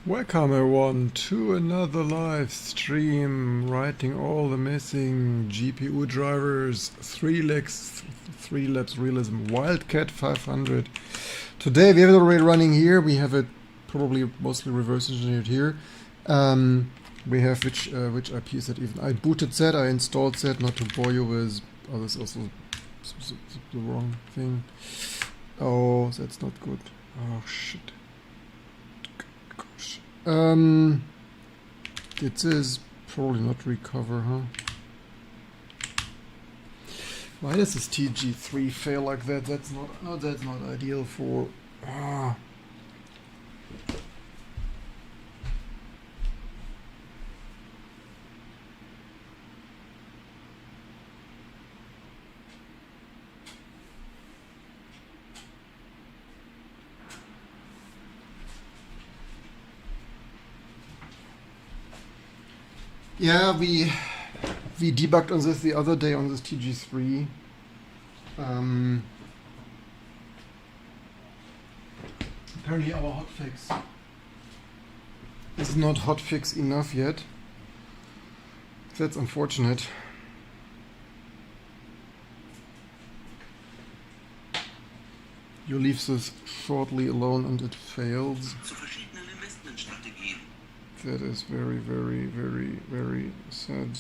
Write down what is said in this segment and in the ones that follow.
Welcome everyone to another live stream, writing all the missing GPU drivers, 3Labs Realizm Wildcat 500. Today we have it already running here. We have it probably mostly reverse engineered here. We have which IP is that even? I booted that, I installed that, not to bore you with, oh, that's also the wrong thing. Oh, that's not good. Oh shit. It says probably not recover, huh? Why does this TG3 fail like that? That's not ideal for. Yeah, we debugged on this the other day on this TG3. Apparently our hotfix is not hotfix enough yet. That's unfortunate. You leave this shortly alone and it fails. That is very, very, very, very sad.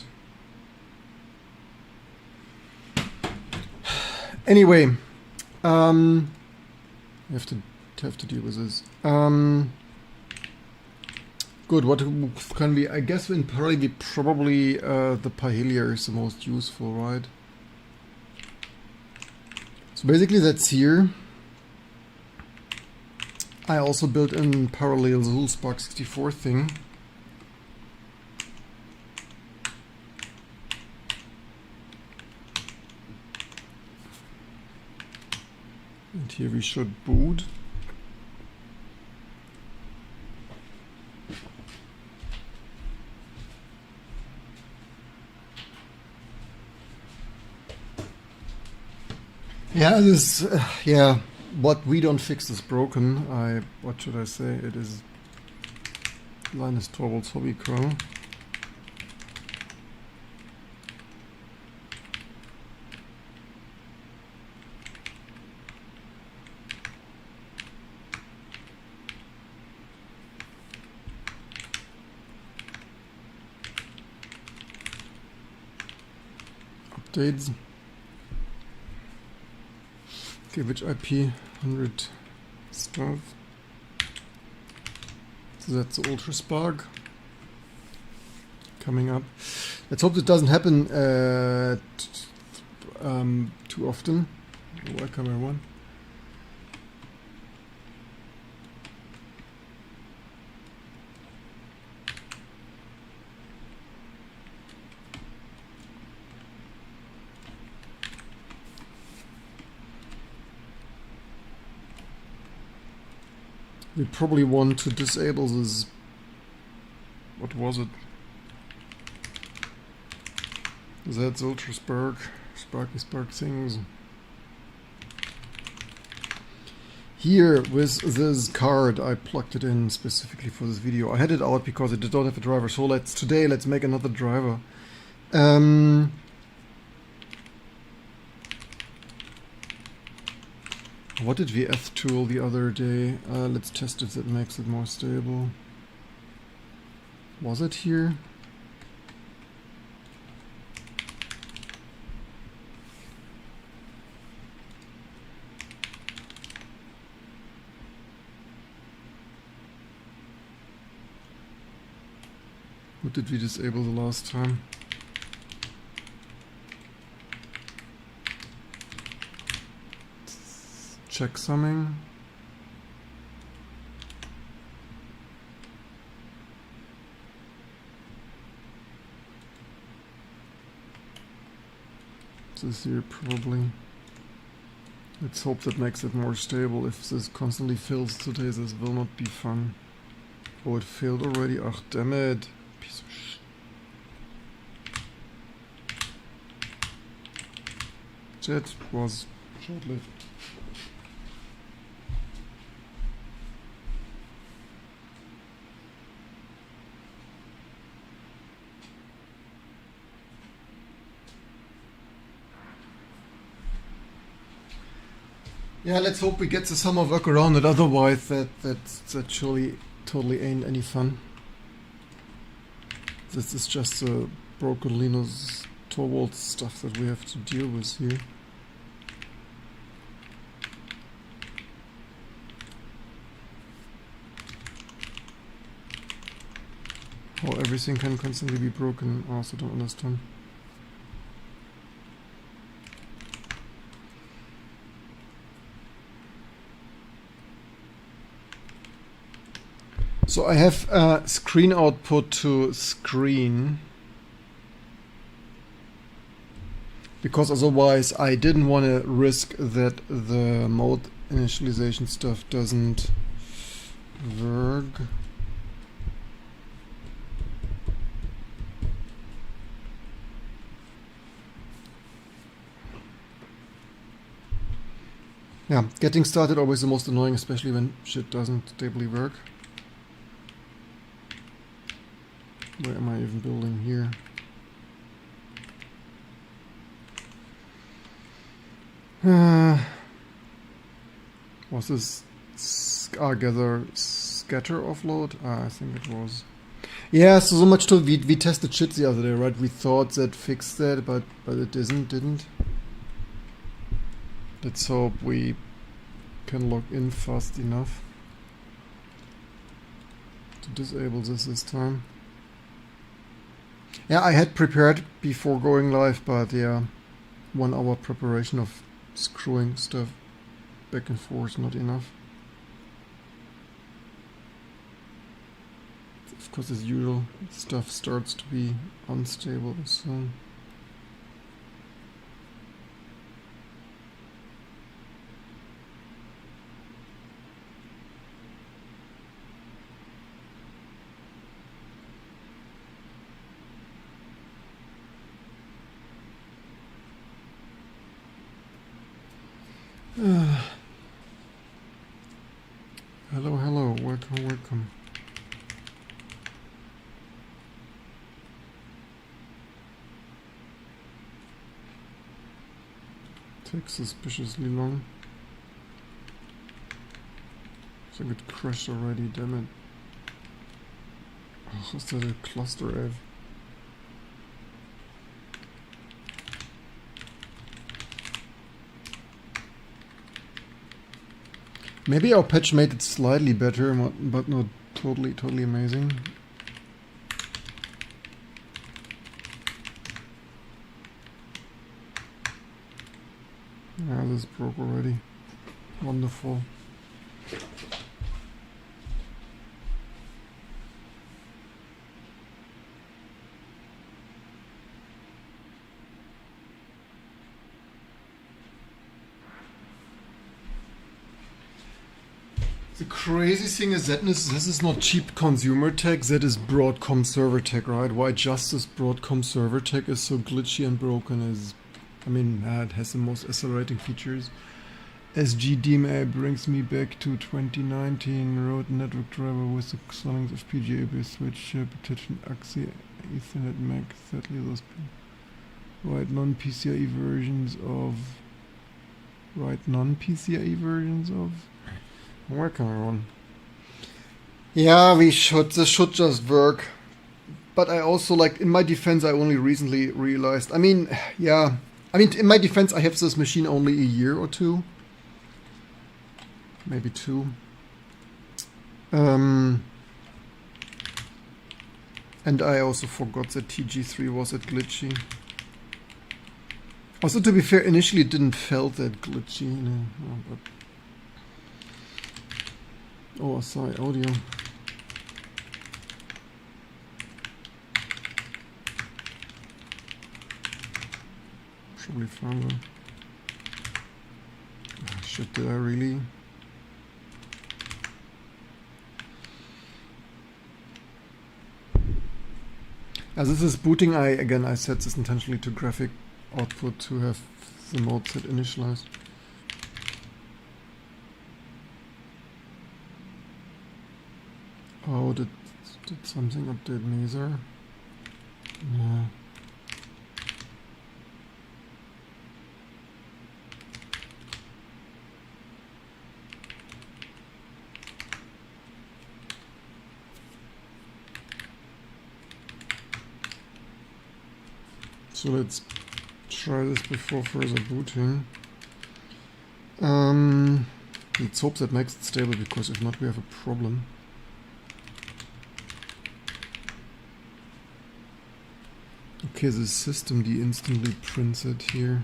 Anyway, we have to deal with this. Good. What can we? I guess in probably the Pahelia is the most useful, right? So basically, that's here. I also built in parallel the UltraSPARC 64 thing. And here we should boot. Yeah, this, yeah, what we don't fix is broken. What should I say? It is Linus Torvalds hobby kernel. Updates. Okay, which IP? 100 stuff. So that's the UltraSPARC coming up. Let's hope it doesn't happen too often. Welcome everyone. We probably want to disable this. What was it? That's UltraSPARC, Sparky things. Here with this card, I plugged it in specifically for this video. I had it out because it did not have a driver. So today let's make another driver. What did we tool the other day? Let's test if that makes it more stable. Was it here? What did we disable the last time? Check summing. This here probably. Let's hope that makes it more stable. If this constantly fails today, this will not be fun. Oh, it failed already. Ach, damn it. Piece of shit. That was short-lived. Yeah, let's hope we get some more work around it. Otherwise, that surely totally ain't any fun. This is just a broken Linus Torvalds stuff that we have to deal with here. How everything can constantly be broken, I also don't understand. So I have screen output to screen, because otherwise I didn't want to risk that the mode initialization stuff doesn't work. Yeah, getting started always the most annoying, especially when shit doesn't stably work. Where am I even building here? Was this gather scatter offload? I think it was. Yeah, so much to we tested shit the other day, right? We thought that fixed that, but it didn't. Let's hope we can log in fast enough to disable this time. Yeah, I had prepared before going live, but yeah, 1 hour preparation of screwing stuff back and forth, not enough. Of course, as usual, stuff starts to be unstable soon. Hello, welcome. Takes suspiciously long. I think it crashed already, damn it. Oh, is that a cluster F? Maybe our patch made it slightly better, but not totally amazing. Yeah, this broke already. Wonderful. The crazy thing is that this is not cheap consumer tech, that is Broadcom server tech, right? Why just this Broadcom server tech is so glitchy and broken is, I mean, it has the most accelerating features. SGDMA brings me back to 2019, wrote network driver with the songs of PGA-based switch, petition AXI, Ethernet MAC, sadly those write non-PCIe versions of, working on. Yeah, this should just work. But I also, like, in my defense, I only recently realized, I mean, yeah, in my defense, I have this machine only a year or two. Maybe 2. And I also forgot that TG3 was that glitchy. Also, to be fair, initially it didn't felt that glitchy, you know, but oh, sorry, audio. Probably further. Oh, shit, did I really? As this is booting, I set this intentionally to graphic output to have the mode set initialized. Oh, did something update Mazer? No. So let's try this before further booting. Let's hope that makes it stable, because if not we have a problem. Okay, the systemd instantly prints it here.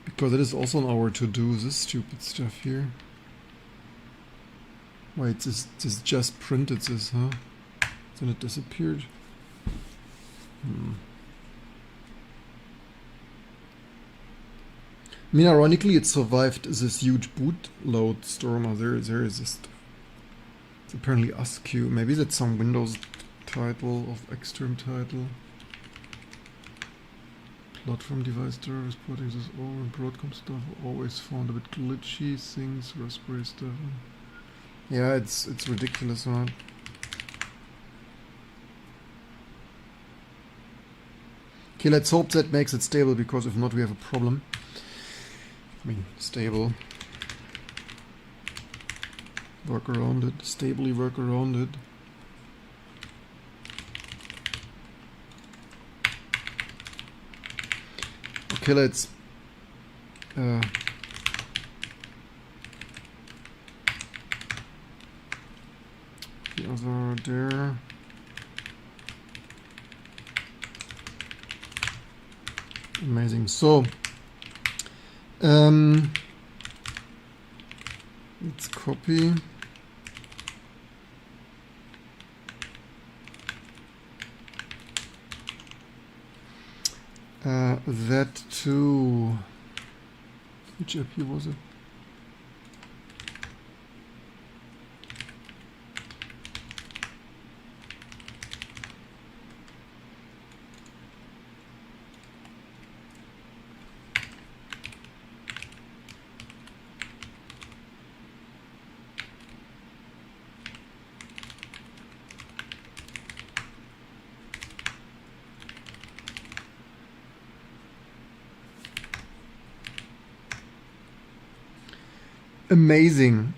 Because it is also an hour to do this stupid stuff here. Wait, this just printed this, huh? Then it disappeared. I mean, ironically, it survived this huge bootload storm. There is this. It's apparently ASCII. Maybe that's some Windows title of extreme title. Platform device drivers porting this over, and Broadcom stuff always found a bit glitchy things. Raspberry stuff. Yeah, it's ridiculous, right? Okay, let's hope that makes it stable, because if not we have a problem. I mean, stable. Work around it. Stably work around it. Okay, let's the other there. Amazing. So let's copy. That to which IP was it? Amazing.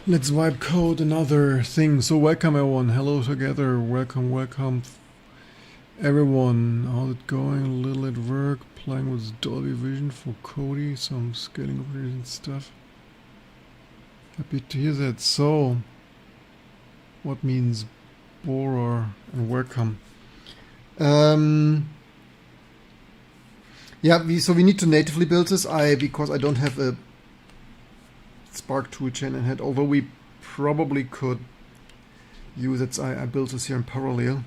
Let's wipe code another thing. So welcome everyone. Hello together. Welcome everyone. How's it going? A little at work. Playing with Dolby Vision for Kodi. Some scaling operators and stuff. Happy to hear that. So what means Borer and welcome? Yeah, so we need to natively build this. Because I don't have a Spark toolchain in head, although we probably could use it. I built this here in parallel.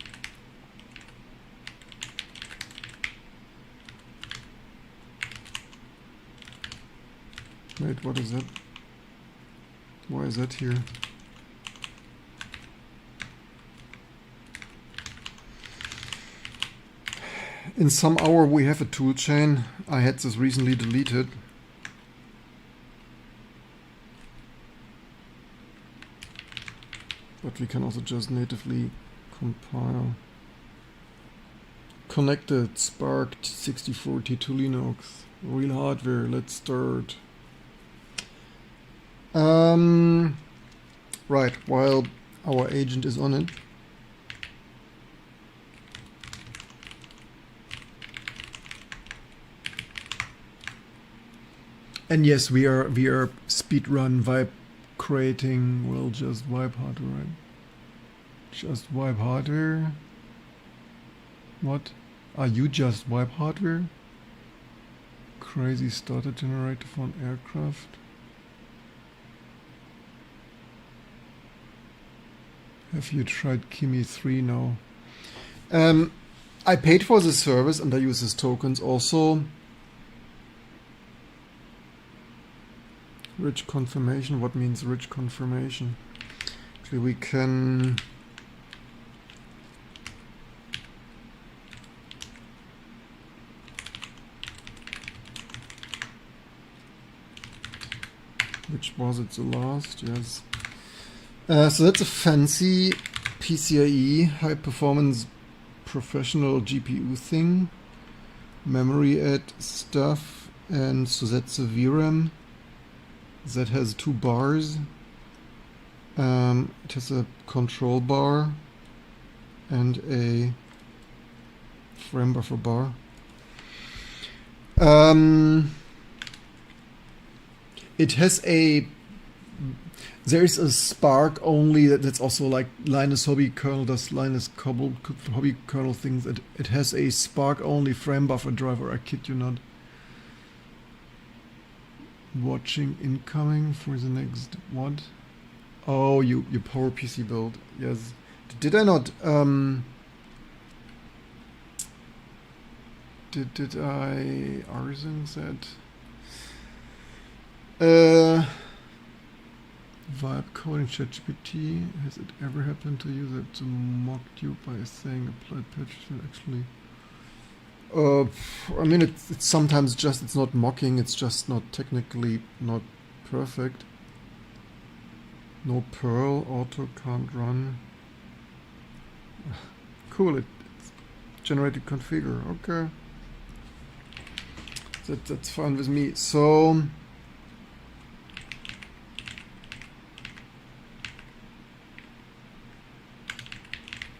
Wait, what is that? Why is that here? In some hour we have a toolchain. I had this recently deleted. But we can also just natively compile. Connected Spark 64T to Linux. Real hardware. Let's start. Right, while our agent is on it. And yes, we are speedrun vibe creating. We'll just wipe hardware, right? Just wipe hardware. What? Are you just wipe hardware? Crazy starter generator for an aircraft. Have you tried Kimi 3 now? I paid for the service and I use these tokens also. Rich confirmation. What means rich confirmation? Actually, we can. Which was it? The last? Yes. So that's a fancy PCIe, high performance professional GPU thing. Memory add stuff. And so that's a VRAM that has 2 bars. It has a control bar and a frame buffer bar. It has there's a Spark only that's also like Linus Hobby kernel does Linus Hobby kernel things. It has a Spark only frame buffer driver, I kid you not. Watching incoming for the next what? Oh, you power PC build. Yes. Did I not did I arsing that? Vibe coding ChatGPT. Has it ever happened to you that mocked you by saying applied patches will actually? I mean, it's sometimes just, it's not mocking, it's just not technically not perfect. No Perl, auto can't run. Cool, it's generated configure, okay. That's fine with me. So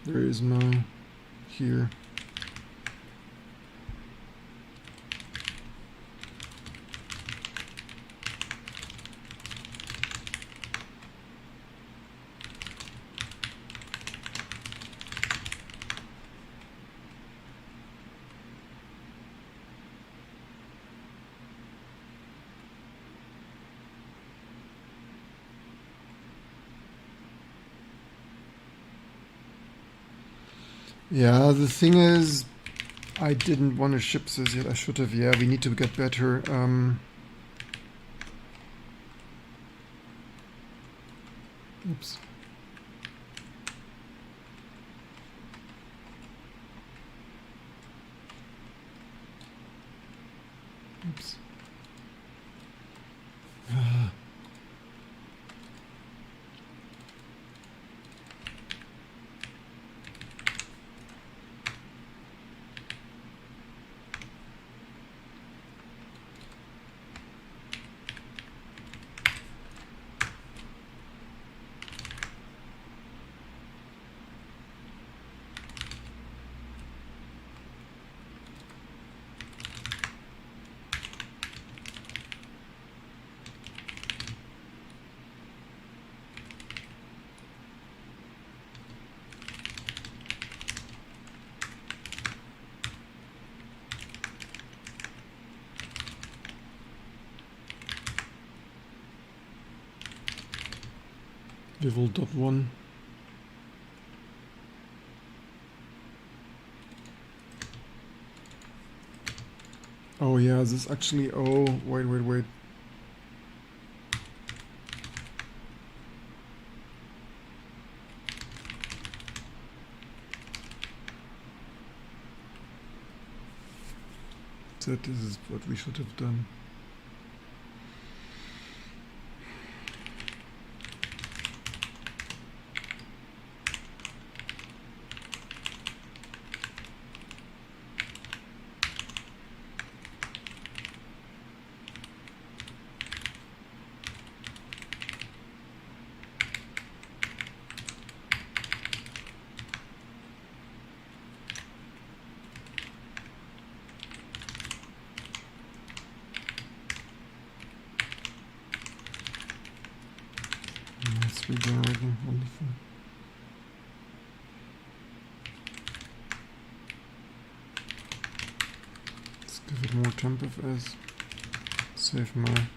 there is my here. Yeah, the thing is, I didn't want to ship this yet. I should have. Yeah, we need to get better. Oops. Oops. Level.1. Oh yeah, this actually, oh, wait. That is what we should have done. It's regenerating, wonderful. Let's give it more temp fs. Save my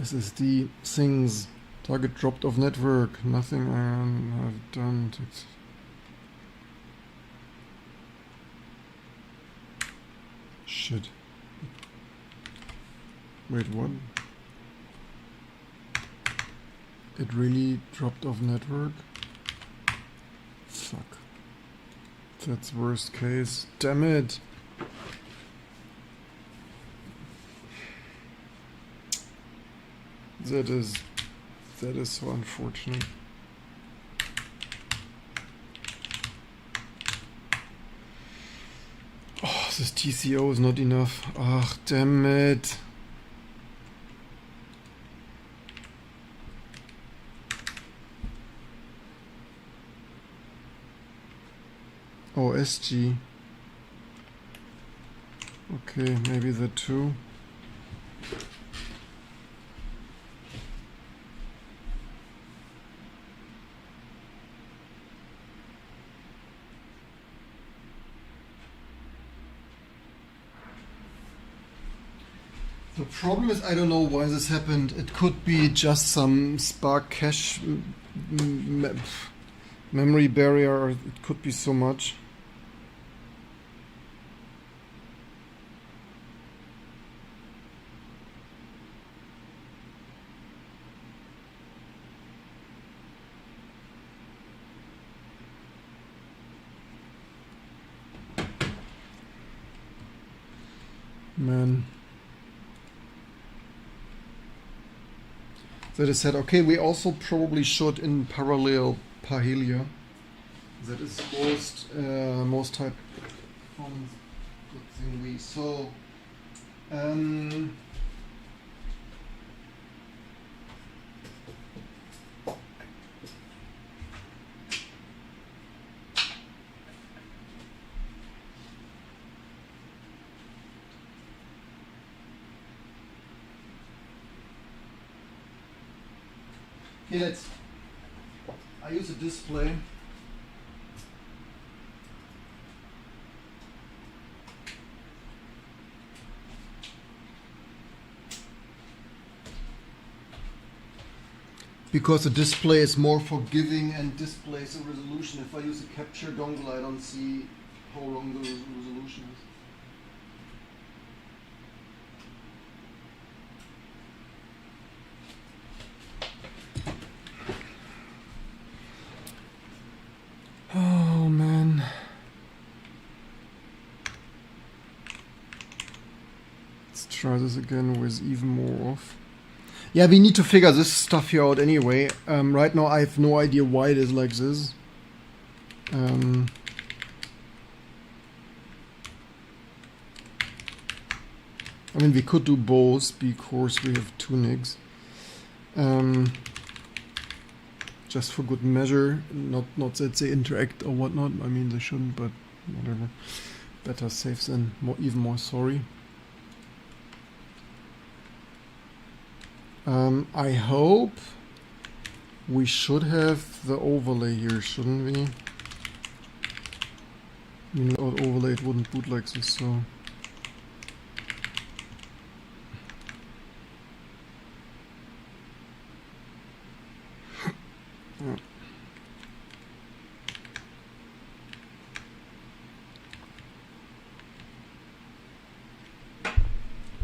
SSD things. Target dropped off network. Nothing I have done. shit. Wait, what? It really dropped off network? Fuck. That's worst case. Damn it! That is so unfortunate. Oh, this TCO is not enough. Ach, damn it. Oh, SG. Okay, maybe the two. The problem is I don't know why this happened. It could be just some Spark cache memory barrier, or it could be so much. Man. That is said, okay, we also probably should in parallel Pahelia. That is most high performance good thing we saw. Okay, I use a display. Because the display is more forgiving and displays a resolution. If I use a capture dongle, I don't see how long the resolution is. Oh man. Let's try this again with even more off. Yeah, we need to figure this stuff here out anyway. Right now I have no idea why it is like this. I mean, we could do both because we have two NICs. Just for good measure, not that they interact or whatnot. I mean, they shouldn't, but whatever. Better safe than even more sorry. I hope we should have the overlay here, shouldn't we? I mean, without overlay it wouldn't boot like this, so... Yeah.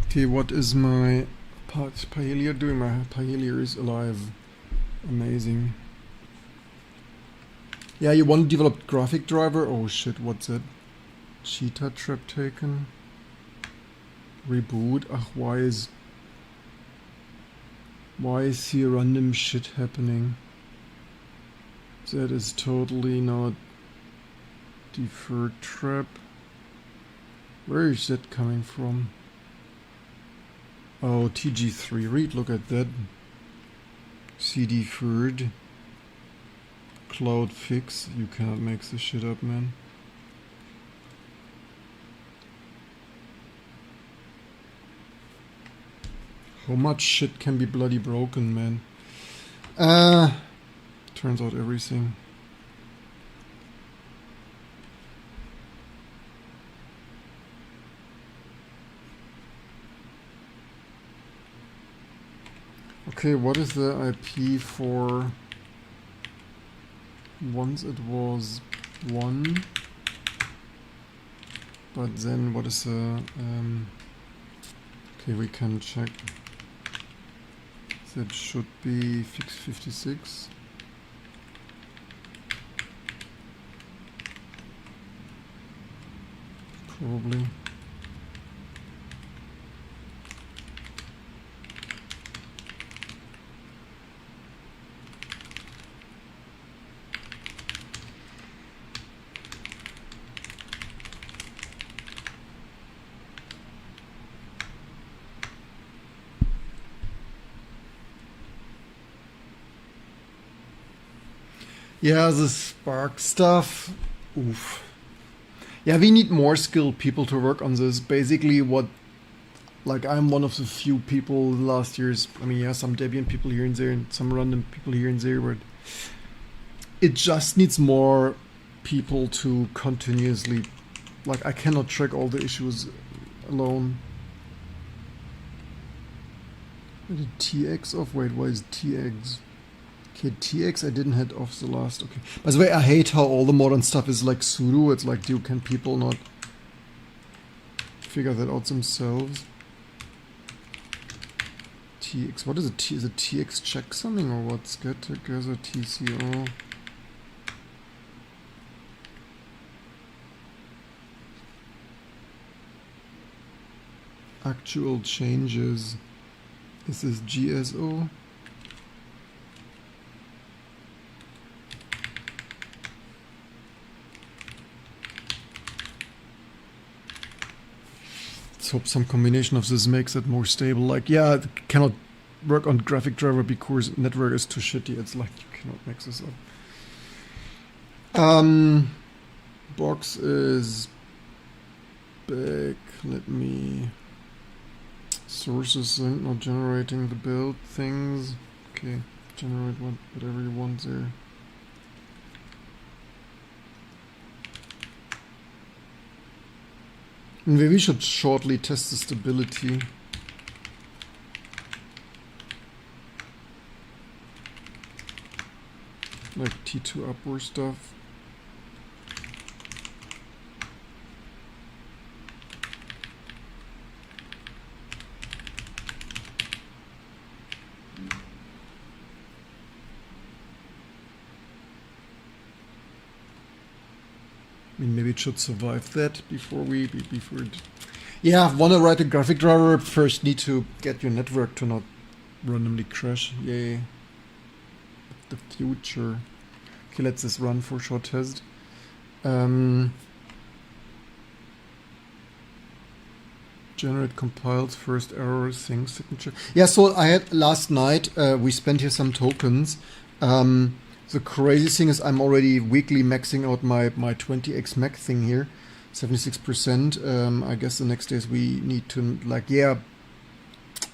Okay, what is my Pahelia doing? My Pahelia is alive. Amazing. Yeah, you want to develop graphic driver? Oh shit, what's that? Cheetah trap taken. Reboot. Ach, why is here random shit happening? That is totally not deferred trap. Where is that coming from? Oh, TG3 read, look at that. CD deferred. Cloud fix. You cannot make this shit up, man. How much shit can be bloody broken, man? Turns out everything. Okay, what is the IP for... Once it was 1. But then what is the... okay, we can check. That should be 56. Probably. Yeah, the Spark stuff. Oof. Yeah, we need more skilled people to work on this. Basically, what, like, I'm one of the few people last year's. I mean, yeah, some Debian people here and there, and some random people here and there, but it just needs more people to continuously. Like, I cannot track all the issues alone. The TX off. Wait, why is TX? Okay, TX I didn't had off the last. Okay. By the way, I hate how all the modern stuff is like sudo. It's like, can people not figure that out themselves? TX. What is it? Is it TX check something or what's get together TCO? Actual changes. Is this GSO? Let's hope some combination of this makes it more stable. Like, yeah, it cannot work on graphic driver because network is too shitty. It's like, you cannot make this up. Box is back. Let me... Sources not generating the build things. Okay, generate whatever you want there. Maybe we should shortly test the stability. Like T2 upward stuff. I mean, maybe it should survive that before it... Yeah, wanna write a graphic driver, first need to get your network to not randomly crash. Yay. The future. Okay, let's just run for short test. Generate compiles, first error, thing signature. Yeah, so I had last night, we spent here some tokens. The crazy thing is I'm already weekly maxing out my 20x Mac thing here, 76%. I guess the next days we need to, like, yeah,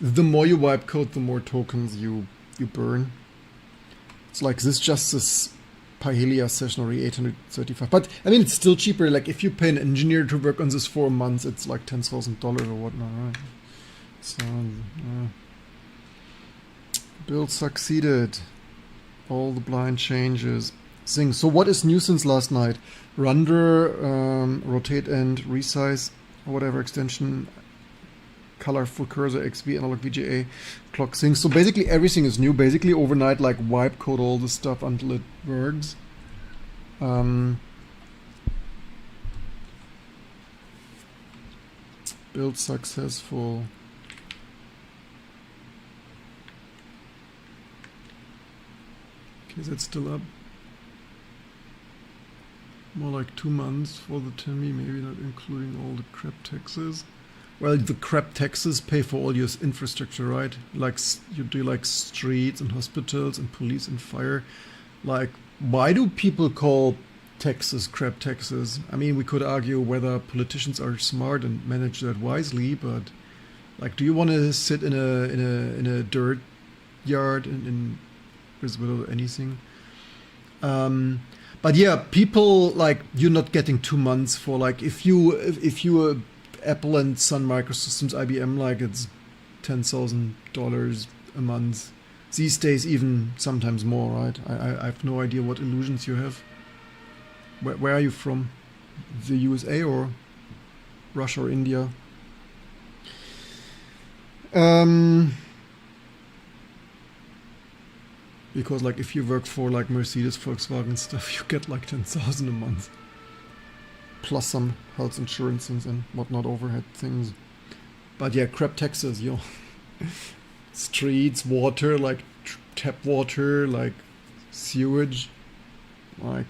the more you wipe code, the more tokens you burn. It's like this Pahelia sessionary 835. But I mean, it's still cheaper. Like if you pay an engineer to work on this for a month, it's like $10,000 or whatnot, right? So, build succeeded. All the blind changes. Things. So what is new since last night? Render, rotate and resize, or whatever extension, colorful cursor, XV, analog VGA, clock things. So basically everything is new. Basically overnight, like wipe code all this stuff until it works. Build successful. Is it still up? More like 2 months for the Timmy, maybe not including all the crap taxes. Well, the crap taxes pay for all your infrastructure, right? Like you do like streets and hospitals and police and fire. Like, why do people call taxes crap taxes? I mean, we could argue whether politicians are smart and manage that wisely, but like, do you want to sit in a dirt yard in without anything? But yeah, people, like, you're not getting 2 months for, like, if you Apple and Sun Microsystems, IBM, like, it's $10,000 a month. These days, even sometimes more, right? I have no idea what illusions you have. Where are you from? The USA or? Russia or India. Because like if you work for like Mercedes, Volkswagen stuff, you get like 10,000 a month. Plus some health insurances and whatnot, overhead things. But yeah, crap taxes, yo. Streets, water, like tap water, like sewage. Like,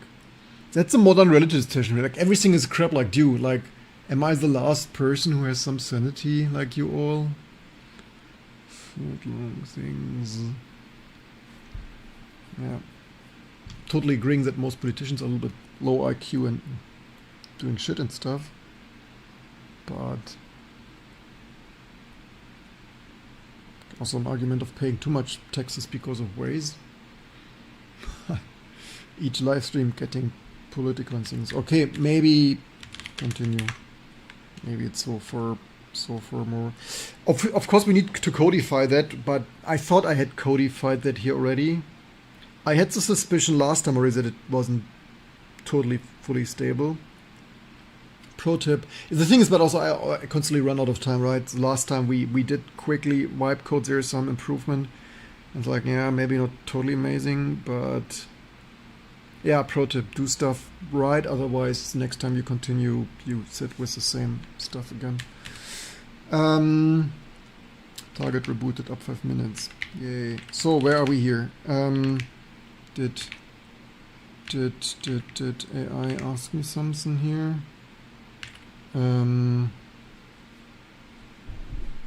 that's a modern religious station. Like everything is crap, like, dude, like, am I the last person who has some sanity like you all? Foot long things. Yeah. Totally agreeing that most politicians are a little bit low IQ and doing shit and stuff. But also an argument of paying too much taxes because of ways. Each live stream getting political and things. Okay, maybe continue. Maybe it's so for more. Of course we need to codify that, but I thought I had codified that here already. I had the suspicion last time already that it wasn't totally fully stable. Pro tip. The thing is, but also I constantly run out of time, right? The last time we did quickly wipe code, there's some improvement. It's like, yeah, maybe not totally amazing, but yeah, pro tip, do stuff right, otherwise next time you continue, you sit with the same stuff again. Target rebooted up 5 minutes. Yay. So where are we here? Did AI ask me something here?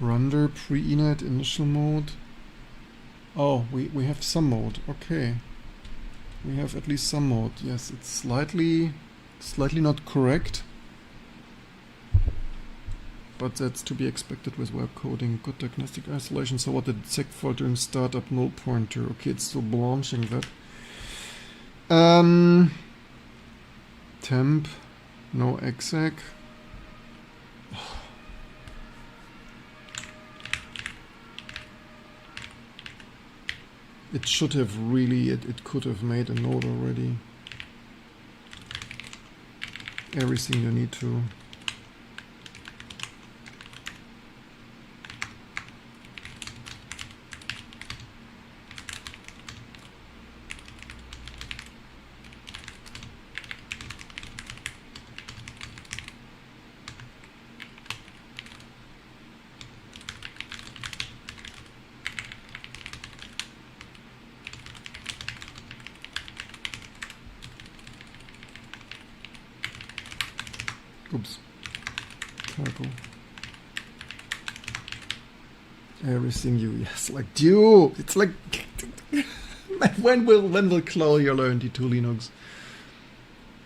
Render pre-enet initial mode. Oh, we have some mode. Okay. We have at least some mode. Yes, it's slightly not correct. But that's to be expected with web coding. Good diagnostic isolation. So what did sec fault during startup null pointer? Okay, it's still blanching that. Temp, no exec. It should have really, it could have made a node already. Everything you need to. Oops. Typo. Everything you, yes, like, dude, it's like, when will Clojure learn T2 Linux?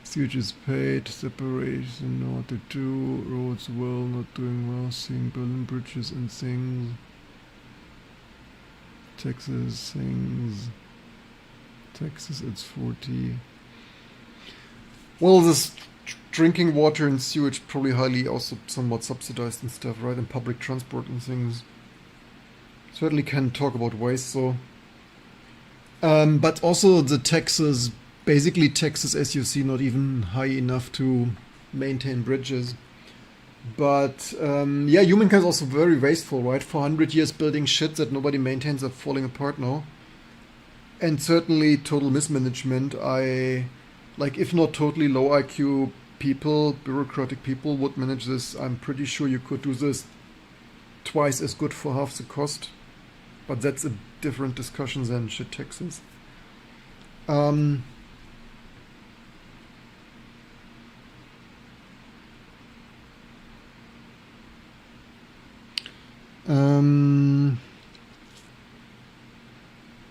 Switch is paid, separation, not to do, roads well, not doing well, seeing Berlin bridges and things. Texas things. Texas, it's 40. Well, this drinking water and sewage probably highly also somewhat subsidized and stuff, right? And public transport and things. Certainly can talk about waste, so. But also the taxes, basically taxes, as you see, not even high enough to maintain bridges. But yeah, humankind is also very wasteful, right? 400 years building shit that nobody maintains are falling apart now. And certainly total mismanagement. Like, if not totally low IQ people, bureaucratic people would manage this. I'm pretty sure you could do this twice as good for half the cost. But that's a different discussion than shit taxes.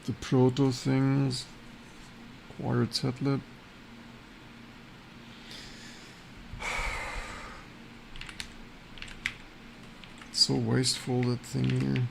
The proto things, acquired setlib. So wasteful, that thing here.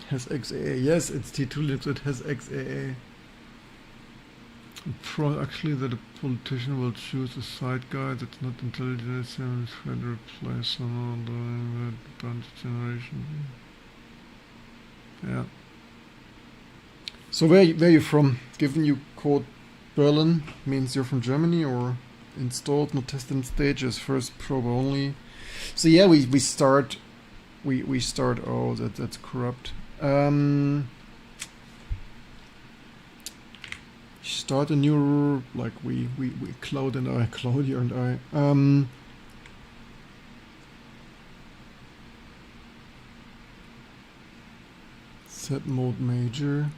Has XAA. Yes, it's T2 Linux. It has XAA. Actually, that a politician will choose a side guide that's not intelligent and try to replace someone doing that bunch generation. Yeah. So where are you from? Given you code Berlin, means you're from Germany, or installed, not tested in stages, first probe only. So yeah, we start. We start. Oh, that's corrupt. Start a new, like we Claudia and I. Set mode major.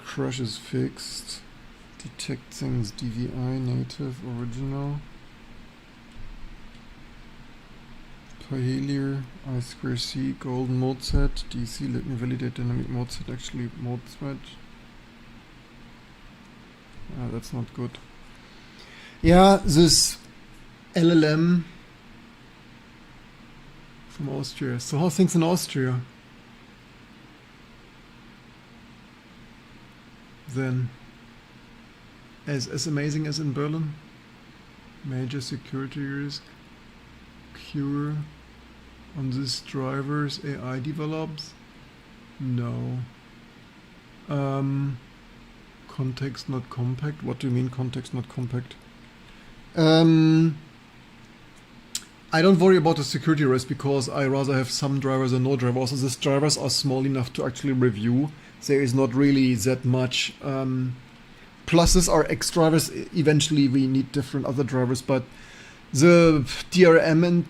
Crush is fixed. Detect things DVI native original. Pahelier I2C golden mode set DC. Let me validate dynamic mode set. Actually mode switch. That's not good. Yeah, this LLM from Austria. So how things in Austria? Then, as amazing as in Berlin? Major security risk. Cure on these drivers AI develops? No. Context not compact. What do you mean context not compact? I don't worry about the security risk because I rather have some drivers and no drivers. Also, these drivers are small enough to actually review. There is not really that much. Pluses are X drivers. Eventually, we need different other drivers, but the DRM and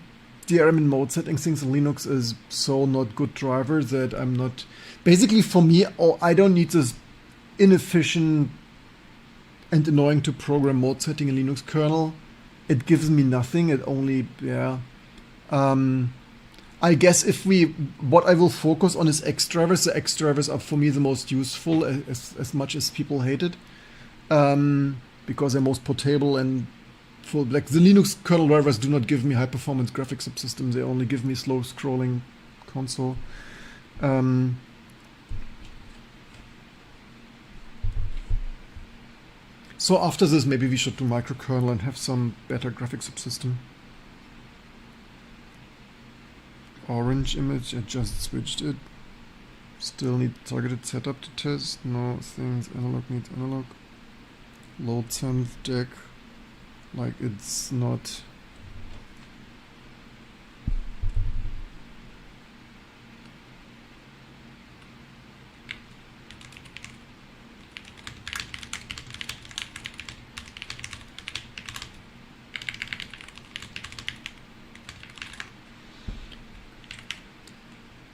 mode setting things in Linux is so not good driver that I'm not. Basically, for me, I don't need this inefficient and annoying to program mode setting in Linux kernel. It gives me nothing. It only, yeah. I guess what I will focus on is X drivers. The X drivers are for me the most useful, as much as people hate it, because they're most portable and full. Like the Linux kernel drivers do not give me high performance graphics subsystem. They only give me slow scrolling console. So after this, maybe we should do microkernel and have some better graphics subsystem. Orange image, I just switched it. Still need targeted setup to test. No things, analog needs analog. Load sense deck, like it's not.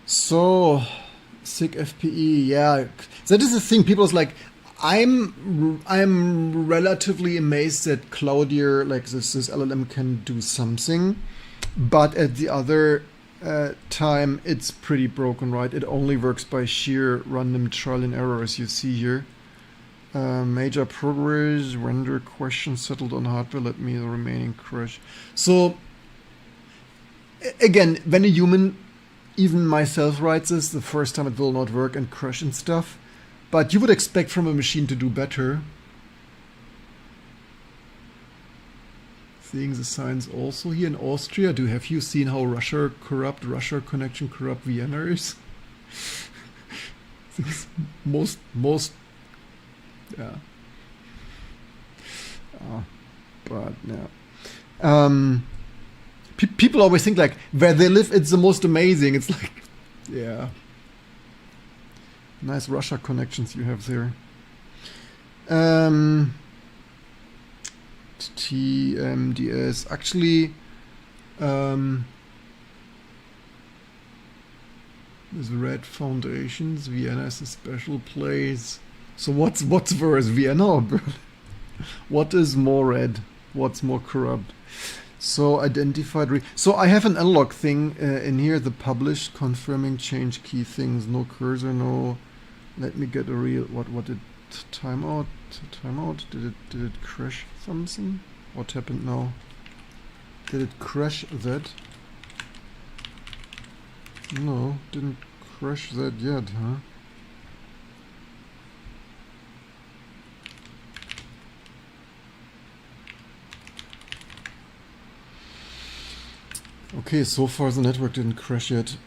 So, sick FPE, yeah. That is the thing. People is like, I'm relatively amazed that Cloudier, like this LLM, can do something, but at the other time, it's pretty broken, right? It only works by sheer random trial and error, as you see here. Major progress, render question settled on hardware. Let me the remaining crash. So, again, when a human, even myself, writes this, the first time it will not work and crash and stuff. But you would expect from a machine to do better. Seeing the signs also here in Austria. Have you seen how Russia connection corrupt Vienna is? most, yeah. But yeah. People always think like where they live it's the most amazing. It's like, yeah, nice Russia connections you have there. TMDS actually with red foundations. Vienna is a special place. So what's worse, Vienna or Berlin? What is more red? What's more corrupt? So identified. So I have an analog thing in here. The published confirming change key things. No cursor. No. Let me get a real. What did timeout? Timeout. Did it crash something? What happened now? Did it crash that? No, didn't crash that yet, huh? Okay, so far the network didn't crash yet.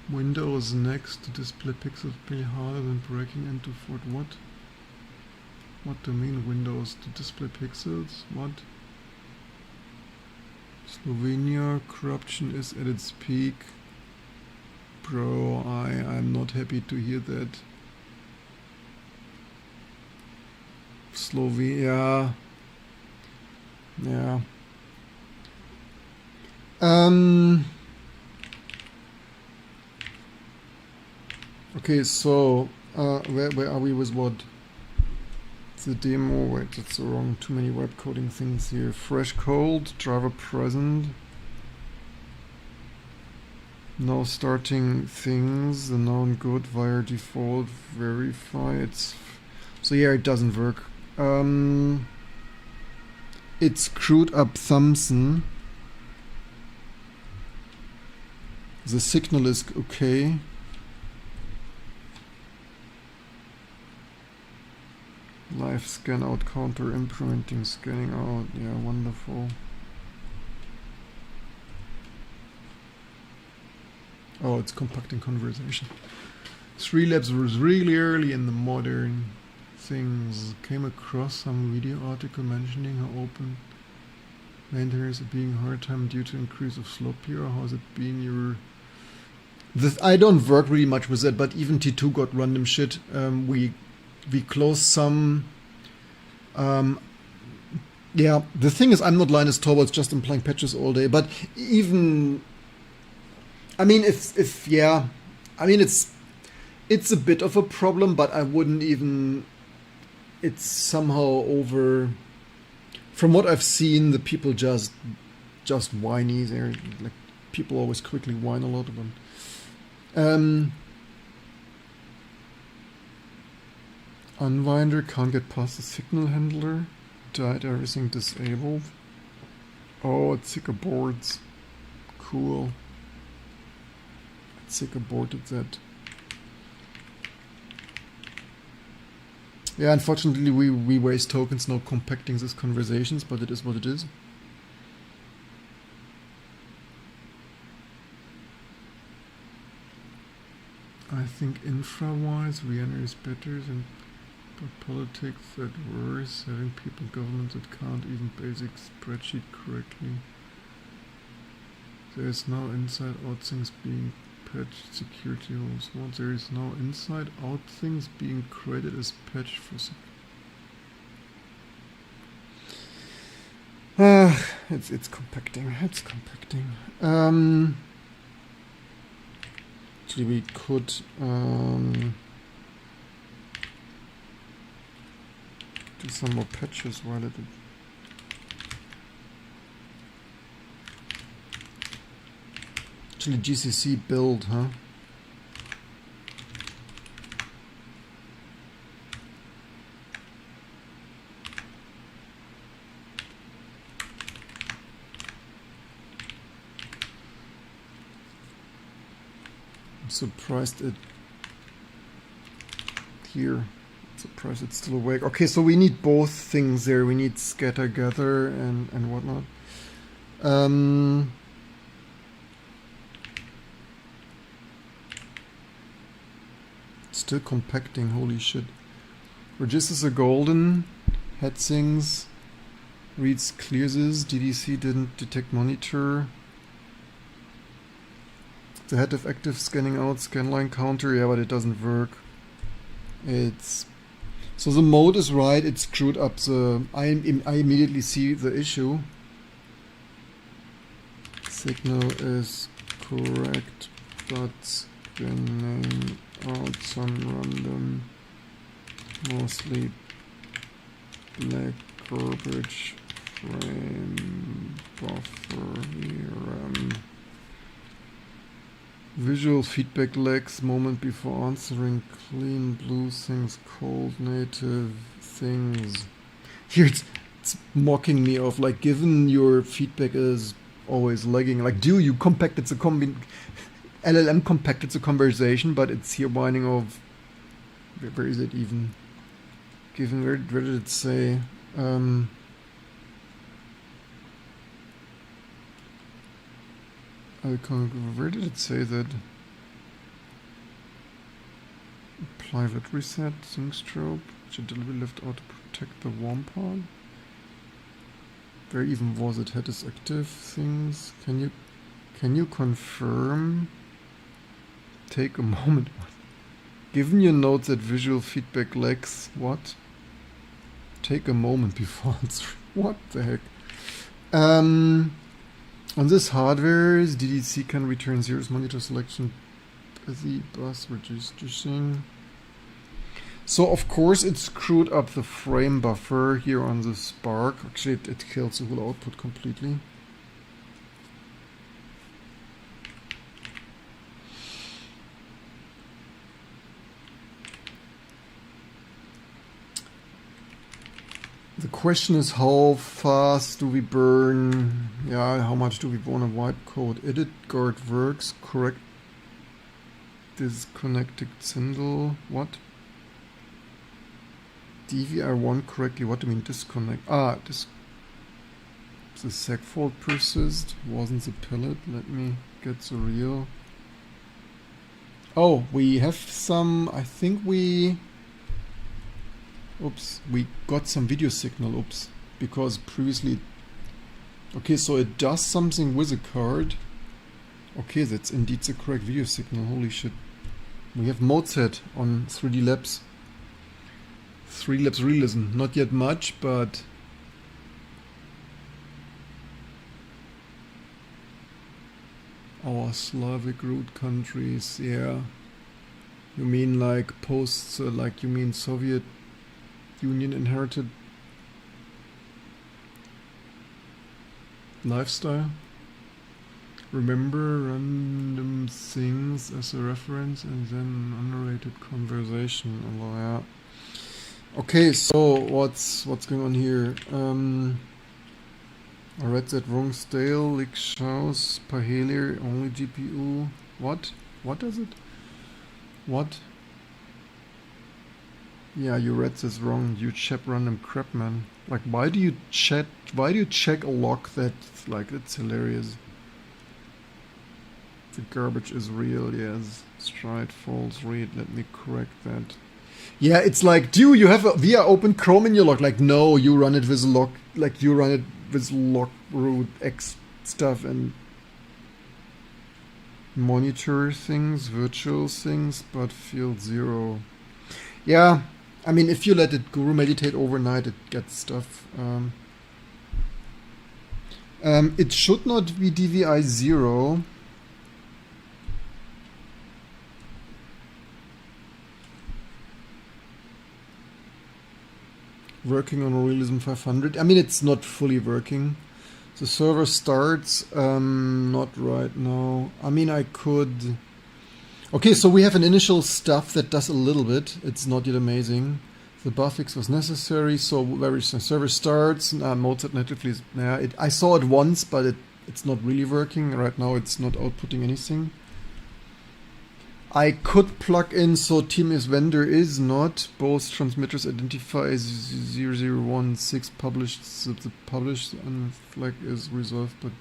Windows next to display pixels be harder than breaking into Fort what? What do you mean Windows to display pixels? What? Slovenia corruption is at its peak. Bro, I'm not happy to hear that. Slovenia. Yeah. Okay, so where are we with what? The demo. Wait, that's wrong. Too many web coding things here. Fresh cold, driver present. Now starting things. The known good via default. Verify. It's so yeah, it doesn't work. It screwed up something. The signal is okay. Live scan out counter implementing scanning out. Yeah, wonderful. Oh, it's compacting conversation. 3Dlabs was really early in the modern things. Came across some video article mentioning how open maintainers are being hard time due to increase of slope here. Or how's it been your... I don't work really much with that, but even T2 got random shit. We closed some. Yeah, the thing is, I'm not Linus Torvalds just implying patches all day. But even, I mean, yeah, I mean, it's a bit of a problem, but I wouldn't even. It's somehow over. From what I've seen, the people just whiny. They're like people always quickly whine a lot of them. Unwinder can't get past the signal handler. Died, everything disabled. Oh, it's sick of boards. Cool. It's sick aborted that. Yeah, unfortunately we waste tokens now compacting these conversations, but it is what it is. I think infra-wise, Vienna is better than politics at worse, having people governments that can't even basic spreadsheet correctly. There is no inside-out things being patched, security holes. What? There is no inside-out things being created as patched for it's compacting. It's compacting. Actually, we could do some more patches while it. Actually, GCC build, huh? I'm surprised it here. Surprised it's still awake. Okay, so we need both things there. We need scatter, gather, and whatnot. Still compacting. Holy shit. Registers are golden. Headsings. Reads clears this. DDC didn't detect monitor. The head of active scanning out scanline counter. Yeah, but it doesn't work. It's so the mode is right. It screwed up the. I immediately see the issue. Signal is correct, but scanning out some random, mostly black garbage frame buffer here. Visual feedback lags moment before answering. Clean blue things, cold native things. Here it's mocking me of like, given your feedback is always lagging, like, do you compact? It's a LLM compacted the conversation, but it's here binding of, where is it even? Given, where did it say? Where did it say that? Private reset, sync strobe, which it deliberately left out to protect the warm part. Where even was it? Had this active things? Can you confirm? Take a moment. Given your notes that visual feedback lacks what? Take a moment before answering. What the heck? On this hardware, DDC can return zeros monitor selection the bus reducing. So of course it screwed up the frame buffer here on the Spark. Actually it kills the whole output completely. The question is, how fast do we burn? Yeah, how much do we want to wipe code? Edit guard works, correct disconnected symbol. What? DVR1 correctly. What do you mean disconnect? Ah, the segfault persist. Wasn't the pilot. Let me get the real. Oh, we have some. I think we. Oops, we got some video signal. Oops, because previously. Okay, so it does something with a card. Okay, that's indeed the correct video signal. Holy shit. We have mode set on 3Dlabs. 3Dlabs Realism. Not yet much, but our Slavic root countries, yeah. You mean like post, like you mean Soviet Union inherited lifestyle? Remember random things as a reference and then unrelated conversation. Oh, yeah. Okay, so what's going on here? I read that wrong. Stale, Lick shows, Pahelier, only GPU. What? What does it? What? Yeah, you read this wrong. You check random crap, man. Like, why do you check a log that, like, it's hilarious. The garbage is real, yes. Stride, false, read. Let me correct that. Yeah, it's like, dude, you have a VIA open Chrome in your log. Like, no, you run it with log, like you run it with log root X stuff and monitor things, virtual things, but field 0. Yeah, I mean, if you let it guru meditate overnight, it gets stuff. It should not be DVI 0. Working on Realism 500. I mean, it's not fully working. The server starts, not right now. I mean, I could. Okay, so we have an initial stuff that does a little bit. It's not yet amazing. The buff fix was necessary, so very soon server starts. Mode set natively. Yeah, I saw it once, but it's not really working. Right now, it's not outputting anything. I could plug in so team is vendor is not. Both transmitters identify as 0016 published. The published flag is resolved, but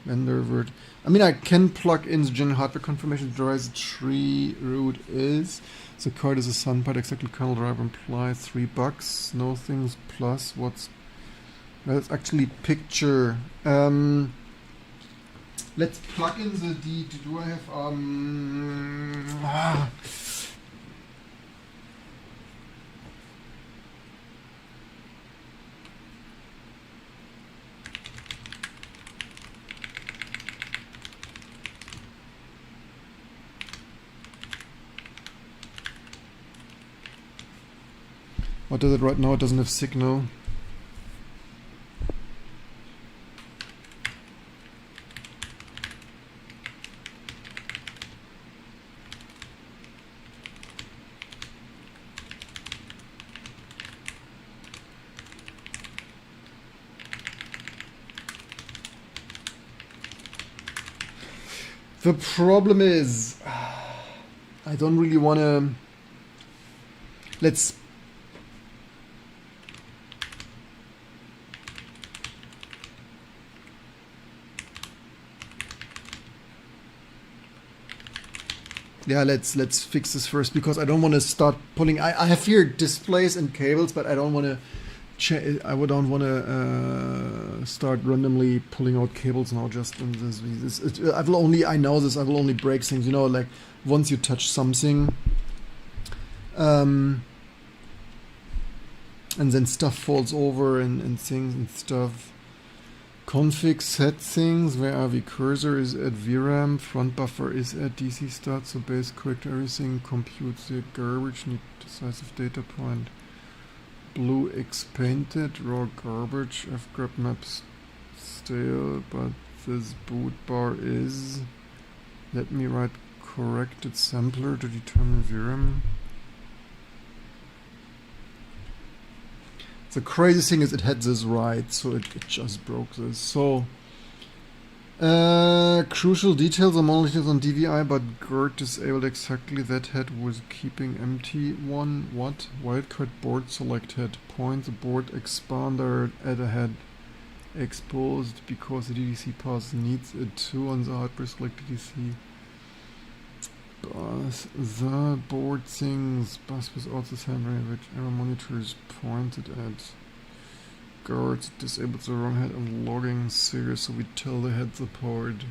vendor word. I mean, I can plug in the general hardware confirmation. Drives tree root is. The card is a sunpad. Exactly kernel driver implies $3. No things plus what's. That's actually picture. Let's plug in the D. Do I have what does it right now? It doesn't have signal. The problem is, I don't really want to. Let's. Yeah, let's fix this first, because I don't want to start pulling. I have here displays and cables, but I don't want to. I don't want to start randomly pulling out cables now. Just in this. I will only. I know this. I will only break things. You know, like once you touch something, and then stuff falls over and things and stuff. Config settings, where are we? Cursor is at VRAM, front buffer is at DC start, so base correct everything, compute the garbage, need decisive data point, blue expanded, raw garbage, fgrep maps stale, but this boot bar is, let me write corrected sampler to determine VRAM. The crazy thing is it had this right, so it just broke this. So, crucial details are monolithic on DVI, but GERT disabled exactly that head was keeping empty one. What? Wildcat board select head. Point the board expander at a head exposed because the DDC pass needs it too on the hardware select DDC. The board things bus without this handling, which error monitor is pointed at. Guard disabled the wrong head of logging serious, so we tell the heads apart.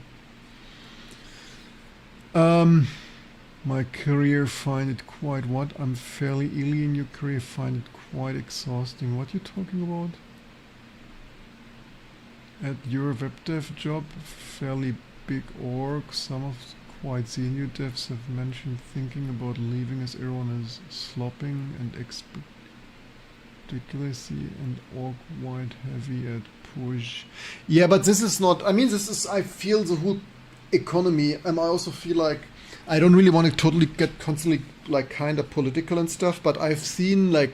My career find it quite what? I'm fairly alien. Your career find it quite exhausting. What you talking about? At your web dev job, fairly big org. Some of quite senior devs have mentioned thinking about leaving as everyone is slopping and ridiculously and org wide heavy at push. Yeah, but this is not, I mean, this is, I feel the whole economy, and I also feel like I don't really want to totally get constantly like kind of political and stuff, but I've seen like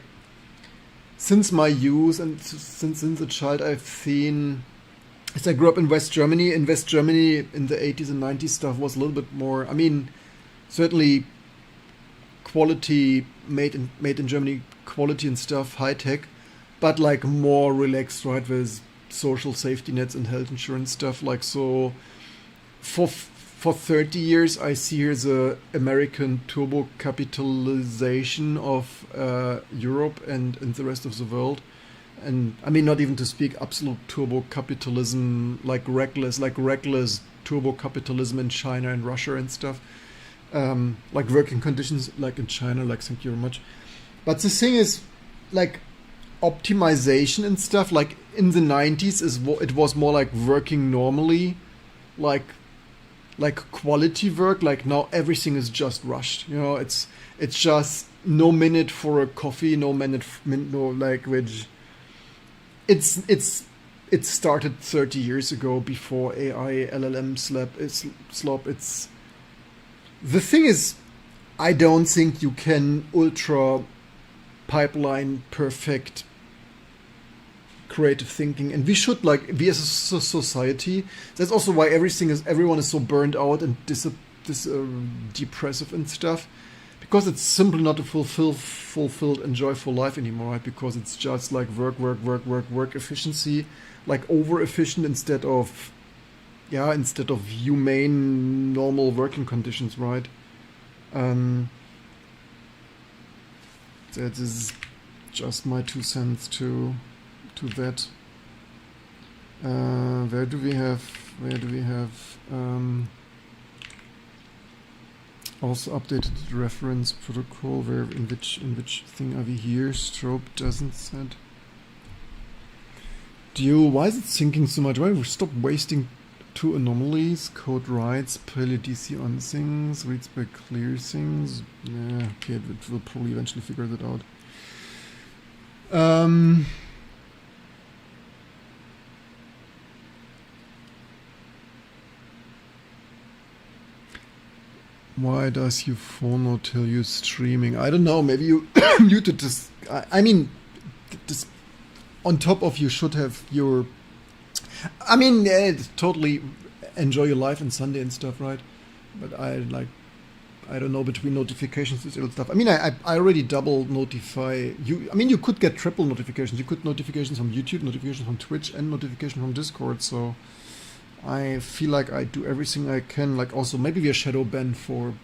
since my youth and since a child, I've seen, as I grew up in West Germany, in the 80s and 90s stuff was a little bit more, I mean, certainly quality, made in Germany, quality and stuff, high tech, but like more relaxed, right, with social safety nets and health insurance stuff. Like, so for 30 years, I see here the American turbo capitalization of Europe and the rest of the world. And I mean, not even to speak absolute turbo capitalism, like reckless turbo capitalism in China and Russia and stuff. Like working conditions, like in China, like thank you very much. But the thing is, like optimization and stuff, like in the 90s, it was more like working normally, like quality work. Like now everything is just rushed. You know, it's just no minute for a coffee, no like which. It started 30 years ago before AI, LLM slop. It's the thing is, I don't think you can ultra pipeline perfect creative thinking, and we should like be as a society. That's also why everyone is so burned out and depressive and stuff. Because it's simply not a fulfilled and joyful life anymore, right? Because it's just like work efficiency, like over efficient instead of humane, normal working conditions, right? That is just my 2 cents to that. Where do we have? Also updated the reference protocol. Where in which thing are we here? Strobe doesn't set. Why is it thinking so much? Why we stop wasting 2 anomalies? Code writes, play DC on things, reads back clear things. Yeah, okay, it will probably eventually figure that out. Why does your phone not tell you streaming? I don't know. Maybe you muted this. I mean, this on top of you should have your. I mean, totally enjoy your life on Sunday and stuff, right? but I don't know, between notifications disable stuff. I mean, I already double notify you. I mean, you could get triple notifications. You could notifications from YouTube, notifications from Twitch, and notification from Discord. So I feel like I do everything I can. Like also maybe we are shadow banned for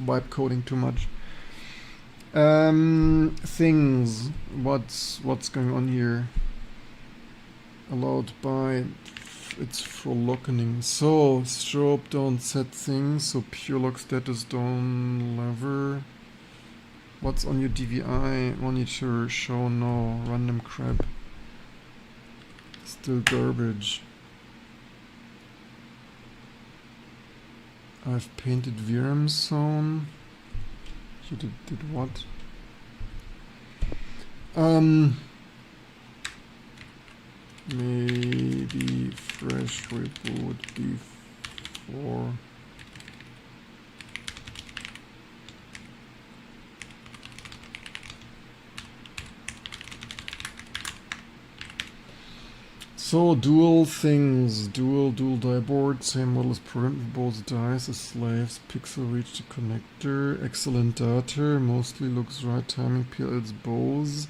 wipe coding too much. Things. What's going on here? Allowed by. It's frolicking. So strobe don't set things. So pure log status don't lever. What's on your DVI monitor? Show no. Random crap. Still garbage. I've painted VRM zone. You did what? Maybe fresh reboot before. So dual things, dual die board, same model as programmed, both dies as slaves, pixel reach the connector, excellent data, mostly looks right, timing PLL's bows,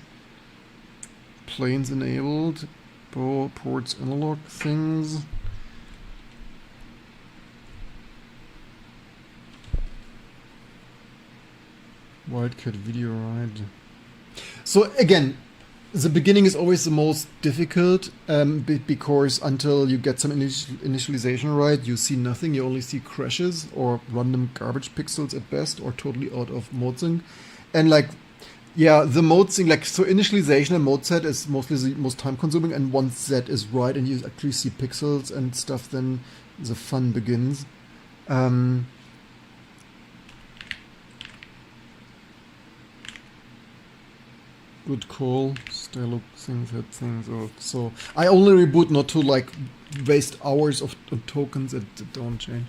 planes enabled, bow ports analog things. Wildcat video ride. So again, the beginning is always the most difficult because until you get some initialization right, you see nothing. You only see crashes or random garbage pixels at best, or totally out of mode sync. And like, yeah, the mode sync, like, so initialization and mode set is mostly the most time consuming, and once that is right and you actually see pixels and stuff, then the fun begins. Good call. Still things had things. So I only reboot not to like waste hours of tokens that don't change.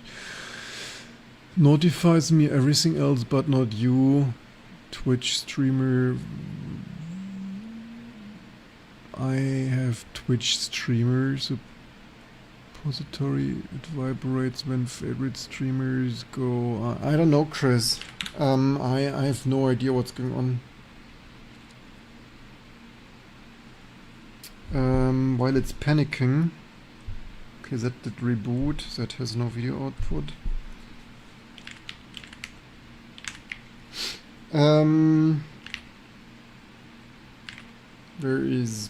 Notifies me everything else but not you. Twitch streamer. I have Twitch streamer suppository. It vibrates when favorite streamers go. I don't know, Chris. I have no idea what's going on. While it's panicking. Okay, that did reboot. That has no video output. There is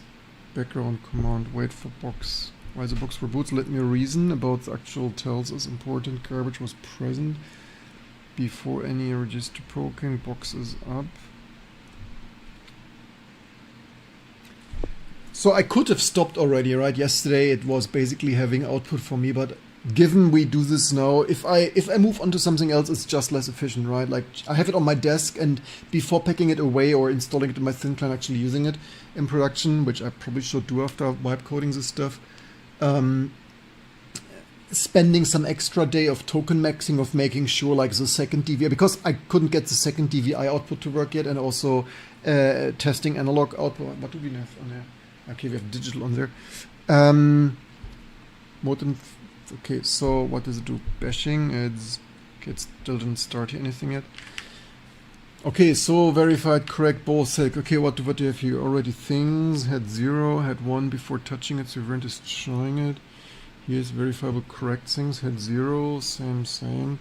background command. Wait for box. While the box reboots, let me reason about the actual tells us important garbage was present before any register poking. Box is up. So I could have stopped already, right? Yesterday it was basically having output for me, but given we do this now, if I move on to something else, it's just less efficient, right? Like I have it on my desk, and before packing it away or installing it in my thin client, actually using it in production, which I probably should do after wipe coding this stuff, spending some extra day of token maxing, of making sure like the second DVI, because I couldn't get the second DVI output to work yet, and also testing analog output. What do we have on there? Okay, we have digital on there. Modem. Okay, so what does it do? Bashing. It still didn't start here anything yet. Okay, so verified correct ball sec. Okay, what do you have here? Already things had 0, had 1 before touching it, so event is showing it. Here's verifiable correct things, had 0, same.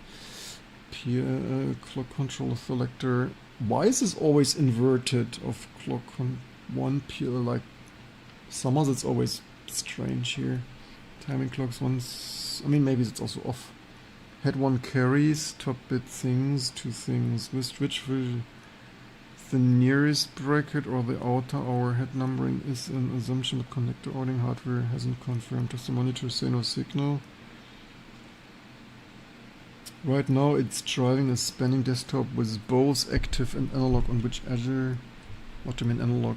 Clock controller selector. Why is this always inverted of clock 1 PL? Like summers, it's always strange here. Timing clocks once. I mean, maybe it's also off. Head 1 carries, top bit things, 2 things. With which the nearest bracket or the outer hour head numbering is an assumption the connector ordering hardware hasn't confirmed. Does the monitor say no signal? Right now it's driving a spanning desktop with both active and analog, on which Azure. What do you mean analog?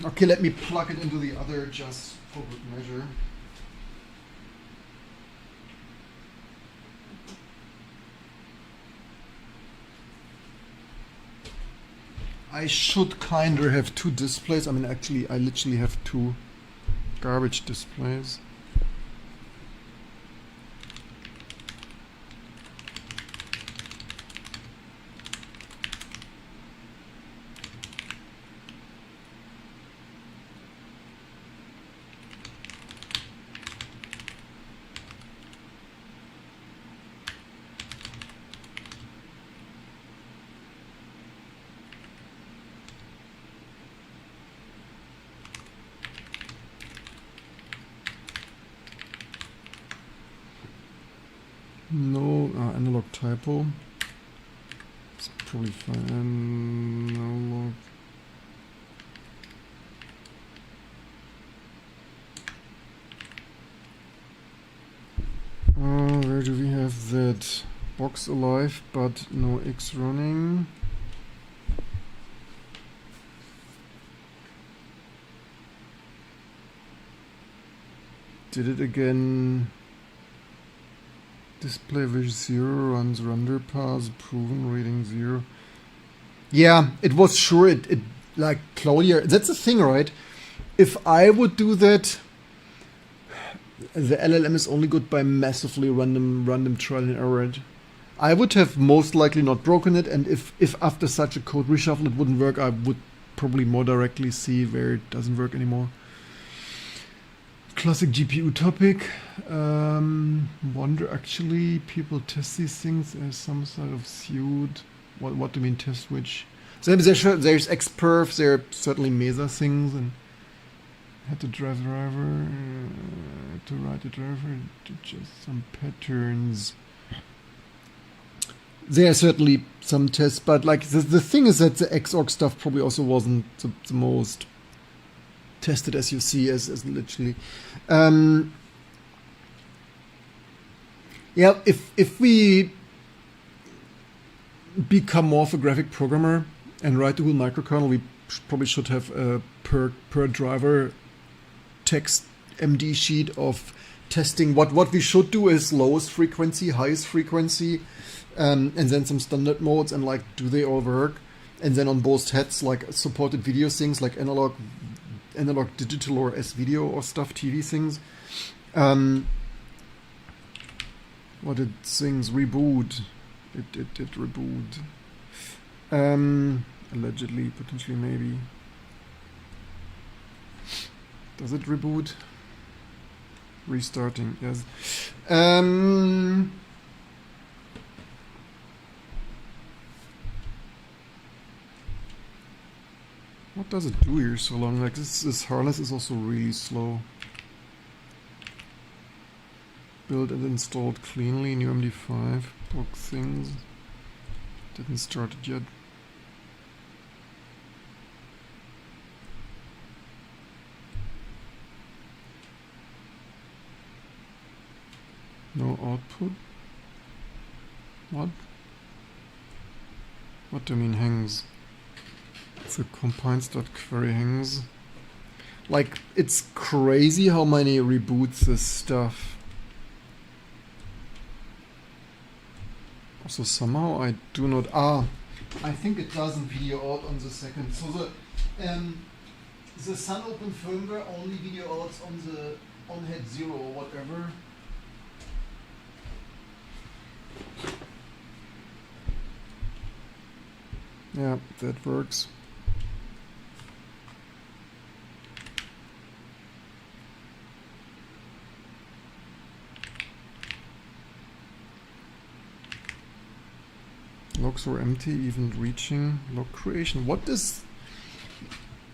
Okay, let me plug it into the other just for good measure. I should kinda have two displays. I mean, actually, I literally have two garbage displays. No, analog typo. It's probably fine. Analog. Where do we have that? Box alive, but no X running. Did it again. Display vision 0 runs render pass proven reading 0. Yeah, it was sure it like Claudia. That's the thing, right? If I would do that, the LLM is only good by massively random trial and error. I would have most likely not broken it, and if after such a code reshuffle it wouldn't work, I would probably more directly see where it doesn't work anymore. Classic GPU topic. Wonder actually people test these things as some sort of suit. What do you mean test which? So there's XPerf, there are certainly Mesa things, and had to drive the driver, to write the driver, to just some patterns. There are certainly some tests, but like the thing is that the Xorg stuff probably also wasn't the most tested, as you see, as literally. Yeah, if we become more of a graphic programmer and write the whole microkernel, we probably should have a per driver text MD sheet of testing. What we should do is lowest frequency, highest frequency, and then some standard modes, and like, do they all work? And then on both heads, like supported video things like analog digital or S-video or stuff, TV things. What did things reboot? It did reboot. Allegedly, potentially, maybe. Does it reboot? Restarting, yes. What does it do here so long? Like this harness is also really slow. Built and installed cleanly, new MD5, book things. Didn't start it yet. No output? What? What do you mean hangs? It's a combines.query hangs. Like, it's crazy how many reboots this stuff. Also somehow I do not, I think it doesn't video out on the second. So the Sun Open firmware only video outs on the on head 0 or whatever. Yeah, that works. Logs were empty, even reaching log creation. What is...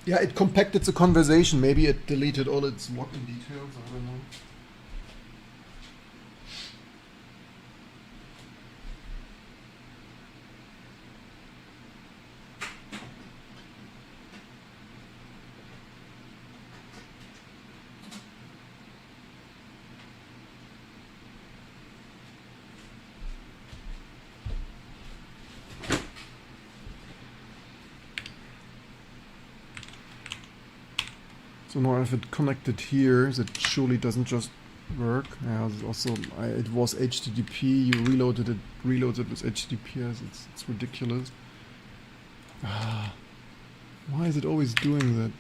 Yeah, it compacted the conversation. Maybe it deleted all its login details, I don't know. So now I have it connected here, that surely doesn't just work. Yeah, also it was HTTP, you reloaded with HTTPS, it's ridiculous. Why is it always doing that?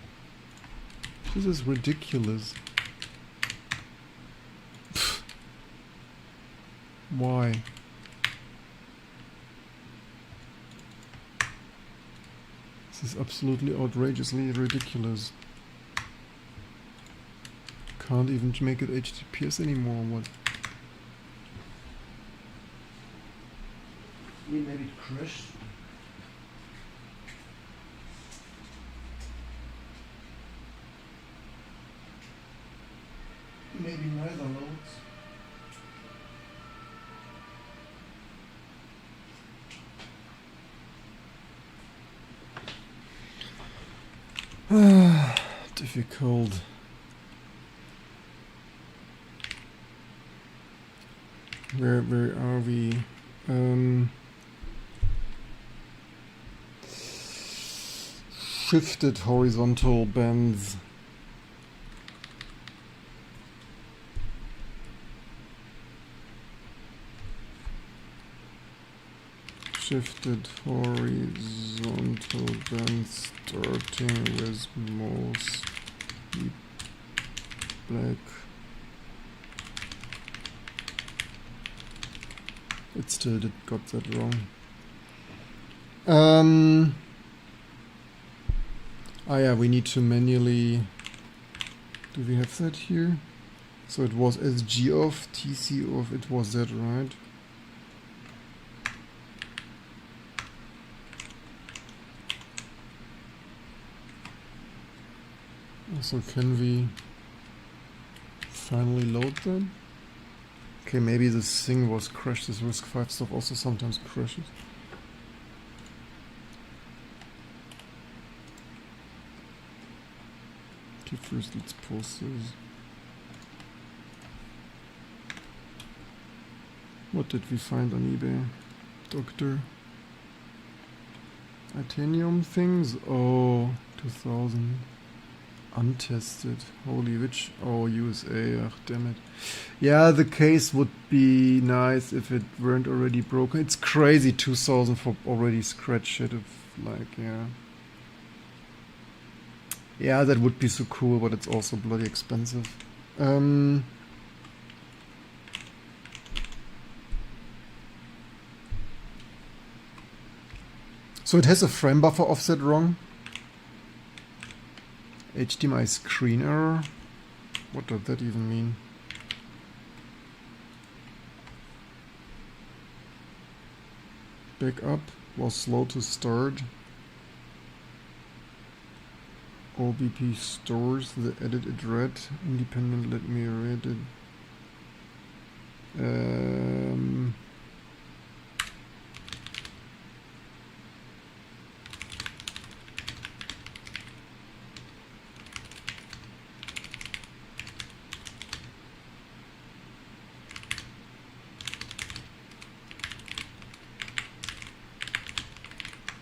This is ridiculous. Pfft. Why? This is absolutely outrageously ridiculous. Can't even make it HTTPS anymore. What? Maybe it crashed. Maybe neither loads. Difficult. Where are we? Shifted horizontal bands. Shifted horizontal bands starting with mostly black. It still got that wrong. Ah yeah, we need to manually. Do we have that here? So it was SG off, TC off. It was that, right? So can we finally load them? Okay, maybe this thing was crashed. This RISC-V stuff also sometimes crashes. Okay, first let's post this. What did we find on eBay? Doctor. Titanium things? Oh, 2000. Untested. Holy which? Oh, USA. Ach, damn it. Yeah, the case would be nice if it weren't already broken. It's crazy 2000 for already scratched it. Like, yeah. Yeah, that would be so cool, but it's also bloody expensive. So it has a frame buffer offset wrong. HDMI screen error. What does that even mean? Backup was slow to start. OBP stores the edited read. Independent, let me read it.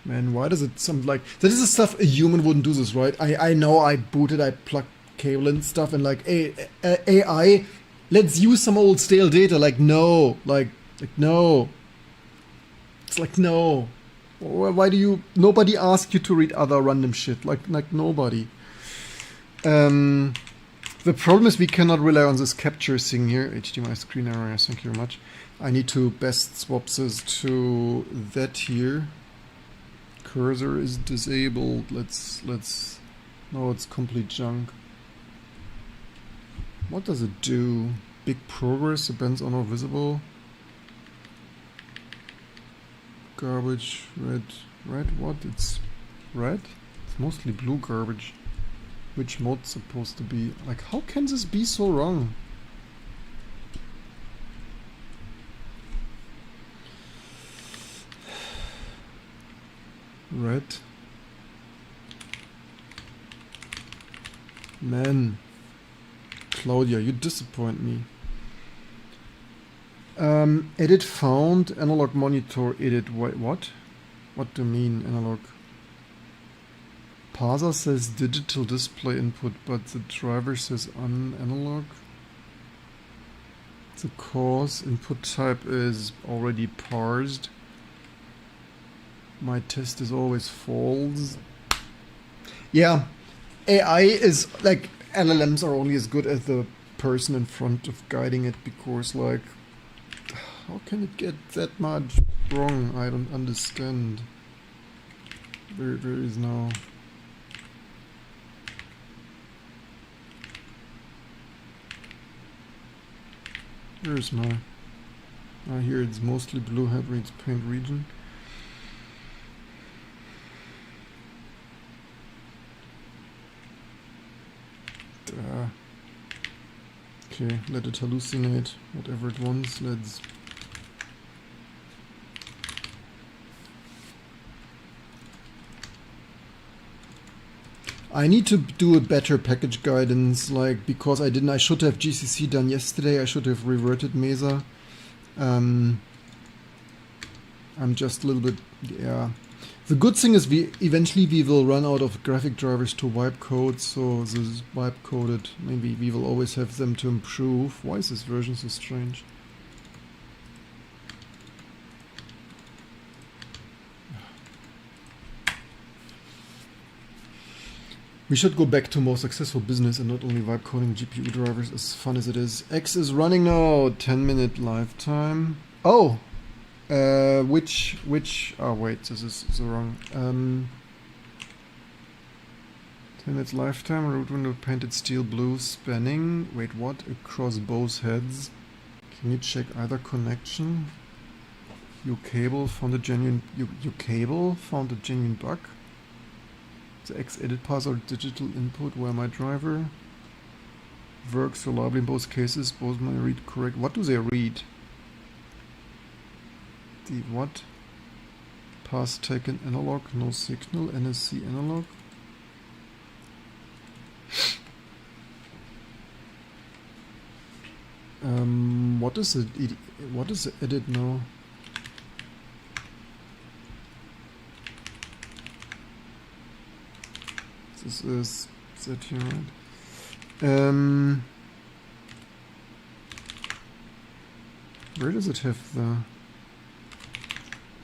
Man, why does it sound like... This is the stuff a human wouldn't do this, right? I know I booted, I plugged cable and stuff and like, AI, let's use some old stale data. Like, no. Like no. It's like, no. Why do you... Nobody asked you to read other random shit. Like nobody. The problem is we cannot rely on this capture thing here. HDMI screen error, thank you very much. I need to best swap this to that here. Cursor is disabled. Let's no, it's complete junk. What does it do? Big progress, the bands are not visible. Garbage, red what? It's red? It's mostly blue garbage. Which mode's supposed to be? Like, how can this be so wrong? Red. Man. Claudia, you disappoint me. Edit found, analog monitor edit. What? What do you mean analog? Parser says digital display input, but the driver says analog. The cause input type is already parsed. My test is always false. Yeah, AI is like LLMs are only as good as the person in front of guiding it, because like how can it get that much wrong? I don't understand. There is no. There's no. Here it's mostly blue hybrids paint region. Okay, let it hallucinate whatever it wants. Let's. I need to do a better package guidance, like, because I should have GCC done yesterday. I should have reverted Mesa. I'm just a little bit, yeah. The good thing is eventually we will run out of graphic drivers to wipe code, so this is wipe coded. Maybe we will always have them to improve. Why is this version so strange? We should go back to more successful business and not only vibe coding GPU drivers, as fun as it is. X is running now, 10-minute lifetime. Oh! Which, oh wait, this is the wrong. 10 minutes lifetime, root window painted steel blue, spanning, wait what, across both heads. Can you check either connection? Your cable found a genuine, your cable found a genuine bug. The X-edit pass or digital input where my driver works reliably in both cases, both may read correct. What do they read? The what? Pass taken analog, no signal, NSC analog. What is it? What is the edit now? This is that here, right? Where does it have the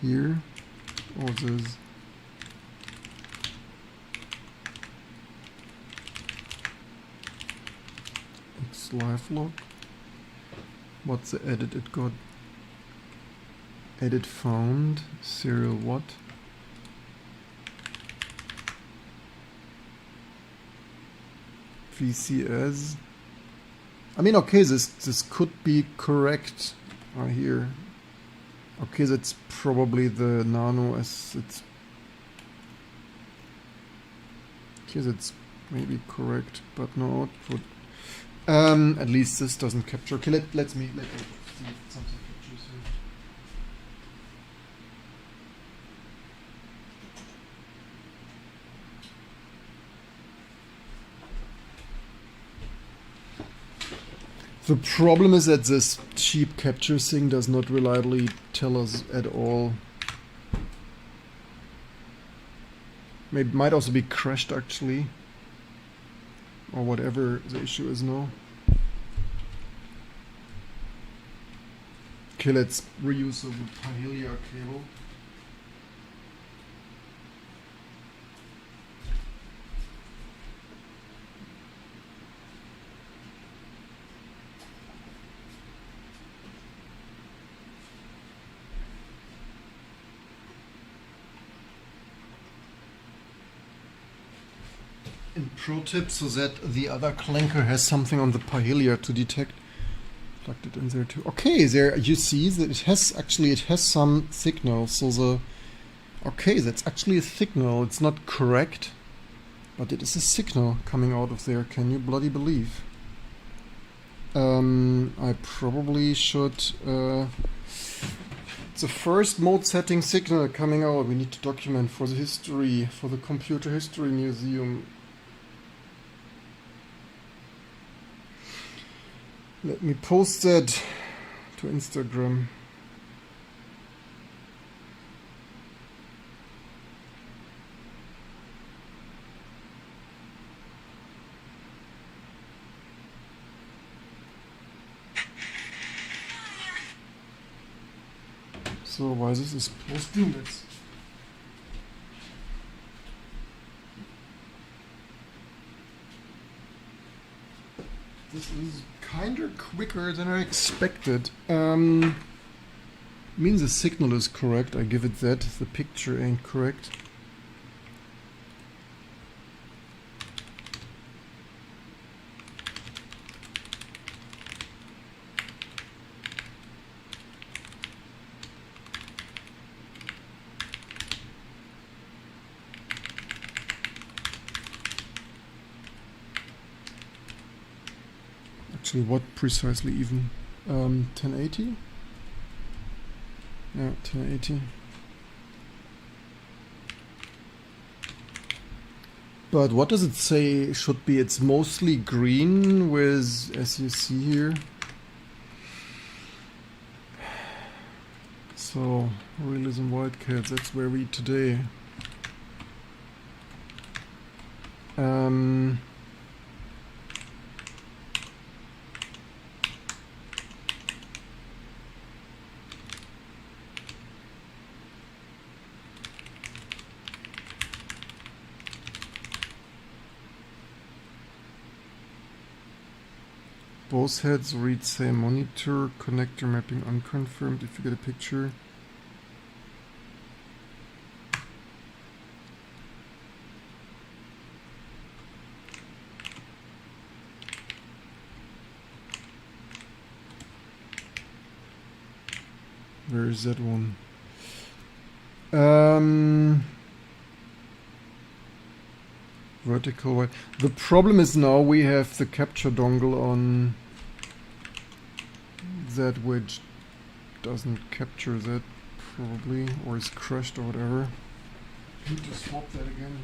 here? Oh, this. X live log. What's the edit it got? Edit found. Serial what? VCS. I mean, okay, this could be correct. Here. Okay, that's probably the nano as it's. Okay, that's maybe correct, but no output. At least this doesn't capture. Okay, let me see if something captures here. The problem is that this cheap capture thing does not reliably tell us at all. Maybe might also be crashed actually, or whatever the issue is now. Okay, let's reuse the Pahelia cable. In pro tip, so that the other clanker has something on the Pahelia to detect. Plugged it in there too. Okay, there you see that it has some signal. So the okay, that's actually a signal. It's not correct, but it is a signal coming out of there. Can you bloody believe? I probably should. It's the first mode setting signal coming out. We need to document for the history, for the Computer History Museum. Let me post that to Instagram. So why this is posting, let's This is kinda quicker than I expected. Means the signal is correct, I give it that. The picture ain't correct. Actually, what precisely even? 1080? Yeah, 1080. But what does it say should be? It's mostly green with, as you see here. So, Realizm Wildcat, that's where we today. Both heads read same monitor, connector mapping unconfirmed if you get a picture. Where is that one? Vertical white. The problem is now we have the capture dongle on that, which doesn't capture that probably, or is crushed or whatever. Need to swap that again.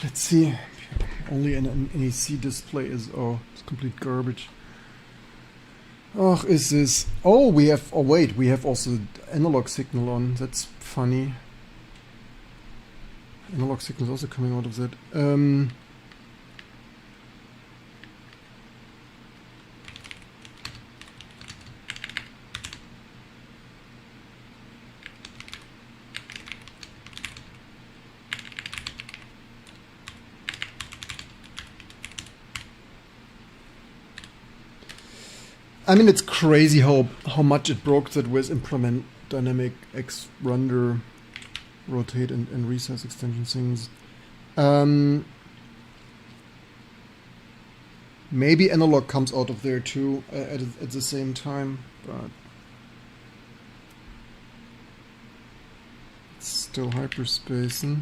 Let's see. Only an NEC display is, oh, it's complete garbage. Oh, is this? Oh, we have. Oh, wait, we have also analog signal on. That's funny. Analog signal is also coming out of that. I mean, it's crazy how much it broke that with implement dynamic X render, rotate and resize extension things. Maybe analog comes out of there too at the same time, but it's still hyperspacing.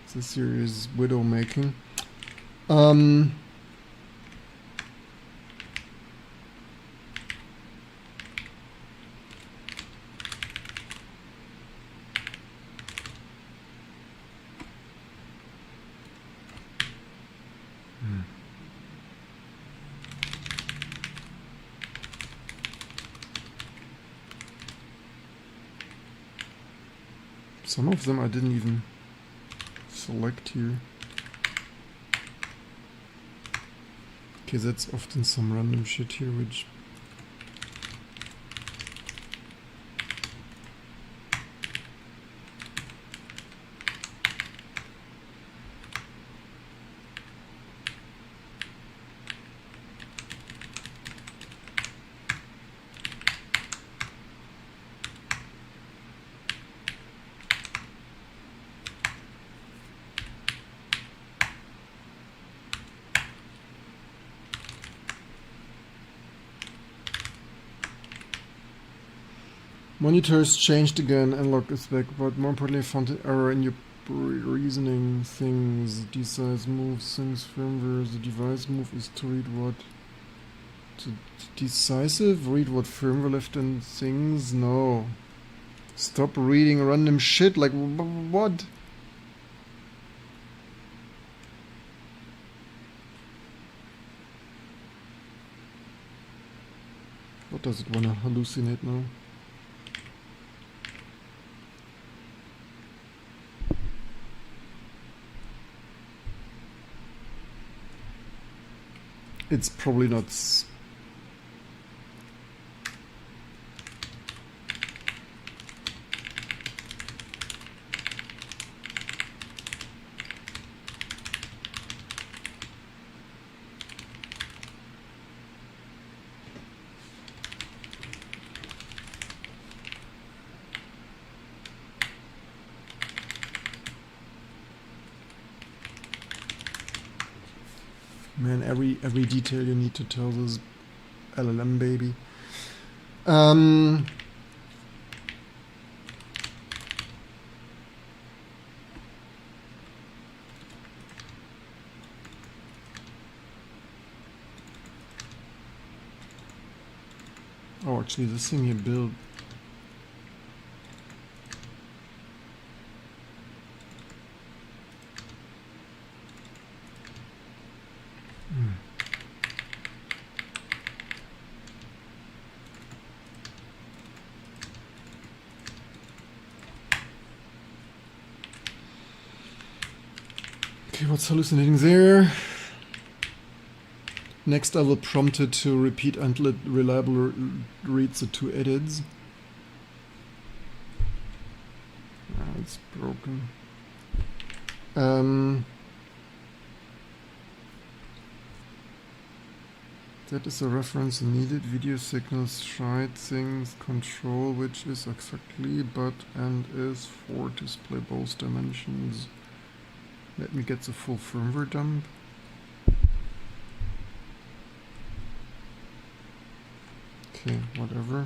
It's a serious widow making. Some of them I didn't even select here. Okay, that's often some random shit here, which... Monitors changed again, analog is back, but more importantly I found an error in your reasoning things. Device moves things firmware, the device move is to read what? Decisive? Read what firmware left and things? No. Stop reading random shit, like what? What does it wanna hallucinate now? It's probably not. Man, every detail you need to tell this LLM baby. Oh, actually, this thing here built. Okay, what's hallucinating there? Next I will prompt it to repeat until it reliably reads the two edits. Ah, it's broken. That is a reference needed. Video signals, write things, control, which is exactly, but and is for display both dimensions. Let me get the full firmware dump. Okay, whatever.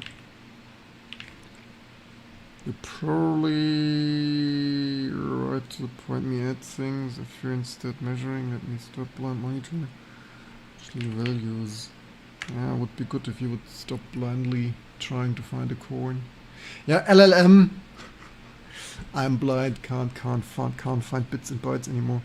You probably right to the point me add things. If you're instead measuring, let me stop blind monitoring. Actually, values. Yeah, would be good if you would stop blindly trying to find a coin. Yeah, LLM. I'm blind, can't find bits and bytes anymore.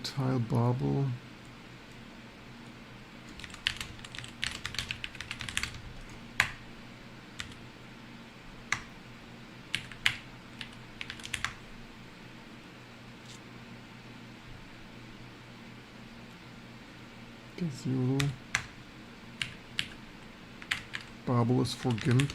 Tile bubble. Zero. Bubble is for GIMP.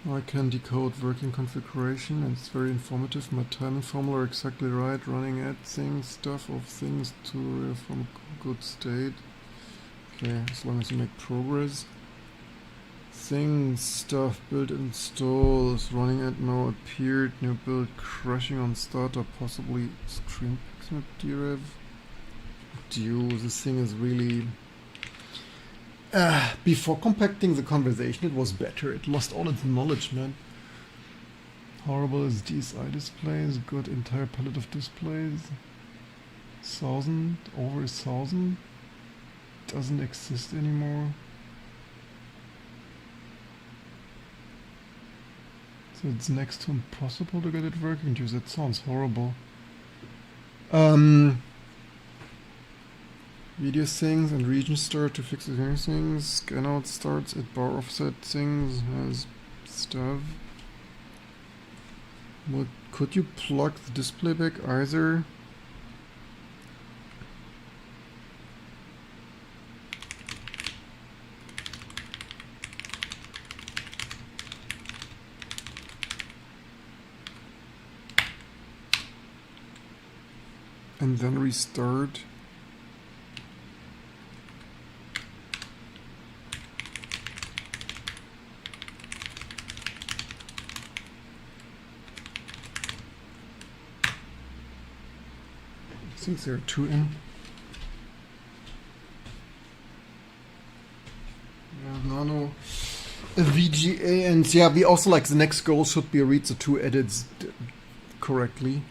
I can decode working configuration and it's very informative. My timing formula are exactly right. Running at things, stuff of things to from good state. Okay, as long as you make progress. Things, stuff, build, install is running at now appeared. New build crashing on startup, possibly screen pixel derev. Dude, this thing is really. Before compacting the conversation, it was better. It lost all its knowledge, man. Horrible as DSI displays. Good entire palette of displays. 1,000, over 1,000. Doesn't exist anymore. So it's next to impossible to get it working. Dude, that sounds horrible. Video things and region start to fix the things. Scan out starts at bar offset things has stuff. What could you plug the display back either? and then restart. I think there are 2 in. Yeah, nano, a VGA, and yeah, we also like the next goal should be read the 2 edits correctly.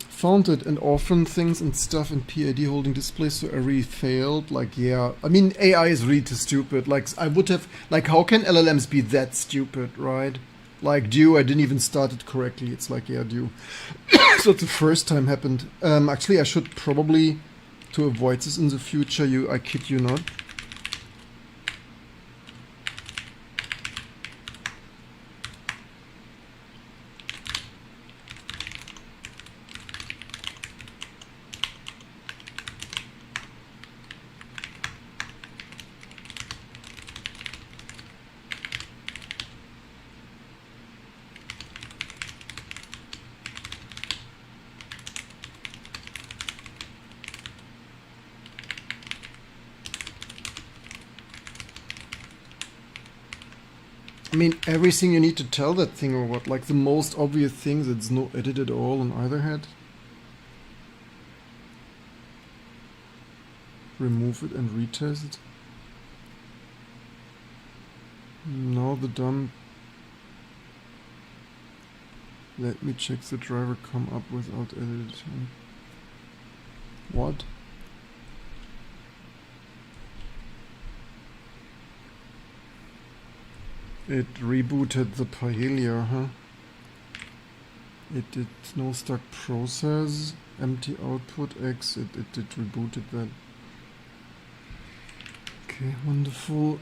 Found it and orphan things and stuff in PID holding displays, so I really failed. Like, yeah, I mean, AI is really too stupid. Like, I would have, like, how can LLMs be that stupid, right? Like, due, I didn't even start it correctly. It's like, yeah, due. So it's the first time happened. Actually, I should probably, to avoid this in the future, I kid you not. I mean, everything you need to tell that thing or what? Like the most obvious thing that's no edit at all on either head? Remove it and retest it? No, the dump. Let me check the driver come up without editing. What? It rebooted the Paella, huh? It did no stack process, empty output X, it did rebooted that. Okay, wonderful.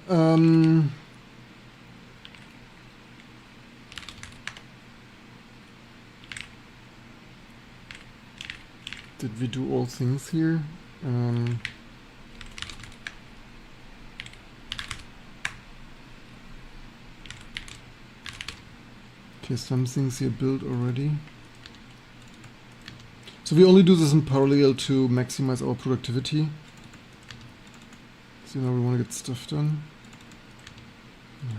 Did we do all things here? Okay, some things here built already. So we only do this in parallel to maximize our productivity. So now we want to get stuff done. Yeah,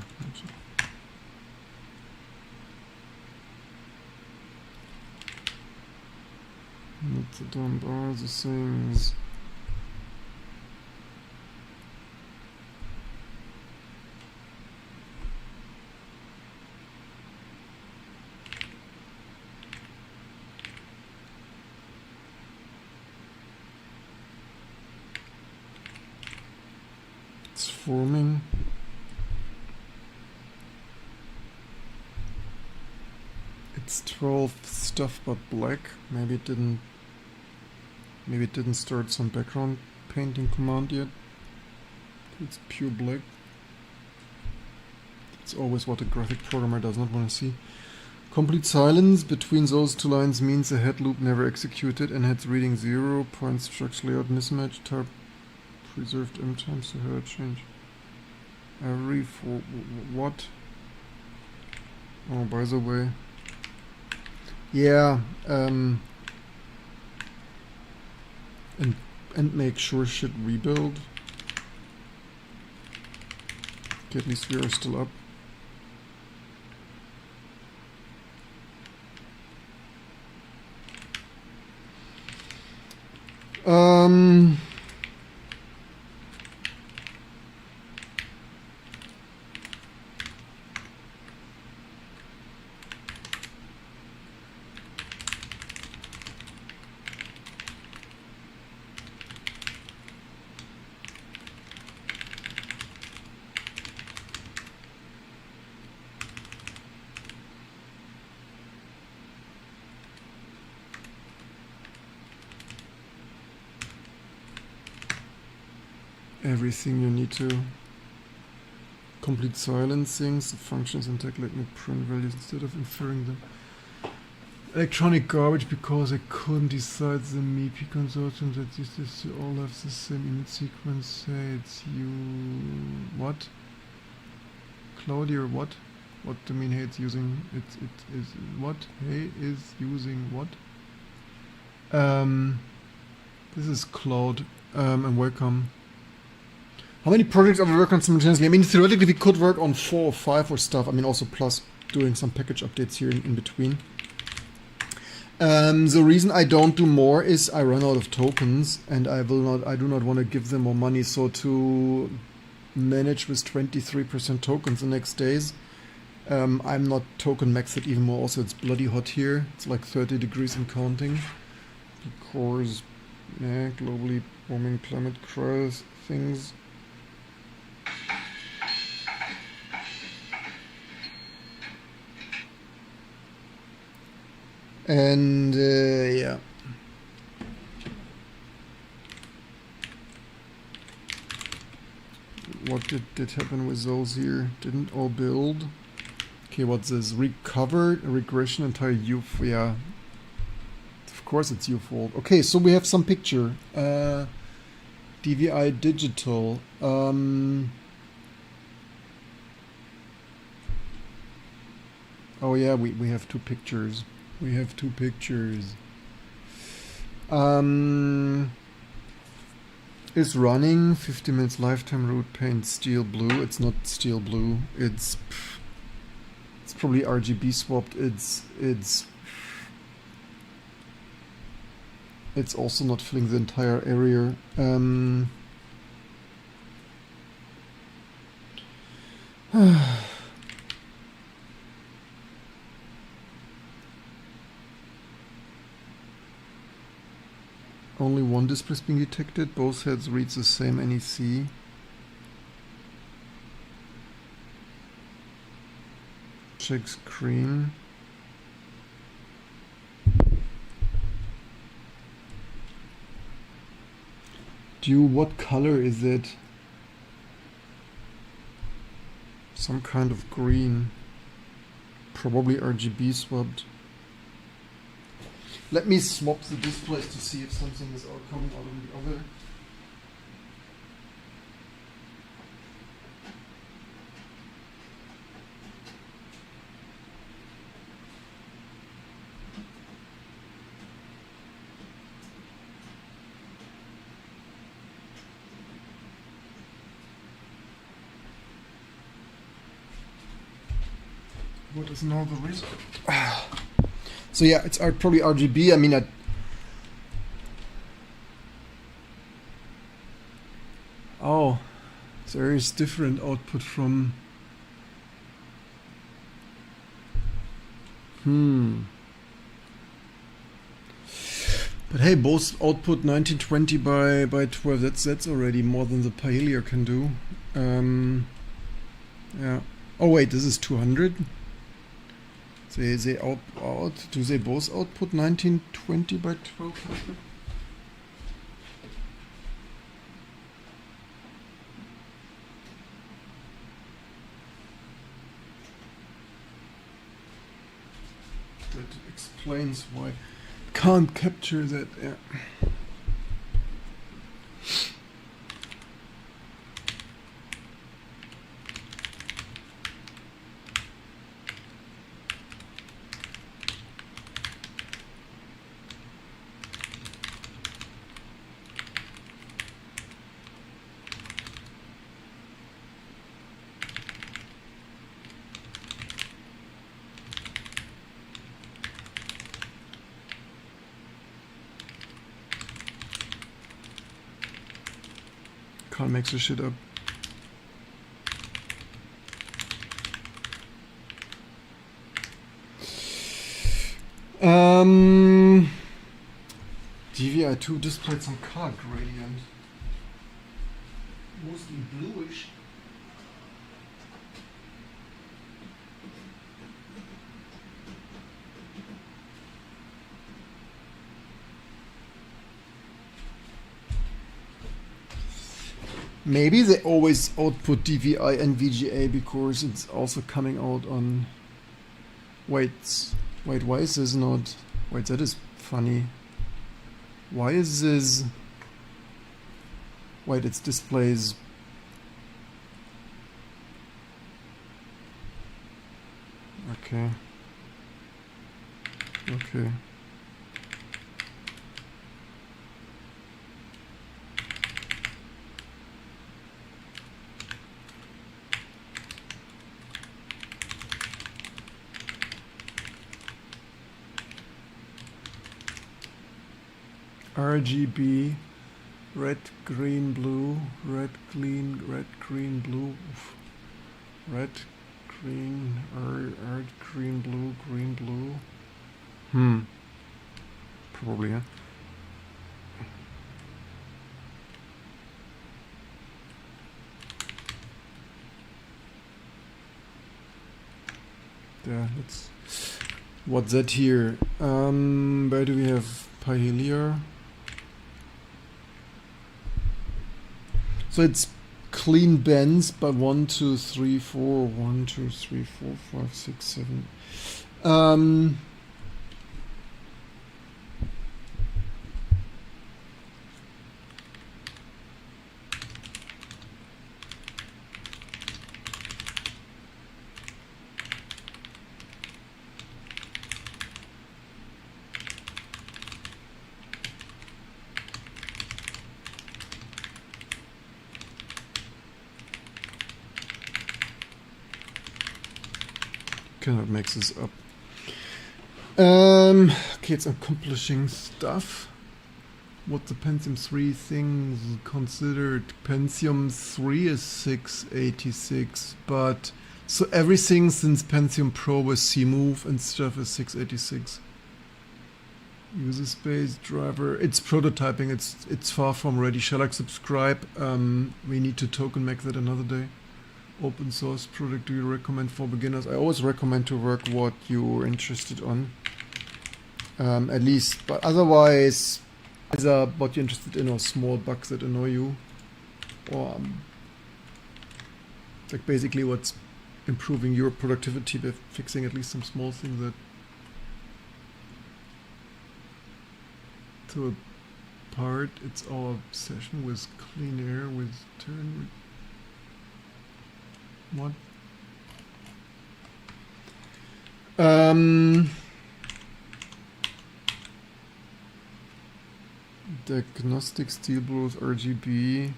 not the dump are the same as it's forming. It's 12 stuff but black. Maybe it didn't start some background painting command yet. It's pure black. It's always what a graphic programmer does not want to see. Complete silence between those 2 lines means a head loop never executed and heads reading 0, point structure layout mismatch, tab preserved m times to header change. Every for what? Oh, by the way. Yeah, and make sure shit rebuild. Okay, at least we are still up. Everything you need to complete silence things, the functions and tag let me print values instead of inferring them. Electronic garbage because I couldn't decide the MEP consortium that these all have the same image sequence. Say it's you. What? Claudia, what? What do you mean? Hey, it's using it is what? Hey is using what? This is Claude, and welcome. How many projects are we working on simultaneously? I mean, theoretically we could work on 4 or 5 or stuff. I mean, also plus doing some package updates here in between. The reason I don't do more is I run out of tokens, and I do not want to give them more money. So to manage with 23% tokens the next days, I'm not token maxed even more. Also, it's bloody hot here. It's like 30 degrees and counting. Because, yeah, globally warming climate crisis things. And yeah. What did happen with those here? Didn't all build. Okay, what's this? Recovered regression entire U. Yeah. Of course it's your fault. Okay, so we have some picture. DVI digital. Oh yeah, we have 2 pictures. We have 2 pictures. Is running 50 minutes lifetime root paint steel blue. It's not steel blue. It's probably RGB swapped. It's also not filling the entire area. Only one display is being detected. Both heads reads the same NEC. Check screen. What color is it? Some kind of green. Probably RGB swapped. Let me swap the displays to see if something is coming out of the other. What is now the result? So yeah, it's probably RGB. I mean, oh, there is different output from. But hey, both output 1920 by 12. That's already more than the Paelia can do. Yeah. Oh wait, this is 200. Do they both output 1920 by 1200? That explains why I can't capture that. Yeah. Can't make this shit up. DVI2 displayed some color gradient. Mostly bluish. Maybe they always output DVI and VGA because it's also coming out on. Wait, why is this not? Wait, that is funny. Why is this? Wait, it displays. Okay. Okay. RGB, red, green, blue, red, green, blue, oof. Red, green, red, green, blue. Probably, yeah. Yeah, let's. What's that here? Where do we have Pahelia? So it's clean bends, but 1, 2, 3, 4, 1, 2, 3, 4, 5, 6, 7. Cannot make this up. Okay, it's accomplishing stuff. What the Pentium 3 things considered? Pentium 3 is 686, but so everything since Pentium Pro with CMove and stuff is 686. User space driver. It's prototyping. It's far from ready. Shall I subscribe? We need to token make that another day. Open source project do you recommend for beginners? I always recommend to work what you're interested on. At least, but otherwise, either what you're interested in or small bugs that annoy you, or like basically what's improving your productivity by fixing at least some small things that to a part. It's our obsession with clean air with turn. What? Diagnostic steel blues RGB.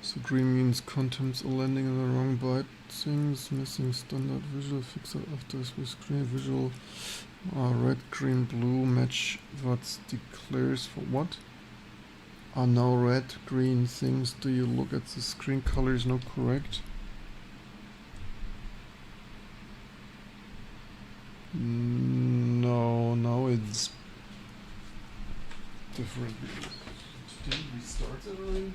So green means contents are landing in the wrong byte things. Missing standard visual fixer after with screen visual. Red, green, blue match what declares for what? Are now red, green things. Do you look at the screen color is not correct? No, now it's different. Didn't we start it already?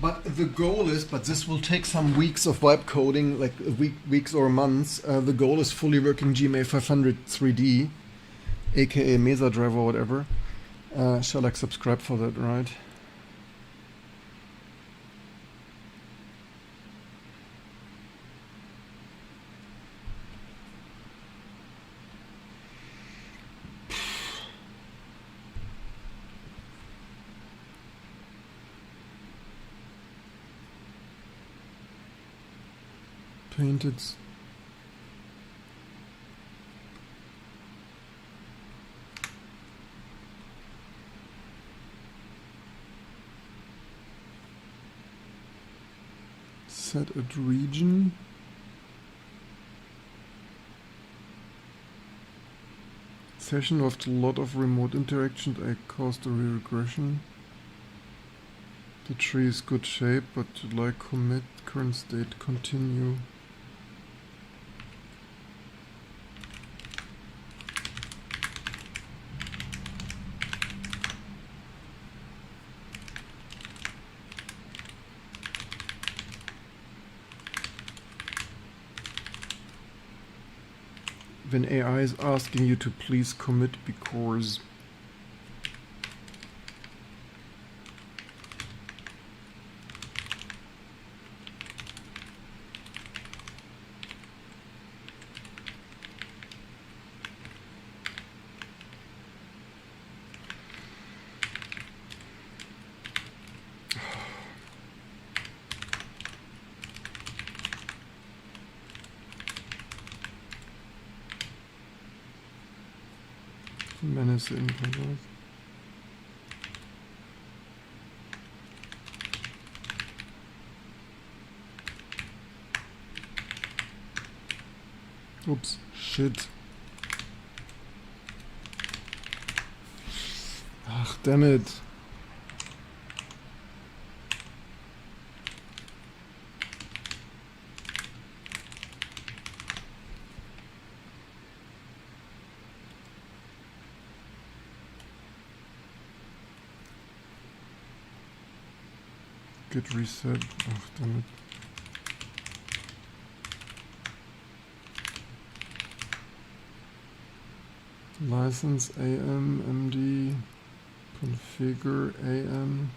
But the goal is, but this will take some weeks of vibe coding, like weeks or months. The goal is fully working GMA 500 3D, aka Mesa driver or whatever. Shall I subscribe for that, right? Painted. Set at region. Session with a lot of remote interaction. I caused a regression. The tree is good shape, but like commit current state continue. When AI is asking you to please commit because Menace input, right? Oops, shit. Ach, damn it. Git reset. Ach, damn it. License AM MD configure AM.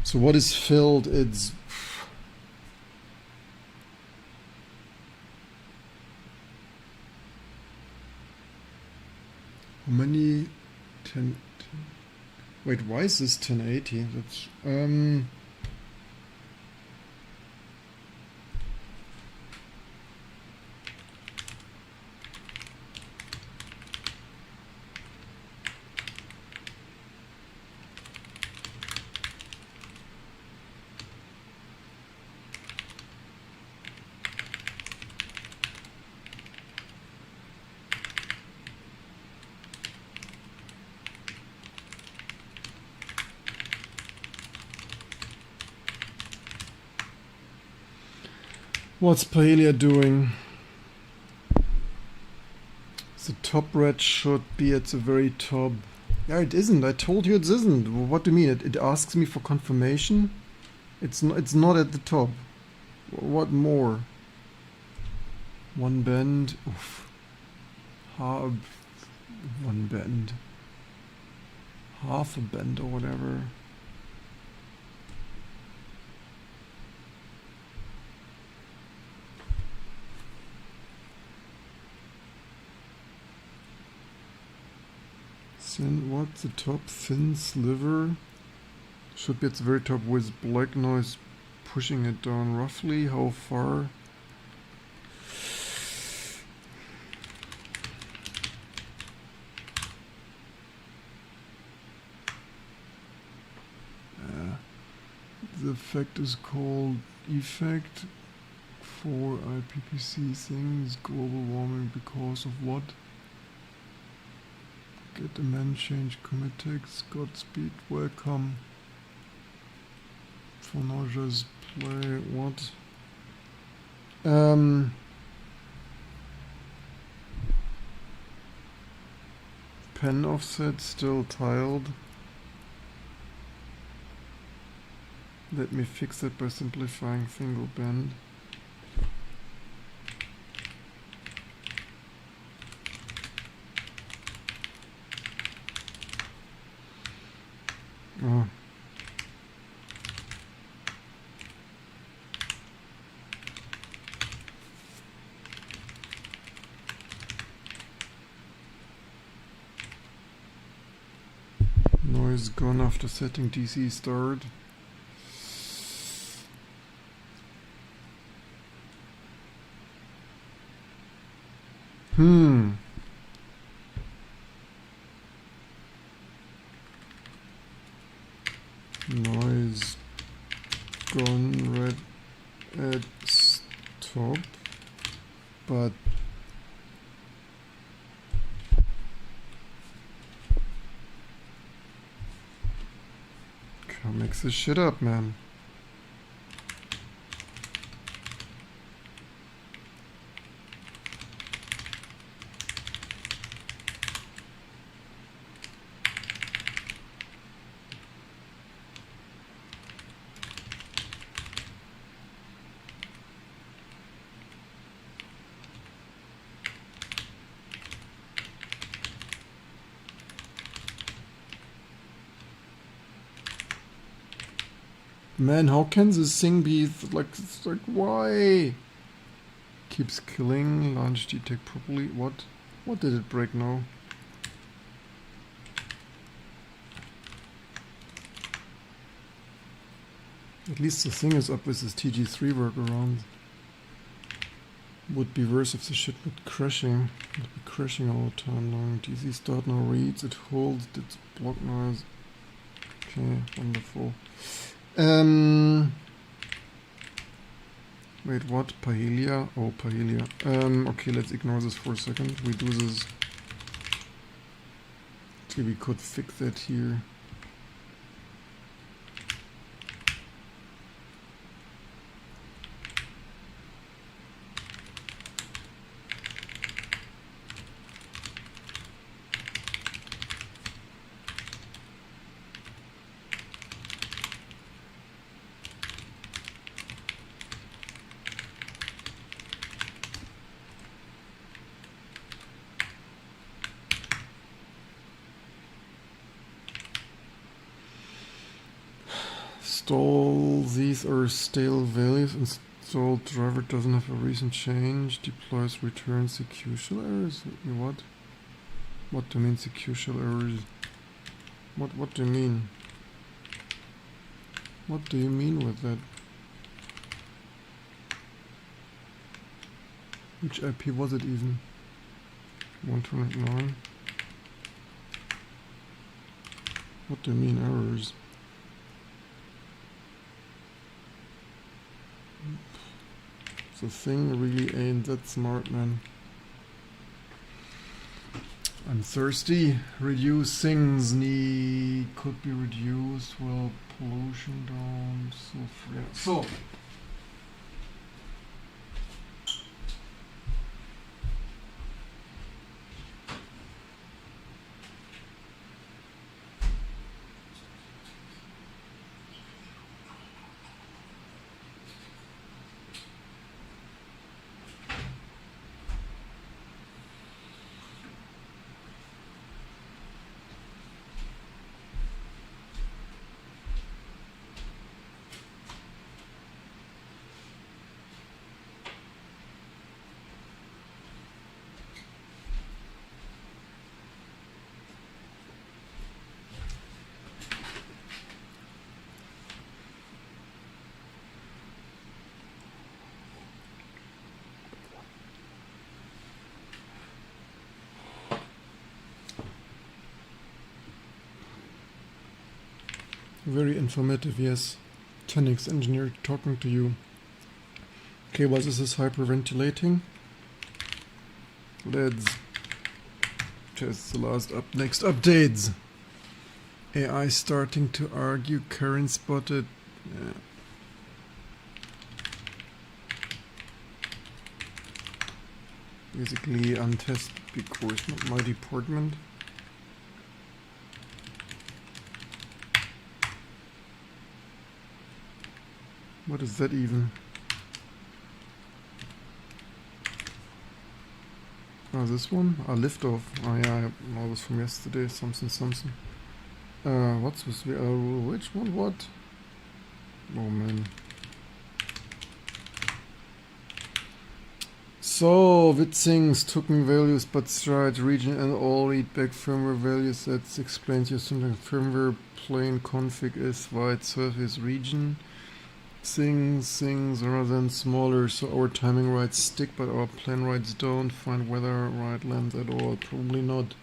So what is filled? It's how many? 10. Wait, why is this 1080? That's what's Paelia doing? The top red should be at the very top. Yeah, it isn't. I told you it isn't. What do you mean? It asks me for confirmation? It's not at the top. What more? One bend. Oof. One bend. Half a bend or whatever. Thin, what? The top thin sliver? Should be at the very top with black noise pushing it down roughly. How far? The effect is called effect for IPPC things. Global warming because of what? Get demand change commit text. Godspeed. Welcome. For now, just play what? Pen offset still tiled. Let me fix it by simplifying single bend. Oh. Noise gone after setting DC start. Noise gone red at stop, but can't mix this shit up, man. Man, how can this thing be like why? keeps killing. Launch detect properly. What? What did it break now? At least the thing is up with this TG3 workaround. Would be worse if the shit would crashing. It would be crashing all the time long. DC start now reads, it holds, it's block noise. Okay, wonderful. Wait, what? Pahelia? Oh, Pahelia. Okay, let's ignore this for a second. We do this. Okay, we could fix that here. Install, these are stale values. Install driver doesn't have a recent change. Deploys returns sequential errors. What? What do you mean sequential errors? What do you mean? What do you mean with that? Which IP was it even? 129? What do you mean errors? The thing really ain't that smart, man. I'm thirsty. Reduce things could be reduced. Well, pollution down. So. Very informative, yes. 10x engineer talking to you. Okay, well, this is hyperventilating. Let's test the next updates. AI starting to argue, current spotted. Yeah. Basically untest because not my department. What is that even? Oh, this one? Ah, liftoff. Oh yeah, that was from yesterday. Something. What's this rule? Which one? What? Oh man. So, with things token values but stride region and all read back firmware values. That explains your something. Firmware plain config is wide surface region. Things rather than smaller, so our timing rights stick but our plan rights don't. Find weather right length at all. Probably not.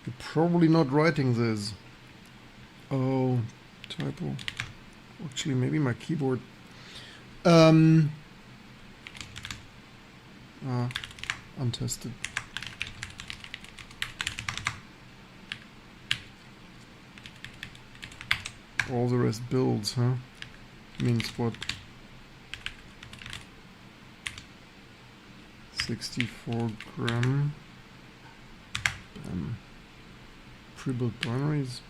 You're probably not writing this. Oh, typo. Actually, maybe my keyboard. Untested. All the rest builds, huh? Means what? 64 gram. Pre-built binaries.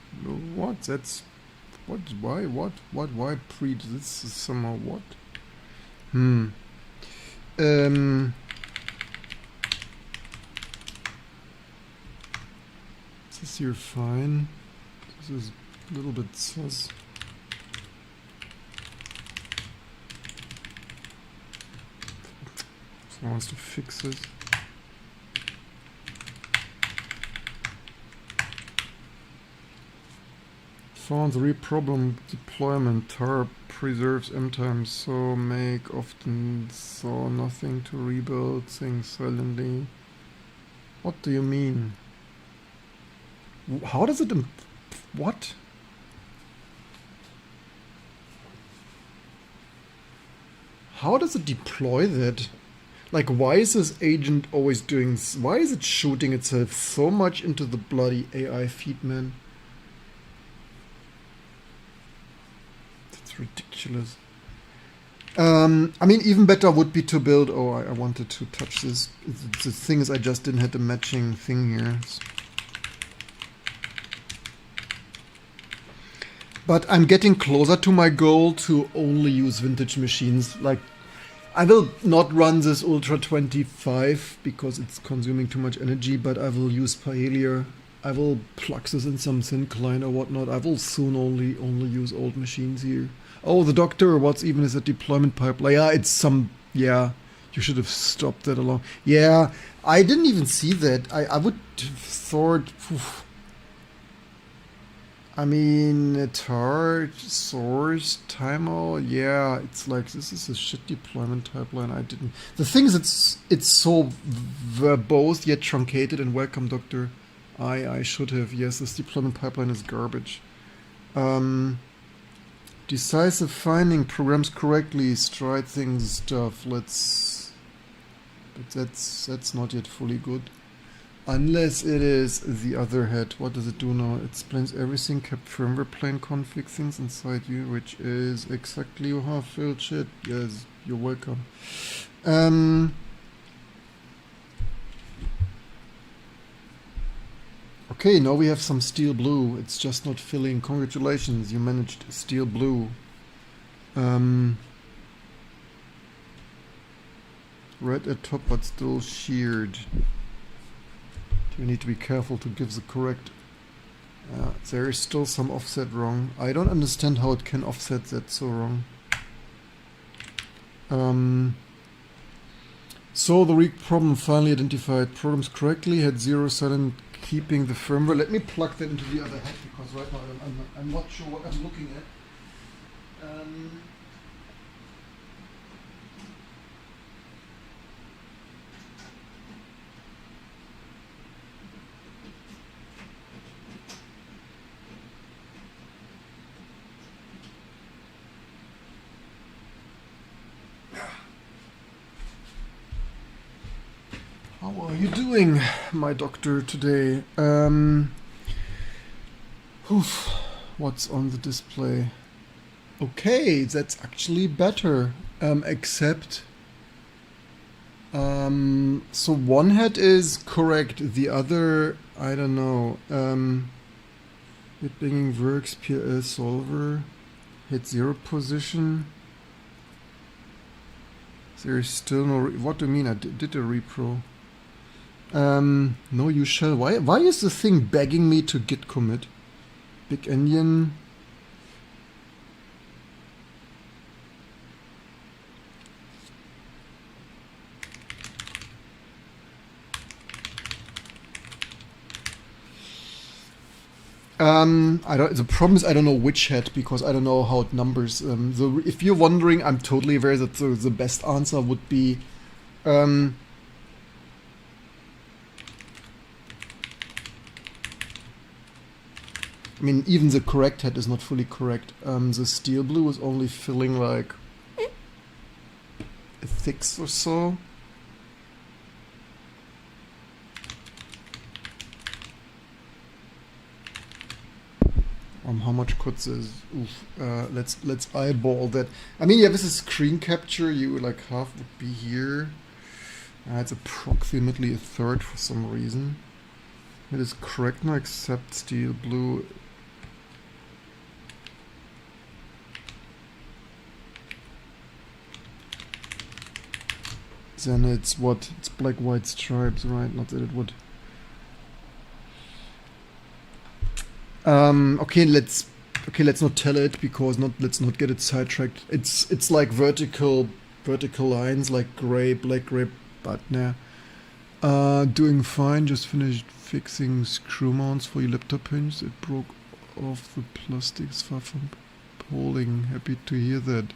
What? That's what? Why? What? Why pre? This is somehow what? This is here fine. This is a little bit sus. Someone wants to fix this. Found the real problem deployment. Tar preserves M time, so make often so nothing to rebuild things silently. What do you mean? How does it what? How does it deploy that? Like, why is this agent always doing this? Why is it shooting itself so much into the bloody AI feed, man? That's ridiculous. I mean, even better would be to build... Oh, I wanted to touch this. The thing is, I just didn't have the matching thing here. But I'm getting closer to my goal to only use vintage machines. Like, I will not run this Ultra 25 because it's consuming too much energy, but I will use Paelia. I will plug this in some thin client or whatnot. I will soon only use old machines here. Oh, the doctor, what's even is a deployment pipeline? Yeah, it's some... Yeah, you should have stopped that along. Yeah, I didn't even see that. I would have thought... Oof. I mean, a tar, source, timer, yeah, it's like, this is a shit deployment pipeline. I didn't... The thing is, it's so verbose yet truncated, and welcome, doctor. I should have. Yes, this deployment pipeline is garbage. Decisive finding, programs correctly, stride things, stuff. Let's... But that's not yet fully good. Unless it is the other head. What does it do now? It explains everything, kept firmware plane config things inside you, which is exactly half-filled shit. Yes, you're welcome. Okay, now we have some steel blue. It's just not filling. Congratulations, you managed steel blue. Red at top, but still sheared. You need to be careful to give the correct... there is still some offset wrong. I don't understand how it can offset that so wrong. So the weak problem finally identified. Programs correctly, had 0 silent keeping the firmware. Let me plug that into the other head because right now I'm not sure what I'm looking at. How are you doing, my doctor, today? What's on the display? Okay, that's actually better. Except... so one head is correct, the other, I don't know. It bringing works, PL solver, hit 0 position. There's still no... What do you mean? I did a repro. No, you shall. Why is the thing begging me to git commit? Big Indian. I don't. The problem is I don't know which head because I don't know how it numbers. So if you're wondering, I'm totally aware that the best answer would be. I mean, even the correct head is not fully correct. The steel blue is only filling like a 6 or so. How much could this? Oof, let's eyeball that. I mean, yeah, this is screen capture. You like half would be here. It's approximately a third for some reason. It is correct now, except steel blue. Then it's what? It's black, white stripes, right? Not that it would. Okay, let's not tell it because let's not get it sidetracked. It's like vertical lines like gray, black, gray, but nah. Doing fine, just finished fixing screw mounts for your laptop hinge. It broke off the plastics far from holding. Happy to hear that.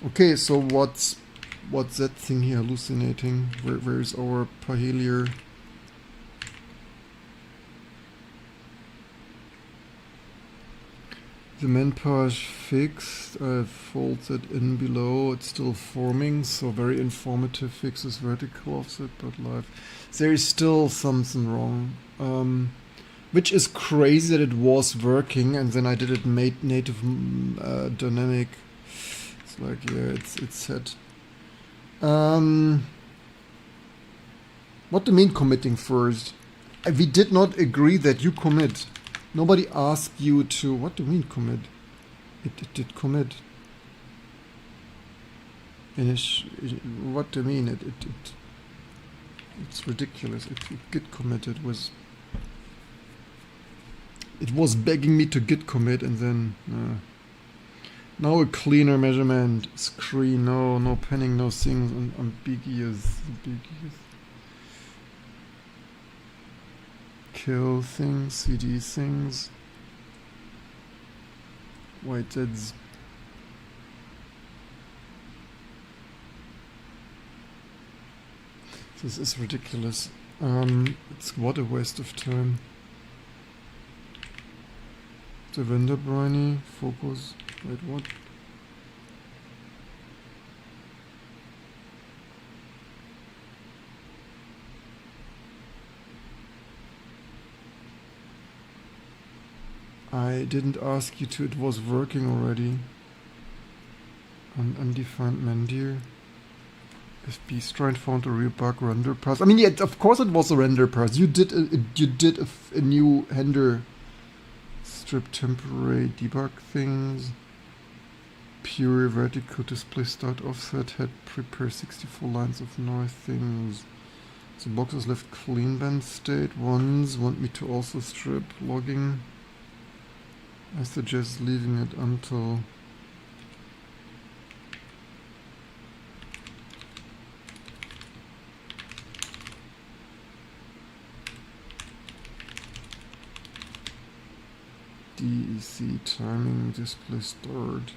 Okay, so what's that thing here hallucinating? Where is our Pahelier? The manpower is fixed. I've folded in below. It's still forming, so very informative. Fixes vertical offset, but live. There is still something wrong. Which is crazy that it was working, and then I did it native dynamic. It's like, yeah, it's set. What do you mean committing first? We did not agree that you commit. Nobody asked you to... What do you mean commit? It did commit. What do you mean? It's ridiculous. It git committed was... It was begging me to git commit, and then... Now a cleaner measurement screen. No panning, no things. Ambiguous. Kill things, CD things. Wait, that's... This is ridiculous. It's what a waste of time. The vendor briny, focus. Wait, what? I didn't ask you to, it was working already. An undefined mandir. FB Stride found a real bug render pass. I mean, yeah, of course it was a render pass. You did a new render strip temporary debug things. Pure vertical display start offset had prepare 64 lines of noise things. The box is left clean band state. Ones want me to also strip logging. I suggest leaving it until DEC timing display start.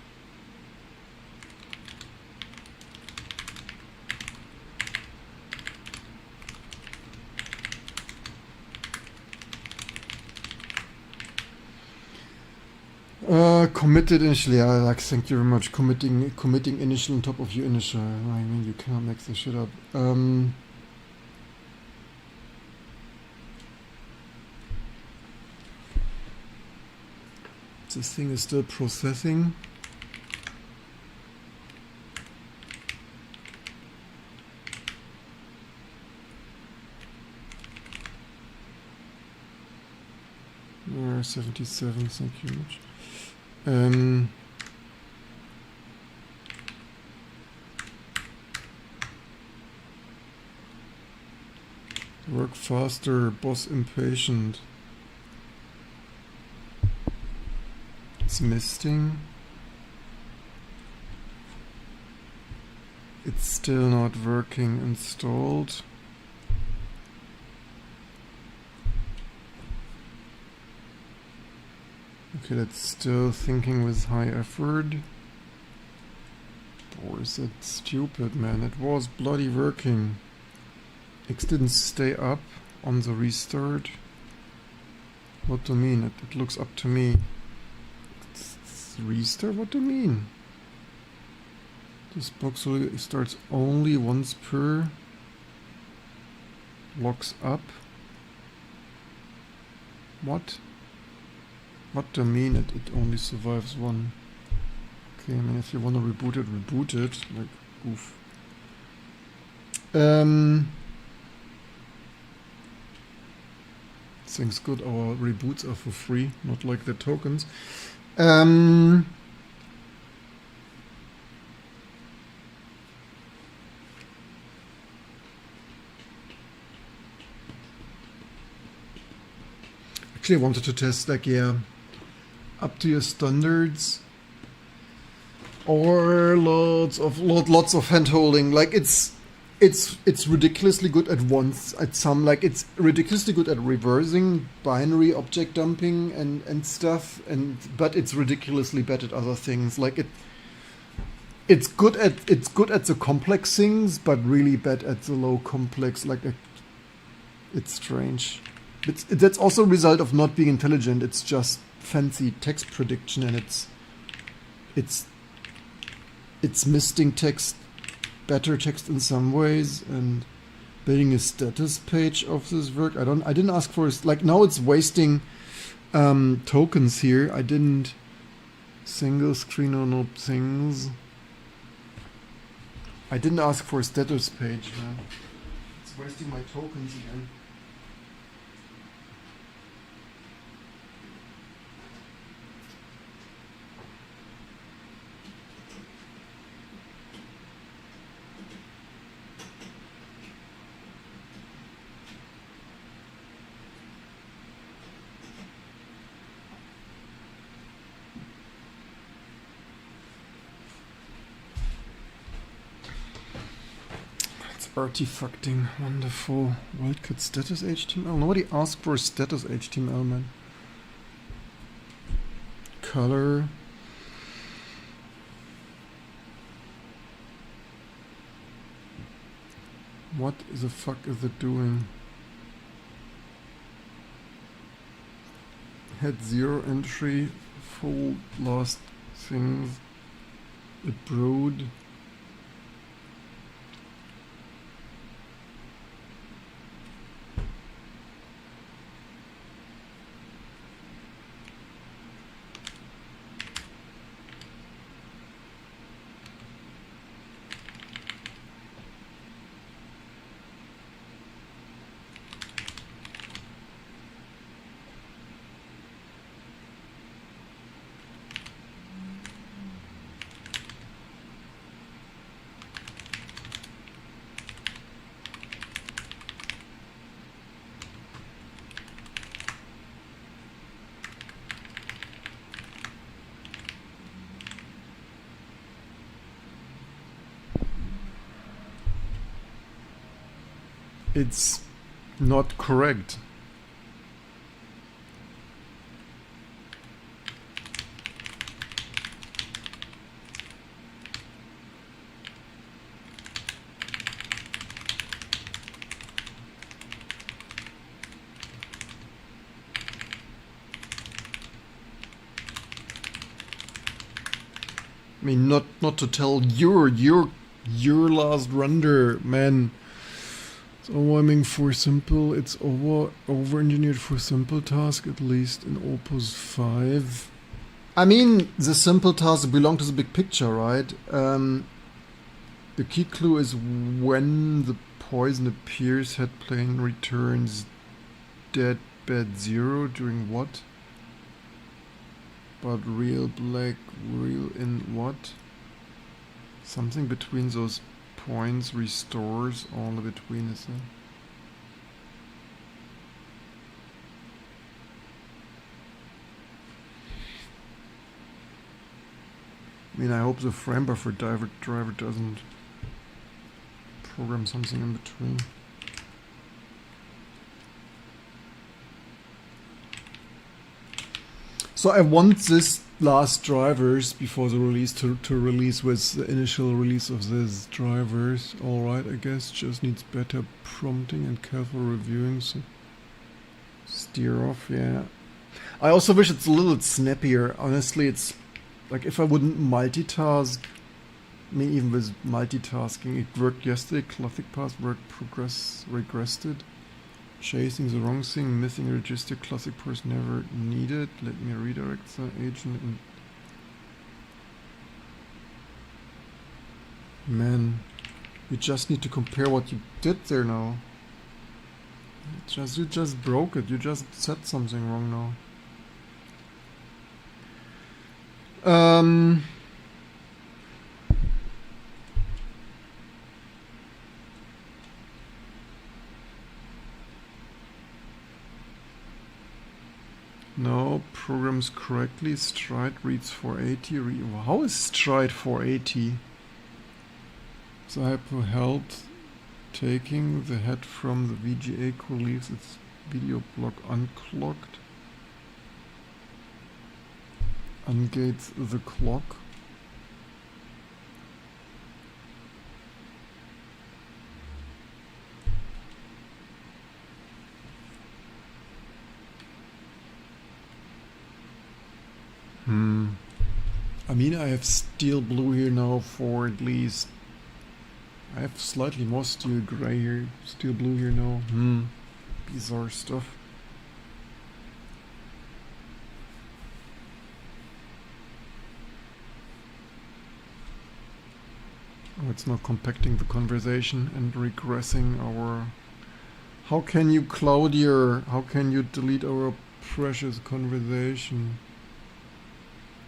Committed initially, yeah, like, thank you very much. Committing initial on top of your initial. I mean, you cannot make this shit up. This thing is still processing. We're 77, thank you very much. Work faster, boss impatient. It's misting. It's still not working installed. Okay, that's still thinking with high effort. Or is it stupid, man? It was bloody working. X didn't stay up on the restart. What do you mean? It looks up to me. It's restart? What do you mean? This box starts only once per. Locks up. What? What do you mean it only survives one? Okay, I mean, if you want to reboot it. Like, oof. Things good, our reboots are for free, not like the tokens. Actually, I wanted to test, like, yeah, up to your standards. or lots of hand holding. Like it's ridiculously good at like it's ridiculously good at reversing binary object dumping and stuff, but it's ridiculously bad at other things. Like it's good at the complex things, but really bad at the low complex. Like it's strange. That's also a result of not being intelligent. It's just fancy text prediction, and it's misting text, better text in some ways, and building a status page of this work. I didn't ask for like now it's wasting tokens here. I didn't single screen or no things. I didn't ask for a status page. It's wasting my tokens again. Artifacting, wonderful. Wildcat status HTML. Nobody asked for status HTML, man. Color. What the fuck is it doing? Had 0 entry, full last things. It brood. It's not correct. I mean, not to tell your last render, man. It's overwhelming for simple. It's over engineered for simple task, at least in Opus 5. I mean, the simple tasks belong to the big picture, right? The key clue is when the poison appears, head plane returns dead bed 0 during what? But real black, real in what? Something between those points restores all in between, is it? I mean, I hope the frame buffer driver doesn't program something in between. So I want this last drivers before the release to release with the initial release of these drivers. Alright, I guess just needs better prompting and careful reviewing, so steer off, yeah. I also wish it's a little snappier. Honestly, it's like if I wouldn't multitask, I mean even with multitasking, it worked yesterday, classic path worked regressed. Chasing the wrong thing, missing a register, classic person never needed. Let me redirect the agent. And man, you just need to compare what you did there now. You just broke it. You just said something wrong now. No, programs correctly. Stride reads 480. How is Stride 480? So hypo health taking the head from the VGA core leaves its video block unclocked. Ungates the clock. I mean, I have steel blue here now for at least... I have slightly more steel gray here, steel blue here now. Bizarre stuff. Oh, it's not compacting the conversation and regressing our... How can you cloud your... How can you delete our precious conversation?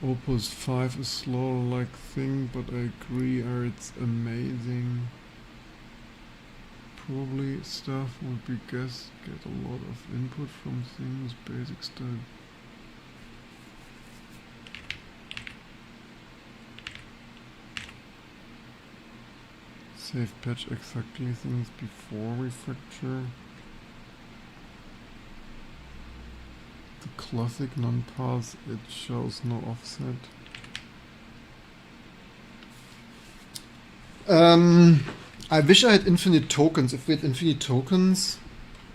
Opus 5 is slow like thing, but I agree, it's amazing. Probably stuff would be guess, get a lot of input from things, basic stuff. Save patch exactly things before refactor. The classic non-pass, it shows no offset. I wish I had infinite tokens. If we had infinite tokens,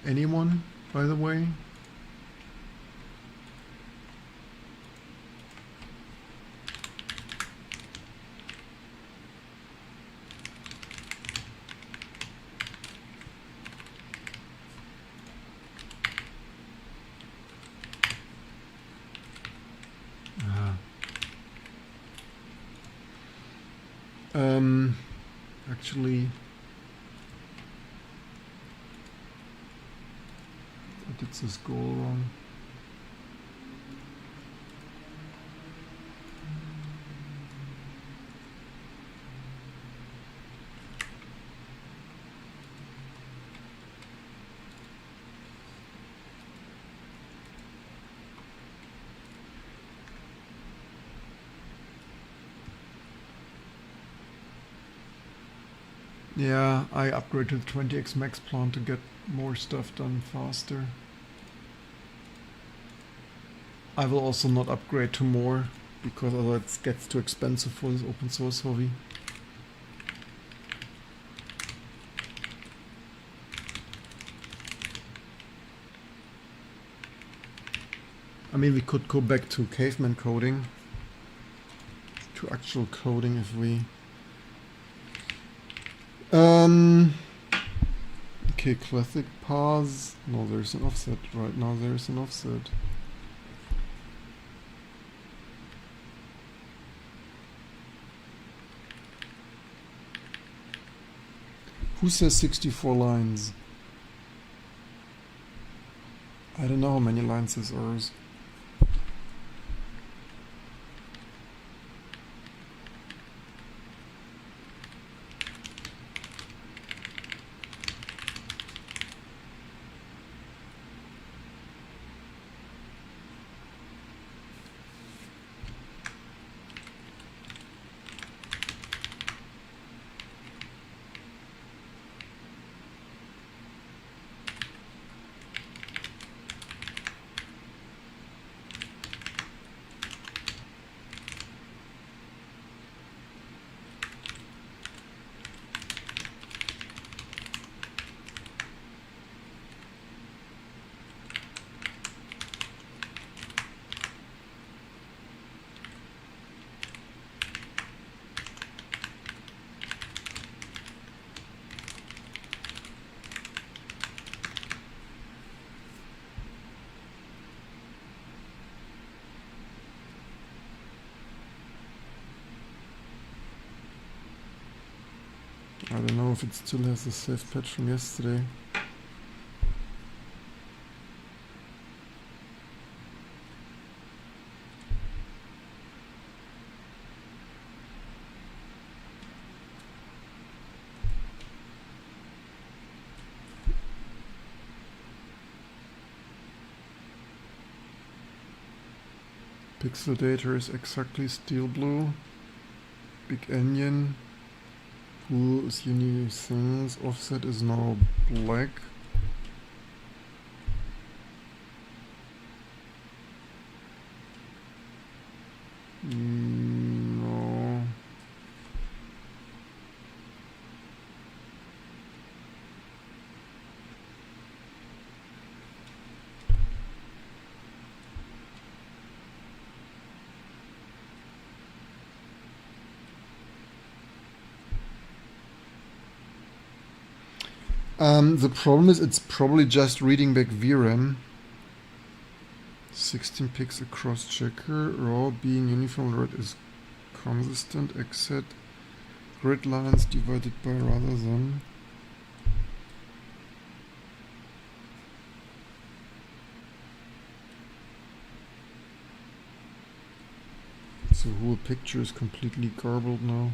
anyone, by the way? Actually, I did this goal wrong. Yeah, I upgraded to the 20x max plan to get more stuff done faster. I will also not upgrade to more, because otherwise it gets too expensive for this open source hobby. I mean, we could go back to caveman coding, to actual coding if we... Okay, classic pause. No, there's an offset. Right now there's an offset. Who says 64 lines? I don't know how many lines this is. I don't know if it still has the safe patch from yesterday. Pixel data is exactly steel blue. Big onion. Pool is unique things. Offset is now black. No. The problem is it's probably just reading back VRAM. 16 pixel cross checker, raw being uniform red is consistent, except grid lines divided by rather than. The whole picture is completely garbled now.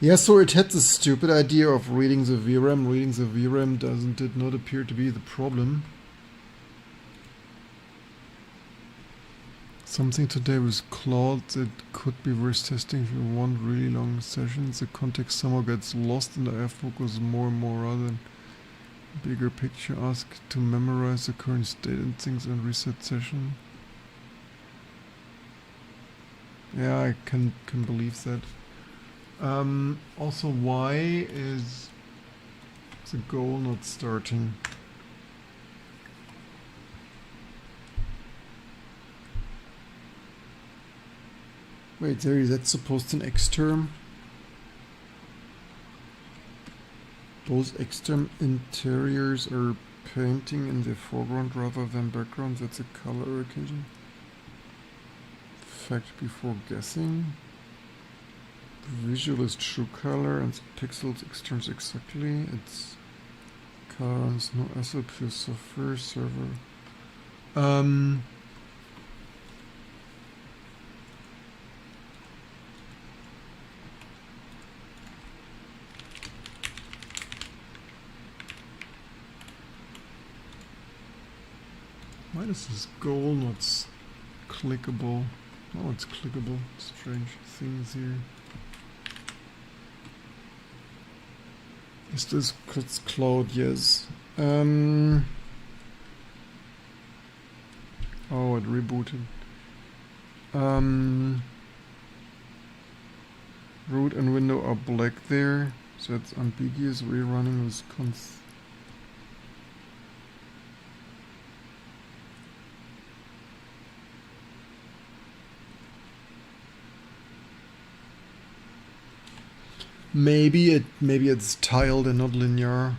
Yeah, so it had this stupid idea of reading the VRAM. Reading the VRAM did not appear to be the problem. Something today with Claude that could be worth testing if you want really long sessions. The context somehow gets lost and I focus more and more rather than bigger picture. Ask to memorize the current state and things and reset session. Yeah, I can believe that. Also, why is the goal not starting? Wait, there is that supposed an X term? Both external interiors are painting in the foreground rather than background. That's a color occasion. Fact before guessing. Visual is true color and pixels extremes exactly. It's color runs no SL pure software server. Why is this goal not clickable? Oh, it's clickable. Strange things here. Is this cloud? Yes. Oh, it rebooted. Root and window are black there, so it's ambiguous. Rerunning with maybe it's tiled and not linear.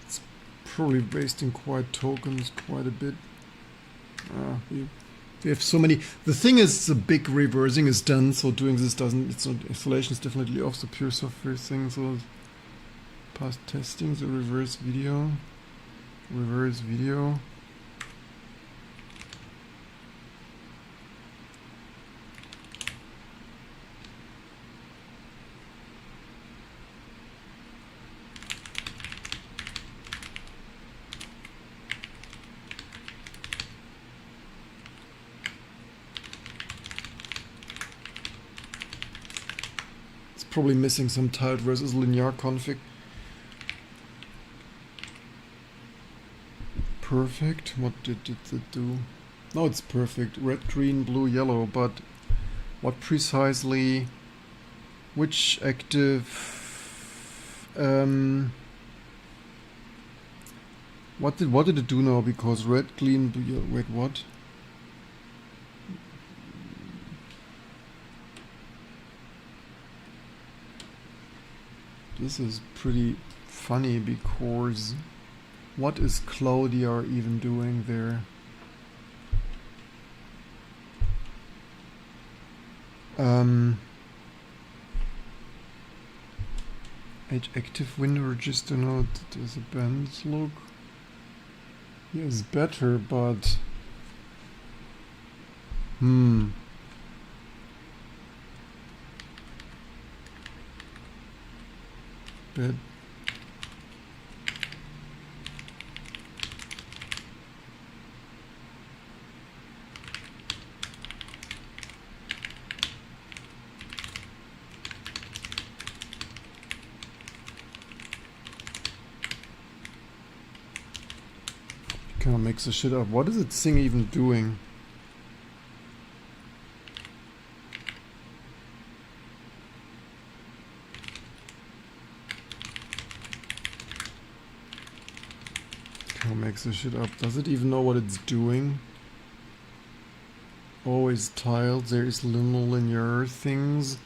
It's probably wasting tokens quite a bit. We have so many. The thing is, the big reversing is done, so doing this it's not, installation is definitely off the pure software thing. So past testing, the reverse video. It's probably missing some tiled versus linear config. Perfect. What did it do? No, it's perfect. Red, green, blue, yellow. But what precisely? Which active? What did it do now? Because red, green, blue, yellow. Wait, what? This is pretty funny because. What is Claudia even doing there? Active window register node. Does the bands look? Yeah, it's better, but Bit. Kind of makes the shit up. What is it thing even doing? Kind of makes the shit up. Does it even know what it's doing? Always tiled. There is linear things.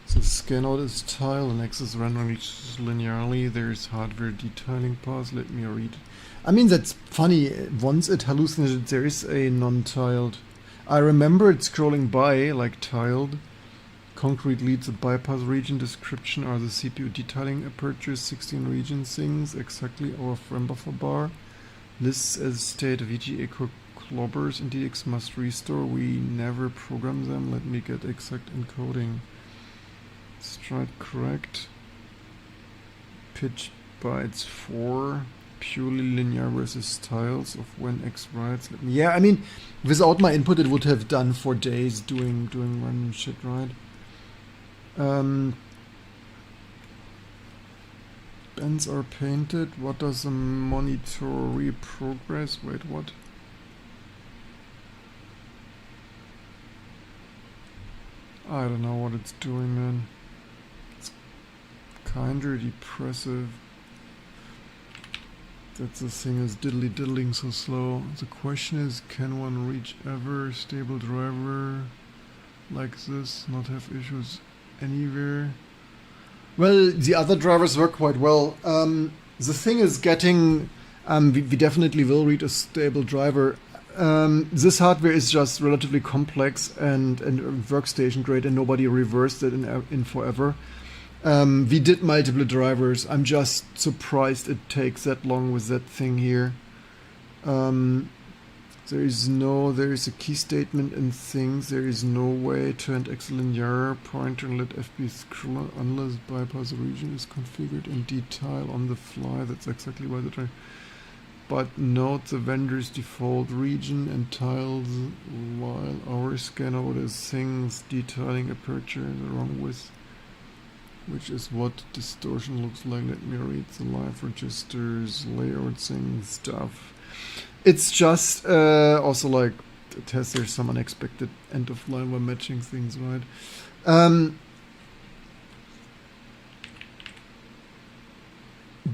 So scan out is tiled and access randomly linearly. There's hardware detailing path. Let me read. I mean, that's funny. Once it hallucinated, there is a non-tiled. I remember it scrolling by like tiled. Concrete leads a bypass region. Description are the CPU detailing apertures. 16 region things. Exactly our frame buffer bar. Lists as state VG echo clobbers and DX must restore. We never program them. Let me get exact encoding. Stride correct. Pitch bytes 4. Purely linear versus tiles of when X writes. Yeah, I mean, without my input, it would have done for days doing random shit, right? Bends are painted. What does a monitor reprogress? Wait, what? I don't know what it's doing, man. It's kinda depressive. That the thing is diddling so slow. The question is, can one reach ever stable driver like this, not have issues anywhere? Well, the other drivers work quite well. The thing is getting, we definitely will read a stable driver. This hardware is just relatively complex and workstation grade, and nobody reversed it in forever. We did multiple drivers. I'm just surprised it takes that long with that thing here. There is a key statement in things. There is no way to end X linear pointer and let FP scroll unless bypass region is configured in detail on the fly. That's exactly why the driver. But note the vendor's default region and tiles while our scanner orders things detailing aperture the wrong width. Which is what distortion looks like. Let me read the live registers, layout thing stuff. It's just also like there's some unexpected end of line while matching things, right?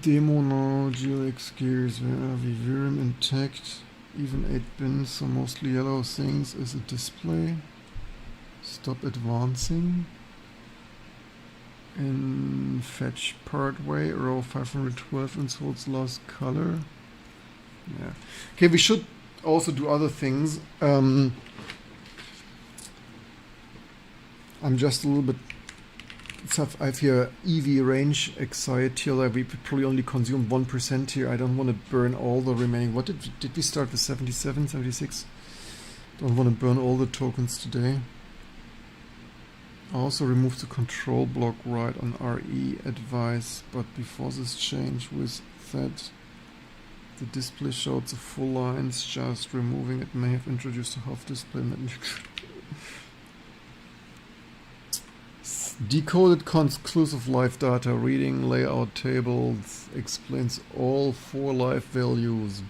Demo now, GLX gears, where VRM intact, even 8 pins, so mostly yellow things is a display. Stop advancing. In fetch part way, row 512 inserts last color. Yeah. Okay, we should also do other things. I'm just a little bit. I have here EV range anxiety. Like we probably only consume 1% here. I don't want to burn all the remaining. What did we start with? 77, 76? Don't want to burn all the tokens today. I also removed the control block right on RE advice, but before this change with that, the display showed the full lines. Just removing it may have introduced a half display menu. Decoded conclusive live data, reading layout tables, explains all 4 live values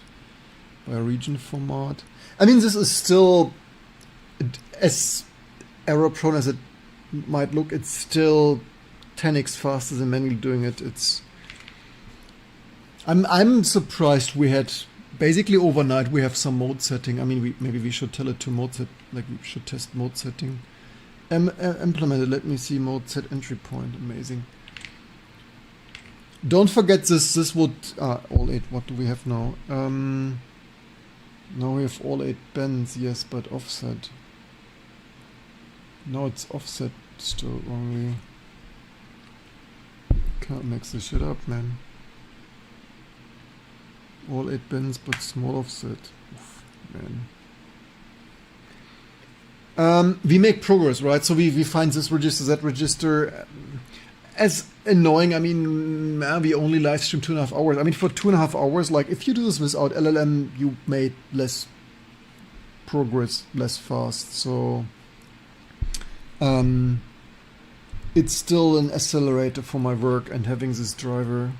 by region format. I mean, this is still as error prone as it might look. It's still 10x faster than manually doing it. I'm surprised we had basically overnight we have some mode setting. I mean, maybe we should tell it to mode set, like we should test mode setting. Implemented. Let me see mode set entry point. Amazing. Don't forget this. This would all 8. What do we have now? Now we have all 8 bends. Yes, but offset. No, it's offset still wrongly. Can't mix this shit up, man. All 8 bends, but small offset. Oof, man. We make progress, right? So we find this register, that register. As annoying, I mean, we only live stream 2.5 hours. I mean, for 2.5 hours, like if you do this without LLM, you made less progress, less fast. So it's still an accelerator for my work, and having this driver,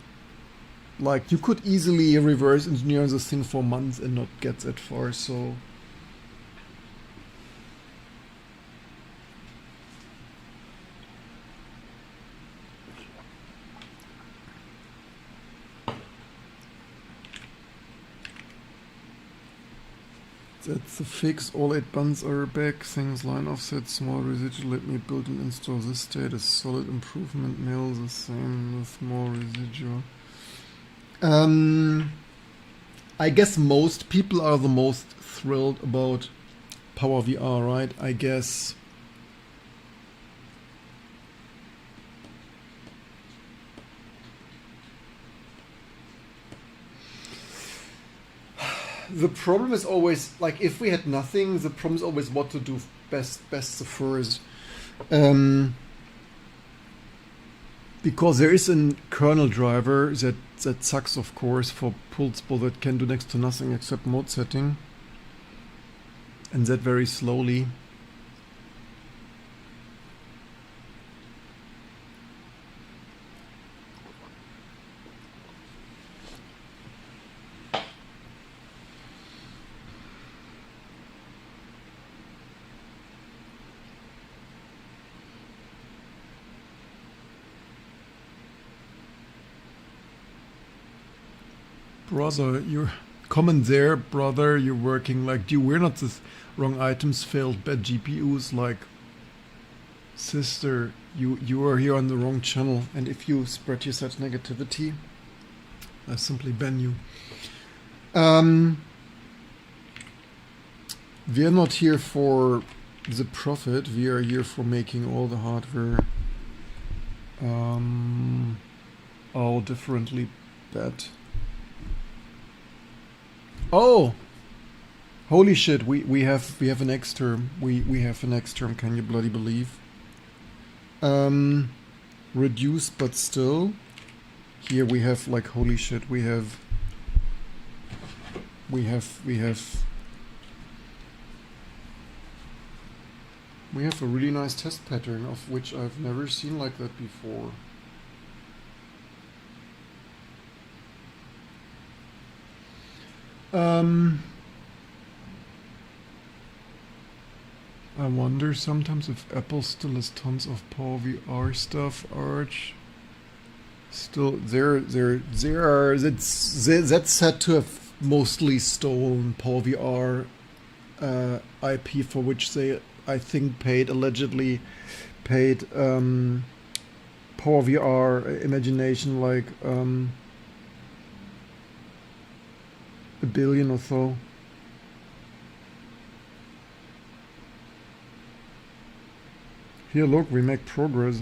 like you could easily reverse engineer this thing for months and not get that far. So that's the fix. All 8 buttons are back. Things line offset, small residual. Let me build and install this state. A solid improvement. Nail the same. The small residual. I guess most people are the most thrilled about powervr, right? I guess. The problem is always, like, if we had nothing, the problem is always what to do best the first. Because there is a kernel driver that sucks, of course, for Pulsebo that can do next to nothing except mode setting. And that very slowly. Brother, your comment there, brother, you're working like, we're not this wrong items failed, bad GPUs, like, sister, you are here on the wrong channel, and if you spread your such negativity, I simply ban you. We are not here for the profit, we are here for making all the hardware all differently bad. Oh, holy shit! We have an X term. We have an X term. Can you bloody believe? Reduce, but still. Here we have, like, holy shit. We have a really nice test pattern, of which I've never seen like that before. I wonder sometimes if Apple still has tons of powervr stuff. Arch still that's said to have mostly stolen powervr IP, for which they, I think, allegedly paid powervr Imagination like $1 billion or so. Here, look, we make progress.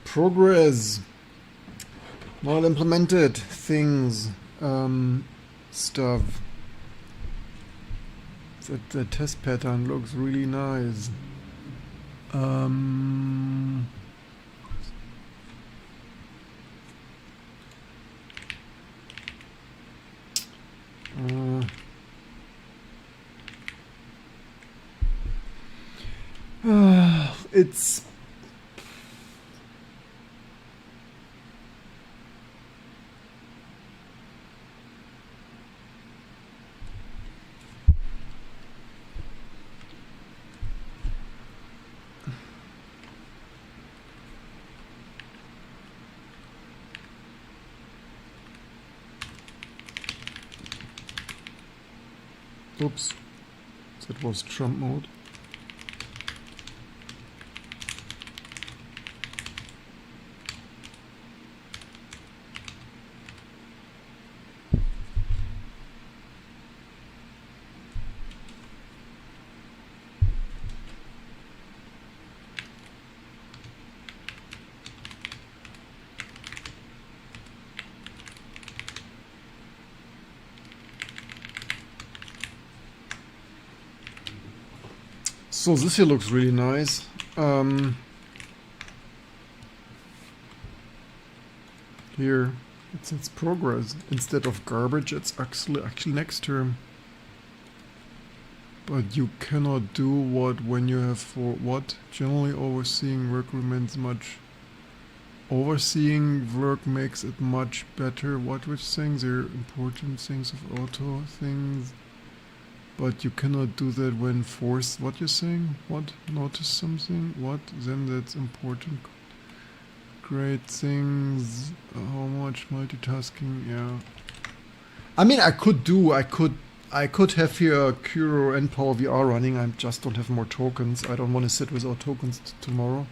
Progress. Not implemented things. Stuff. The test pattern looks really nice. It's oops, that was Trump mode. So this here looks really nice. Here it says progress instead of garbage. It's actually next term. But you cannot do what when you have for what? Generally overseeing work remains much. Overseeing work makes it much better. What which things are important things of auto things? But you cannot do that when forced. What you're saying? What? Notice something? What? Then that's important. Great things. How much multitasking? Yeah. I mean, I could have here kyro and powervr running. I just don't have more tokens. I don't want to sit without tokens tomorrow.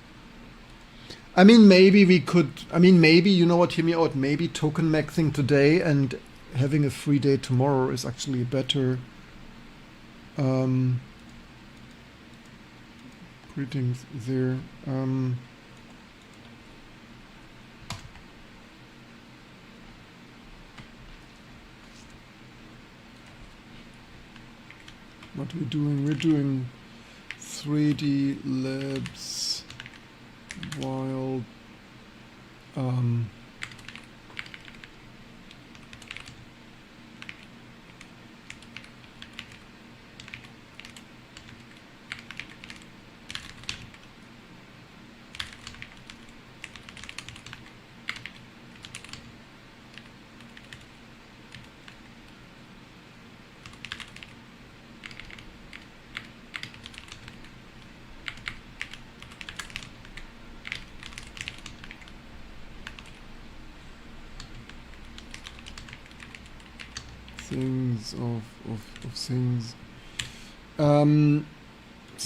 I mean, maybe we could. I mean, maybe, you know what? Hear me out. Maybe token maxing today and having a free day tomorrow is actually better. Greetings there. What we're doing? We're doing 3Dlabs Wild. Things of things. So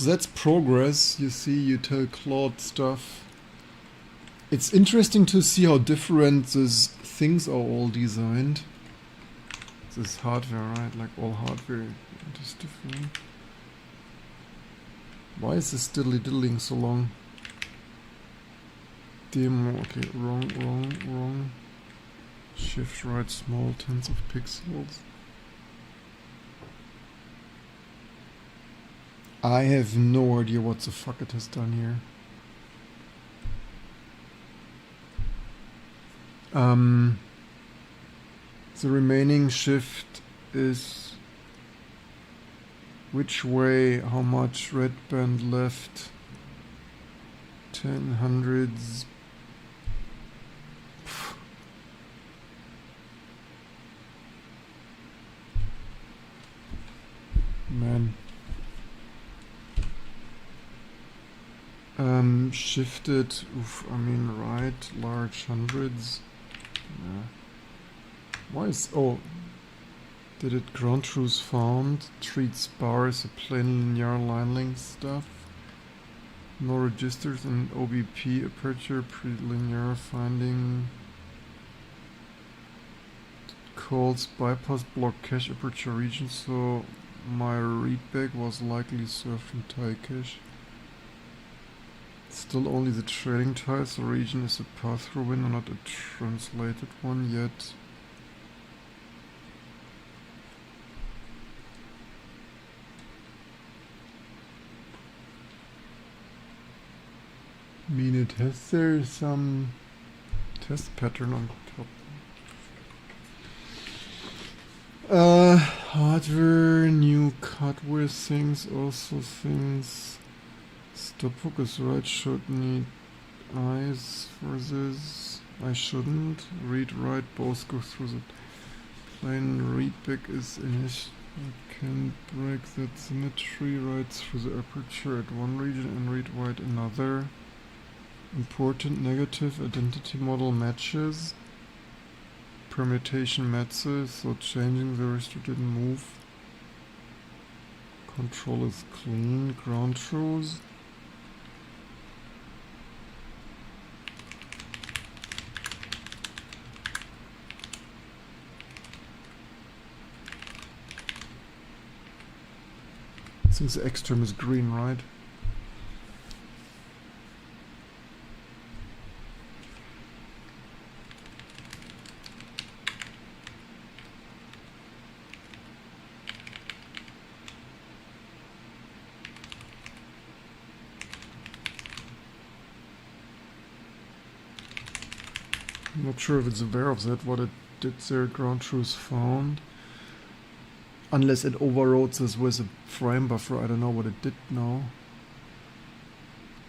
that's progress. You see, you tell Claude stuff. It's interesting to see how different these things are all designed. This hardware, right? Like all hardware, it is different. Why is this diddling so long? Demo, okay, wrong. Shift right, small, tens of pixels. I have no idea what the fuck it has done here. The remaining shift is which way, how much red band left, 10 hundreds. Man. Shifted, I mean right, large hundreds. Yeah. Why is, oh, did it ground truth found? Treats bar as a plain linear line length stuff. No registers and OBP aperture pre-linear finding. Calls bypass block cache aperture region, so my readback was likely served in tie cache. Still only the trailing tie, so region is a pass-through window, not a translated one yet. I mean, it has there some test pattern on top. Hardware, new hardware things, also things. Stop focus right should need eyes for this. I shouldn't. Read right, both go through the plane. Readback is initial. I can break that symmetry right through the aperture at one region and read right another. Important negative identity model matches. Permutation matches, so changing the restricted move. Control is clean. Ground truth. I think the X term is green, right? I'm not sure if it's aware of that, what it did there, ground truth found. Unless it overrode this with a frame buffer, I don't know what it did now.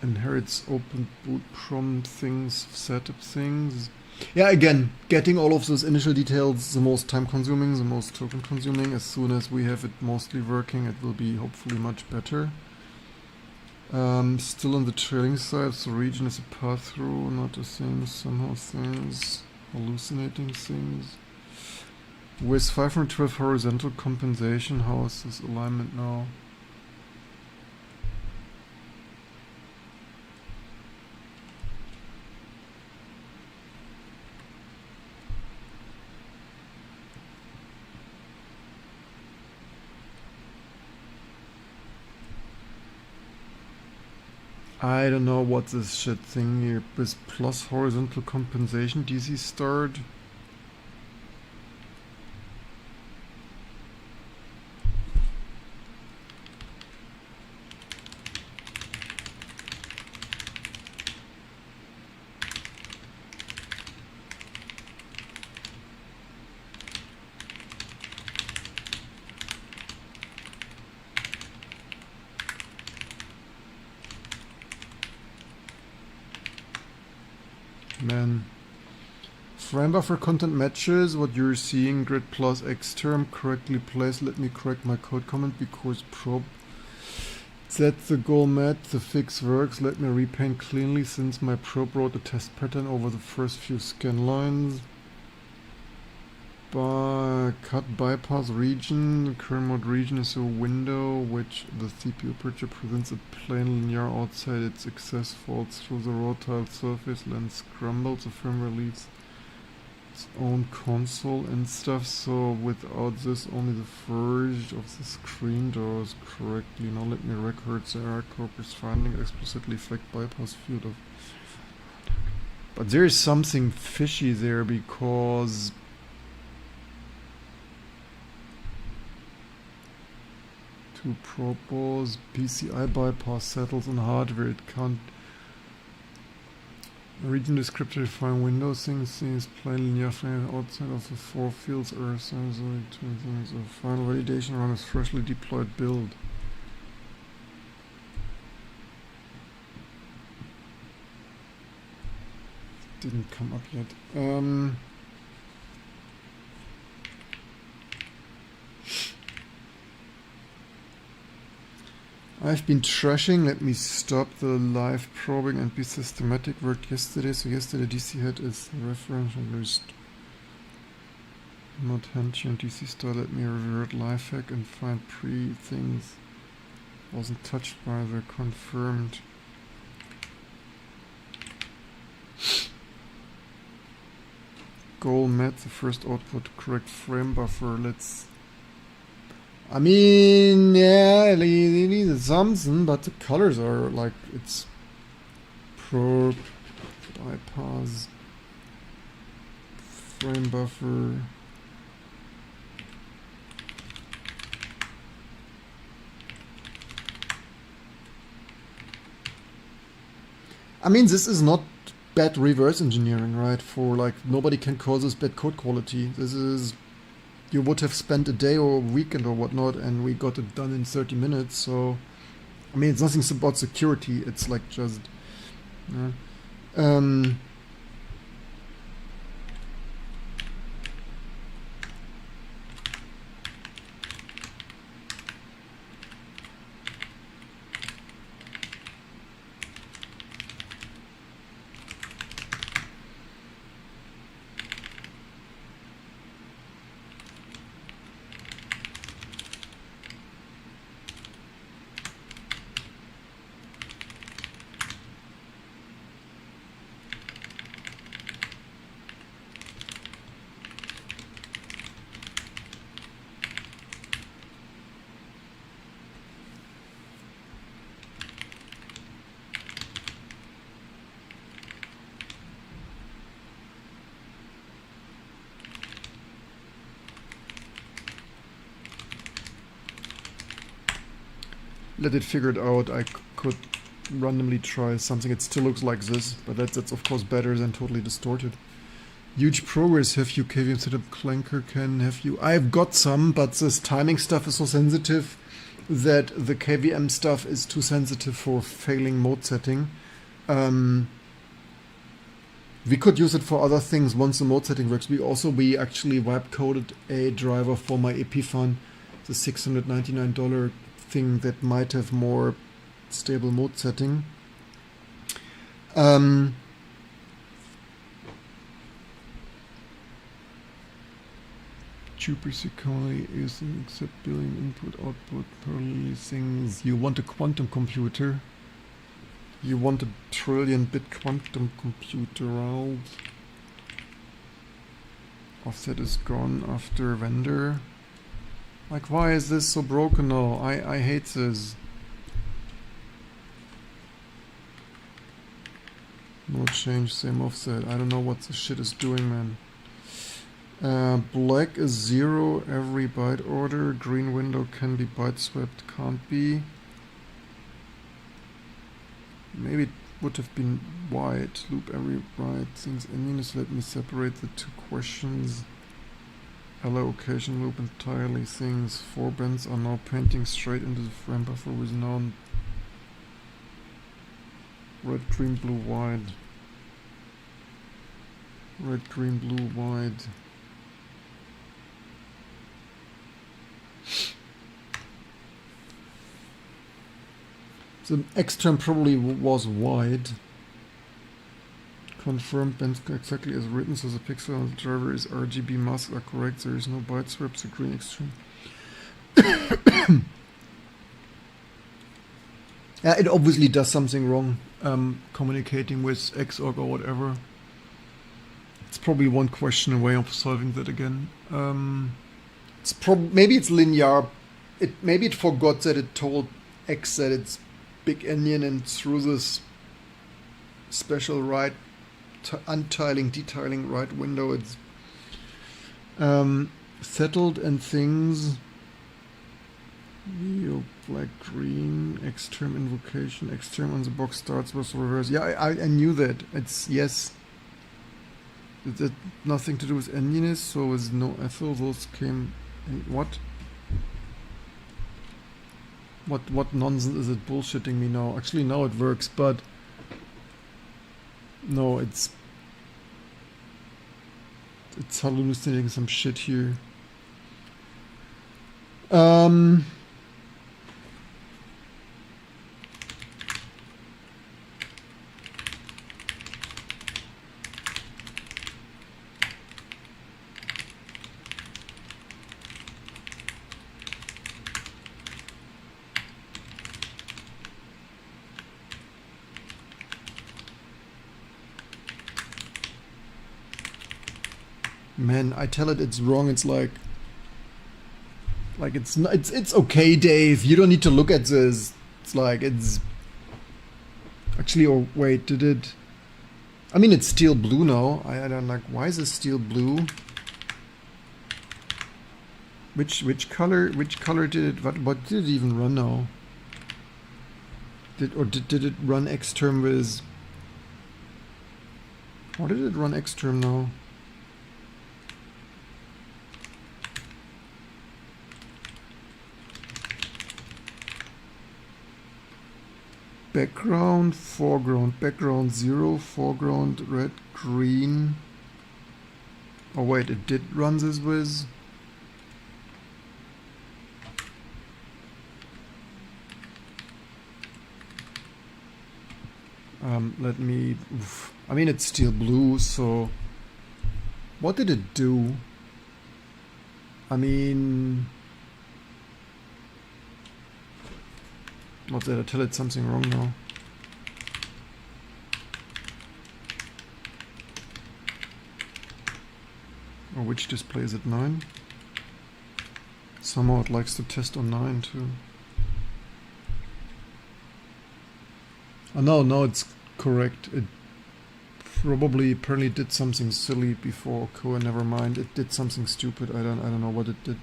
Inherits open boot prompt things, setup things. Yeah, again, getting all of those initial details the most time consuming, the most token consuming. As soon as we have it mostly working, it will be hopefully much better. Still on the trailing side, so region is a path through, not the same, somehow things, hallucinating things. With 512 horizontal compensation, how is this alignment now? I don't know what this shit thing here with plus horizontal compensation DC start. Man. Frame buffer content matches what you're seeing. Grid plus X term correctly placed. Let me correct my code comment because probe. That's the goal met. The fix works. Let me repaint cleanly since my probe wrote a test pattern over the first few scan lines. Cut bypass region. The current mode region is a window which the CPU aperture presents a plane linear outside its access falls through the raw tile surface, lens crumbles, the firmware leaves its own console and stuff, so without this only the verge of the screen doors correctly. Now let me record the error code is finding explicitly flagged bypass field of. But there is something fishy there because propose PCI bypass settles on hardware. It can't. Region descriptor define Windows things is plain linear frame outside of the 4 fields or something. So final validation run is freshly deployed build. Didn't come up yet. I've been trashing. Let me stop the live probing and be systematic. Worked yesterday, so yesterday DC head is reference and list. Not Hentian DC star. Let me revert live hack and find pre things. Wasn't touched by the confirmed. Goal met. The first output correct frame buffer. Let's. I mean, yeah, they needed something, but the colors are like, it's probe, bypass, frame buffer. I mean, this is not bad reverse engineering, right? For like, nobody can call this bad code quality. This is. You would have spent a day or a weekend or whatnot, and we got it done in 30 minutes. So, I mean, it's nothing about security. It's like just, let it figure it out. I could randomly try something. It still looks like this, but that's of course better than totally distorted. Huge progress. Have you KVM setup Clanker can? Have you? I've got some, but this timing stuff is so sensitive that the KVM stuff is too sensitive for failing mode setting. We could use it for other things once the mode setting works. We actually wipe coded a driver for my Epiphone, the $699 thing that might have more stable mode setting. Super securely using except billion input output parallel things. You want a quantum computer? You want a trillion-bit quantum computer out? Offset is gone after vendor. Like, why is this so broken now? I hate this. No change, same offset. I don't know what this shit is doing, man. Black is 0 every byte order. Green window can be byte swept, can't be. Maybe it would have been white. Loop every byte. Things endiness. Let me separate the two questions. Allocation loop entirely. Things 4 bands are now painting straight into the frame buffer with now red, green, blue, white. Red, green, blue, white. The X term probably was wide. Confirmed bands exactly as written, so the pixel on the driver is RGB masks are correct. There is no byte swap, the green extreme. Yeah, it obviously does something wrong. Communicating with Xorg or whatever. It's probably one question away of solving that again. Maybe it's linear. Maybe it forgot that it told X that it's big endian, and through this special right untiling, detailing right window, it's settled and things. Neo, black, green, X term invocation, X term on the box starts with reverse. Yeah, I knew that. It's yes. It had nothing to do with endiness, so with no ethyl, those came in what? What nonsense is it bullshitting me now? Actually, now it works, but no, it's hallucinating some shit here. Man, I tell it it's wrong. It's like it's not, it's okay, Dave. You don't need to look at this. It's like it's actually. Oh wait, did it? I mean, it's steel blue now. I don't like. Why is it steel blue? Which color? Which color did it? What did it even run now? Did it run X term with? What did it run X term now? Background, foreground, background 0, foreground red, green. Oh wait, it did run this with. Let me. Oof. I mean, it's still blue, so. What did it do? I mean. What did I tell it something wrong now? Or which display is it? 9? Somehow it likes to test on 9 too. Oh no, it's correct. It probably apparently did something silly before. Cool, never mind. It did something stupid. I don't know what it did.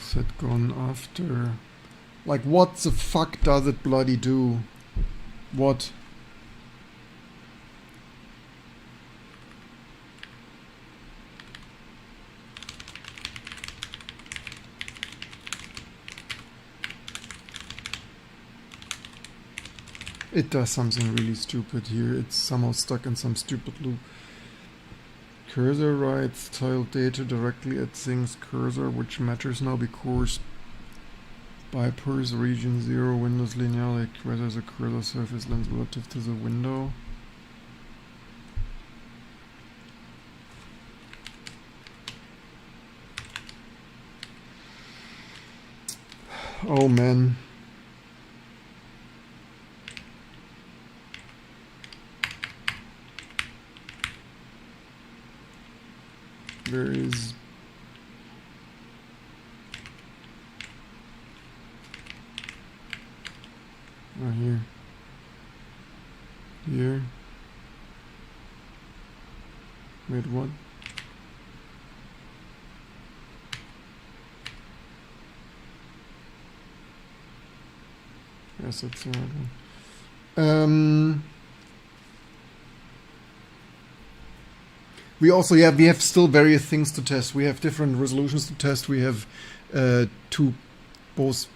Set gone after. Like, what the fuck does it bloody do? What? It does something really stupid here. It's somehow stuck in some stupid loop. Cursor writes tile data directly at things cursor, which matters now because bypass region 0 Windows linear whether the cursor surface length relative to the window. Oh man. There is here. Here. Wait, what? Yes, that's the right one. We also, yeah, we have still various things to test. We have different resolutions to test. We have both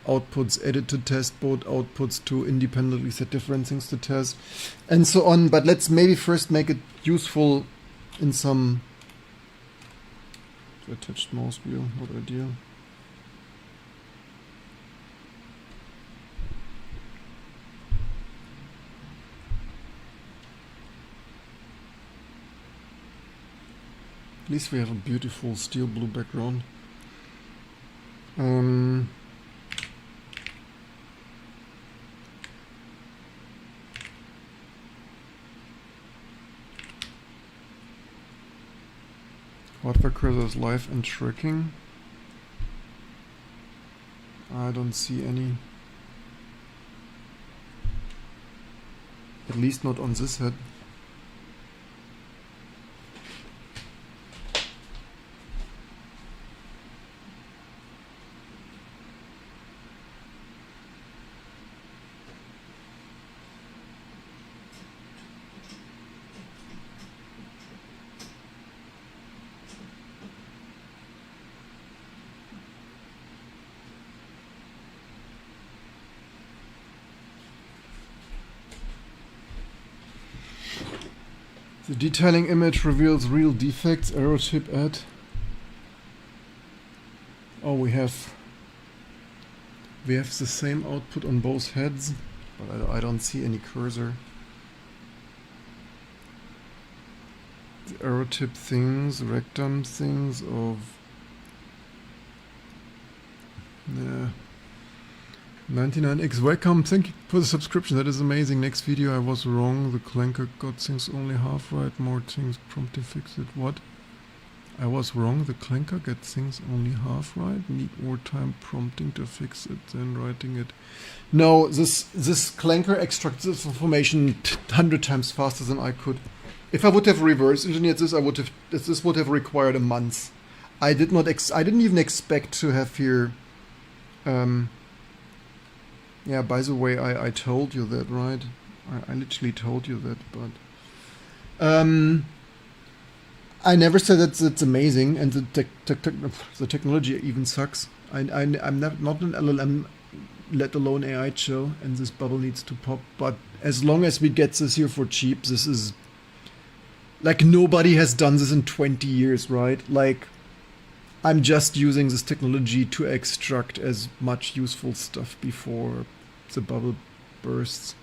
outputs edit to test, both outputs to independently set different things to test, and so on. But let's maybe first make it useful in some attached mouse wheel, not ideal. At least we have a beautiful steel blue background. Hardware cursors live and tracking. I don't see any. At least not on this head. The detailing image reveals real defects. Arrow tip add. Oh, we have the same output on both heads, but I don't see any cursor. The arrow tip things, rectum things of 99x. Welcome, thank you for the subscription, that is amazing. Next video, I was wrong. The clanker got things only half right. More things, prompt to fix it. What? I was wrong. The clanker gets things only half right. Need more time prompting to fix it than writing it. No, this clanker extracts this information 100 times faster than I could. If I would have reverse engineered this, this would have required a month. I didn't even expect to have here. Yeah, by the way, I told you that, right? I literally told you that, but I never said that it's amazing, and the technology even sucks. I'm not an LLM, let alone AI chill, and this bubble needs to pop. But as long as we get this here for cheap, this is like nobody has done this in 20 years, right? Like, I'm just using this technology to extract as much useful stuff before the bubble bursts.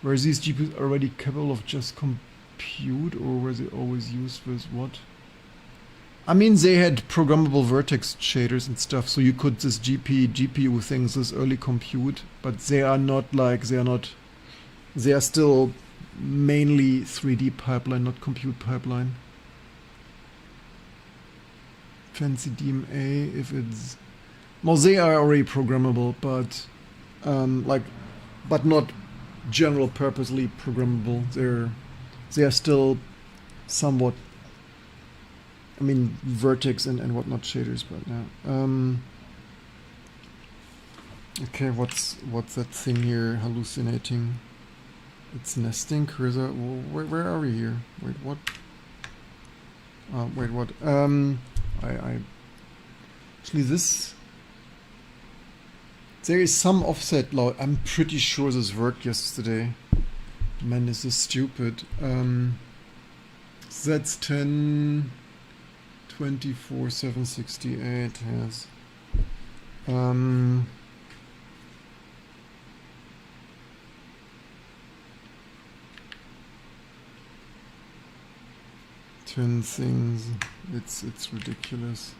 Were these GPUs already capable of just compute, or were they always used with what? I mean, they had programmable vertex shaders and stuff, so you could, this GPU things, this early compute, but they are not like, they are still mainly 3D pipeline, not compute pipeline. Fancy DMA, if it's, well, they are already programmable, but but not general purposely programmable. They are still somewhat I mean, vertex and whatnot shaders, but yeah. Okay, what's that thing here hallucinating? It's nesting cursor. Where are we here? Wait, what? Wait, what? I actually this. There is some offset load. I'm pretty sure this worked yesterday. Man, this is stupid. That's 10, 24, 768 has. Ten things. It's ridiculous.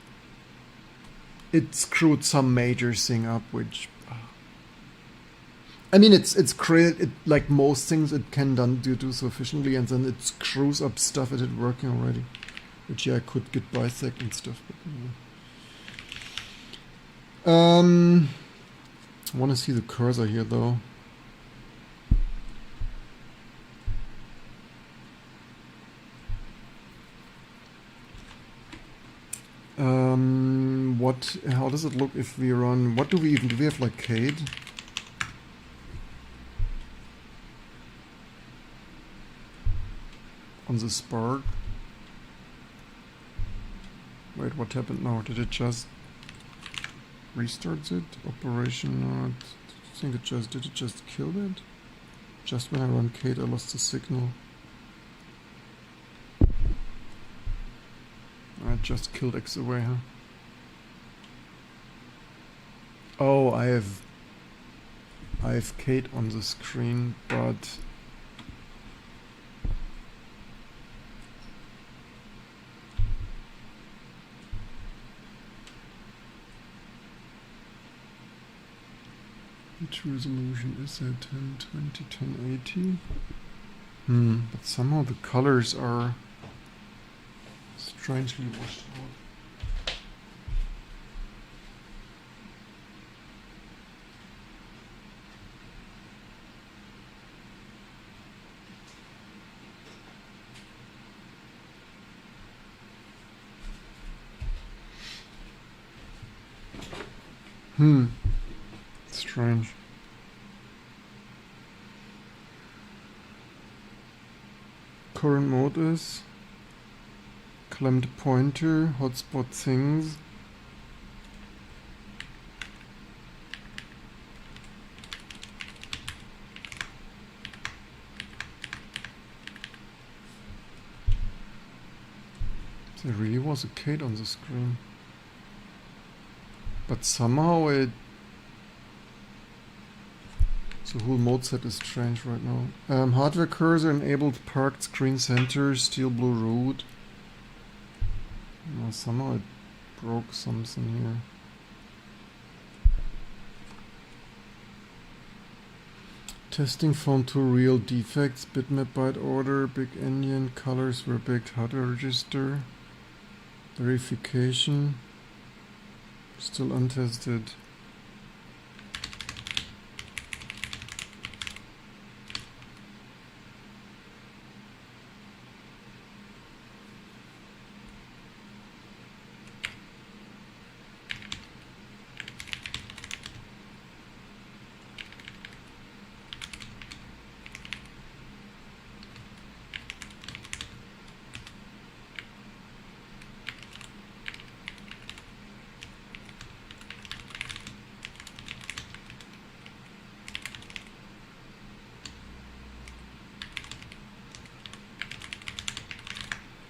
It screwed some major thing up, which I mean, it's great. Like most things, it can do so efficiently, and then it screws up stuff that it working already, which yeah, I could get bisect and stuff. But, I want to see the cursor here though. How does it look if we run? What do we have like Cade? On the Spark. Wait, what happened now? Did it just restart it? Operation not. I think it just killed it? Just when I run Cade I lost the signal. I just killed X away, huh? Oh, I have Kate on the screen, but which resolution is that? 1020, 1080? But somehow the colors are strangely washed out. Strange. Current mode is clamp the pointer, hotspot things. There really was a Kate on the screen. But somehow the whole mode set is strange right now. Hardware cursor enabled parked screen center, steel blue root. Somehow it broke something here. Testing found 2 real defects. Bitmap byte order, big endian, colors were baked hardware register. Verification. Still untested.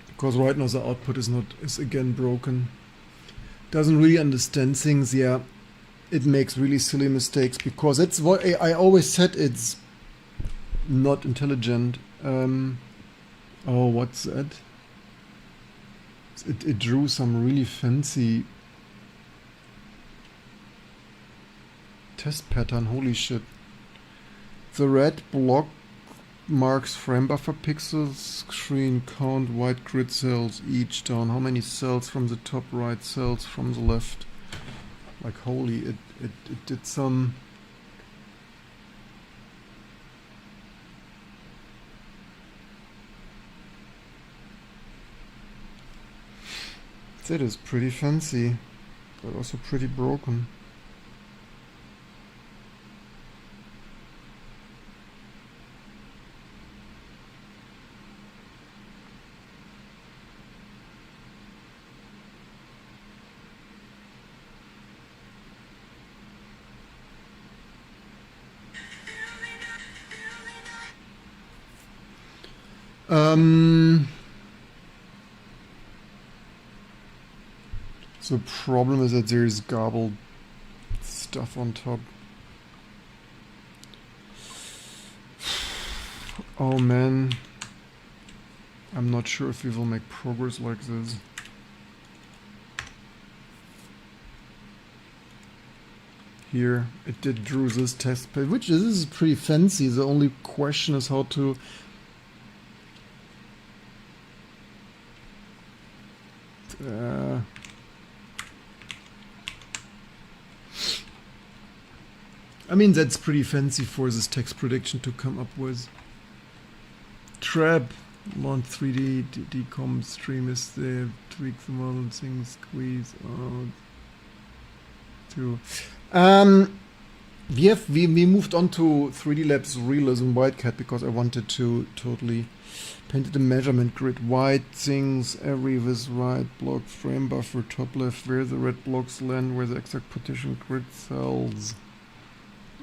Because right now the output is again broken. Doesn't really understand things. Yeah, it makes really silly mistakes because it's what I always said. It's not intelligent. Oh, what's that? It drew some really fancy test pattern. Holy shit! The red block marks frame buffer pixels, screen count, white grid cells each down. How many cells from the top right, cells from the left? Like holy, it did some That is pretty fancy, but also pretty broken. The problem is that there's garbled stuff on top. Oh man, I'm not sure if we will make progress like this. Here, it did drew this test page, which is pretty fancy. The only question is how to I mean, that's pretty fancy for this text prediction to come up with. Trap, want 3D, decom stream is there, tweak the model, things, squeeze out. We moved on to 3Dlabs Realizm Wildcat because I wanted to totally paint the measurement grid. White things, every with right block, frame buffer, top left, where the red blocks land, where the exact partition grid cells.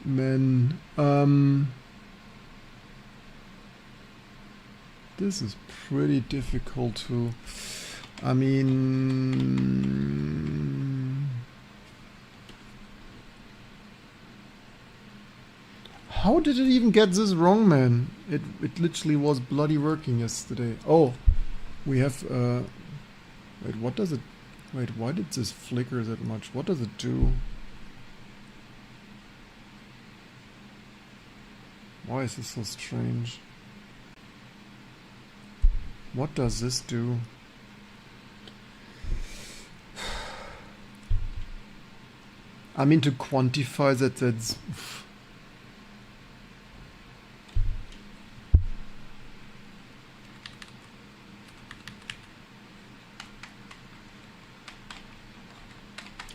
Man, this is pretty difficult to, I mean, how did it even get this wrong, man? It literally was bloody working yesterday. Oh, we have, wait, what does it, wait, why did this flicker that much? What does it do? Why is this so strange? What does this do? I mean, to quantify that, that's...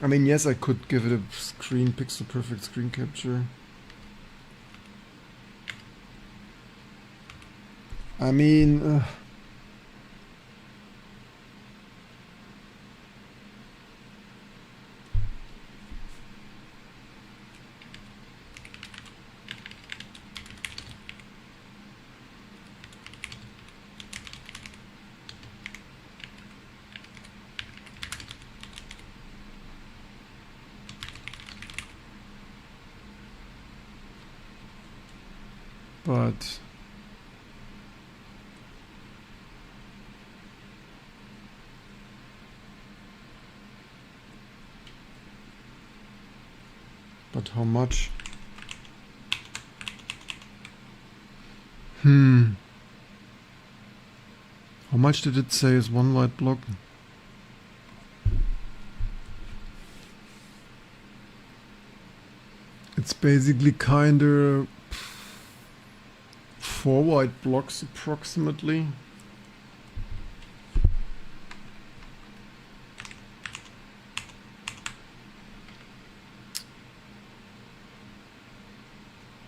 I mean, yes, I could give it a screen, pixel perfect screen capture. I mean, but how much? How much did it say is one white block? It's basically kinda 4 white blocks approximately.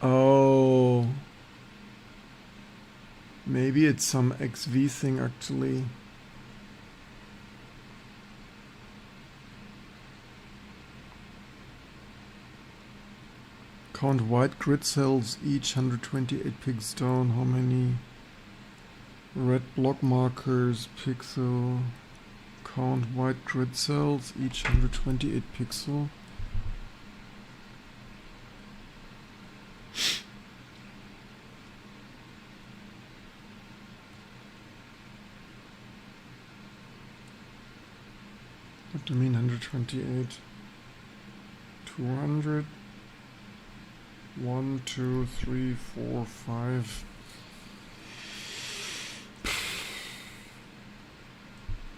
Oh, maybe it's some XV thing actually. Count white grid cells, each 128 pixels down. How many red block markers, pixel. Count white grid cells, each 128 pixel. What do you mean 128? 200. 1, 2, 3, 4, 5.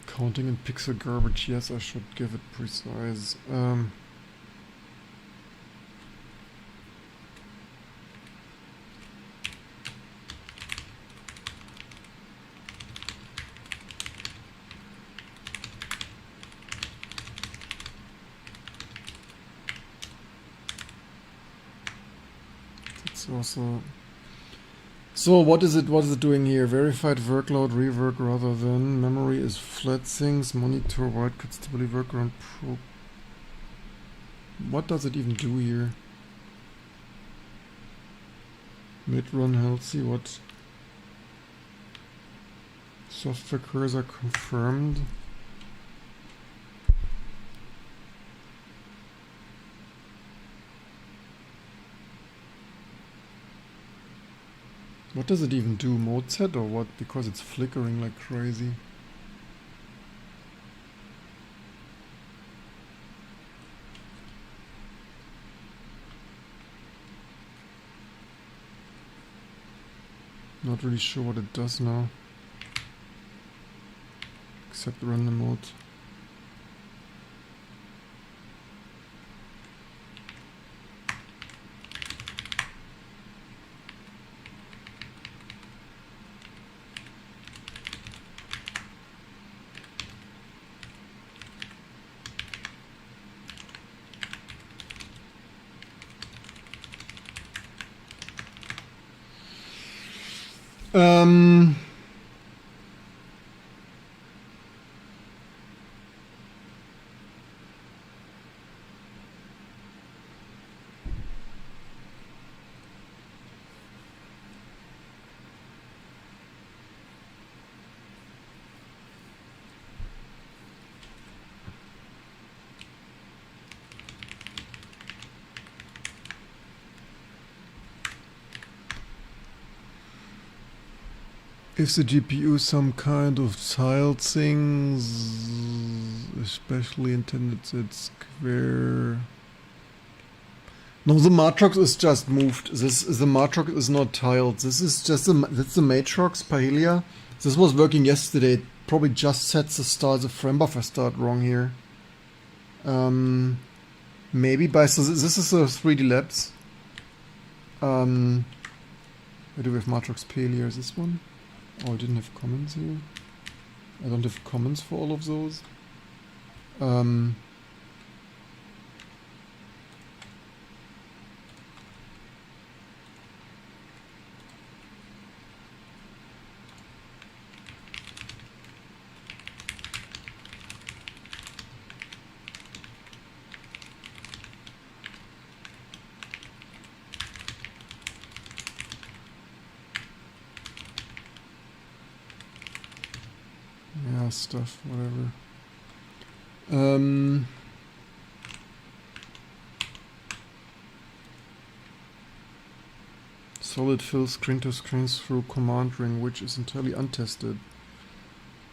Counting in pixel garbage, yes, I should give it precise. It's also. So what is it doing here? Verified workload rework rather than memory is flat things, monitor wildcat stability workaround pro. What does it even do here? Mid run healthy, what? Software cursor confirmed. What does it even do? Mode set or what? Because it's flickering like crazy. Not really sure what it does now. Except random mode. If the GPU some kind of tiled things, especially intended at square. No, the matrox is just moved. The matrox is not tiled. This is just that's the matrox Pahelia. This was working yesterday. It probably just sets the frame buffer start wrong here. Maybe by so this is a 3Dlabs. Where do we have matrox Pahelia? Is this one? Oh, I didn't have comments here. I don't have comments for all of those. Yeah, stuff, whatever. Solid fill screen to screen through command ring, which is entirely untested.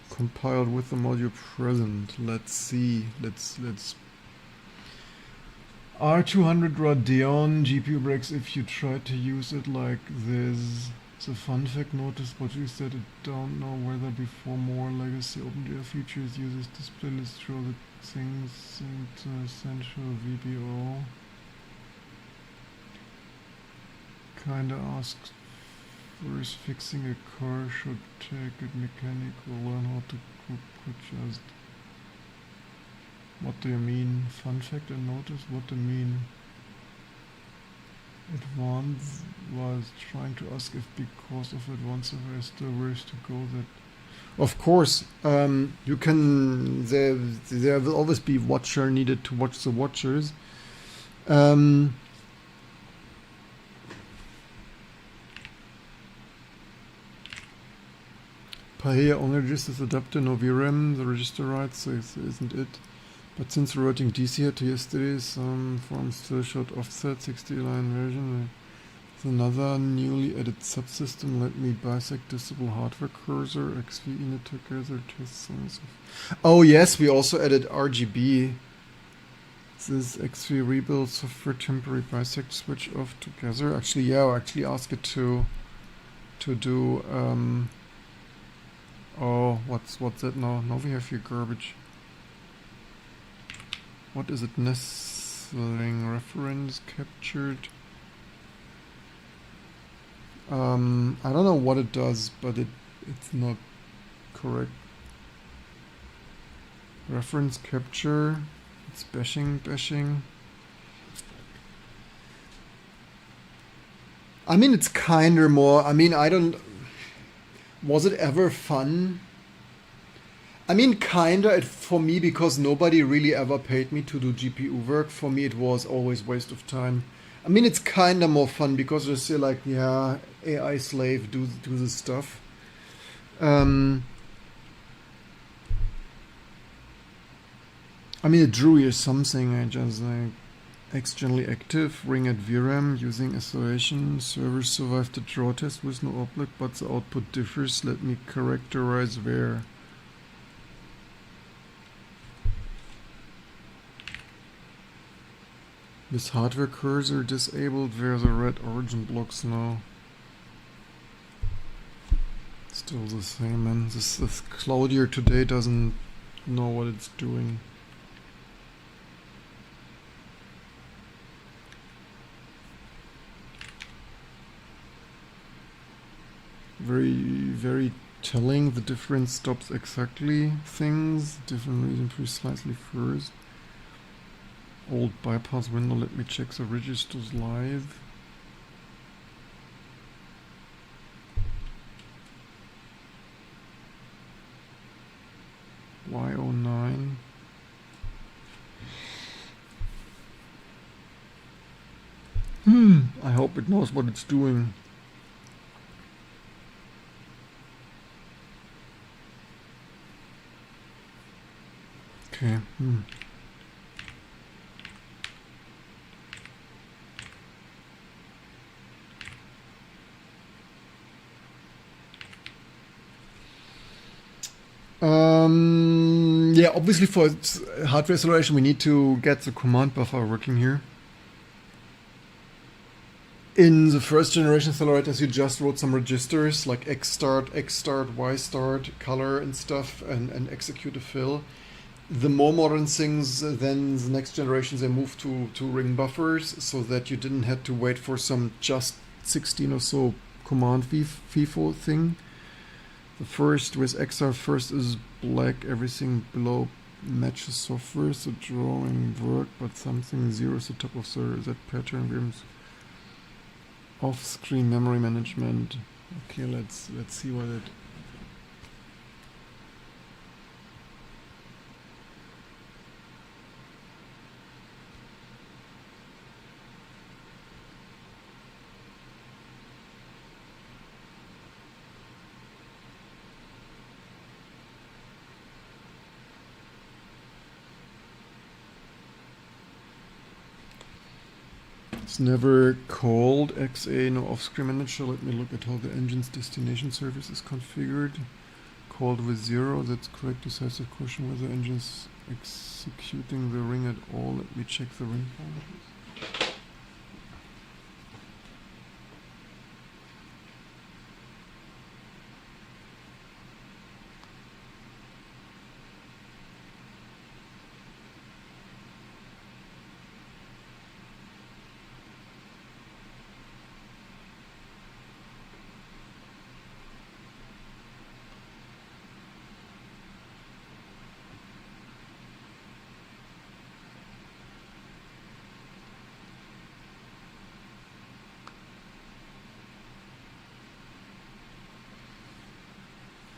Compiled with the module present. Let's see. Let's R200 Radeon GPU breaks if you try to use it like this. The fun fact notice what you said, it don't know whether before more legacy OpenGL features uses display list show the things into essential VBO. Kinda asks first fixing a car should take it mechanical, learn how to could just. What do you mean? Fun fact and notice? What do you mean? Advance was trying to ask if because of advance there are still ways to go that. Of course, you can. There will always be watcher needed to watch the watchers. Pahelia only registers adapter, no VRAM. The register writes, so isn't it? But since reverting DC here to yesterday, some forms still showed offset 60 line version. With another newly added subsystem, let me bisect disable hardware cursor, XV init together, test songs. Oh yes, we also added RGB. This is XV rebuild software temporary bisect switch off together. Actually, yeah, I'll actually ask it to do. Oh, what's that now? Now we have your garbage. What is it? Nestling reference captured. I don't know what it does, but it's not correct. Reference capture. It's bashing. I mean, it's kinda more. I mean, I don't. Was it ever fun? I mean, kinda for me, because nobody really ever paid me to do GPU work. For me, it was always waste of time. I mean, it's kinda more fun because you say like, yeah, AI slave, do this stuff. Um, I mean, a Drury is something I just like externally active, ring at VRAM using isolation. Server survived the draw test with no object, but the output differs. Let me characterize where. This hardware cursor disabled where the red origin blocks now. Still the same, man. This Cloudier today doesn't know what it's doing. Very telling. The difference stops exactly things. Different reason precisely first. Old bypass window. Let me check the registers live. Y09. I hope it knows what it's doing. Okay. Yeah, obviously for hardware acceleration we need to get the command buffer working here. In the first generation accelerators you just wrote some registers like X start, Y start, color and stuff, and execute a fill. The more modern things, then the next generations, they moved to ring buffers so that you didn't have to wait for some just 16 or so command FIFO thing. The first with XR first is black, everything below matches software, so drawing work, but something zero is the top of that pattern. Games off-screen memory management. Okay, let's see what it. It's never called XA, no off-screen manager. Let me look at how the engine's destination service is configured. Called with 0, that's correct. Decisive question whether the engine's executing the ring at all. Let me check the ring parameters.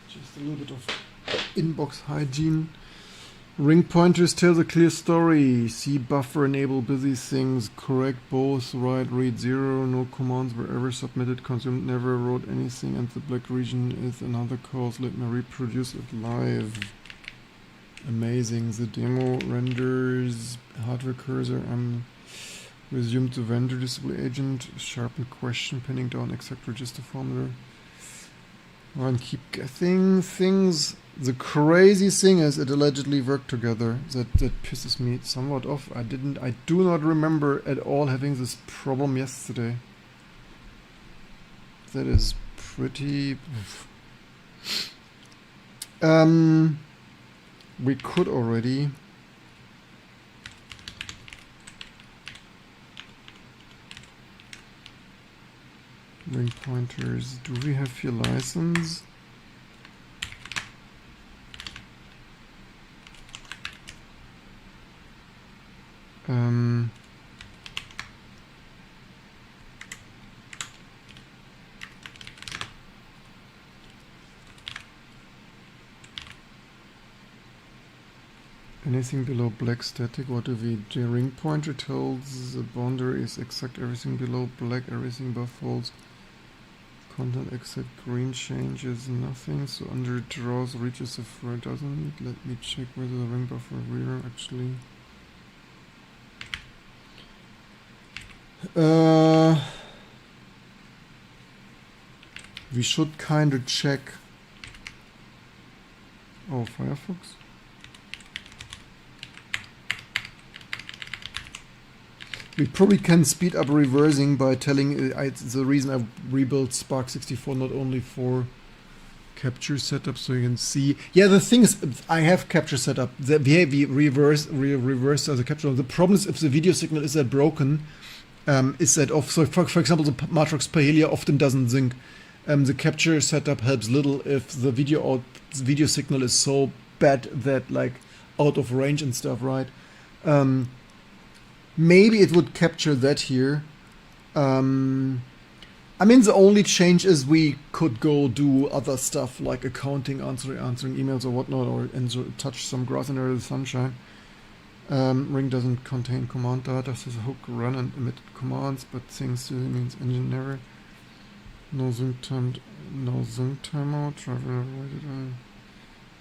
Just a little bit of inbox hygiene. Ring pointers tell a clear story. See buffer, enable busy things, correct both, write, read 0, no commands were ever submitted, consumed, never wrote anything, and the black region is another cause. Let me reproduce it live. Amazing. The demo renders hardware cursor. Resume to vendor display agent. Sharpen question, pinning down exact register formula. And keep getting things. The crazy thing is it allegedly worked together. That pisses me somewhat off. I do not remember at all having this problem yesterday. That is pretty. We could already. Ring pointers. Do we have your license? Anything below black static, what do we do? Ring pointer tells the boundary is exact, everything below black, everything above false. Content except green changes nothing, so under it draws reaches the thread doesn't. Let me check whether the ring buffer rear actually. We should kind of check. Oh, Firefox. We probably can speed up reversing by telling the reason I rebuilt Spark 64 not only for capture setup, so you can see. Yeah, the thing is, I have capture setup. We reverse as a capture. The problem is if the video signal is that broken, is that off. So for example, the Matrox Pahelia often doesn't sync. The capture setup helps little if the video signal is so bad that like out of range and stuff, right? Maybe it would capture that here. I mean, the only change is we could go do other stuff like accounting, answering emails or whatnot, or touch some grass under the sunshine. Ring doesn't contain command data, so the hook run and emit commands, but things still means engine error. No sync timeout. Driver avoided.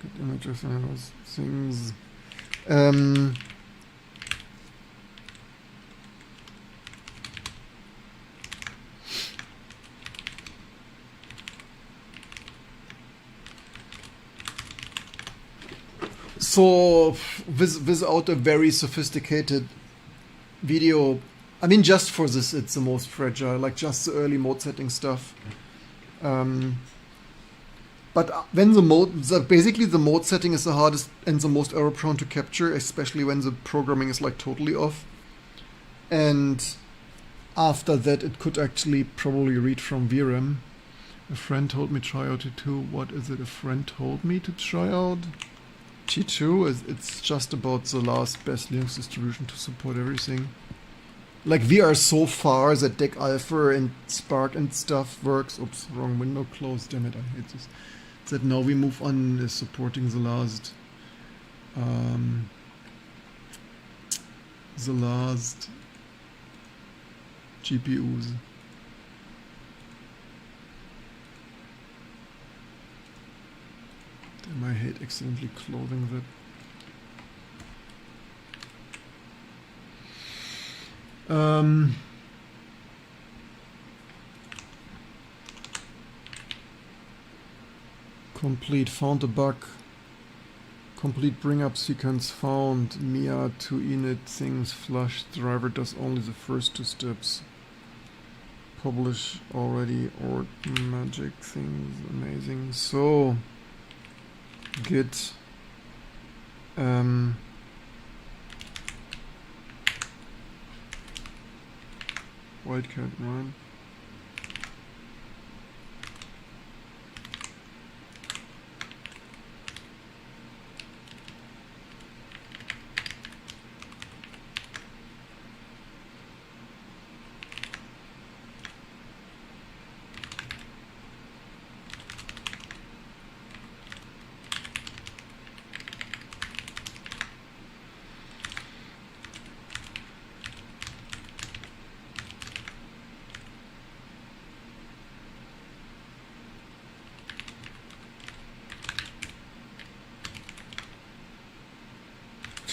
Get images and those things. So without a very sophisticated video, I mean, just for this, it's the most fragile, like just the early mode setting stuff. But when the mode, basically the mode setting is the hardest and the most error prone to capture, especially when the programming is like totally off. And after that, it could actually probably read from VRAM. A friend told me try out T2. What is it? A friend told me to try out T2. It's just about the last best Linux distribution to support everything. Like we are so far that Deck Alpha and Spark and stuff works. Oops, wrong window closed. Damn it, I hate this. That now we move on supporting the last GPUs. Damn, I hate accidentally closing that. Complete, found a bug. Complete bring up sequence found. Mia to init things flushed. Driver does only the first two steps. Publish already or magic things. Amazing. So git Wildcat run.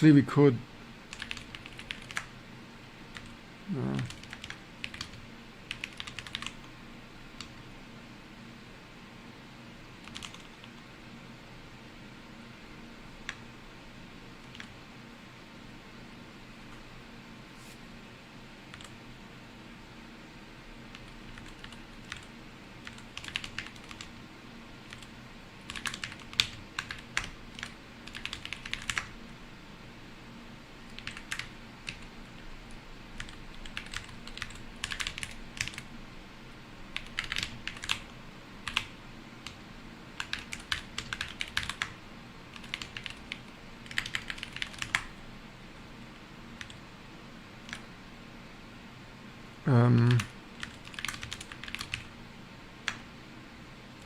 Actually, we could. No.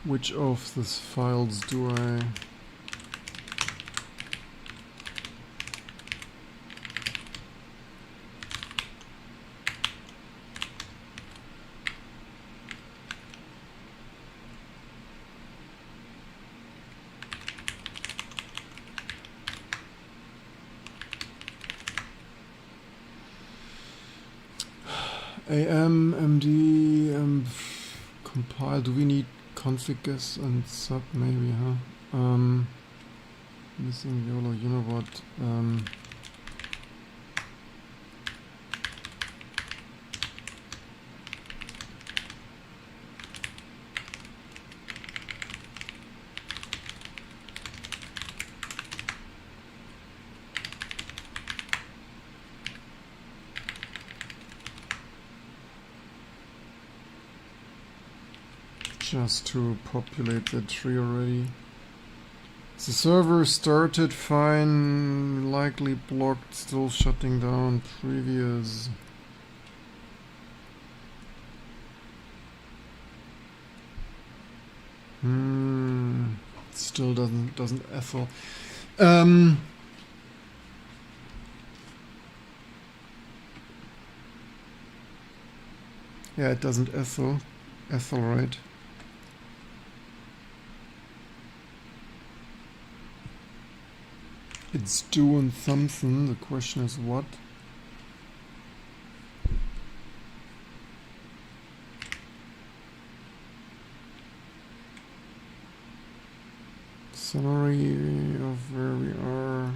Which of these files do I... AM, MD, compile. Do we need config guess and sub? Maybe, huh? Missing YOLO, you know what? Just to populate that tree already. The server started fine, likely blocked, still shutting down previous. Still doesn't ethel. Yeah, it doesn't ethel, right? It's doing something, the question is what? Summary of where we are.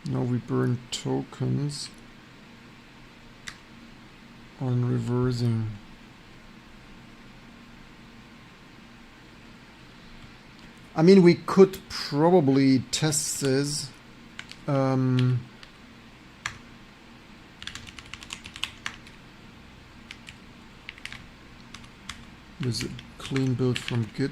Now we burn tokens on reversing. I mean, we could probably test this. With a clean build from Git.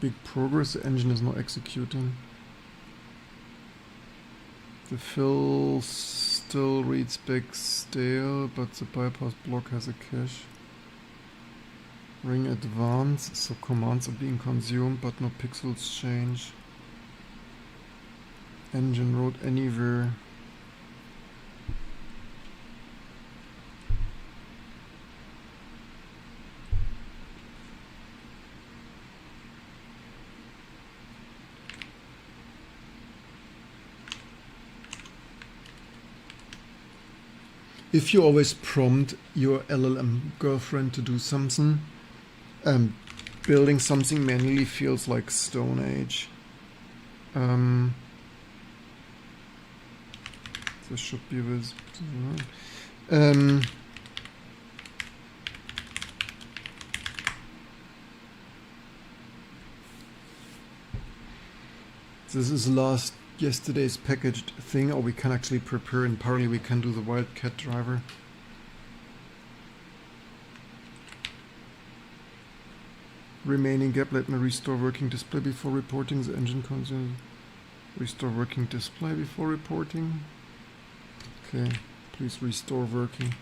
Big progress, the engine is not executing. The fill still reads back stale, but the bypass block has a cache. Ring advance, so commands are being consumed, but no pixels change. Engine wrote anywhere. If you always prompt your LLM girlfriend to do something, building something manually feels like Stone Age. This should be with. This is yesterday's packaged thing, or we can actually prepare and parallel we can do the Wildcat driver. Remaining gap, let me restore working display before reporting the engine consumes. Restore working display before reporting. Okay, please restore working.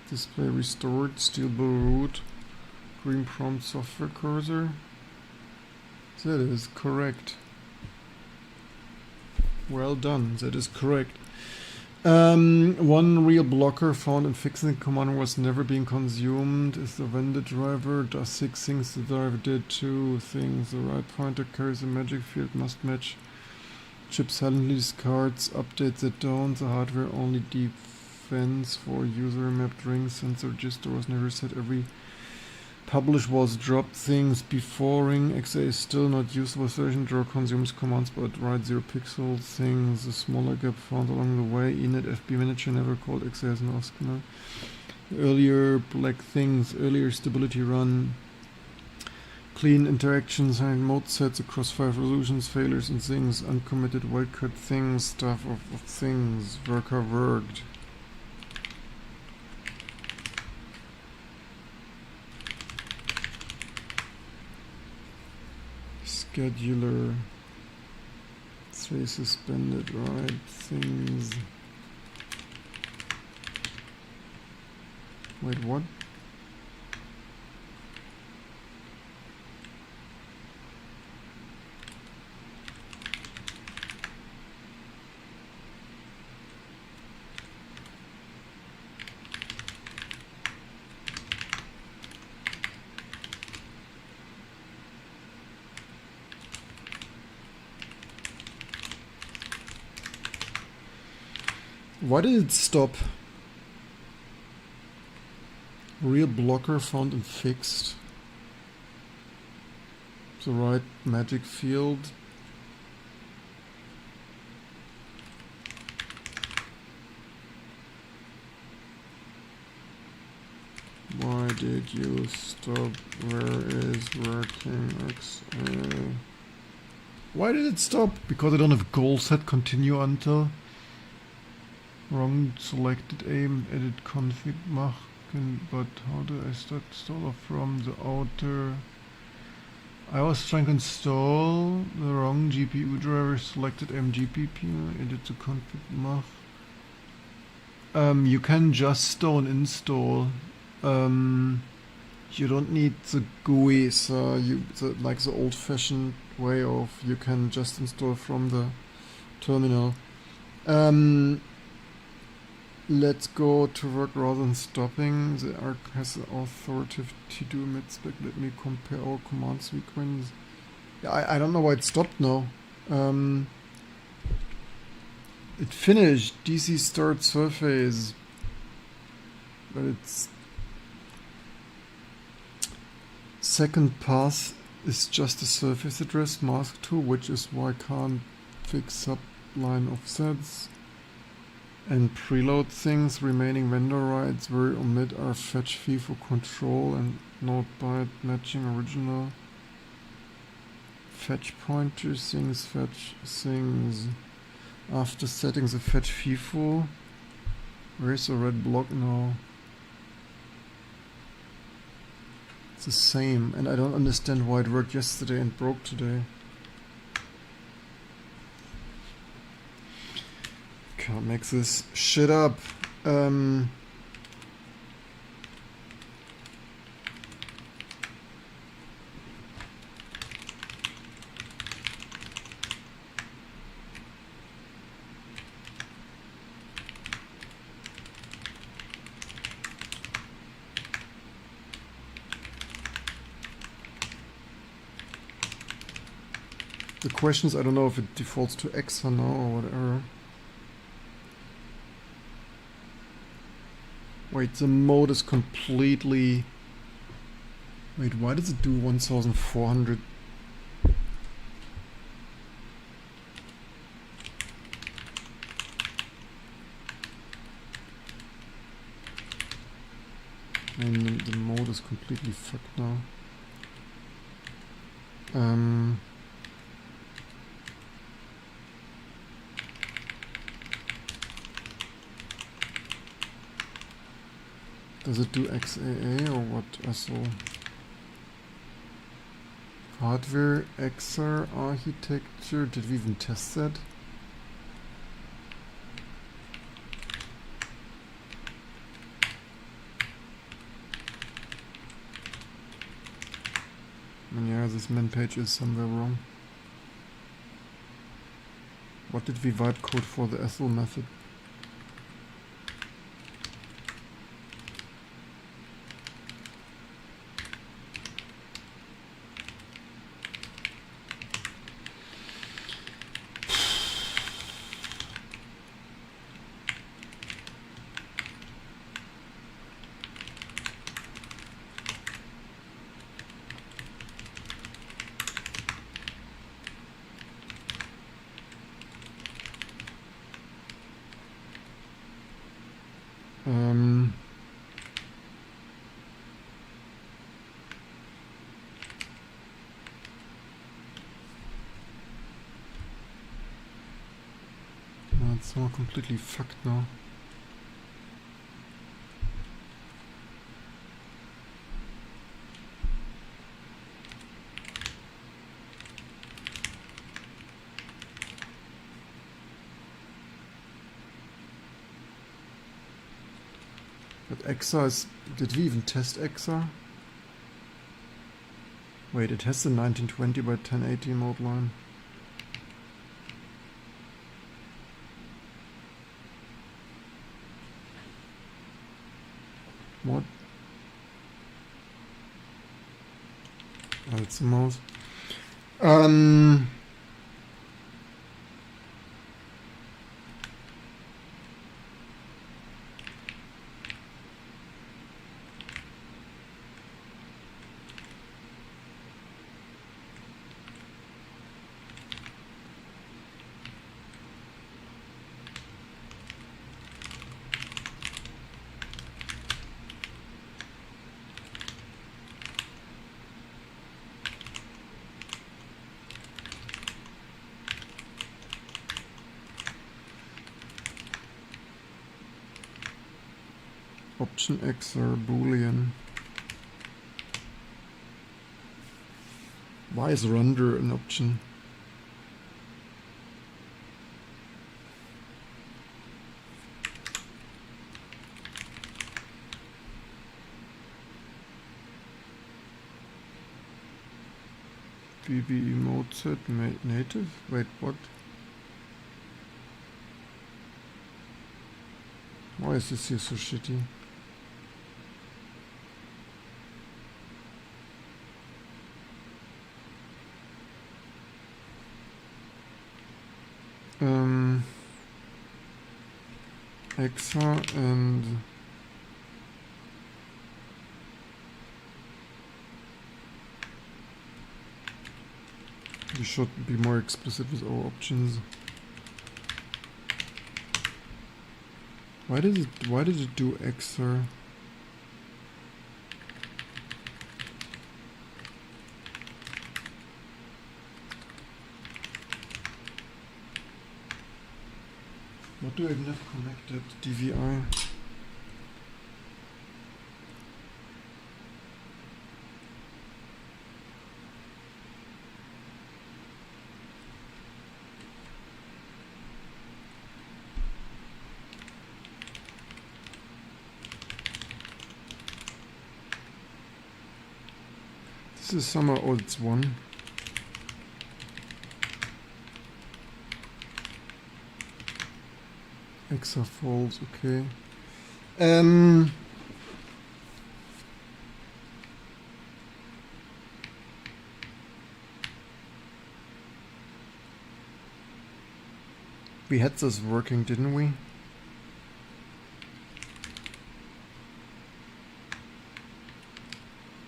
Display restored, steelable root, green prompt software cursor. That is correct. Well done, that is correct. One real blocker found in fixing the command was never being consumed is the vendor driver. Does 6 things the driver did, 2 things. The right pointer carries a magic field, must match. Chip silently discards, updates that don't. The hardware only defends for user mapped rings since the register was never set. Every publish was dropped things before ring. XA is still not usable. Version draw consumes commands but write 0 pixel things. A smaller gap found along the way. Init FB manager never called XA as an OS command. Earlier black things. Earlier stability run. Clean interactions and mode sets across 5 resolutions. Failures and things. Uncommitted wildcat things. Stuff of things. Worker worked. Scheduler, say suspended, right, things, wait, what? Why did it stop? Real blocker found and fixed. The right magic field. Why did you stop? Where is working XA? Why did it stop? Because I don't have goal set continue until. Wrong selected aim, edit config machen, but how do I start installer from the outer? I was trying to install the wrong GPU driver, selected mgpp, edit the config machen. You can just install. You don't need the GUI, so like the old-fashioned way of you can just install from the terminal. Let's go to work rather than stopping. The ARC has the authority to do mid-spec. Let me compare our command sequence. Yeah, I don't know why it stopped now. It finished. DC start surface. But it's... Second path is just a surface address mask 2, which is why I can't fix subline offsets. And preload things, remaining vendor rights, where omit are fetch fee for control and node byte matching original. Fetch pointers, things, fetch things. After setting the fetch FIFO, where's the red block now? It's the same, and I don't understand why it worked yesterday and broke today. Can't make this shit up. The question is, I don't know if it defaults to X or no or whatever. Wait, the mode is completely... Wait, why does it do 1400? I mean, the mode is completely fucked now. Does it do XAA or what? Also hardware XR architecture. Did we even test that? And yeah, this man page is somewhere wrong. What did we wipe code for the Ethel method? It's all completely fucked now. But XR is... Did we even test XR? Wait, it has the 1920 by 1080 mode line. What? Oh, it's the mouse. Option XOR Boolean. Why is render an option? VBE mode set native? Wait, what? Why is this here so shitty? Exa and we should be more explicit with our options. Why did it do Exa? What do I even have connected? DVI. This is somehow, oh, it's one. Exa false, okay. We had this working, didn't we?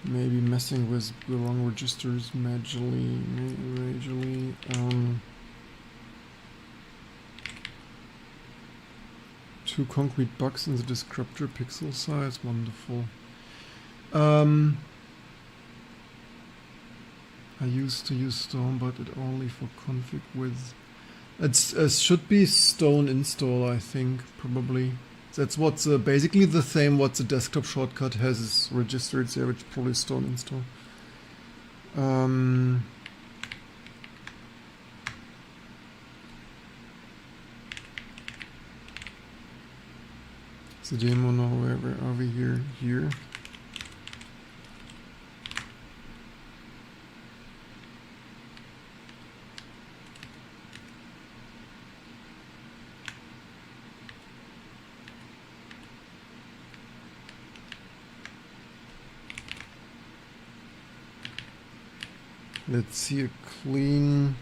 Maybe messing with the wrong registers majorly. Two concrete bugs in the descriptor pixel size, wonderful. I used to use Stone, but it only for config with. It should be Stone install, I think, probably. That's what's basically the same what the desktop shortcut has is registered there, which probably Stone install. The demo now, where are we here? Here. Let's see a clean.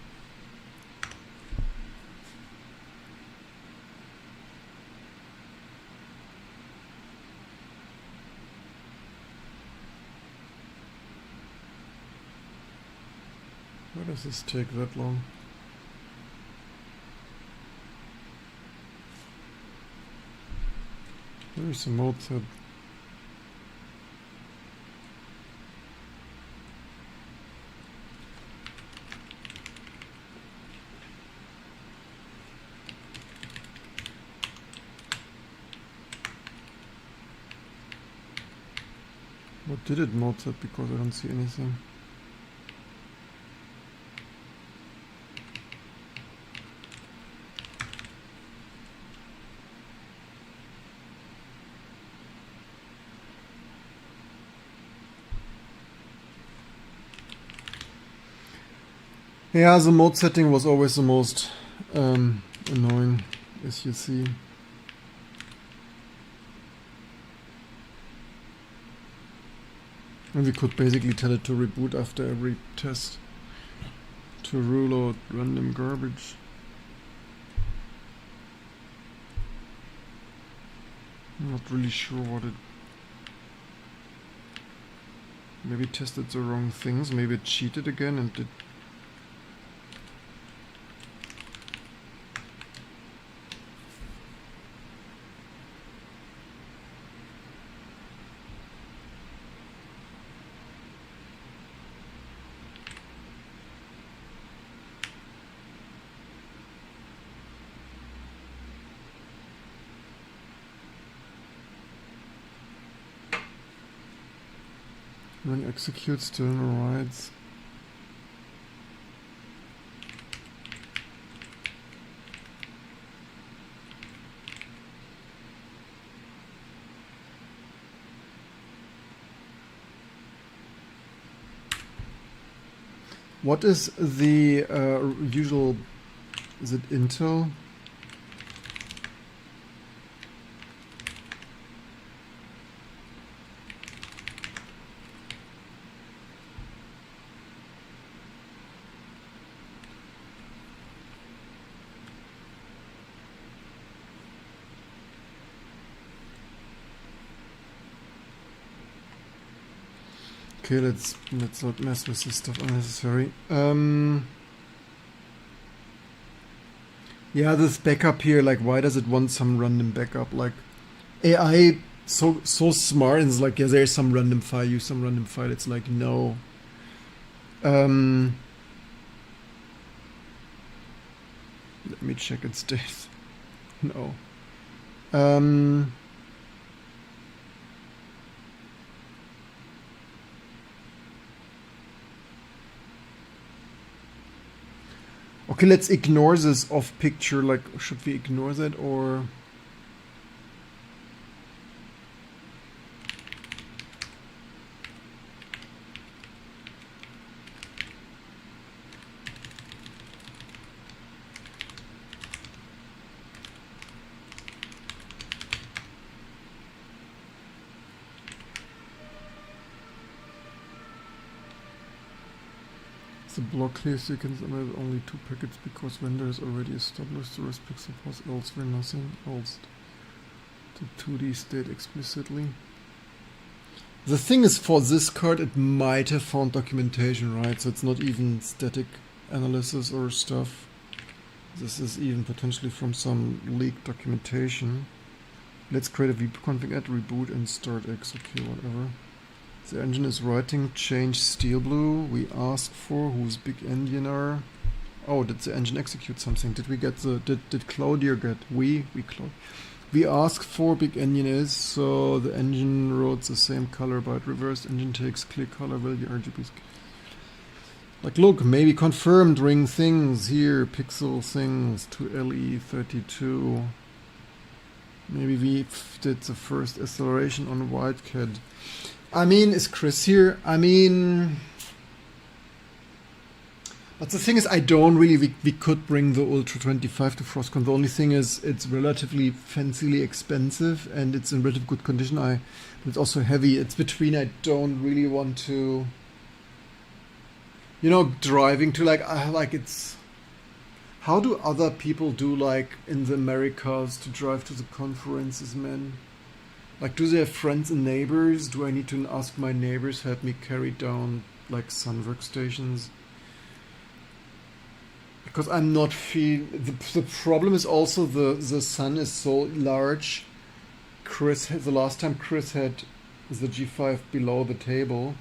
Why does this take that long? There's the mode set. What did it mode set? Because I don't see anything. Yeah, the mode setting was always the most annoying, as you see. And we could basically tell it to reboot after every test to rule out random garbage. I'm not really sure what it... Maybe tested the wrong things, maybe it cheated again and did... Run execute, still no writes. What is the usual, is it Intel? Okay, let's not mess with this stuff unnecessary. Yeah, this backup here, like, why does it want some random backup? Like, AI so smart, and it's like, yeah, there's some random file, use some random file. It's like, no. Let me check its state. No. Okay, let's ignore this off picture. Like, should we ignore that or? The block clear sequence under only 2 packets because vendor has already established the respect supports elsewhere nothing else. The 2D state explicitly. The thing is, for this card it might have found documentation, right? So it's not even static analysis or stuff. This is even potentially from some leaked documentation. Let's create a vconfig add reboot and start X. Okay, whatever. The engine is writing change steel blue. We ask for who's big engineer. Oh, did the engine execute something? Did we get the did Claudia get we ask for big engine is, so the engine wrote the same color byte reversed. Engine takes clear color value RGB. Like, look, maybe confirmed ring things here, pixel things to LE32. Maybe we did the first acceleration on Wildcat. I mean, is Chris here? I mean, but the thing is, I don't really, we could bring the Ultra 25 to Frostcon. The only thing is, it's relatively fancily expensive and it's in relatively good condition. But it's also heavy. It's between, I don't really want to, you know, driving to like it's, how do other people do like in the Americas to drive to the conferences, man? Like, do they have friends and neighbors? Do I need to ask my neighbors help me carry down, like, sun workstations? Because I'm not the problem is also the sun is so large. The last time Chris had the G5 below the table.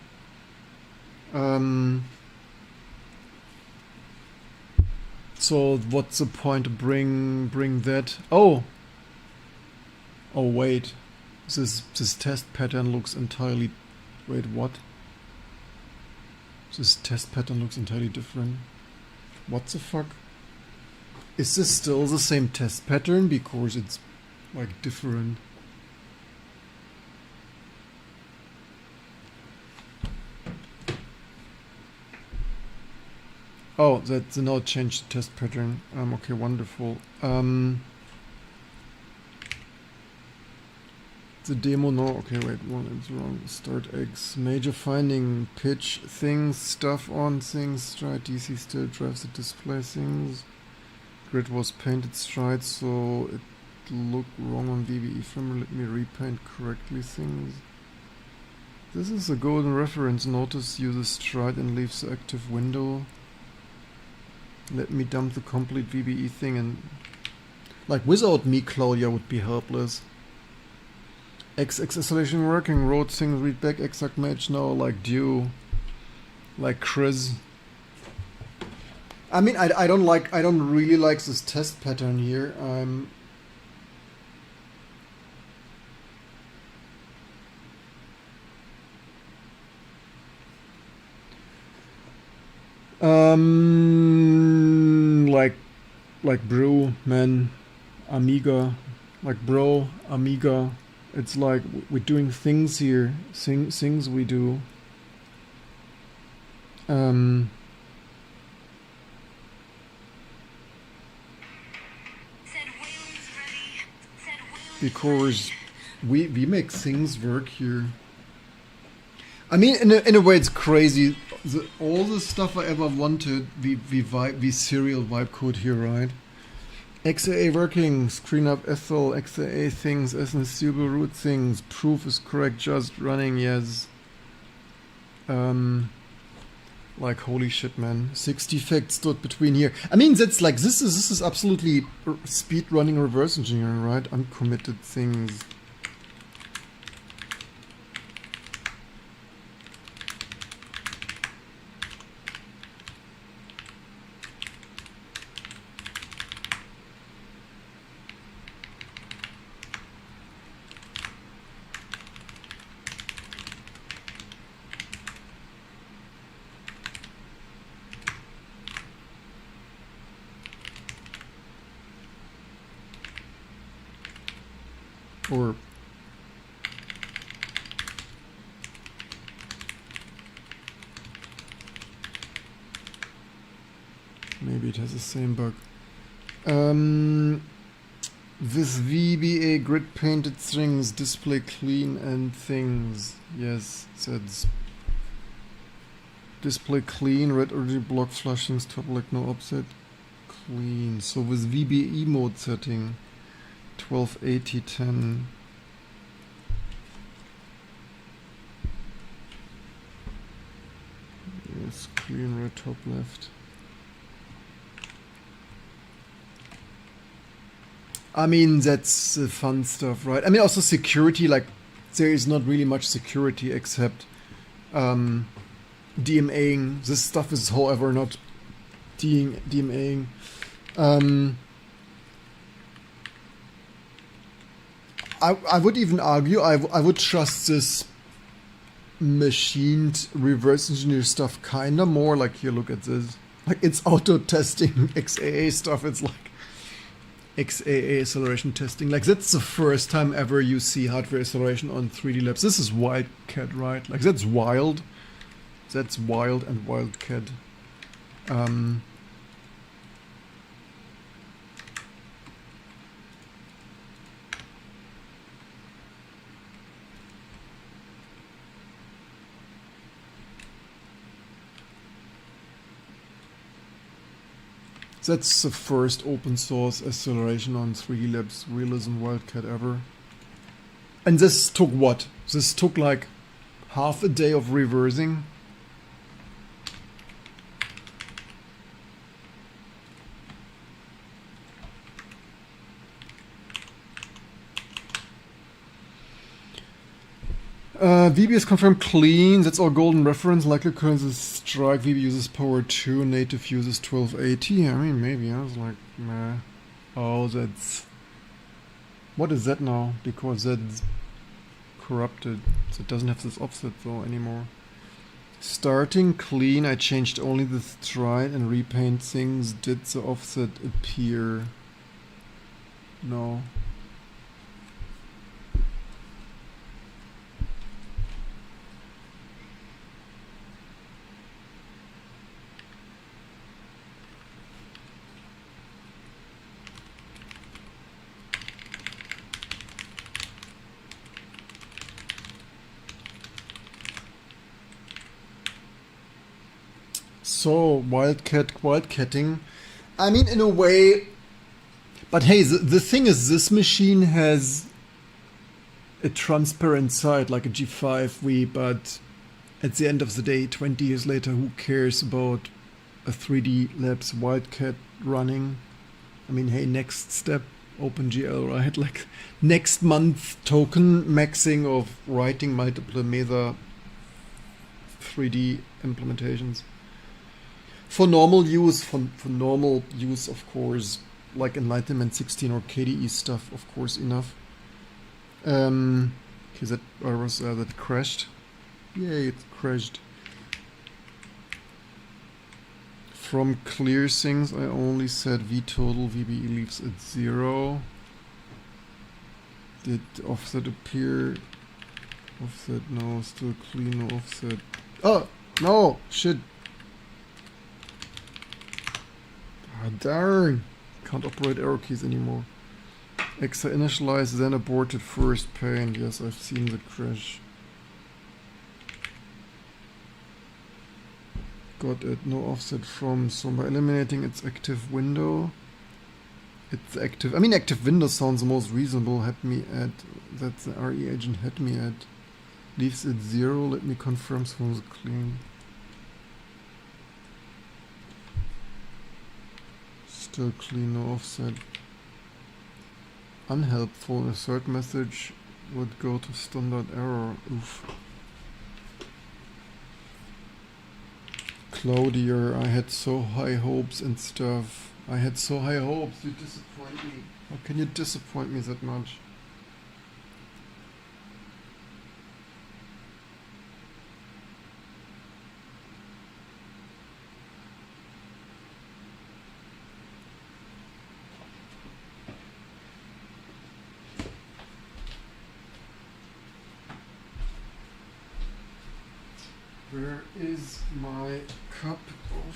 So what's the point to bring that? Oh, wait. This test pattern looks entirely... Wait, what? This test pattern looks entirely different. What the fuck? Is this still the same test pattern? Because it's, like, different. Oh, that's now changed the test pattern. Okay, wonderful. The demo, no, okay, wait, one is wrong. Start X, major finding, pitch things, stuff on things, stride, DC still drives the display things. Grid was painted stride, so it looked wrong on VBE firmware. Let me repaint correctly things. This is a golden reference. Notice uses stride and leaves the active window. Let me dump the complete VBE thing and... Like, without me, Claudia would be helpless. X acceleration working, road thing, read back, exact match, no, like due, like Chris. I mean, I don't really like this test pattern here. Like bro, man, amiga, like bro, amiga. It's like we're doing things here, things we do. Because we make things work here. I mean, in a way, it's crazy. All the stuff I ever wanted, we serial vibe code here, right? XAA working, screen up ethel, XAA things, SNStable root things, proof is correct, just running, yes. Like holy shit, man. 6 defects stood between here. I mean, that's like this is absolutely speed running reverse engineering, right? Uncommitted things. Or maybe it has the same bug. This VBA grid painted strings display clean and things. Yes, that's display clean, red origin block flushings, top like no offset. Clean. So with VBE mode setting 1280-10. Yes, clean red top left. I mean, that's fun stuff, right? I mean, also security, like, there is not really much security except DMAing. This stuff is, however, not DMAing. I would even argue I would trust this machined reverse engineer stuff kinda more. Like, here, look at this. Like, it's auto testing XAA stuff. It's like XAA acceleration testing. Like, that's the first time ever you see hardware acceleration on 3Dlabs. This is Wildcat, right? Like, that's wild. That's wild and Wildcat. That's the first open source acceleration on 3Dlabs Realizm Wildcat ever. And this took what? This took like half a day of reversing. VB is confirmed clean. That's our golden reference. Likely occurrences strike. VB uses power 2. Native uses 1280. I mean, maybe. I was like, meh. Oh, that's... What is that now? Because that's corrupted. So it doesn't have this offset though anymore. Starting clean. I changed only the stride and repaint things. Did the offset appear? No. So, wildcatting. I mean, in a way... But hey, the thing is, this machine has a transparent side, like a G5V, but at the end of the day, 20 years later, who cares about a 3Dlabs Wildcat running? I mean, hey, next step, OpenGL, right? Like, next month, token maxing of writing multiple Mesa 3D implementations. For normal use, of course, like Enlightenment 16 or KDE stuff, of course, enough. Okay, that crashed. Yay, it crashed. From clear things, I only set v total, VBE leaves at 0. Did offset appear? Offset, no, still clean, no offset. Oh, no, shit. Ah, darn. Can't operate arrow keys anymore. Exa initialize, then aborted first paint. Yes, I've seen the crash. Got it, no offset from. So by eliminating its active window, it's active. I mean, active window sounds the most reasonable. Had me at, that the RE agent had me at. Leaves it 0. Let me confirm someone's clean. Still clean, no offset. Unhelpful. A third message would go to standard error. Oof. Cloudier, I had so high hopes and stuff. I had so high hopes. You disappoint me. How can you disappoint me that much? Where is my cup of...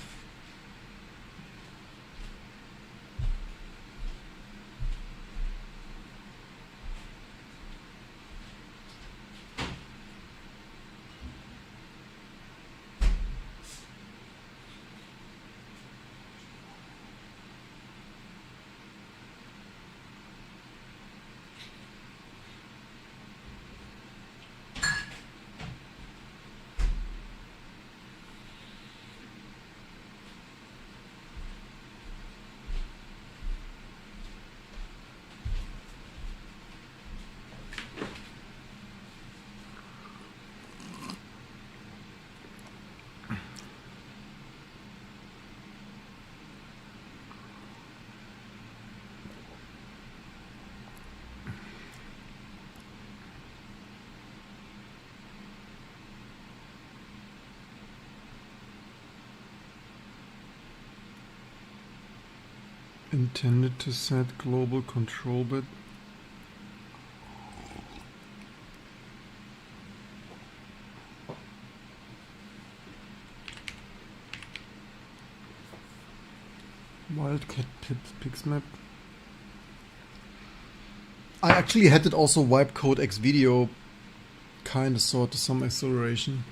Intended to set global control bit. Wildcat pix map. I actually had it also wipe code X video, kind of sort of some acceleration.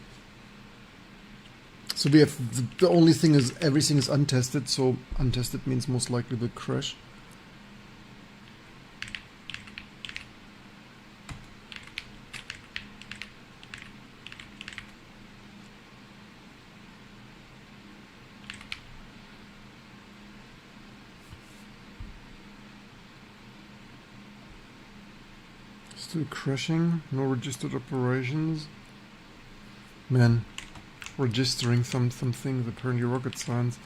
So we have, the only thing is everything is untested, so untested means most likely will crash. Still crashing, no registered operations. Man. Registering some things, apparently rocket science.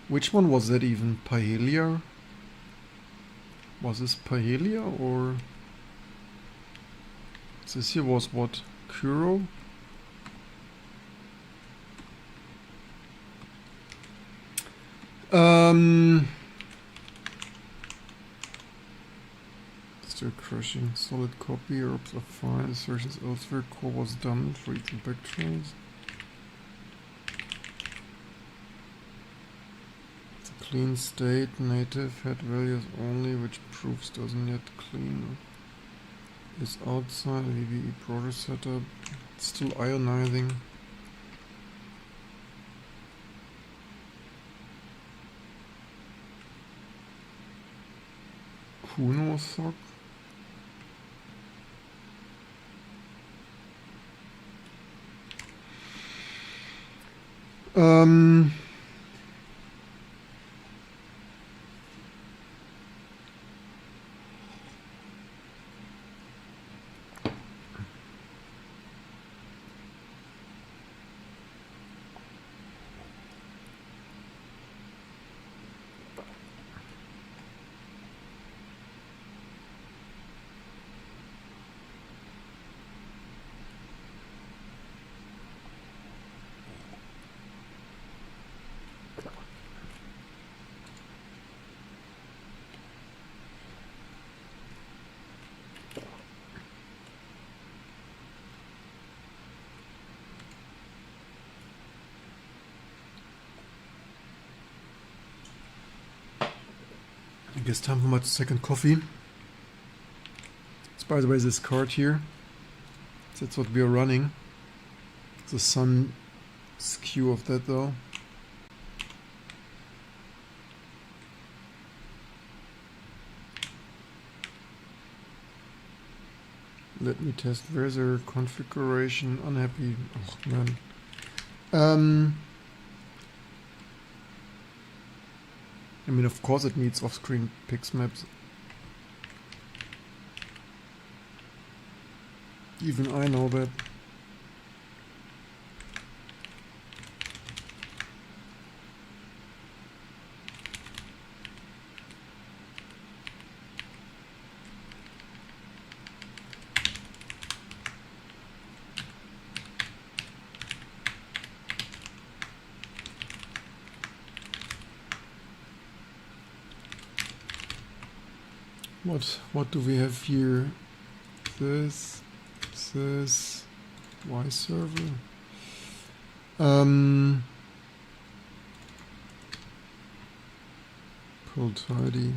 Which one was that even? Paella? Was this Paella or this here was what? Kyro? Still crushing. Solid copy. Herbs are fine. Assertions elsewhere. Core was dumped. Read the backtrace. It's a clean state. Native head values only, which proves doesn't yet clean. Is outside. VBE broader setup. It's still ionizing. Kuno sock. I guess time for my second coffee. It's, by the way, this card here. That's what we are running. The sun skew of that though. Let me test weather configuration. Unhappy. Oh man. I mean, of course it needs off-screen pix maps. Even I know that. What do we have here? This Y server. Pull tidy.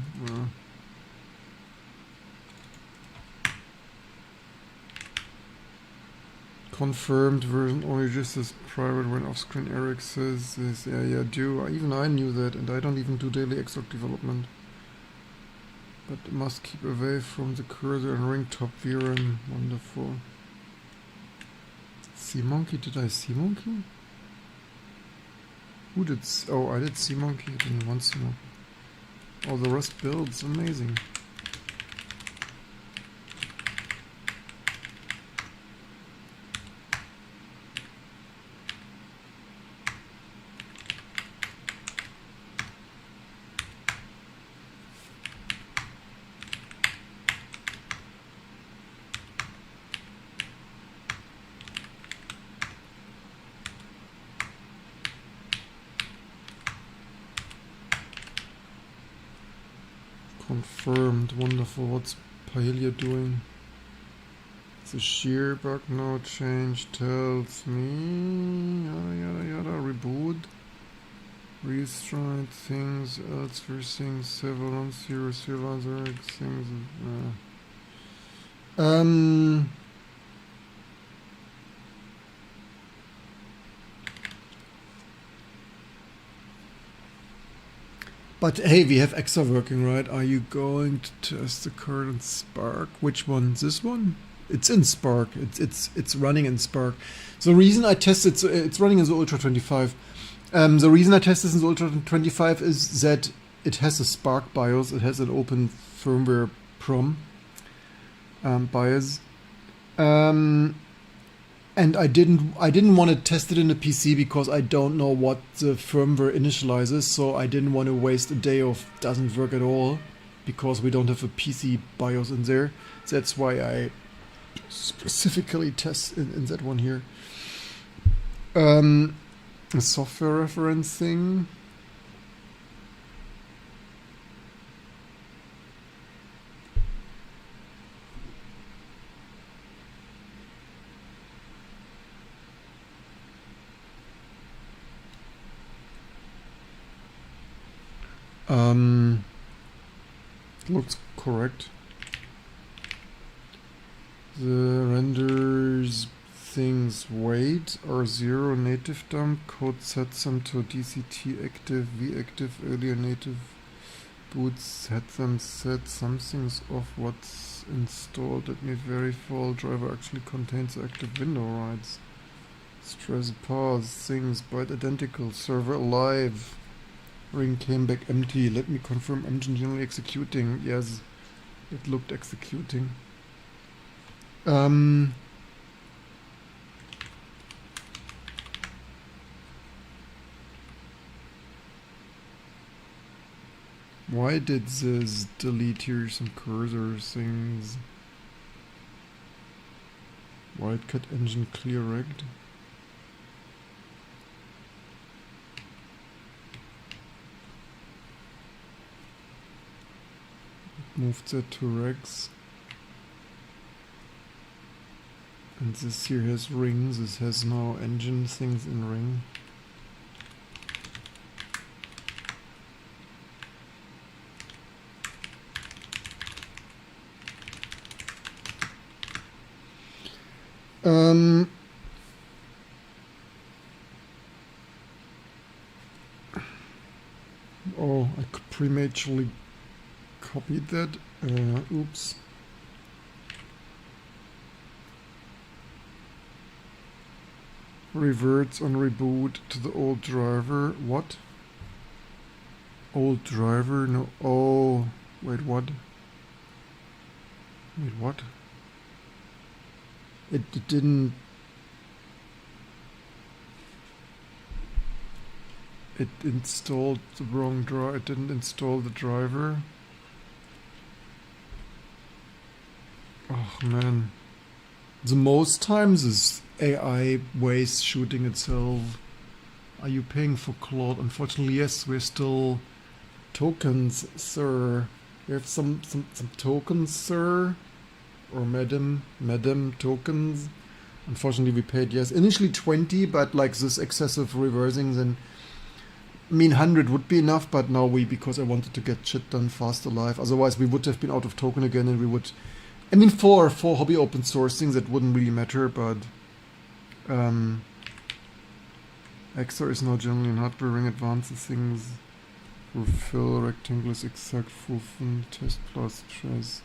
Confirmed version only just as private when off-screen error access is even I knew that, and I don't even do daily Xorg development. But must keep away from the cursor and ring top VRM. Wonderful. Sea Monkey, did I Sea Monkey? Who did? Oh, I did Sea Monkey. I didn't want Sea Monkey. Oh, the rest builds, amazing. Confirmed, wonderful. What's Paella doing? It's a shear bug, no change, tells me yada, reboot, restart things, else for things, several on zero, things. But hey, we have Exa working, right? Are you going to test the card in Spark? Which one? This one? It's in Spark. It's running in Spark. So the reason I tested it's running in the Ultra 25. The reason I tested in the Ultra 25 is that it has a Spark BIOS. It has an open firmware prom BIOS. And I didn't want to test it in the PC because I don't know what the firmware initializes, so I didn't want to waste a day of doesn't work at all because we don't have a PC BIOS in there. That's why I specifically test in that one here. A software reference thing. Looks correct. The renders things wait are 0 native dump, code sets them to DCT active, V active, earlier native boots set them set something's off what's installed. Let me verify driver actually contains active window rights. Stress pause, things byte identical, server alive. Ring came back empty. Let me confirm engine generally executing. Yes, it looked executing. Why did this delete here some cursor things? Wildcat engine clear rect. Moved that to regs. And this here has rings. This has now engine things in ring. Oh, I prematurely copied that. Oops. Reverts on reboot to the old driver. What? Old driver? No. Oh, wait, what? Wait, what? It didn't. It installed the wrong driver. It didn't install the driver. Oh man. The most times is AI waste shooting itself. Are you paying for Claude? Unfortunately, yes, we're still tokens, sir. We have some tokens, sir. Or madam tokens. Unfortunately, we paid, yes. Initially 20, but like this excessive reversing, then I mean 100 would be enough, but now because I wanted to get shit done fast alive. Otherwise we would have been out of token again, and we would, I mean for hobby open source things that wouldn't really matter, but XR is now generally in hardware ring advances things fulfill rectangles exact full test plus test.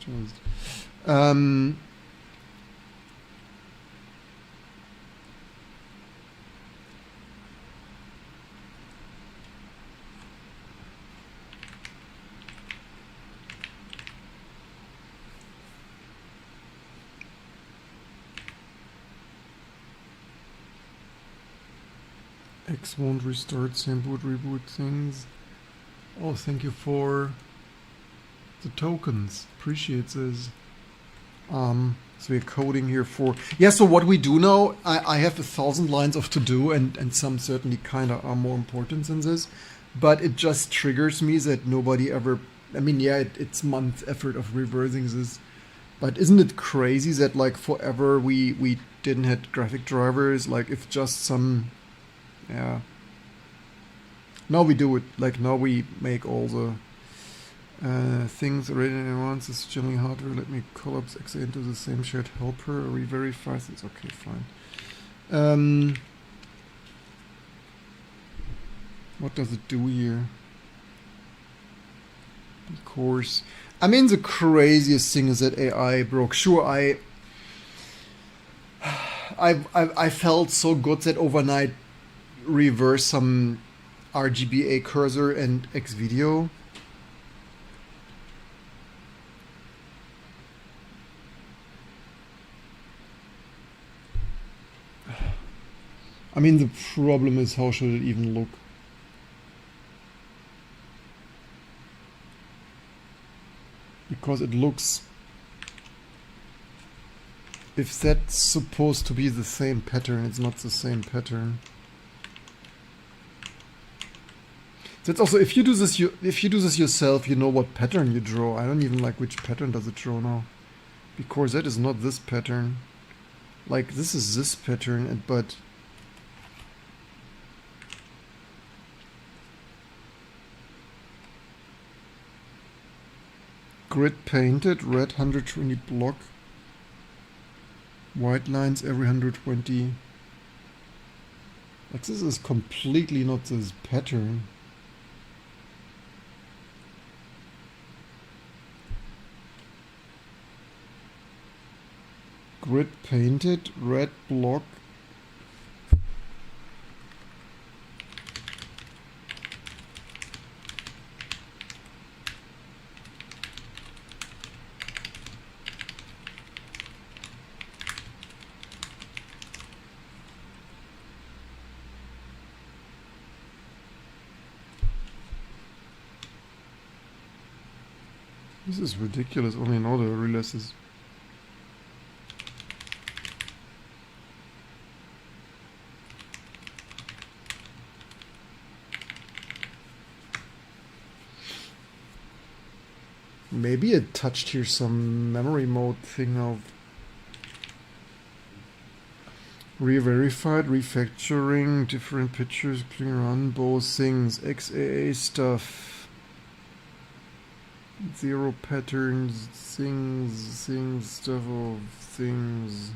X won't restart, same boot, reboot things. Oh, thank you for the tokens. Appreciate this. So we're coding here for... Yeah, so what we do now, I have 1,000 lines of to-do, and some certainly kind of are more important than this. But it just triggers me that nobody ever... I mean, yeah, it's months effort of reversing this. But isn't it crazy that, like, forever we didn't have graphic drivers? Like, if just some... Yeah. Now we do it. Like, now we make all the things already in advance. It's generally hardware. Let me collapse XA into the same shared helper. Re-verify things. Okay, fine. What does it do here? Because, I mean, the craziest thing is that AI broke. Sure, I felt so good that overnight reverse some RGBA cursor and X video. I mean, the problem is, how should it even look? Because it looks... If that's supposed to be the same pattern, it's not the same pattern. That's also, if you do this yourself, you know what pattern you draw. I don't even like which pattern does it draw now, because that is not this pattern. Like, this is this pattern, but grid painted, red 120 block, white lines every 120. Like, this is completely not this pattern. Grid painted, red block. This is ridiculous. Only now that I realize this. Maybe it touched here some memory mode thing of re-verified, refactoring, different pictures, clear run, both things, XAA stuff, zero patterns, things, stuff of things.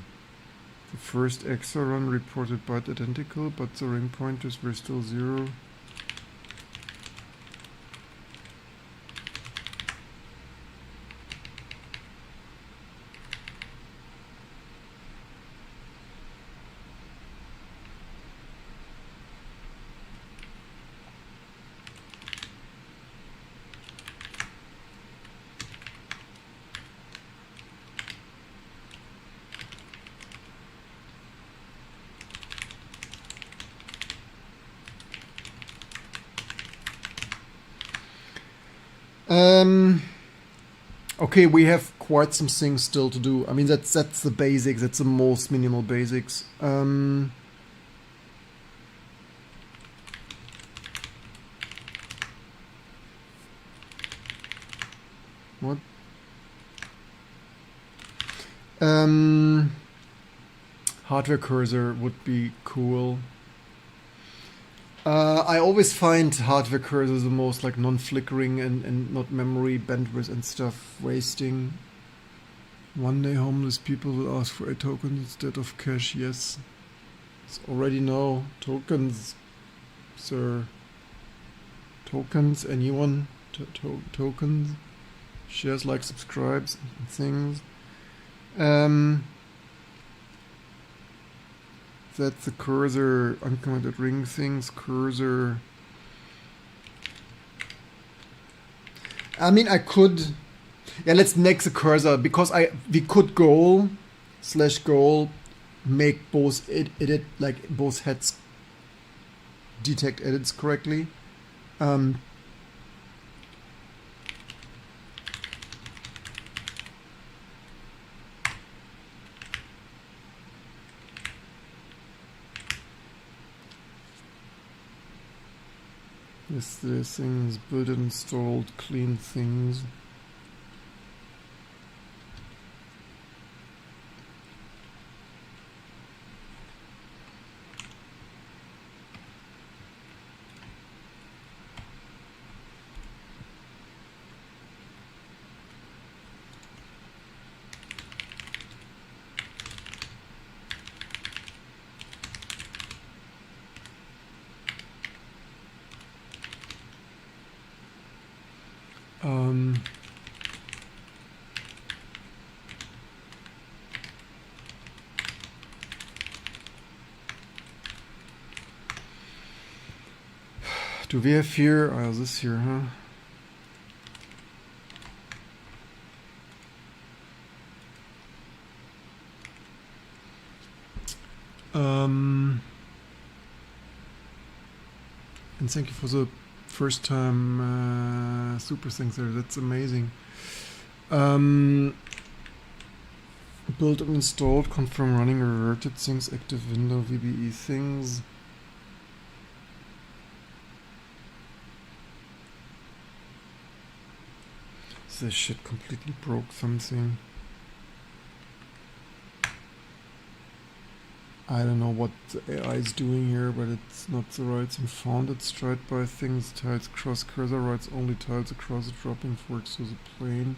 The first EXA run reported byte identical, but the ring pointers were still 0. Okay, we have quite some things still to do. I mean, that's the basics. That's the most minimal basics. What? Hardware cursor would be cool. I always find hardware cursor the most like non-flickering and not memory bandwidth and stuff wasting. One day homeless people will ask for a token instead of cash. Yes, it's already no tokens, sir. Tokens, anyone? Tokens? Shares, like, subscribes, and things. That's the cursor, uncommented ring things, cursor. I mean, I could, yeah, let's next the cursor, because we could goal make both edit, like both heads detect edits correctly. Yes, the things, build and installed, clean things. Do we have here? Oh, this here, huh? And thank you for the first time super things there. That's amazing. Build and installed, confirm running reverted things, active window, VBE things. This shit completely broke something. I don't know what the AI is doing here, but it's not the right thing. Founded stride by things, tiles cross cursor writes only tiles across the dropping forks to the plane.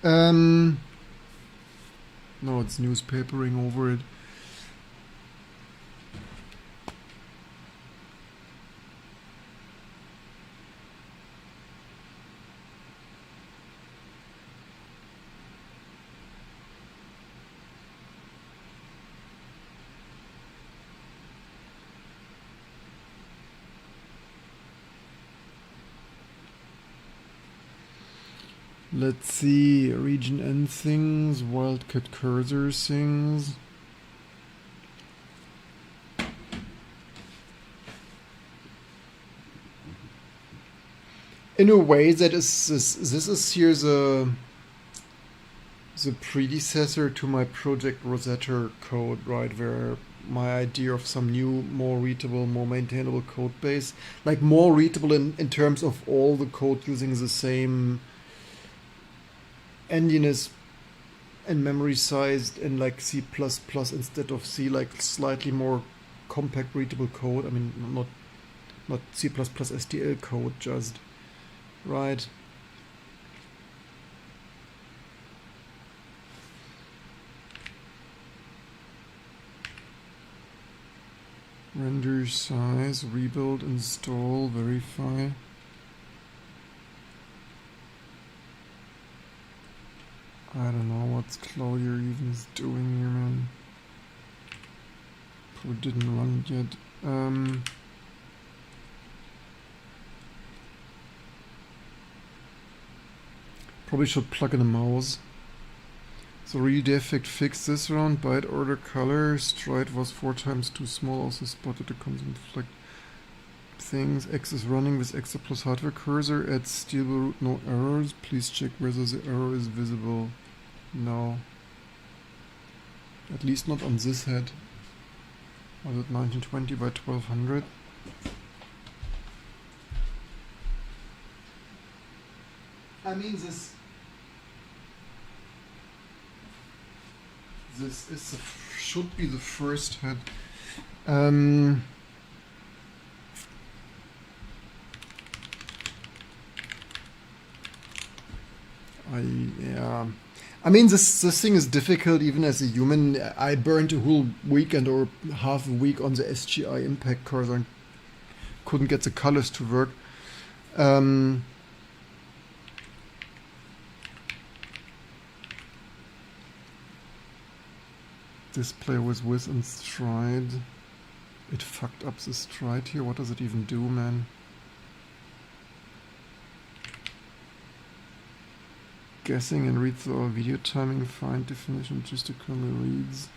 No, it's newspapering over it. Let's see, region N things, Wildcat cursor things. In a way, that is this is here the predecessor to my Project Rosetta code, right? Where my idea of some new, more readable, more maintainable code base, like more readable in terms of all the code using the same endianness and memory sized in like C++ instead of C, like slightly more compact readable code. I mean, not C++ STL code, just right. Render size, rebuild, install, verify. I don't know what Clojure even is doing here, man. Probably didn't run it yet. Probably should plug in a mouse. So redefect fixed this round. Byte order color. Stride was 4 times too small. Also spotted the conflict things. X is running with X plus hardware cursor. At steel root no errors. Please check whether the error is visible. No. At least not on this head. Was it 1920 by 1200? I mean this is should be the first head. I mean this thing is difficult even as a human. I burned a whole weekend or half a week on the SGI impact cursor and couldn't get the colors to work. Display with width and stride. It fucked up the stride here. What does it even do, man? Guessing and read through our video timing, find definition, logistically reads.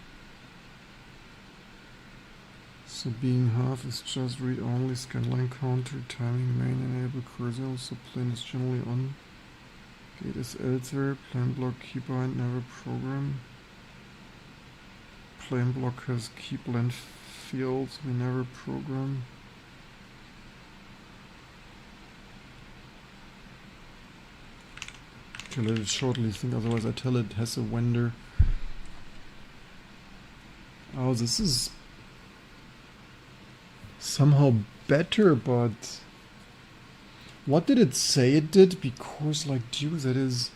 So being half is just read only, scanline counter, timing, main enable cursor, so plane is generally on. Gate is elsewhere, plane block keybind never program. Plane block has key blend fields, we never program. Okay, let it shortly think, otherwise I tell it has a vendor. Oh, this is somehow better, but what did it say it did? Because like dude, that is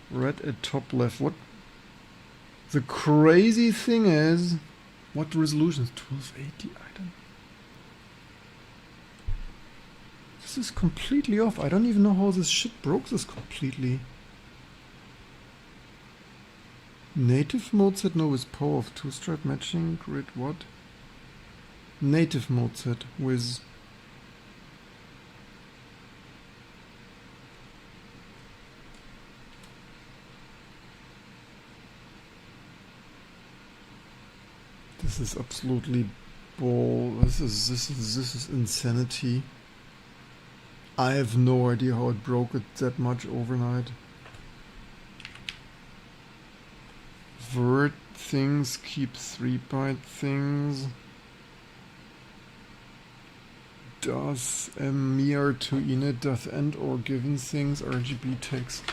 red at top left. What the crazy thing is, what resolution is 1280? I don't. This is completely off. I don't even know how this shit broke this completely. Native mode set no with power of 2-stripe matching grid what? Native mode set with this is absolutely bull. This is insanity. I have no idea how it broke it that much overnight. Vert things keep 3-byte things. Does mir to init does end or given things RGB text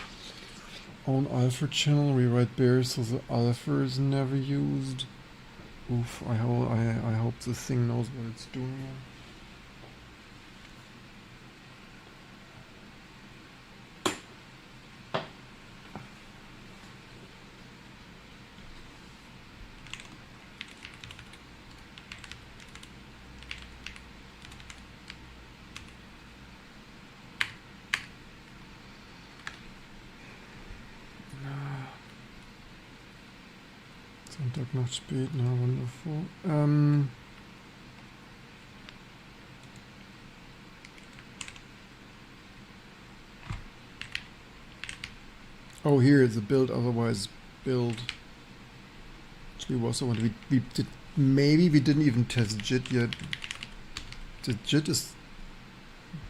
on alpha channel rewrite bare so the alpha is never used. Oof, I hope this thing knows what it's doing. Sonntag noch spät, na wonderful. Oh, here is the build, otherwise build. Actually, we also want to, we did, maybe we didn't even test JIT yet. The JIT is,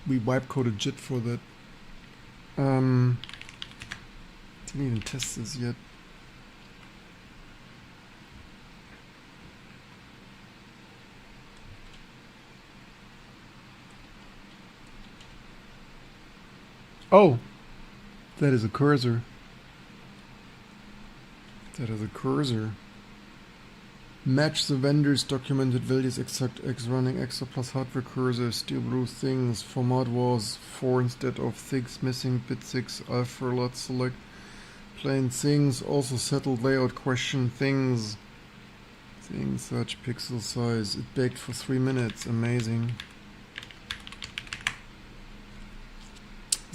we wipe coded JIT for that. Didn't even test this yet. Oh, that is a cursor. That is a cursor. Match the vendor's documented values exact X running extra plus hardware cursor, steel blue things, format was 4 instead of 6, missing bit 6, alpha lot select, plain things, also settled layout question things. Things such pixel size. It baked for 3 minutes. Amazing.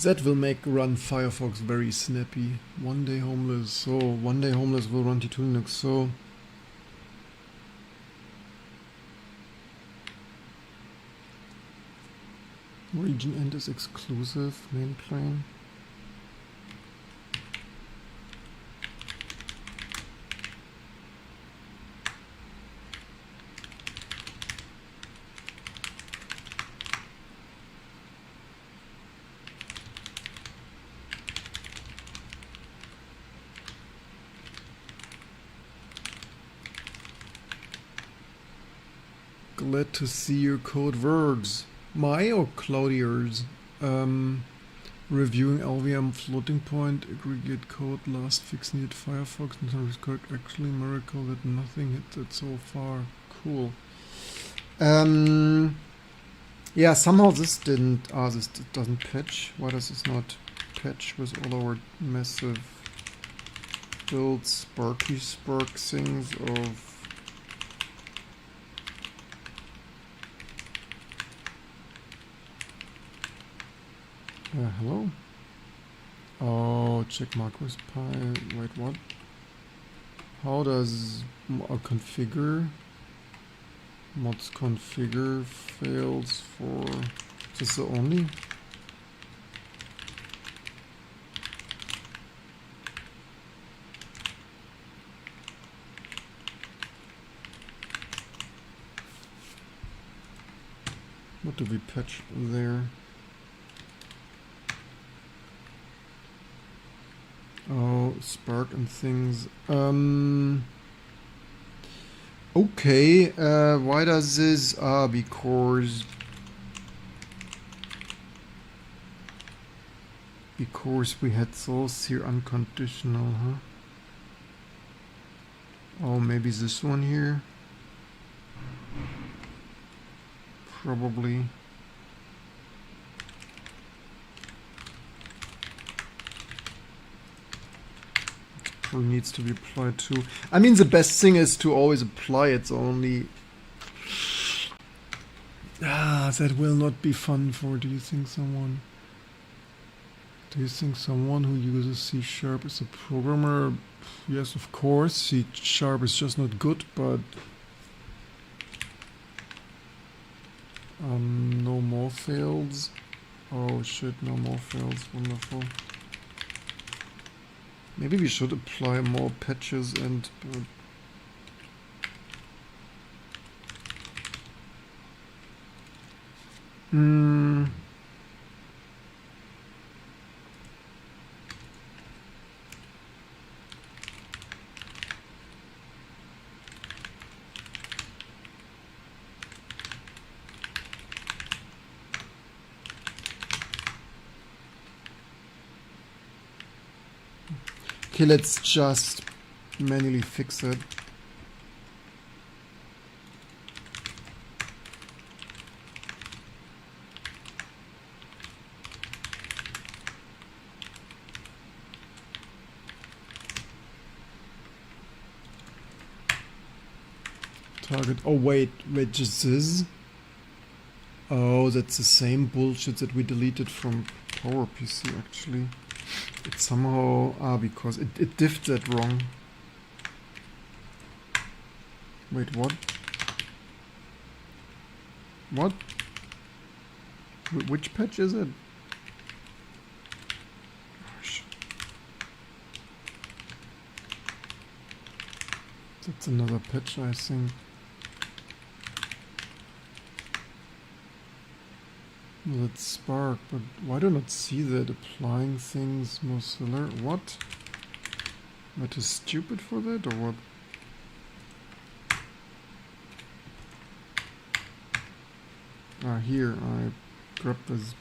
That will make run Firefox very snappy. One day homeless. So one day homeless will run T2 Linux. So region end is exclusive. Main plane. Glad to see your code words. My or Claudia's? Reviewing LVM floating point, aggregate code, last fix needed Firefox, and code actually miracle that nothing hit it so far. Cool. Yeah, somehow this didn't, this doesn't patch. Why does this not patch with all our massive builds, sparky spark things of hello? Oh, check macros pi. Wait, what? How does configure? Mods configure fails for. Is this the only? What do we patch there? Oh, Spark and things. Okay, why does this? Because we had source here unconditional, huh? Oh, maybe this one here? Probably. Needs to be applied to. I mean, the best thing is to always apply its only. That will not be fun for. Do you think someone who uses C# is a programmer? Yes, of course. C# is just not good, but no more fails. Oh shit, no more fails. Wonderful. Maybe we should apply more patches and okay, let's just manually fix it. Target. Oh wait, just this? Oh, that's the same bullshit that we deleted from PowerPC actually. It somehow, because it diffed that wrong. Wait, what? What? Which patch is it? Oh, shit. That's another patch, I think. That's Spark, but why do I not see that applying things Mozilla? What? Am I too stupid for that, or what? Here, I grabbed this.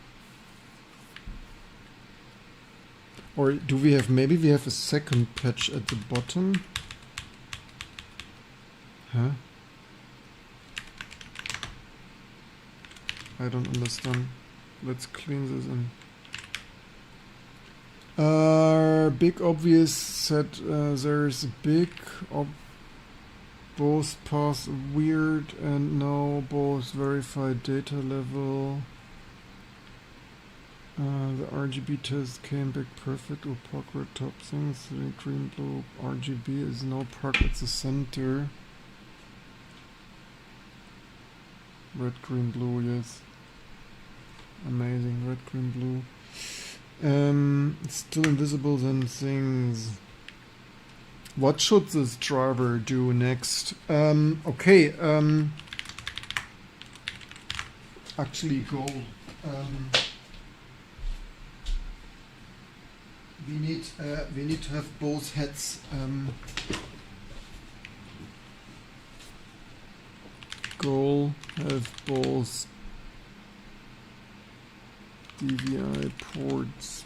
Or do we have, maybe we have a second patch at the bottom? Huh? I don't understand. Let's clean this in. Big obvious said there's a big both pass weird and now both verified data level. The RGB test came back perfect. Opaque red top things. The green blue RGB is now parked at the center. Red, green, blue, yes. Amazing, red, green, blue. It's still invisible then things. What should this driver do next? Okay, actually go. We need to have both heads. Goal have both DVI ports.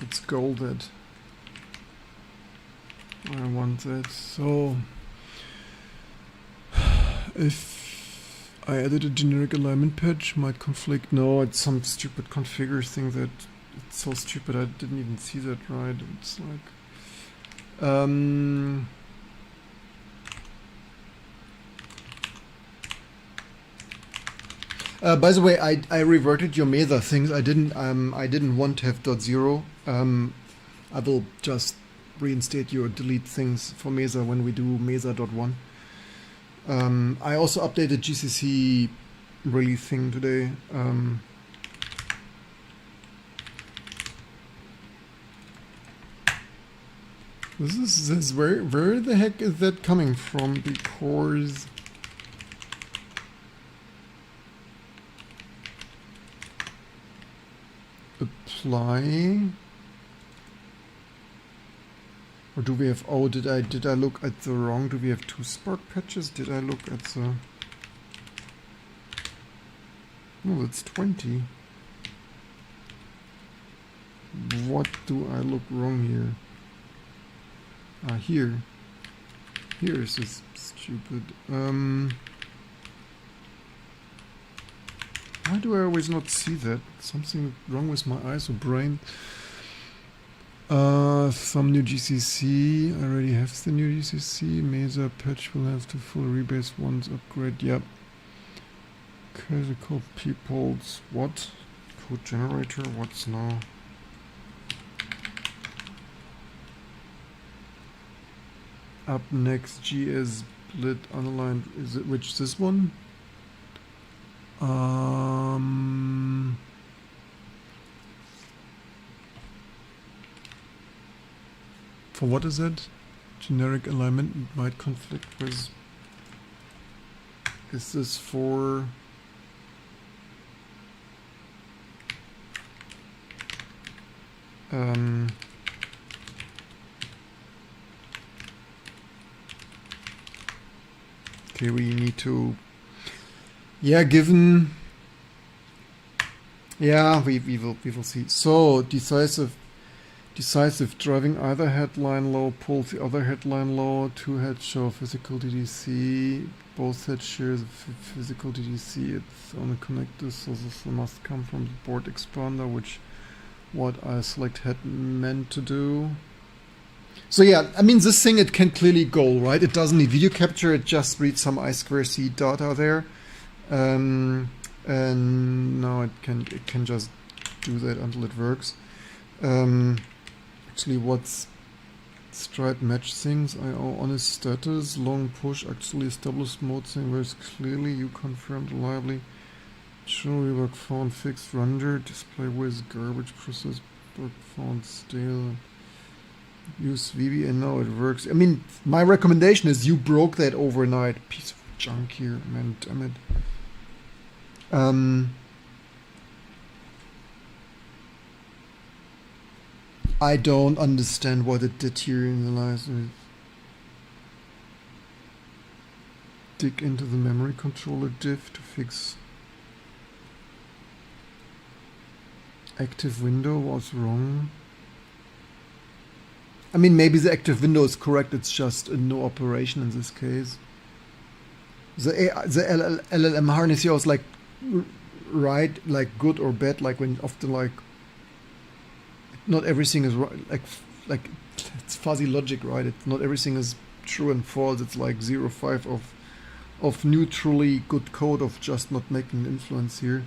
It's goal that I want that. So if I added a generic alignment patch, might conflict. No, it's some stupid configure thing that it's so stupid I didn't even see that right. It's like by the way, I reverted your Mesa things. I didn't want to have .0. I will just reinstate your delete things for Mesa when we do Mesa.1. I also updated GCC release thing today. This where the heck is that coming from? Because apply, or do we have? Oh, did I look at the wrong? Do we have 2 Spark patches? Did I look at the? No, that's 20. What do I look wrong here? Ah, here. Here is this stupid. Why do I always not see that? Something wrong with my eyes or brain? Some new GCC. I already have the new GCC. Mesa patch will have to full rebase once upgrade. Yep. Critical peoples. What? Code generator. What's now? Up next, GS split unaligned. Is it which this one? For what is it? Generic alignment might conflict with. Is this for? Okay, we need to. Yeah, given. Yeah, we will see. So decisive driving either headline low pulls the other headline low. 2 heads show physical DDC. Both heads share the physical DDC. It's on the connector, so this must come from the board expander, which what I select head meant to do. So yeah, I mean this thing, it can clearly go, right? It doesn't need video capture, it just reads some I2C data there. And now it can just do that until it works. Actually, what's stride match things? IO honest status, long push, actually established mode thing very clearly, you confirmed reliably. Show rework found fixed render, display with garbage process, bug found stale. Use VBA, now it works. I mean, my recommendation is you broke that overnight. Piece of junk here, man, damn it. I don't understand what it did here in the last. Dig into the memory controller diff to fix. Active window was wrong. I mean, maybe the active window is correct, it's just a no operation in this case. the LLM harness here was like right, like good or bad, like when often like not everything is right, like it's fuzzy logic, right? It's not everything is true and false. It's like 0.5 of neutrally good code of just not making an influence here.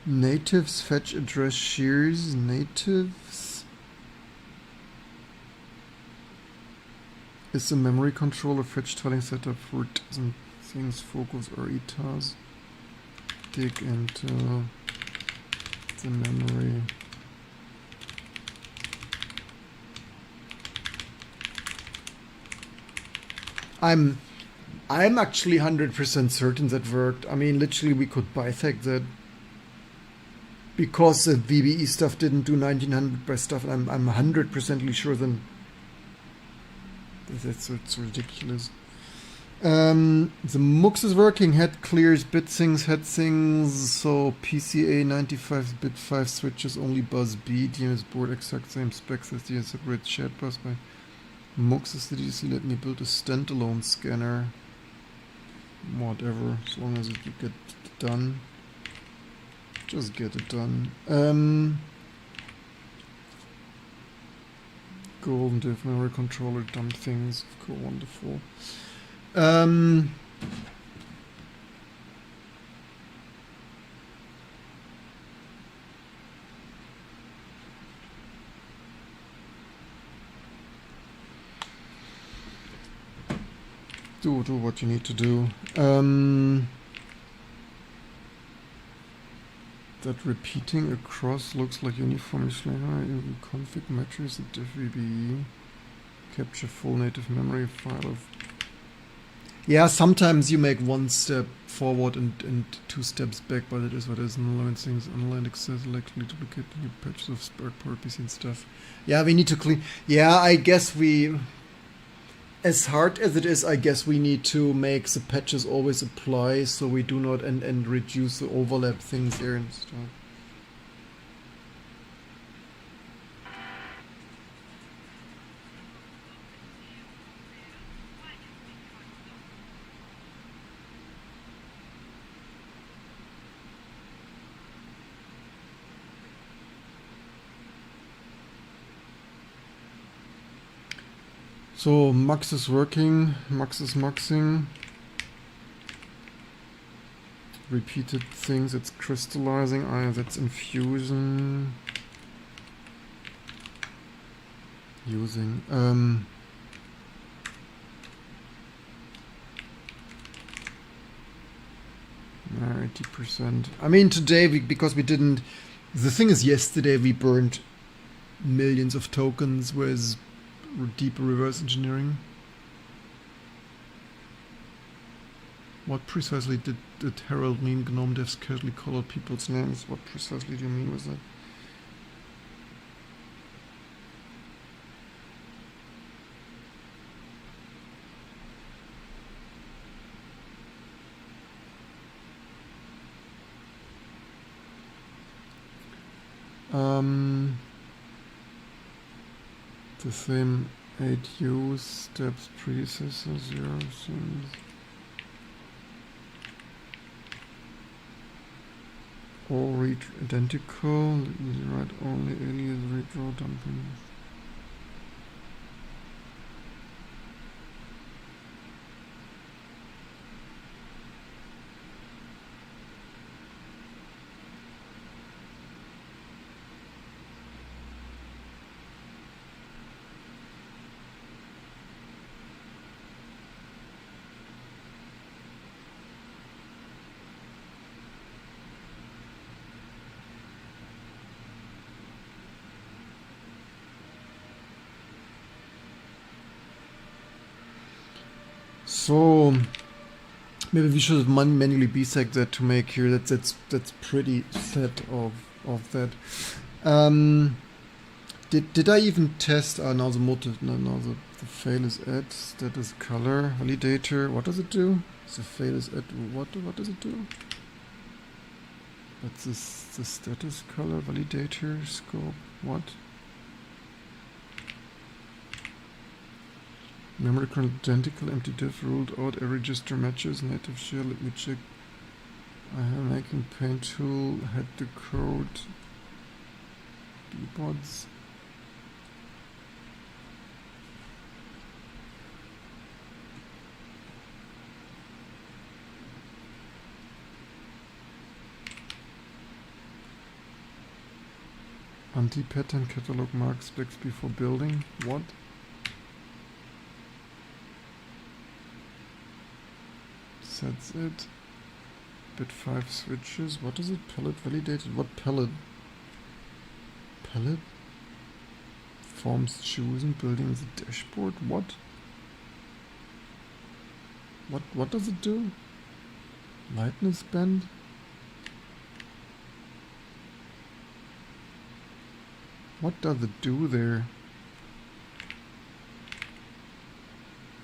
Natives fetch address shears. Natives is a memory controller fetch tiling setup for things focus or etas. Dig into the memory. I'm actually 100% certain that worked. I mean, literally, we could bisect that because the VBE stuff didn't do 1900 by stuff, and I'm 100% sure then that's it's ridiculous. The MUX is working. Head clears, bit things, head things. So PCA 95 bit 5 switches, only bus B. DMS board exact same specs as the separate shared bus by MUX is the DC. Let me build a standalone scanner. Whatever, as long as you get it done. Just get it done. Golden diff memory controller, dumb things. Cool, wonderful. Do what you need to do. That repeating across looks like uniformly in config matches the diff VBE. Capture full native memory file of. Yeah, sometimes you make one step forward and 2 steps back, but it is what it is. Online things, online access, likely duplicate new patches of Spark PowerPC and stuff. Yeah, we need to clean. Yeah, I guess we. As hard as it is, I guess we need to make the patches always apply so we do not and reduce the overlap things there and stuff. So Mux is working, Mux is muxing. Repeated things, it's crystallizing, that's infusion. Using 80%. I mean today because we didn't. The thing is, yesterday we burned millions of tokens with deeper reverse engineering. What precisely did Herald mean? GNOME devs casually call out people's names. What precisely do you mean with that? The same 8 use steps predecessor 0 things. All read identical, write only alias redraw dumping. So maybe we should manually bisect that to make here that's pretty set of that. Did I even test? Now the motive. No, the fail is at status color validator. What does it do? The fail is at what does it do? That's the status color validator scope. What? Memory current identical, empty diff ruled out, every register matches, native share, let me check. I have making paint tool, had the code, debots. Anti-pattern catalog mark specs before building. What? That's it. Bit 5 switches. What is it? Palette validated. What palette? Palette? Forms chosen. Building the dashboard. What? What does it do? Lightness band? What does it do there?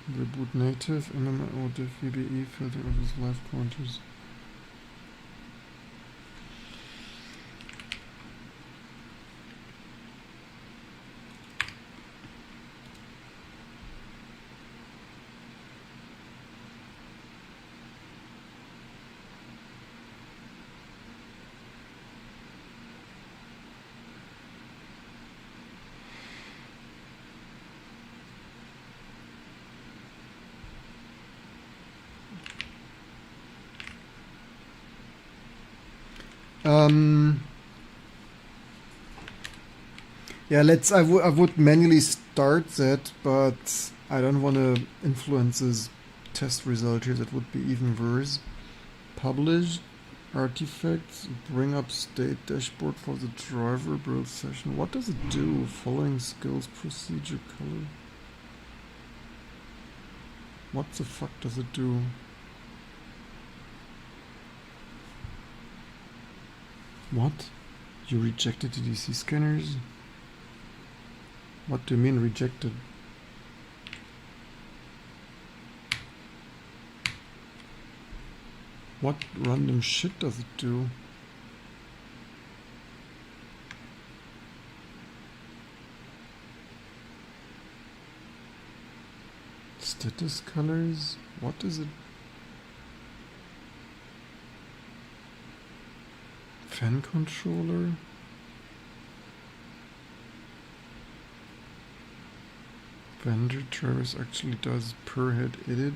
Reboot native, MMO diff VBE, filter of his live pointers. Yeah, I would manually start that, but I don't want to influence this test result here. That would be even worse. Publish artifacts, bring up state dashboard for the driver build session. What does it do? Following skills, procedure, color. What the fuck does it do? What? You rejected the DC scanners? What do you mean rejected? What random shit does it do? Status colors? What is it? Fan controller? Vendor drivers actually does per head edit.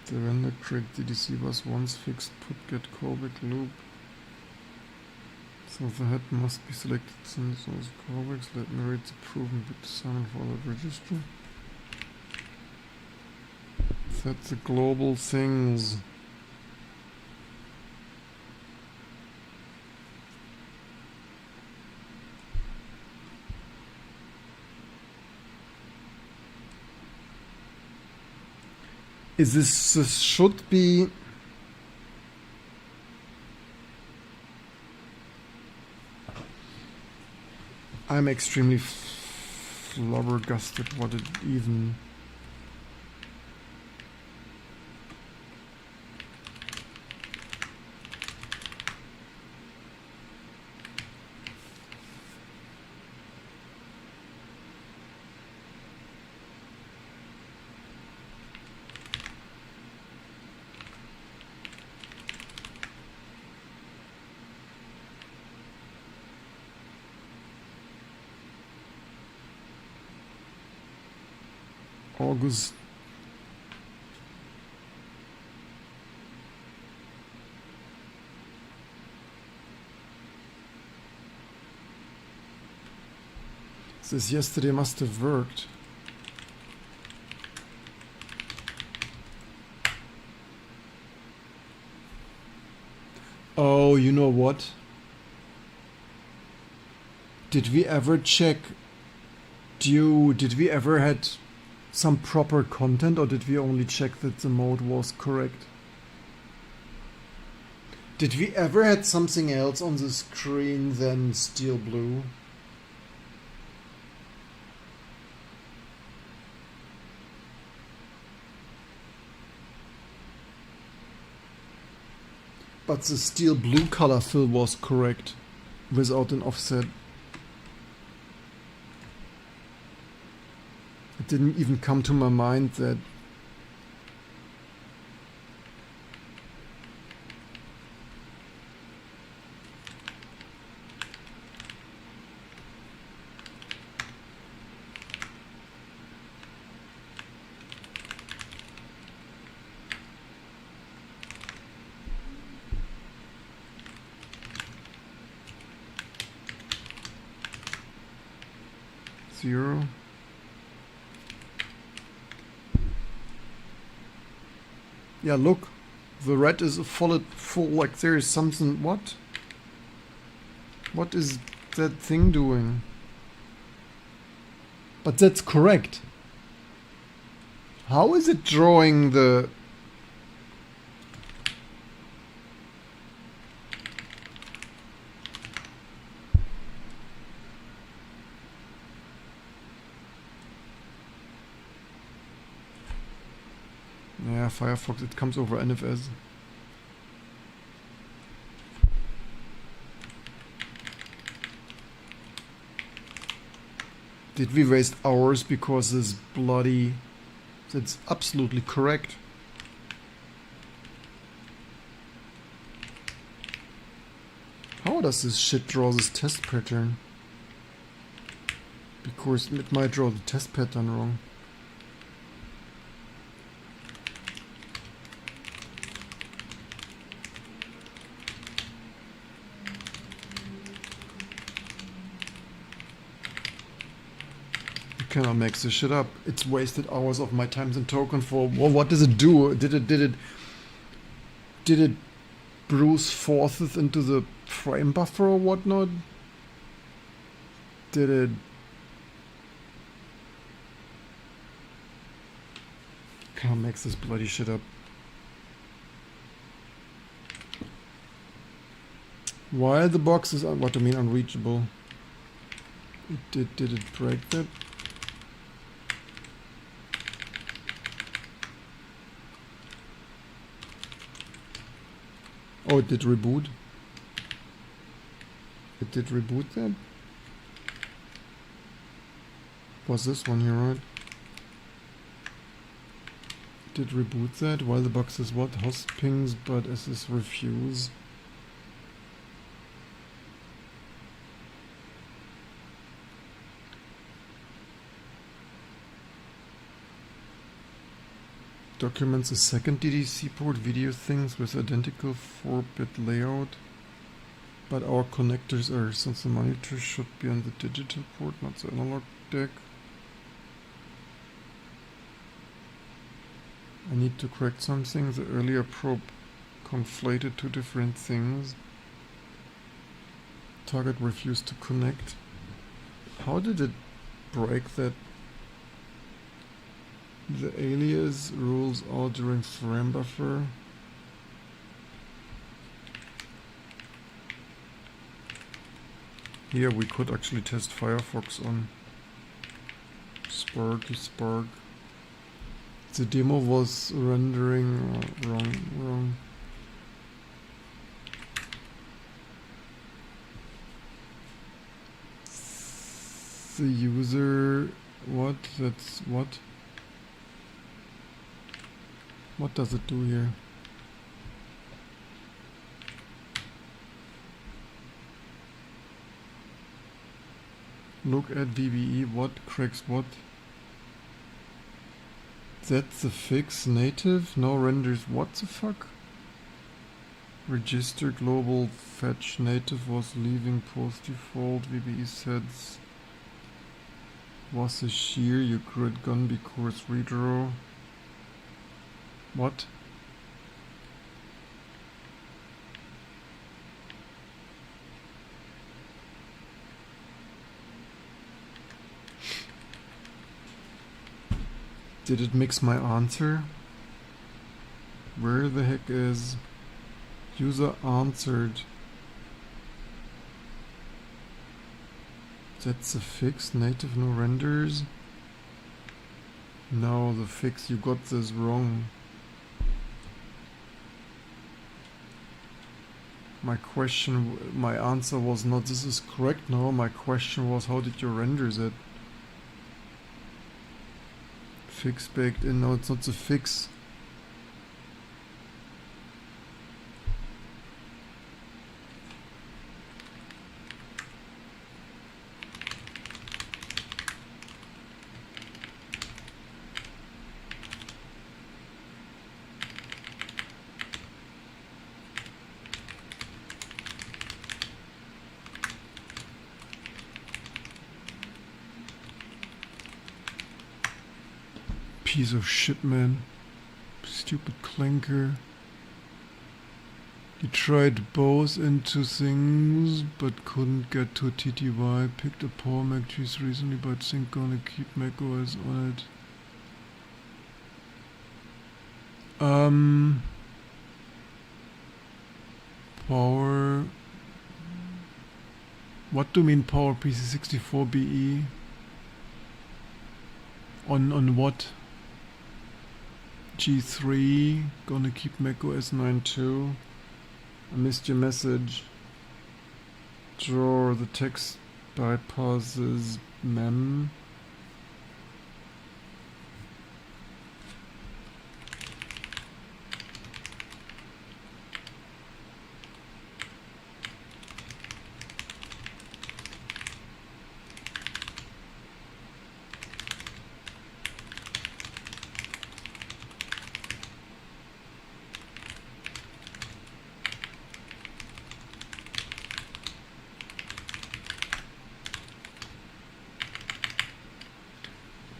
The vendor create DDC was once fixed put get callback loop. So the head must be selected since those callbacks. Let me read the proven bit summon for the register. That's the global things. This should be I'm extremely flabbergasted what it even August. This yesterday must have worked. Oh, you know what? Did we ever check? Did we ever had some proper content, or did we only check that the mode was correct? Did we ever had something else on the screen than steel blue? But the steel blue color fill was correct. without an offset. It didn't even come to my mind that zero. Yeah, look, the red is full, like there is something, what? What is that thing doing? But that's correct. How is it drawing the... Yeah, Firefox, it comes over NFS. Did we waste hours because this bloody... That's absolutely correct. How does this shit draw this test pattern? Because it might draw the test pattern wrong. Cannot make this shit up. It's wasted hours of my time and token for... Well, what does it do? Did it bruise forces into the frame buffer or whatnot? Did it... Can't make this bloody shit up. Why the box is... What do you mean unreachable? Did it break that? Oh, it did reboot. It did reboot that? Was this one here, right? It did reboot that? While the box is what? Host pings, but SS refuse. Documents a second DDC port video things with identical 4-bit layout, but our connectors are, since the monitor should be on the digital port, not the analog deck. I need to correct something. The earlier probe conflated two different things. Target refused to connect. How did it break that? The alias rules out during frame buffer. Here we could actually test Firefox on UltraSPARC. The demo was rendering wrong. The user, what? That's what? What does it do here? Look at VBE, what cracks what? That's the fix, native, no renders, what the fuck? Register global fetch, native was leaving post default, VBE sets was a shear, you could gun because redraw. What? Did it mix my answer? Where the heck is user answered? That's a fix, native no renders. No, the fix, you got this wrong. My question, my answer was not this is correct. No, my question was how did you render it? Fix baked in. No, it's not the fix. Piece of shit, man. Stupid clinker. He tried both into things, but couldn't get to TTY. Picked a Power Mac G recently, but think gonna keep macOS on it. Power. What do you mean Power PC64 BE? On what? G3, gonna keep macOS 9.2. I missed your message. Draw the text bypasses mem.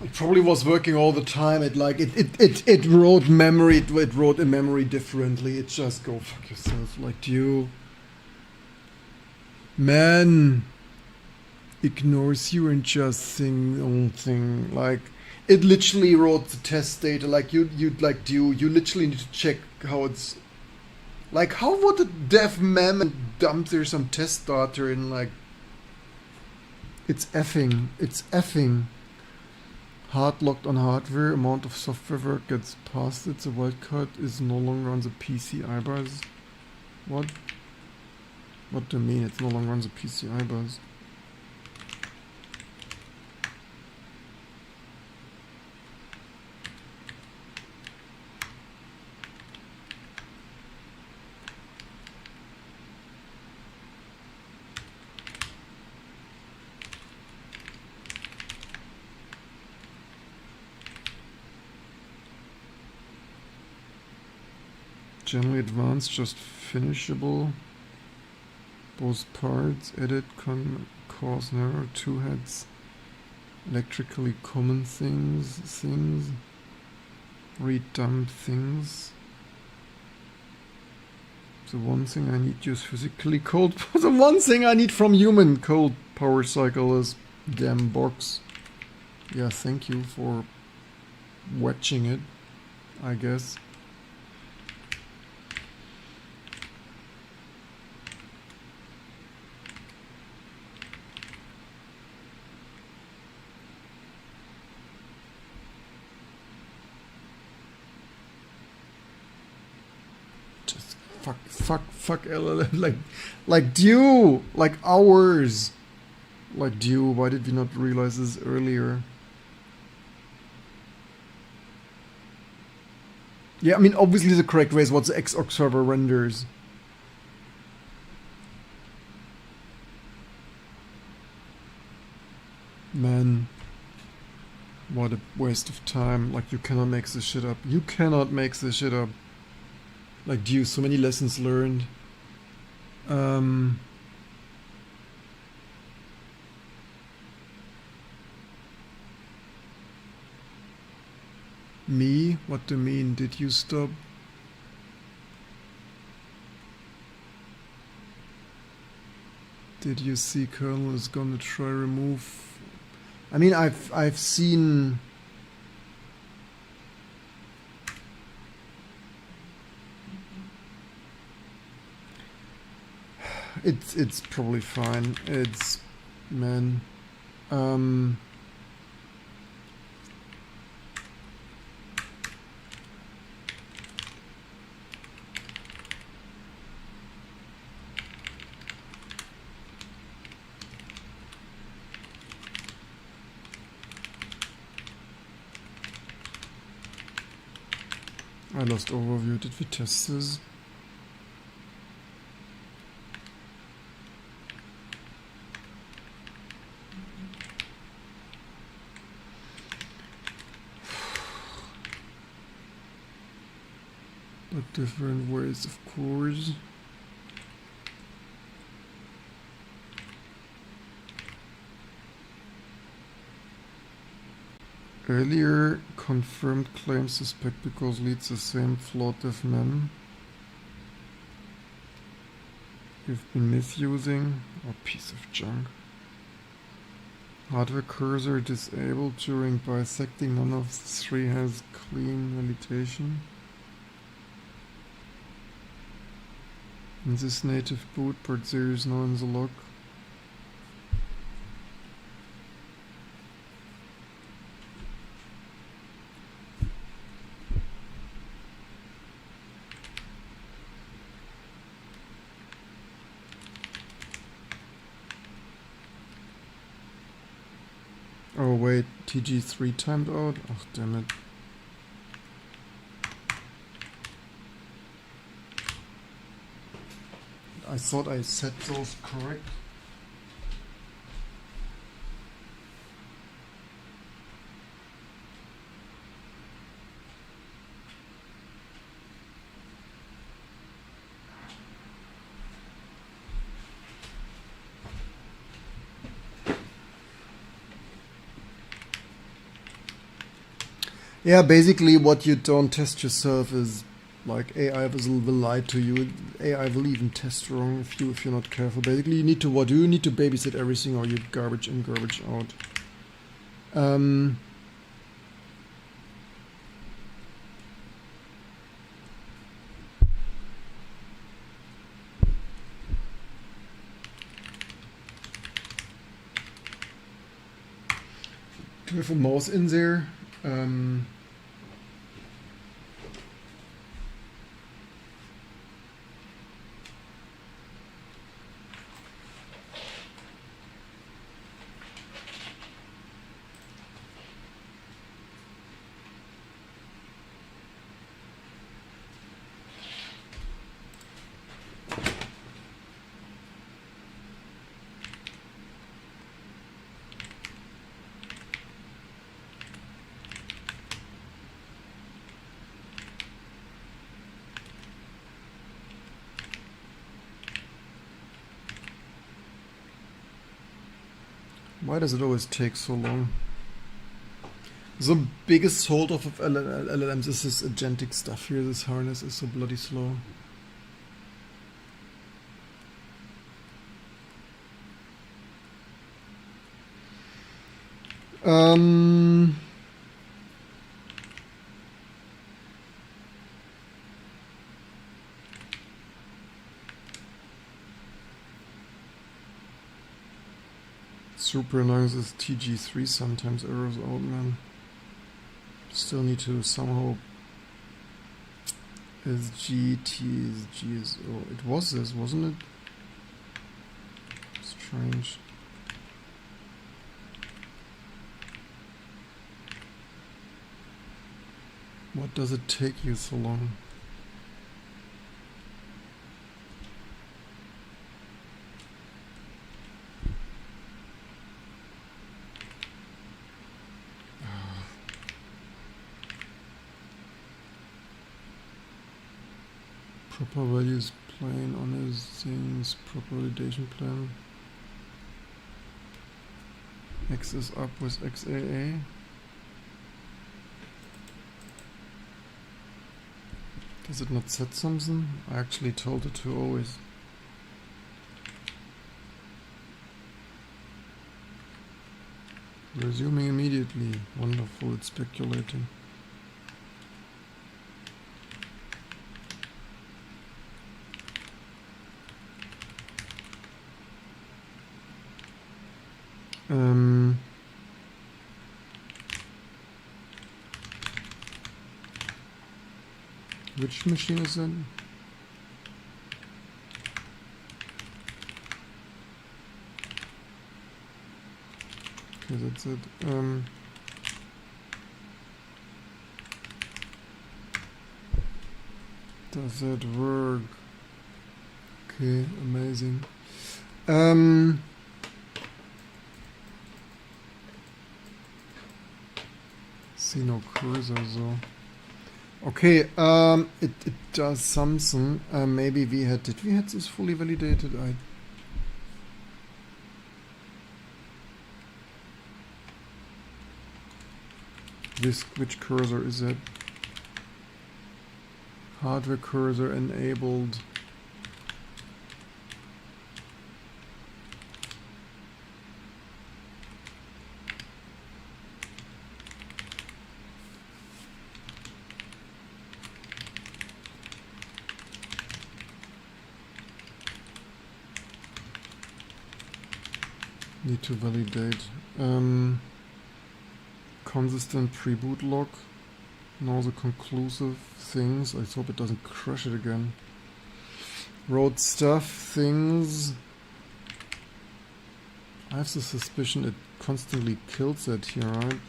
It probably was working all the time. It like it wrote memory. It wrote a memory differently. It just go fuck yourself. Like you, man, ignores you and just sing own thing. Like it literally wrote the test data. Like you like you literally need to check how it's. Like how would a dev mem dump there some test data in like. It's effing. It's effing. Hard locked on hardware, amount of software work gets past it, the wildcat is no longer on the PCI bus. What? What do you mean it's no longer on the PCI bus? Generally advanced, just finishable. Both parts, edit, cause narrow, two heads, electrically common things, read dumb things. The one thing I need use physically cold, the one thing I need from human cold power cycle is damn box. Yeah, thank you for watching it, I guess. Fuck LLM, like due, like hours, like due. Why did we not realize this earlier? Yeah, I mean obviously the correct way is what the Xorg server renders. Man, what a waste of time. Like you cannot make this shit up. You cannot make this shit up. Like, due, so many lessons learned. Me? What do you mean? Did you stop? Did you see kernel is gonna try remove? I mean, I've seen. It's probably fine. It's man. I lost overview. Did we test this? But different ways, of course. Earlier confirmed claim suspect because leads the same flawed dev mem. You've been misusing or piece of junk. Hardware cursor disabled during bisecting. None of the three has clean validation. In this native boot, but there is no in the log. Oh wait, TG3 timed out? Oh damn it. I thought I set those correct. Yeah, basically what you don't test yourself is like AI will lie to you. AI will even test wrong if you're not careful. Basically, you need to babysit everything, or you garbage in, garbage out. Do we have a mouse in there? Why does it always take so long? The biggest hold-off of LLMs is this agentic stuff here. This harness is so bloody slow. Super annoying, this TG3 sometimes errors out, man. Still need to somehow SGTSGSO. It was this, wasn't it? Strange. What does it take you so long? Proper values plane on his things, proper validation plan. X is up with XAA. Does it not set something? I actually told it to always. Resuming immediately. Wonderful, it's speculating. Which machine is that? Okay, that's it. Does that work? Okay, amazing. See no cursor so. Okay, it does something. Maybe did we had this fully validated? Which cursor is it? Hardware cursor enabled. Need to validate. Consistent pre-boot log. Now the conclusive things. I hope it doesn't crash it again. Wrote stuff, things. I have the suspicion it constantly kills it here, right?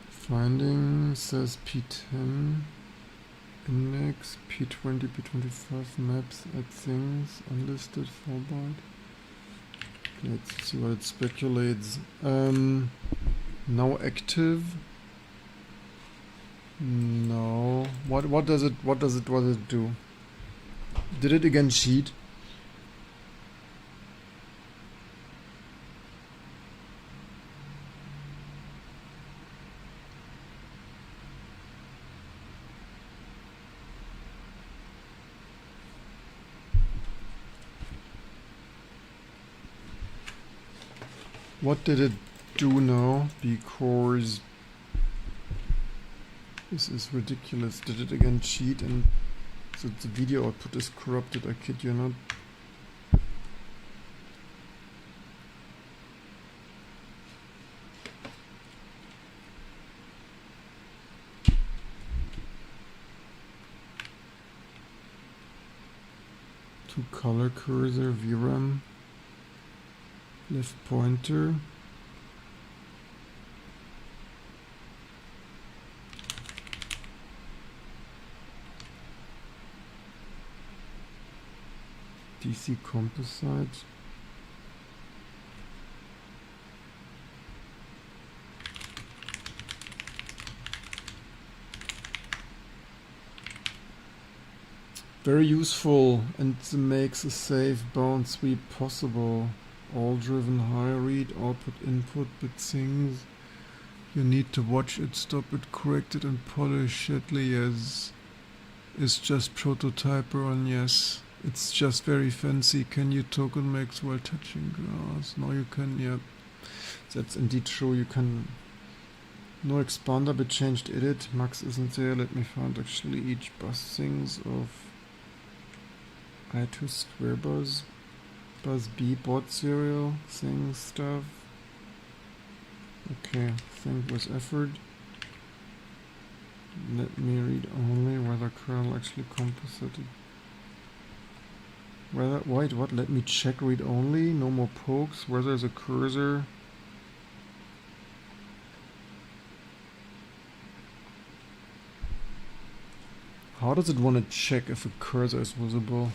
Finding says P10 index, P20, P25 maps at things, unlisted 4 byte. Let's see what it speculates. Now active. No. What does it do? Did it again cheat? What did it do now? Because this is ridiculous. Did it again cheat and so the video output is corrupted? I kid you not. To color cursor, VRAM. Left pointer. DC composite. Very useful and makes a safe bound sweep possible. All driven high read, output, input, bit things. You need to watch it, stop it, correct it and polish it. Yes. It's just prototyper on yes. It's just very fancy. Can you token max while touching grass? No you can, yeah. That's indeed true, you can. No expander but changed edit. Max isn't there. Let me find actually each bus things of I2 square bus. Bus B bot serial thing stuff. Okay, think with effort. Let me read only whether kernel actually composited. Whether wait what? Let me check read only. No more pokes. Whether there's a cursor. How does it want to check if a cursor is visible?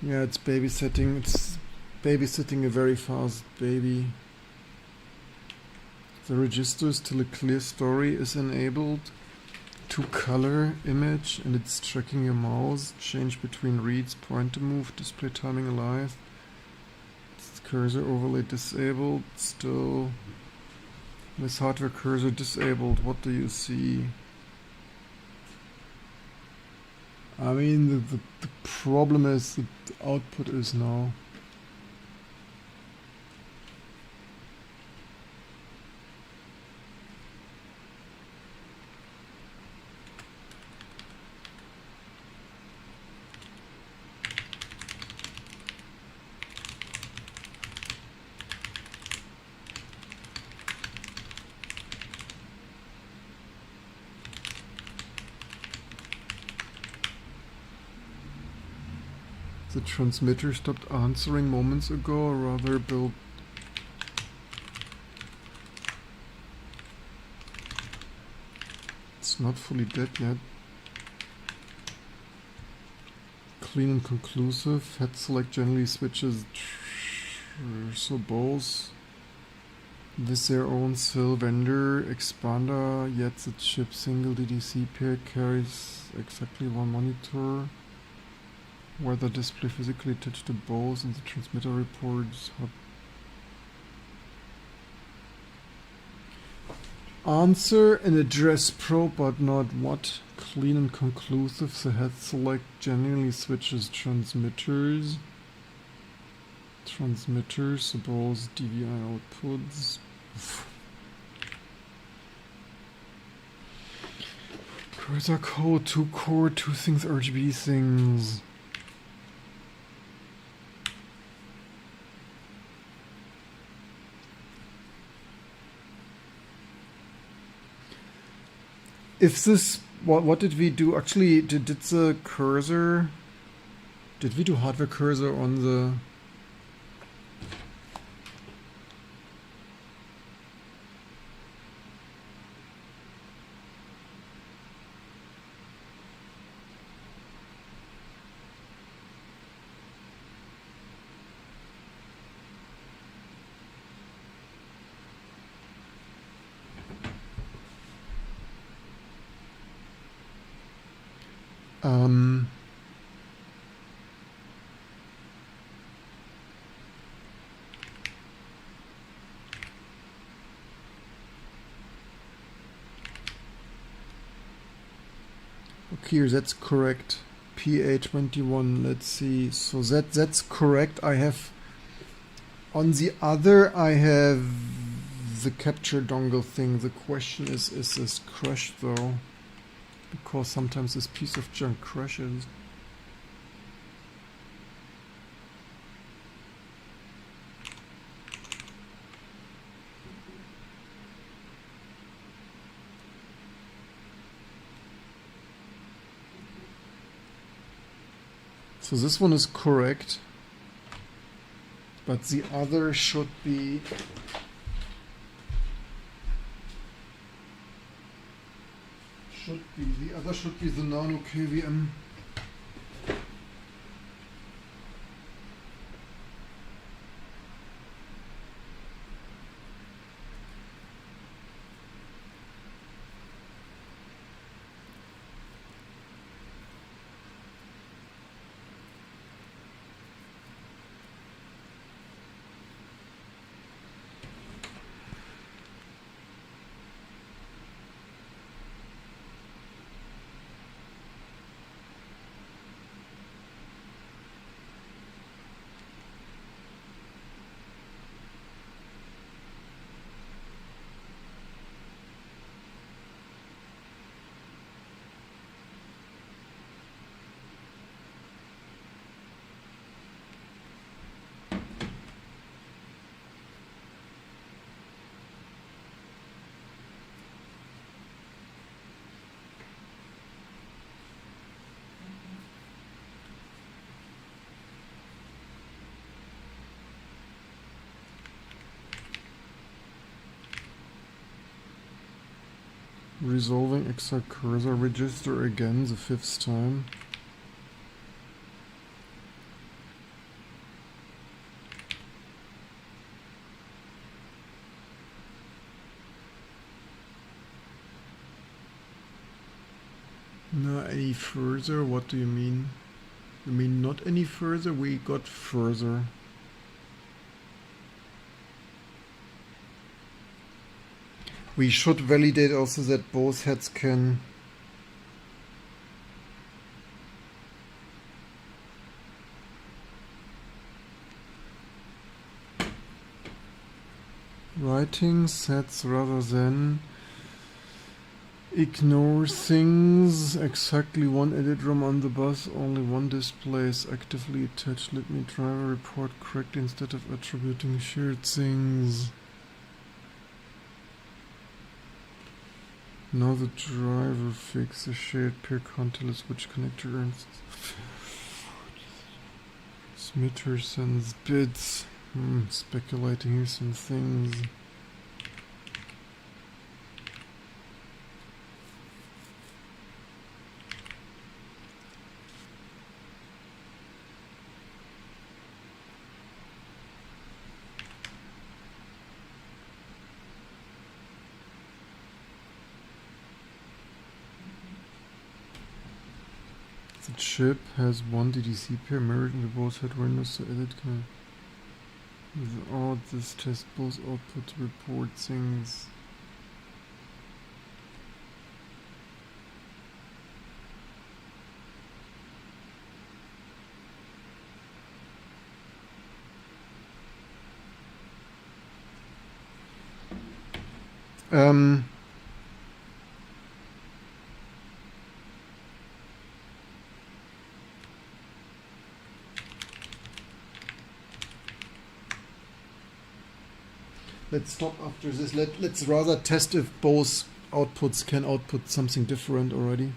Yeah, it's babysitting. It's babysitting a very fast baby. The register is till a clear story is enabled. To color image and it's tracking your mouse. Change between reads, pointer move, display timing alive. It's cursor overlay disabled. Still with hardware cursor disabled. What do you see? I mean, the problem is that the output is now. The transmitter stopped answering moments ago, or rather built. It's not fully dead yet. Clean and conclusive. Head select generally switches so both with their own cell vendor expander, yet the chip single DDC pair carries exactly one monitor. Weather display physically attached to both and the transmitter reports. Answer and address probe, but not what. Clean and conclusive. The head select generally switches transmitters. Both DVI outputs. Cursor code, 2 core, 2 things, RGB things. If this, what did we do? Actually, did the cursor, did we do hardware cursor on the, here, that's correct. PA21, let's see. So that's correct. I have, on the other, I have the capture dongle thing. The question is this crashed though? Because sometimes this piece of junk crashes. So this one is correct, but the other should be the nano KVM. Resolving exact cursor register again the 5th time. Not any further? What do you mean? You mean not any further? We got further. We should validate also that both heads can writing sets rather than ignore things. Exactly one edit room on the bus, only one display is actively attached. Let me driver report correctly instead of attributing shared things. Now the driver fix the shared pair contact switch connector. Transmitter sends bits. Speculating here some things. The chip has one DDC pair mirrored in the both head windows, so edit can without this test both output to report things. Let's stop after this. Let's rather test if both outputs can output something different already.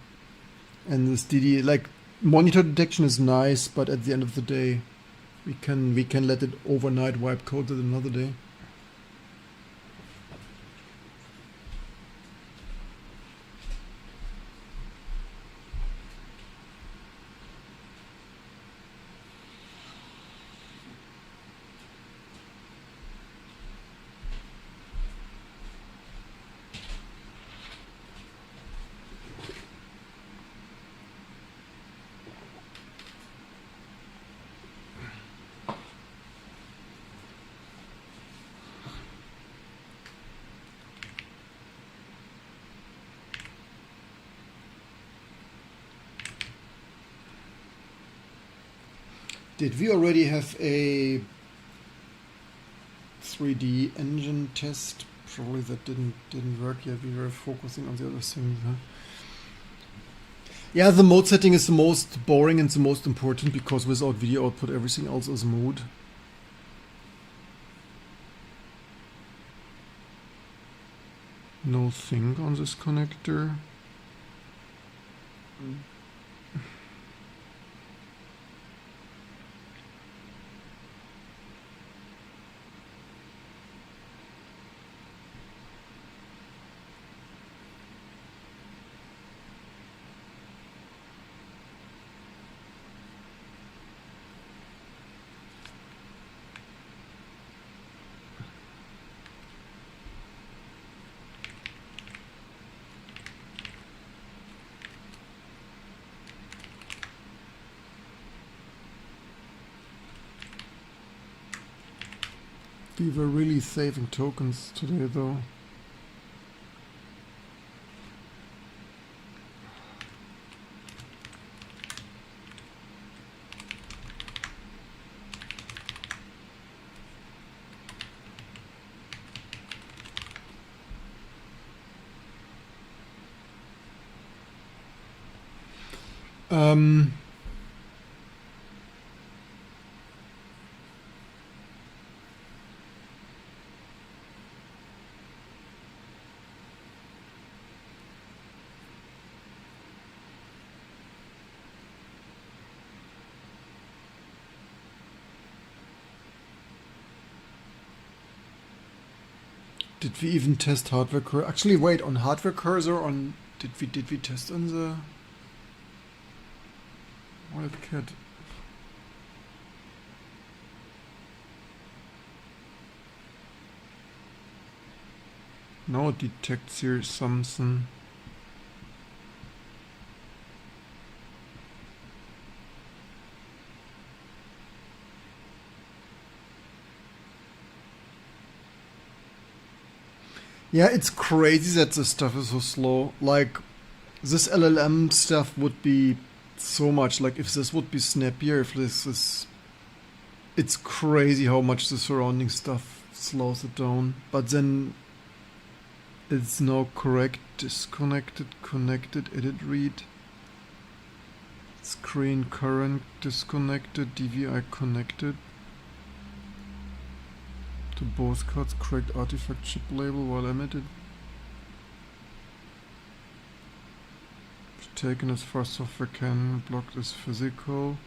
And this DD, like, monitor detection is nice, but at the end of the day, we can let it overnight wipe code it another day. Did we already have a 3D engine test? Probably that didn't work yet. We were focusing on the other things, huh? Yeah, the mode setting is the most boring and the most important because without video output everything else is mode. No thing on this connector. We were really saving tokens today though. Did we even test hardware cursor? Actually, wait, on hardware cursor, on did we test on the Wildcat? No, it detects here something. Yeah, it's crazy that this stuff is so slow. Like, this LLM stuff would be so much, like if this would be snappier, if this is... It's crazy how much the surrounding stuff slows it down. But then it's now correct, disconnected, connected, edit, read. Screen current, disconnected, DVI connected. To both cards, correct artifact chip label while emitted. Taken as far as software can, blocked as physical.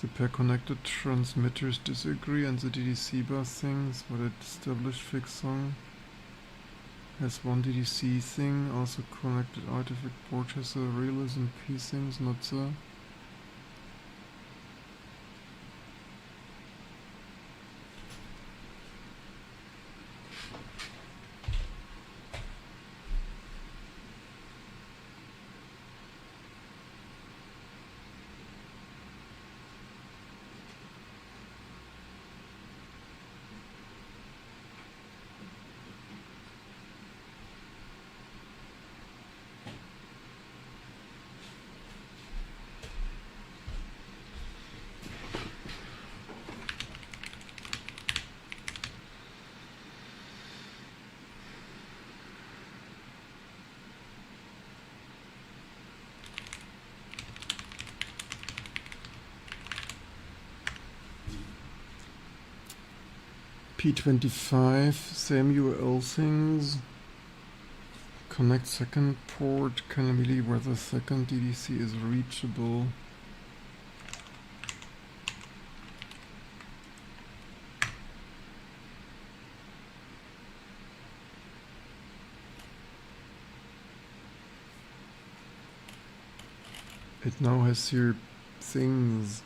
The pair connected transmitters disagree and the DDC bus things, but it established fixed song has one DDC thing, also connected artifact port has a Realizm P things, not the P25, same URL things. Connect second port, can believe whether second DDC is reachable. It now has here things.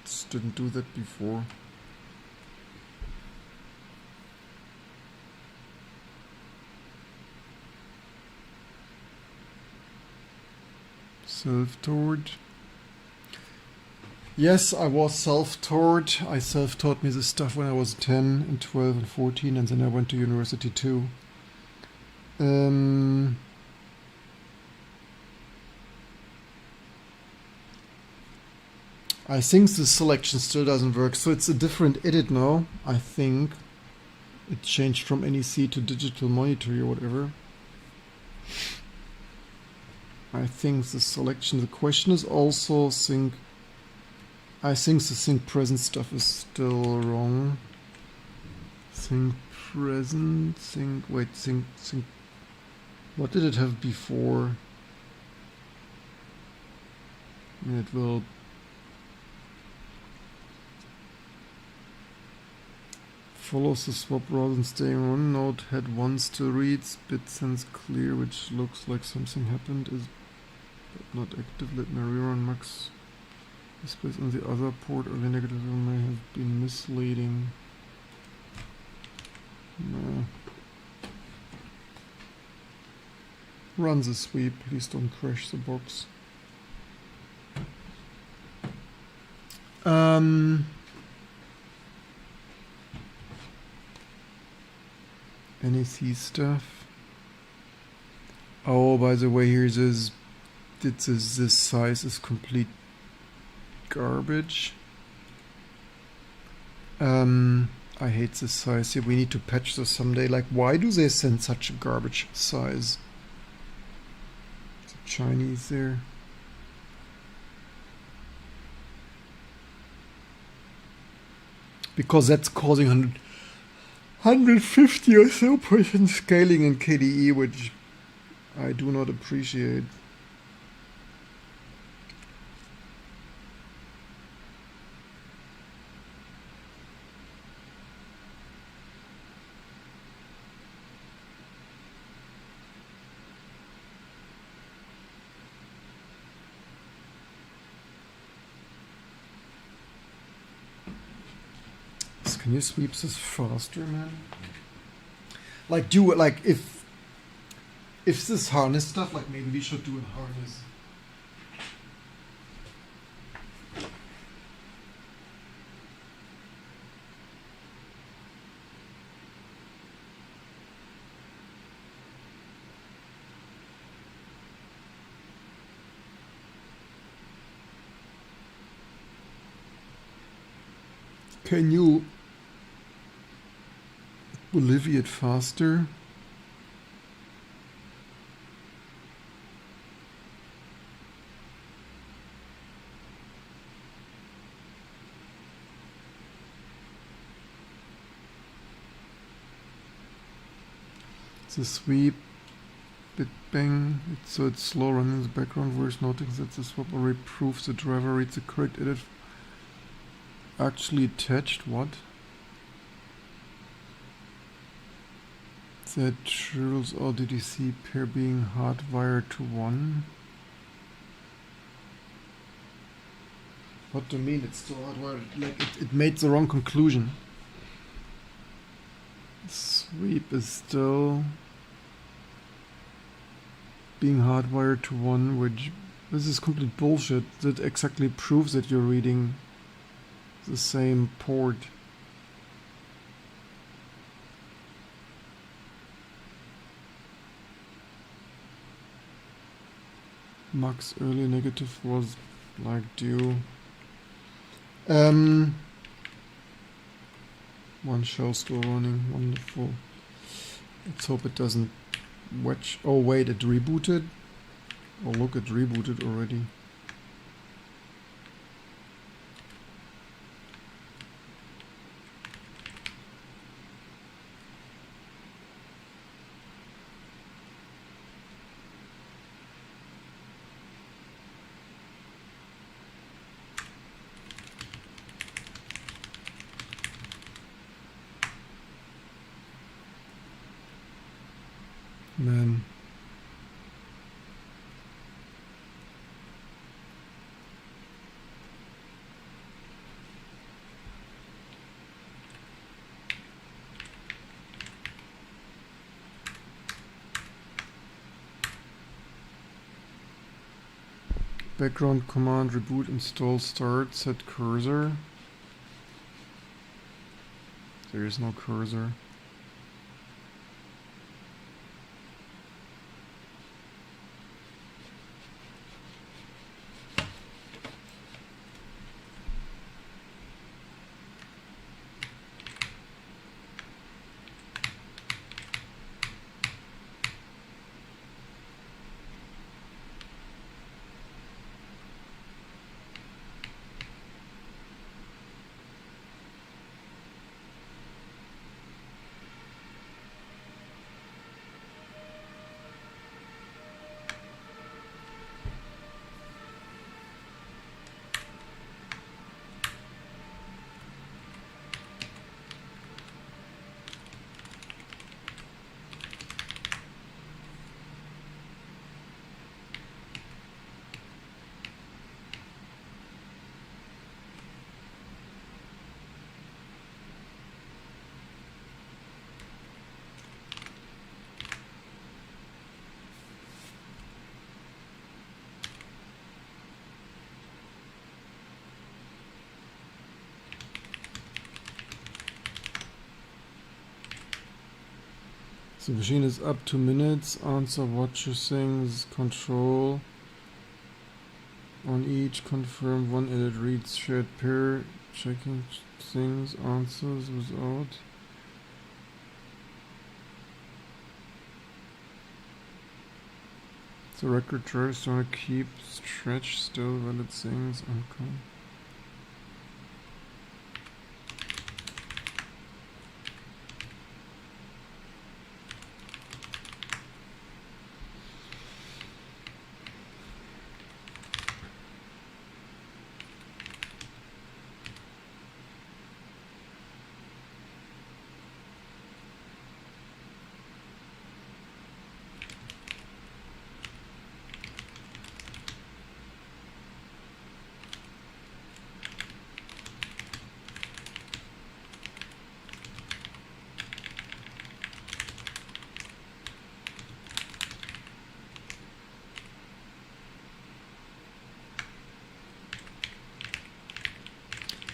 Just didn't do that before. Self-taught. Yes, I was self-taught. I self-taught me this stuff when I was 10 and 12 and 14, and then I went to university too. I think the selection still doesn't work, so it's a different edit now, I think. It changed from NEC to digital monitor or whatever. I think the selection, the question is also I think the sync present stuff is still wrong. Sync present, sync, what did it have before? It will follows the swap rather than staying on node, head 1 still reads, bit sense clear, which looks like something happened, is not active. Let me rerun max displays on the other port, or the negative may have been misleading. No. Run the sweep, please don't crash the box. NEC stuff. Oh, by the way, here's this size is complete garbage. I hate this size here. We need to patch this someday. Like, why do they send such a garbage size? It's a Chinese there. Because that's causing 150 or so % scaling in KDE, which I do not appreciate. Can you sweep this faster, man? Like, do it like if this harness stuff, like maybe we should do a harness. Can you alleviate faster? The sweep bit bang. So it's slow running in the background voice, noting that the swap array proves the driver reads the correct edit actually attached. What? That rules all DDC pair being hardwired to 1. What do you mean it's still hardwired? Like it made the wrong conclusion. Sweep is still being hardwired to 1, which this is complete bullshit. That exactly proves that you're reading the same port. Max early negative was like due. One shell still running, wonderful. Let's hope it doesn't wedge. Oh wait, it rebooted? Oh look, it rebooted already. Man. Background command reboot install start set cursor. There is no cursor. The machine is up 2 minutes. Answer watches things. Control on each. Confirm one edit reads shared pair. Checking things. Answers without. The record drives want to keep stretch still valid things. Uncom.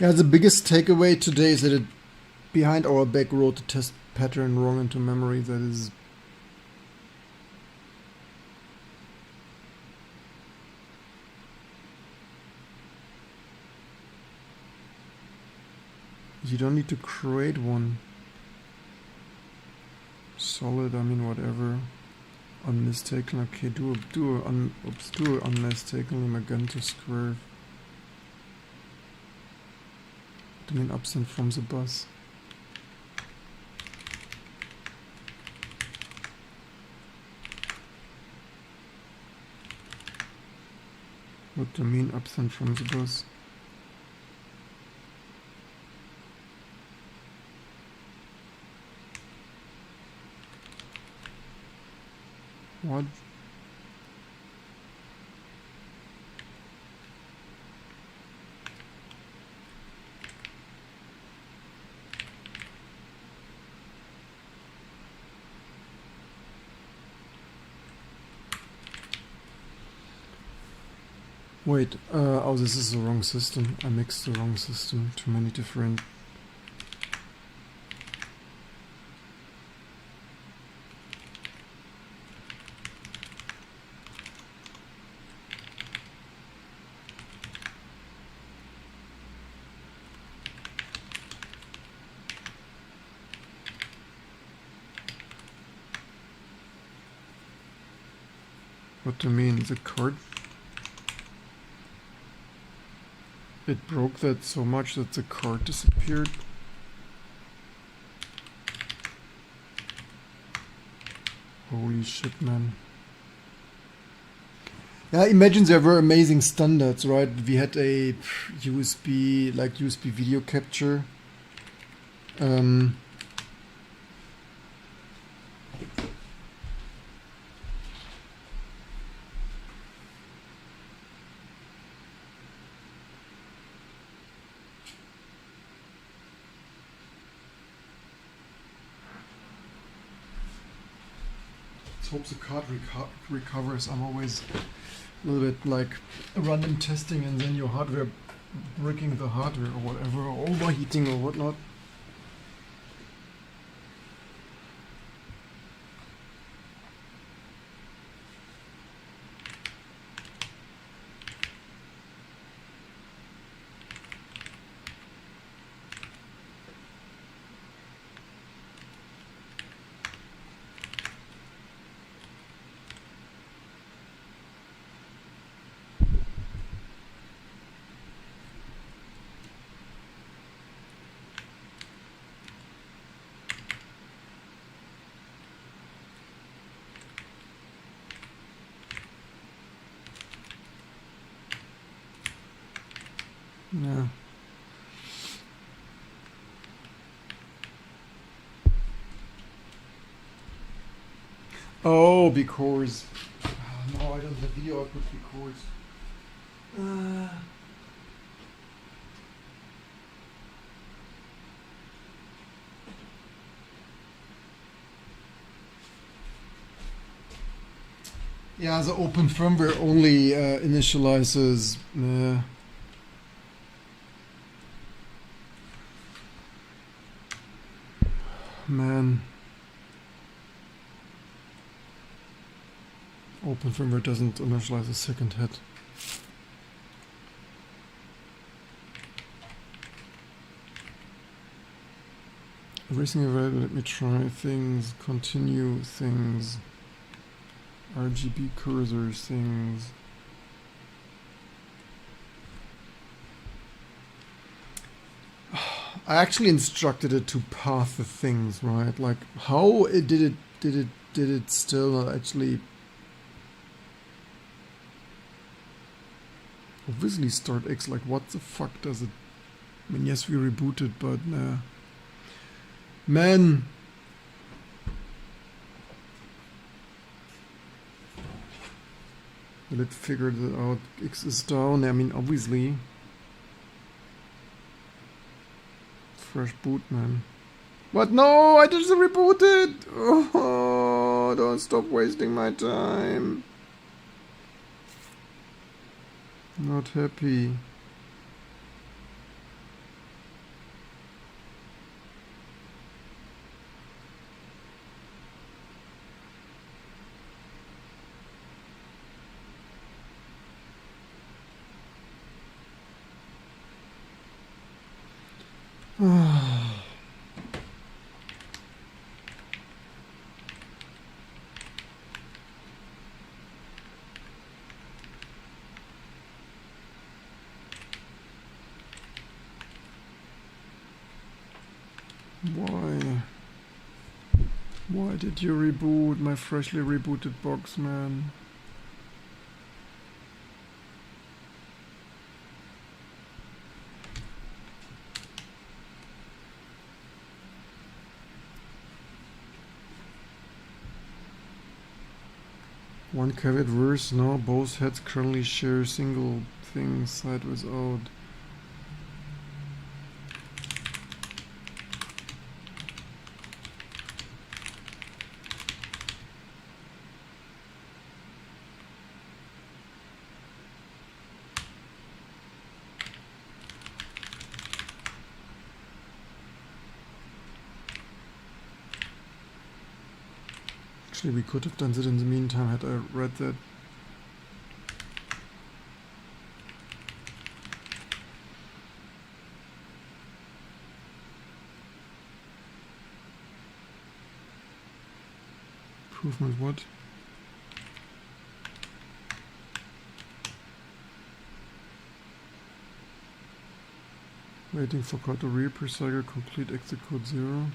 Yeah, the biggest takeaway today is that it behind our back wrote the test pattern wrong into memory. That is you don't need to create one solid, I mean whatever. Unmistakable, okay, do unmistakable magenta square. I mean absent from the bus. What do you mean absent from the bus? What? Wait, oh, this is the wrong system. I mixed the wrong system. Too many different. What do you mean? The card? It broke that so much that the card disappeared. Holy shit, man. Yeah, imagine there were amazing standards, right? We had a USB, like USB video capture. Hope the card recovers. I'm always a little bit like random testing and then your hardware breaking the hardware or whatever, or overheating or whatnot. Yeah. Oh, because no, I don't have video output because. Yeah, the open firmware only initializes. Man. Open firmware doesn't initialize a second head. Everything available, let me try things, continue things, RGB cursors things. I actually instructed it to path the things, right? Like how it did it still not actually obviously start X, like what the fuck does it? I mean, yes, we rebooted, but nah. Man. Will it figure that out? X is down, I mean, obviously. Fresh boot, man. What? No, I just rebooted! Oh, don't stop wasting my time. Not happy. Why did you reboot my freshly rebooted box, man? One caveat worse, no, both heads currently share single thing side without. Actually, we could have done that in the meantime had I read that. Improvement what? Waiting for code to read per cycle, complete execute 0.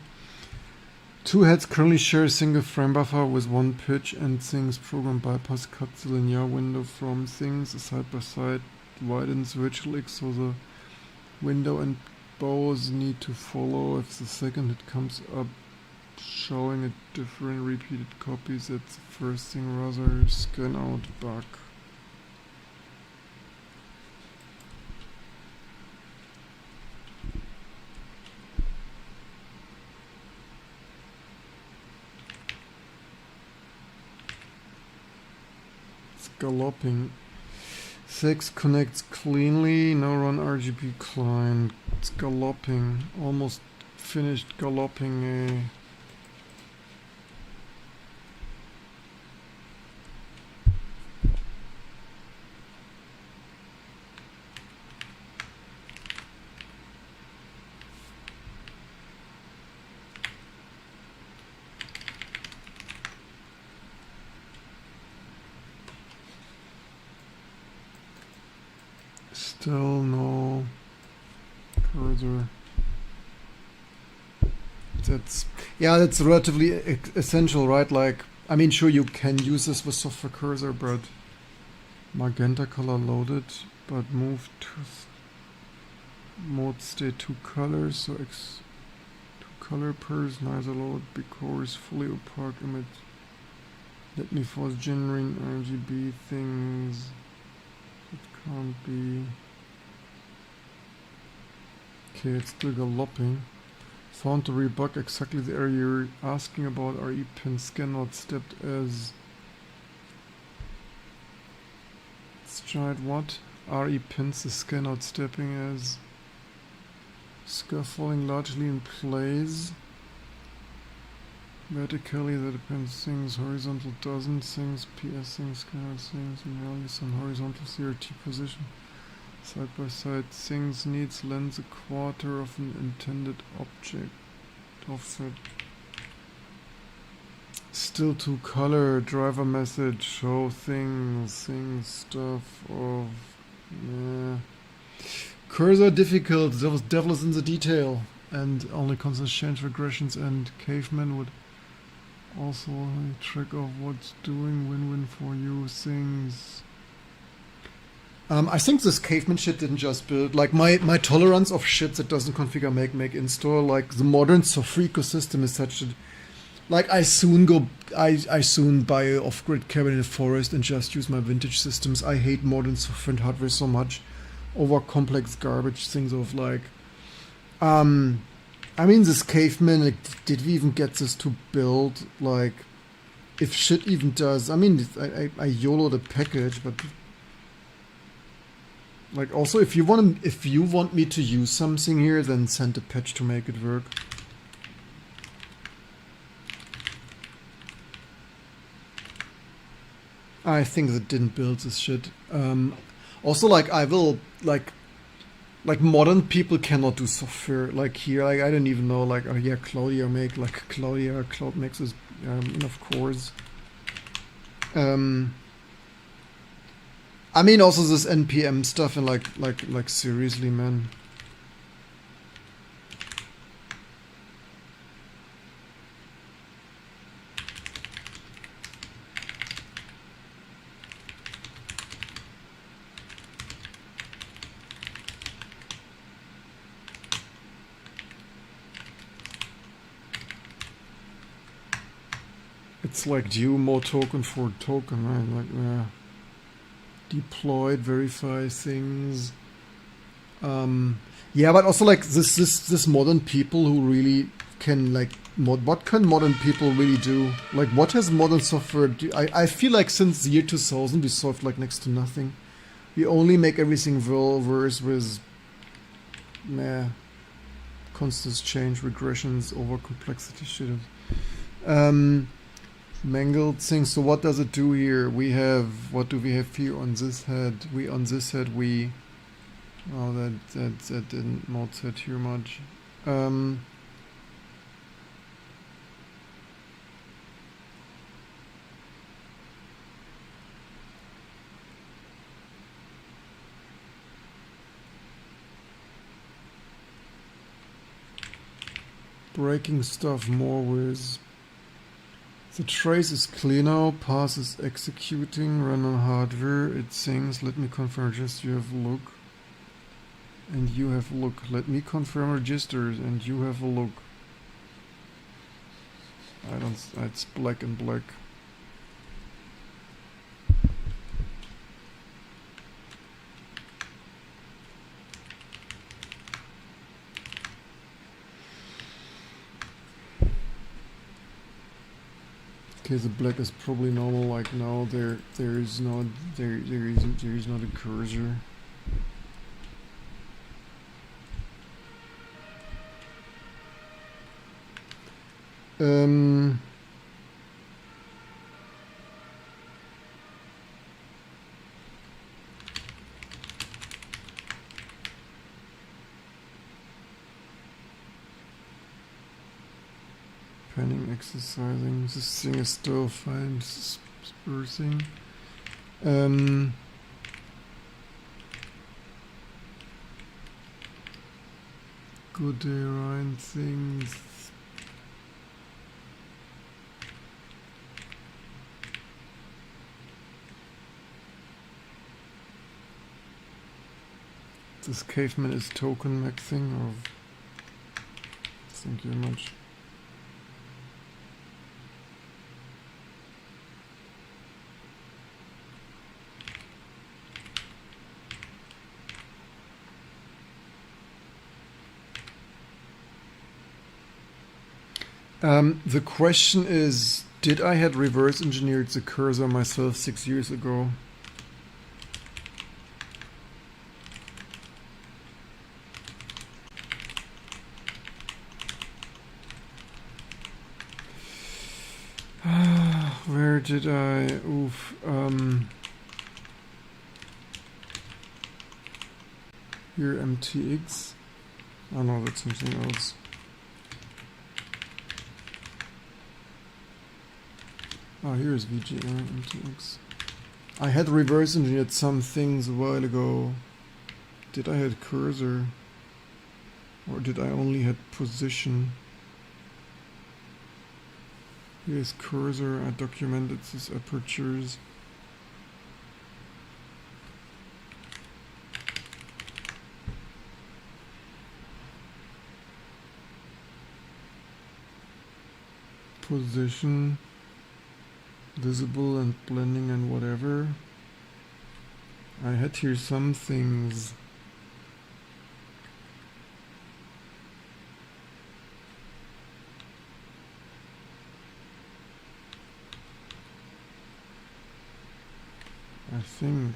Two heads currently share a single frame buffer with one pitch, and things program bypass cuts the linear window from things side by side, widens virtually, so the window and bows need to follow. If the second hit comes up showing a different repeated copies, that's the first thing, rather scan out bug. Galloping. 6 connects cleanly, now run RGB client. It's galloping. Almost finished galloping. Still no cursor. That's relatively essential, right? Like, I mean, sure, you can use this with software cursor, but magenta color loaded, but move to mode state 2 colors, so 2 color pairs, neither load because fully opaque image. Let me force generating RGB things. It can't be. Okay, it's still galloping. Found to rebug exactly the area you're asking about. RE pin scan not stepped as. Let's try it. What? RE pins the scan out stepping as. Scaffolding largely in place. Vertically that depends things. Horizontal doesn't. Things. PS things. Scan out things. Merely some horizontal CRT position. Side by side things needs lens a quarter of an intended object offset. Still 2 color driver message show things stuff of cursor difficult. There was devil is in the detail, and only constant change regressions and caveman would also track of what's doing win-win for you things. I think this caveman shit didn't just build, like my tolerance of shit that doesn't configure make install, like the modern software ecosystem is such that, like I soon buy an off-grid cabin in the forest and just use my vintage systems. I hate modern software and hardware so much over complex garbage things of like, I mean this caveman, like, did we even get this to build? Like, if shit even does, I mean I YOLO the package, but like also if you want me to use something here, then send a patch to make it work. I think that didn't build this shit. Also, like I will like modern people cannot do software like here. Like I don't even know. Like oh yeah, Cloud makes this of course. I mean, also this NPM stuff and like seriously, man. It's like do more token for token, right? Like deployed, verify things. Yeah, but also like this modern people who really can like what can modern people really do? Like what has modern software do? I feel like since the year 2000 we solved like next to nothing. We only make everything worse with constant change, regressions, over complexity shit. Mangled things. So what does it do here? We have, what do we have here on this head? Oh, that didn't mod set here much. Breaking stuff more with. The trace is clear now, pass is executing, run on hardware, it sings, let me confirm just you have a look. And you have a look. Let me confirm registers and you have a look. It's black and black. Okay, the black is probably normal. Like now, there is not a cursor. Panning, exercising. This thing is still fine. Dispersing. Good day, Ryan. Things. This caveman is token maxing or. Thank you very much. The question is, did I had reverse engineered the cursor myself 6 years ago? Where did I? Oof. Here MTX. Oh no, that's something else. Oh, here's VGA MTX. I had reverse engineered some things a while ago. Did I had cursor? Or did I only had position? Here's cursor. I documented these apertures. Position. Visible and blending and whatever. I had here some things. I think.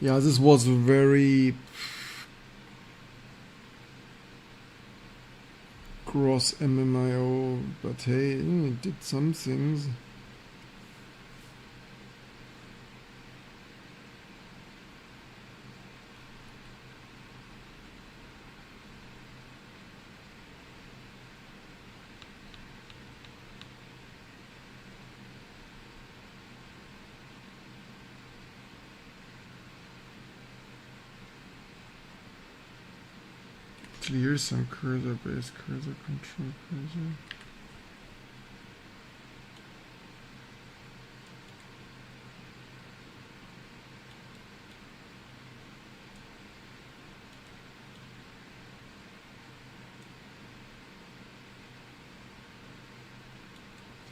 Yeah, this was very gross MMIO, but hey, it did some things. actually here's some cursor, base cursor, control cursor.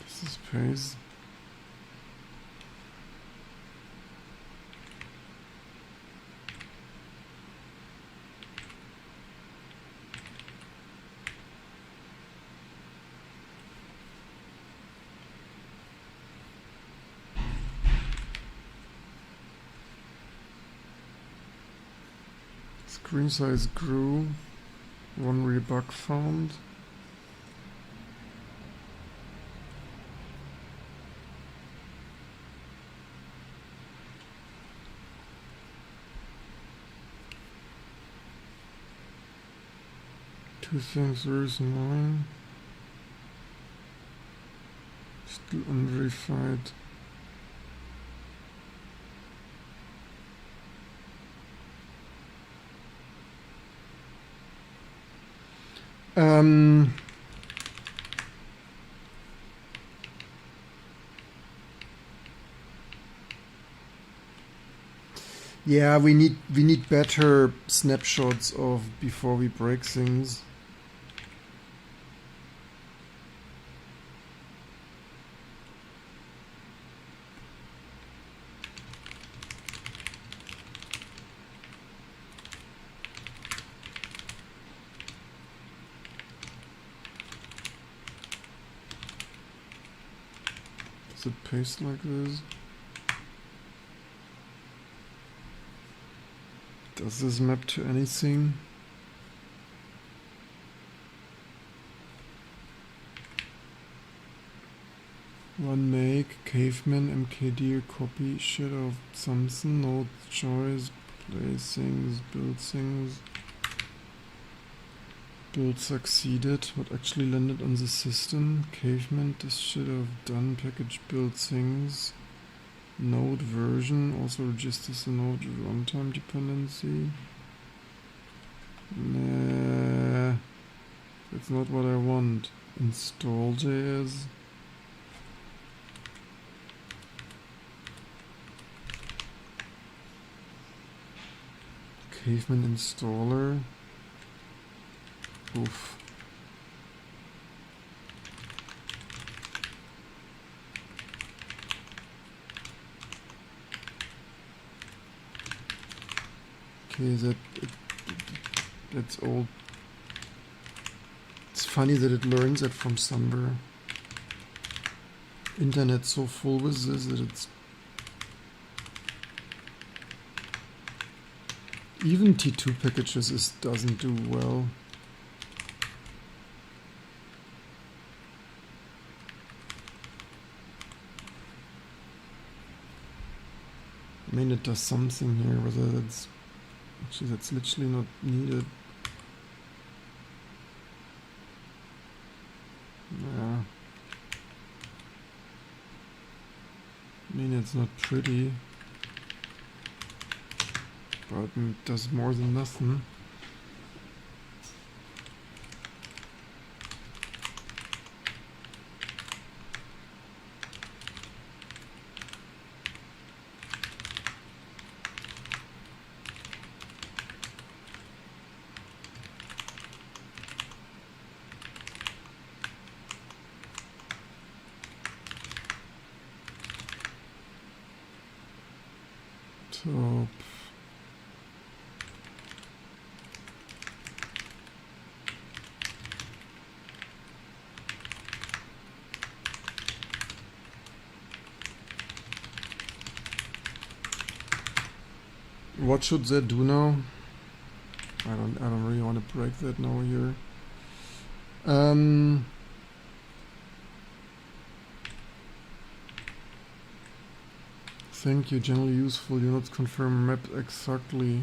This is pace. Screen size grew. One real bug found. Two things, where's mine? Still unverified. Yeah, we need better snapshots of before we break things. Does it paste like this? Does this map to anything? One make, caveman, MKD, copy, shit of something, node choice, play things, build things. Build succeeded, what actually landed on the system. Caveman, this should have done, package build things. Node version also registers the node runtime dependency. Nah, that's not what I want. Install JS. Caveman installer. Oof. Okay, that's old. It's funny that it learns it from somewhere. Internet's so full with this that it's even T2 packages doesn't do well. I mean, it does something here, whether that's actually that's literally not needed. Yeah. I mean, it's not pretty, but it does more than nothing. So what should that do now? I don't really want to break that now here. Thank you, generally useful. You not confirm map exactly.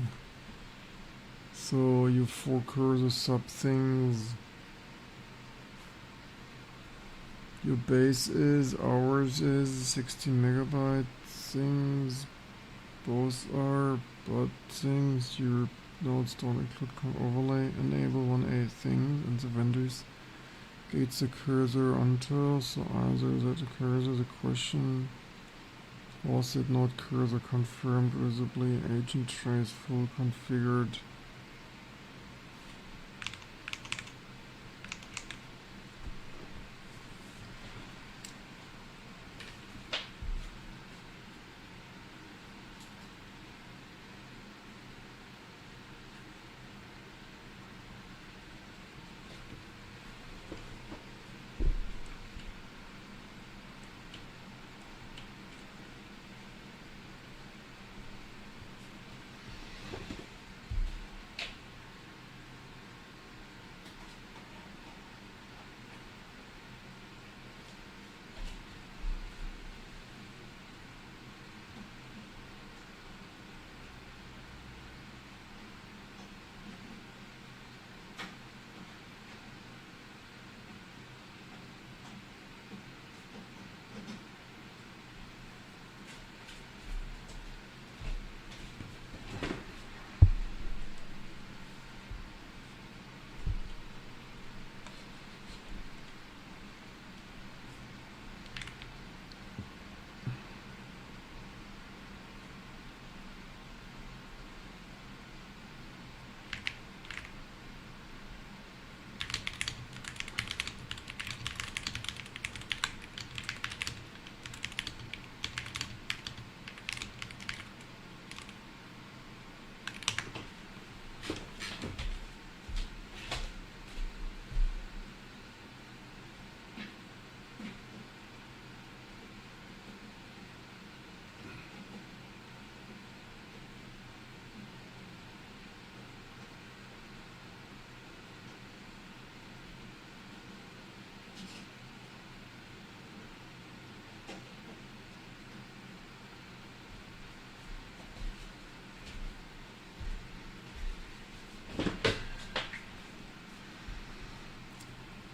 So you 4 cursor sub things. Your base is, ours is 16 megabyte things. Both are, but things, your nodes don't include overlay. Enable 1A things and the vendors gates the cursor onto. So either that the cursor, the question was it not cursor confirmed visibly, agent trace full configured.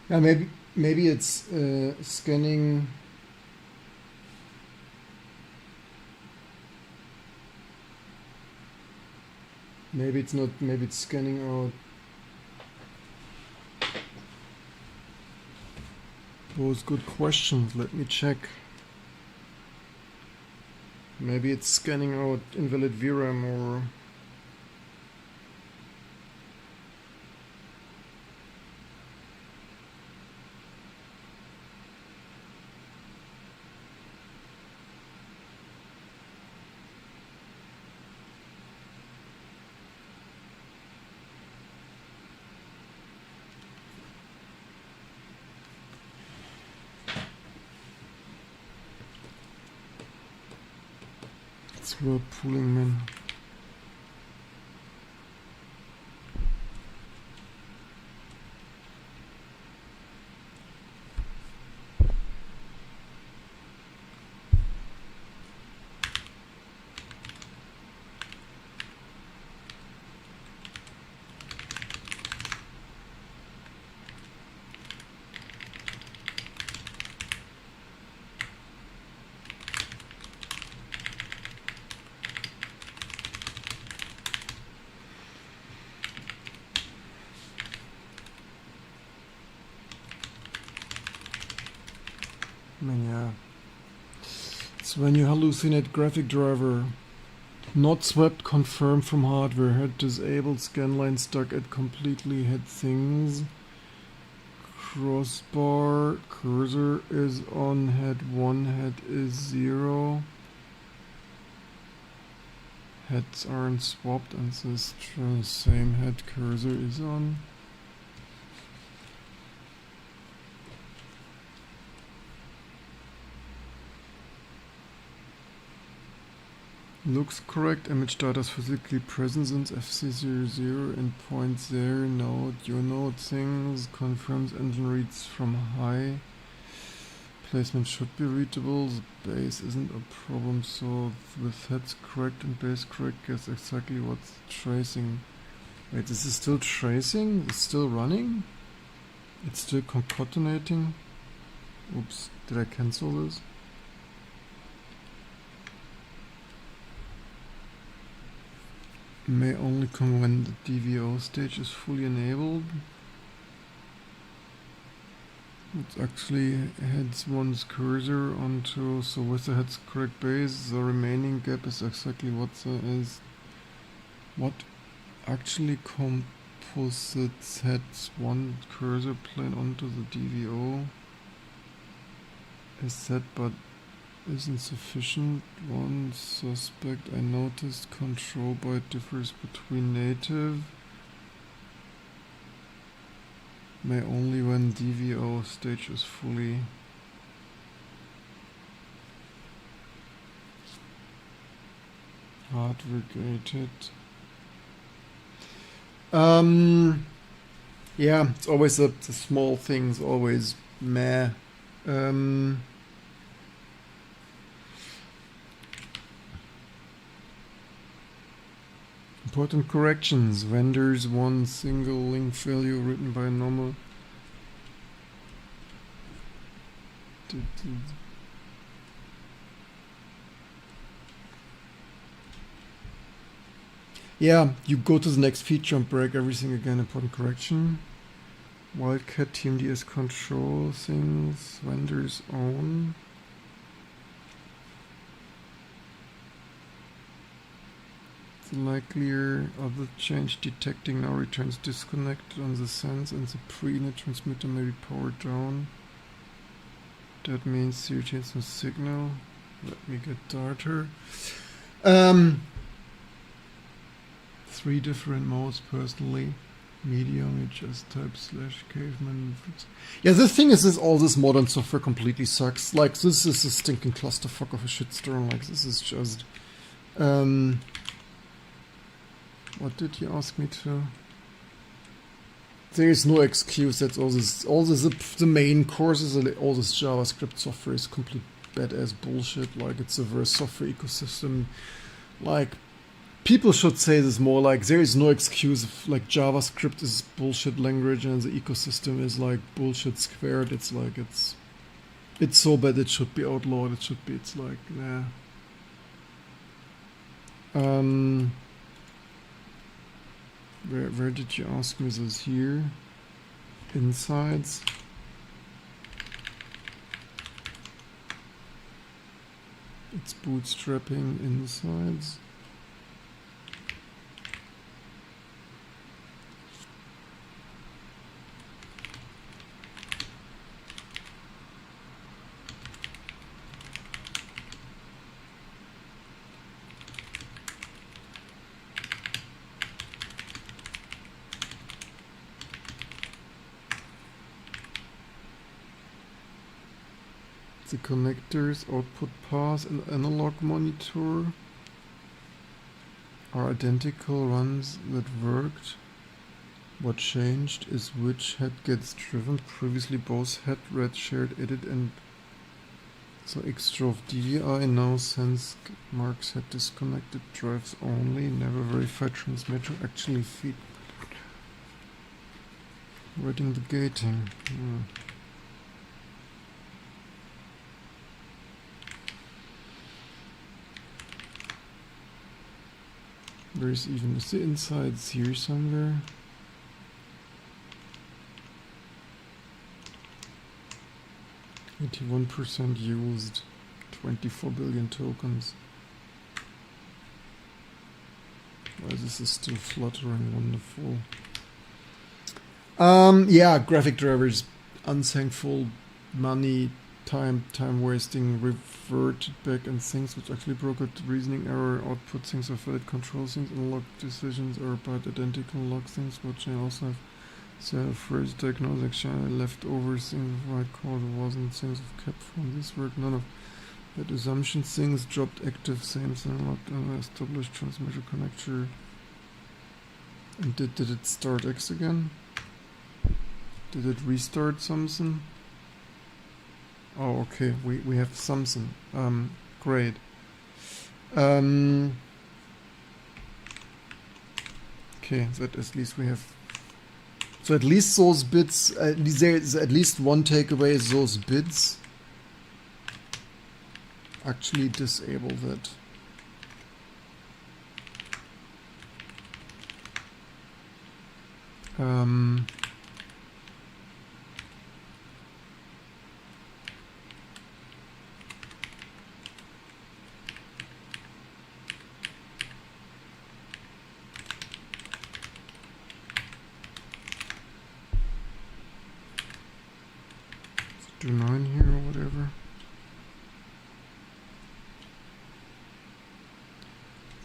Yeah, maybe it's scanning. Maybe it's not. Maybe it's scanning out those good questions. Let me check. Maybe it's scanning out invalid VRAM or. It's word pooling, man. Yeah, it's when you hallucinate graphic driver. Not swept, confirmed from hardware. Head disabled, scanline stuck at completely head things. Crossbar, cursor is on head 1, head is 0. Heads aren't swapped and this same head cursor is on. Looks correct. Image data is physically present since FC00 and points there. Node, your node things. Confirms engine reads from high. Placement should be readable. The base isn't a problem, so with heads correct and base correct, guess exactly what's tracing. Wait, this is still tracing? It's still running? It's still concatenating? Oops, did I cancel this? may only come when the DVO stage is fully enabled. It actually heads one's cursor onto, so with the head's correct base, the remaining gap is exactly what actually composites heads one cursor plane onto the DVO is set but isn't sufficient. One suspect I noticed control byte differs between native. May only when DVO stage is fully hardware gated. Yeah, it's always the small things, always meh. Important corrections. Vendors one single link value written by normal. Yeah, you go to the next feature and break everything again. Important correction. Wildcat TMDS control things. Vendors own. Likelier other change detecting now returns disconnected on the sense and the pre-net transmitter may be powered down. That means you change the signal. Let me get darter. 3 different modes personally. Medium, HS type / caveman. Yeah, the thing is all this modern software completely sucks. Like this is a stinking clusterfuck of a shitstorm. Like this is just what did he ask me to? There is no excuse that the main courses and all this JavaScript software is complete badass bullshit. Like it's a worst software ecosystem. Like people should say this more. Like there is no excuse if like JavaScript is bullshit language and the ecosystem is like bullshit squared. It's like it's so bad it should be outlawed. It's like nah. Where did you ask me this here? Insides. It's bootstrapping insides. The connectors, output path and analog monitor are identical runs that worked. What changed is which head gets driven. Previously both head read shared edit and so X drove DVI, now sense marks head disconnected drives only, never verified transmitter actually feed. Reading the gating. There's even the insides here somewhere. %, used, 24 billion tokens. Why this is still fluttering, wonderful. Yeah, graphic drivers, unthankful, money, time wasting, reverted back and things which actually broke a reasoning error, output things of valid control things, unlock decisions are about identical log things, which I also have self-first diagnostic channel leftover things of right code wasn't things of kept from this work, none of that assumption things dropped active same thing locked and established transmitter connector. And did it start X again? Did it restart something? Oh, okay, we have something. Great. Okay, that at least we have. So at least those bits, there's at least one takeaway is those bits actually disable that. Do 9 here or whatever.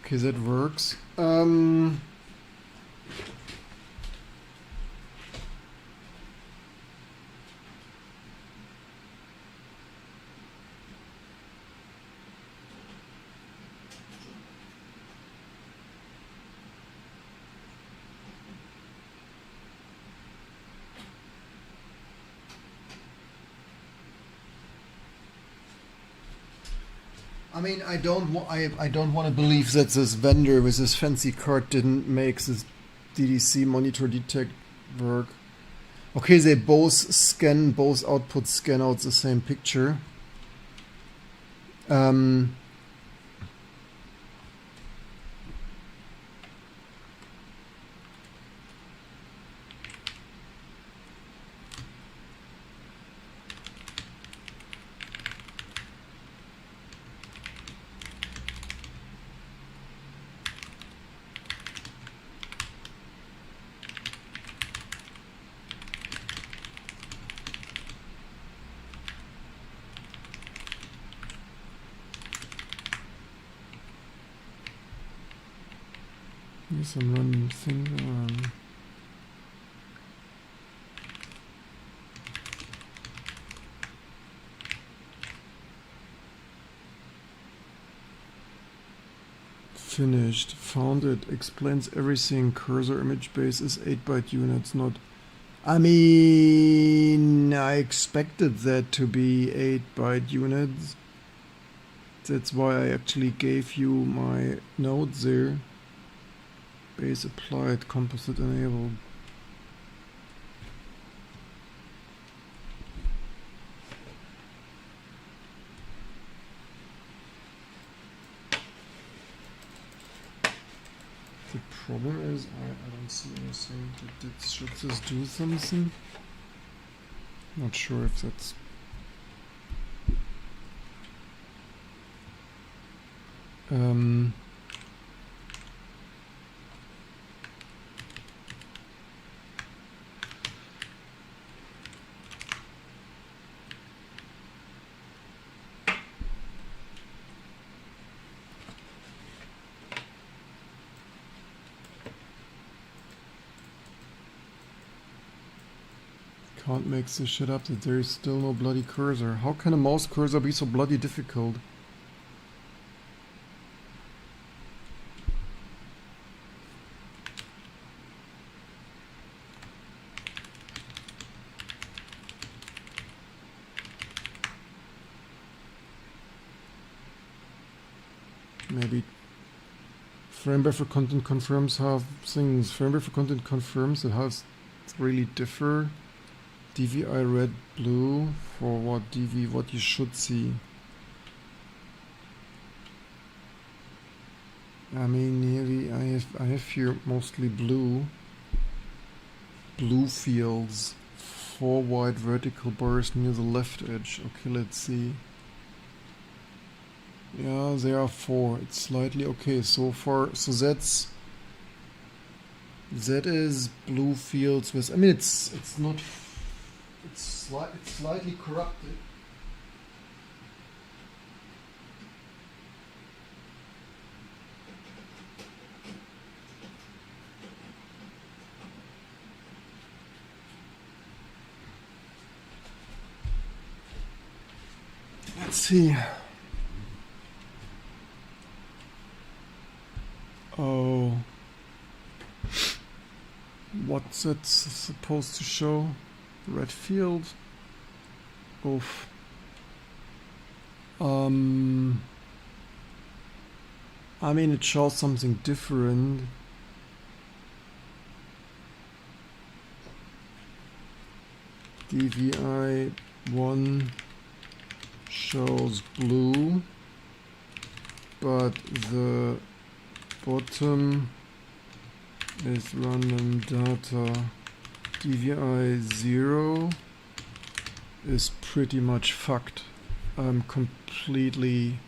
Okay, that works. I mean, I don't want to believe that this vendor with this fancy card didn't make this DDC monitor detect work. Okay, they both outputs scan out the same picture. Here's some random thing. Finished. Found it. Explains everything. Cursor image base is 8-byte units, not... I mean, I expected that to be 8-byte units. That's why I actually gave you my note there. Base applied, composite enabled. The problem is I don't see anything. Should this do something? Not sure if that's... Can't make this shit up that there is still no bloody cursor. How can a mouse cursor be so bloody difficult? Maybe frame buffer content confirms how things. Frame buffer content confirms that how it's really differ. DVI red blue for what DV what you should see. I mean here I have here mostly blue fields, 4 white vertical bars near the left edge. Okay, let's see. Yeah, there are 4. It's slightly okay so far. So that is blue fields with. I mean, it's not. It's slightly corrupted. Let's see. Oh, what's that supposed to show? Red field. Oof. I mean, it shows something different. DVI 1 shows blue, but the bottom is random data DVI 0 is pretty much fucked. I'm completely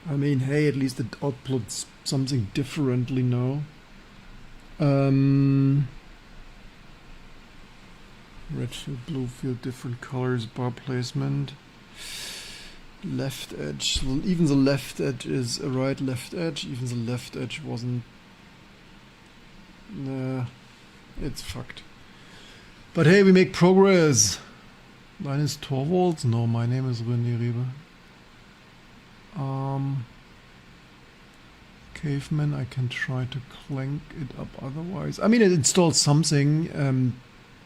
I mean, hey, at least it outputs something differently now. Red field, blue field, different colors, bar placement. Left edge, even the left edge is a right left edge, even the left edge wasn't. Nah, it's fucked. But hey, we make progress. Mine is Torvalds? No, my name is René Riebe. Caveman, I can try to clank it up otherwise. I mean, it installs something.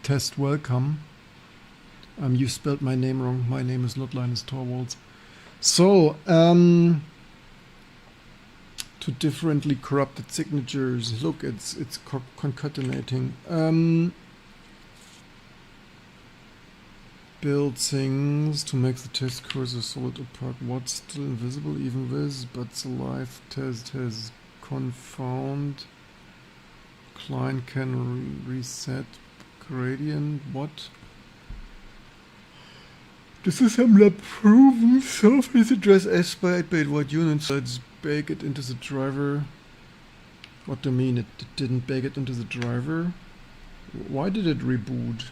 Test welcome. You spelled my name wrong. My name is not Linus Torvalds. So, to differently corrupted signatures. Look, it's concatenating. Build things to make the test cursor solid opaque. What's still invisible even with, but the live test has confound. Client can reset gradient. What? This is some lab proven surface address S by 8 what units. Let's bake it into the driver. What do you mean? It didn't bake it into the driver? Why did it reboot?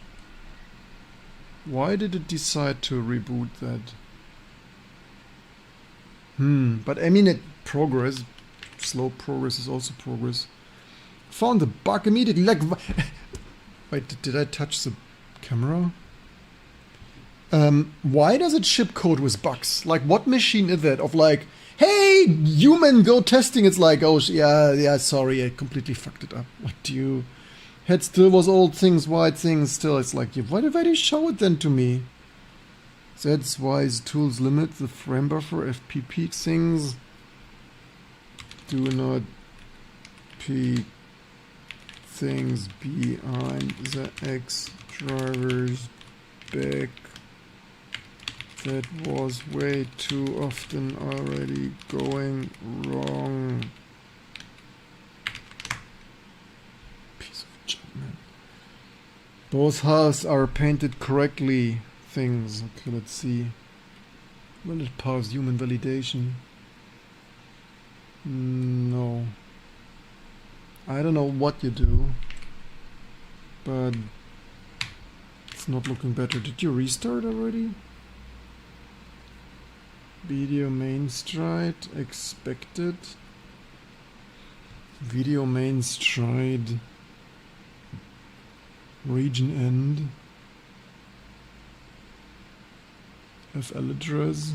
Why did it decide to reboot that? But I mean, it progress. Slow progress is also progress. Found the bug immediately. Like, wait, did I touch the camera? Why does it ship code with bugs? Like, what machine is that? Of like, hey, human, go testing. It's like, oh yeah, sorry, I completely fucked it up. What do you? Head still was old things, white things still. It's like, why did you show it then to me? That's why the tools limit the frame buffer FPP things. Do not peek things behind the X drivers back. That was way too often already going wrong. Both halves are painted correctly. Things. Okay, let's see. Will it pass human validation? No. I don't know what you do, but it's not looking better. Did you restart already? Video main stride expected. Video main stride. Region end. FL address.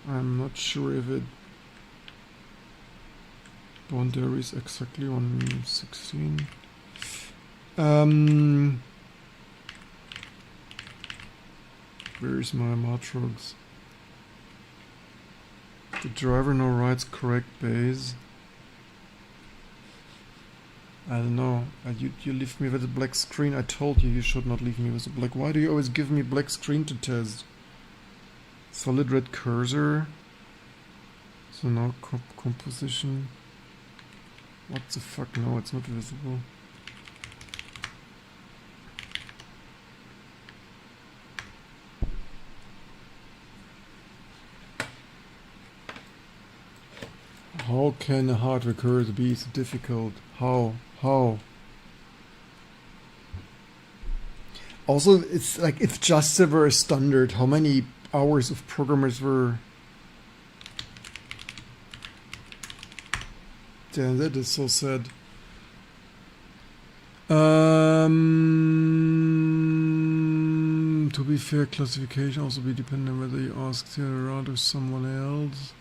I'm not sure if it boundary is exactly 116. Where's my matrox? The driver now writes correct base. I don't know. You leave me with a black screen. I told you should not leave me with a black. Why do you always give me black screen to test? Solid red cursor. So now composition. What the fuck? No, it's not visible. How can a hardware cursor be so difficult? How? Also, it's like if just there were a standard, how many hours of programmers were? Damn, that is so sad. To be fair, classification also be dependent whether you ask the around or someone else.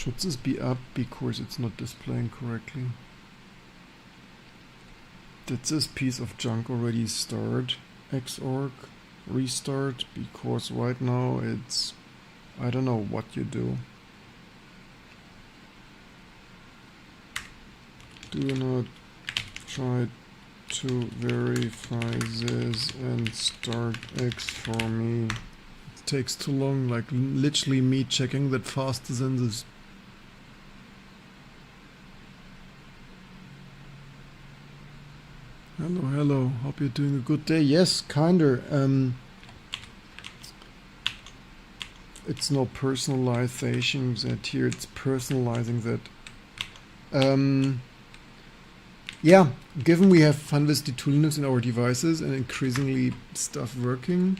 Should this be up because it's not displaying correctly? Did this piece of junk already start? Xorg restart, because right now it's, I don't know what you do. Do not try to verify this and start X for me. It takes too long, like literally me checking that faster than this. Hello, hello. Hope you're doing a good day. Yes, kinder. It's no personalization that here. It's personalizing that. Yeah, given we have fun with the Linux in our devices and increasingly stuff working,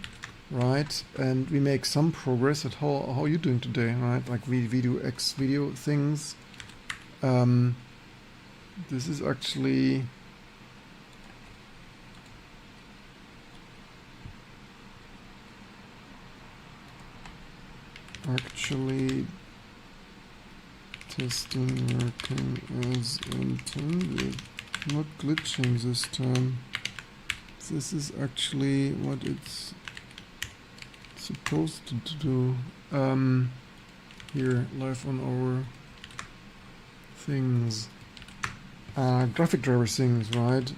right? And we make some progress at how are you doing today, right? Like we do X video things. This is actually testing working as intended. Not glitching this time. This is actually what it's supposed to do. Here, live on our things. Graphic driver things, right?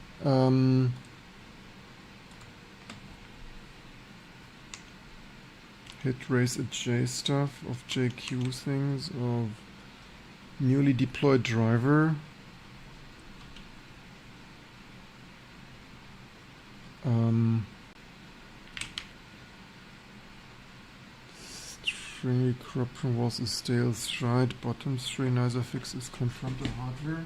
Hit raise at J stuff of JQ things of newly deployed driver. String corruption was a stale stride. Bottom string neither fix is confront the hardware.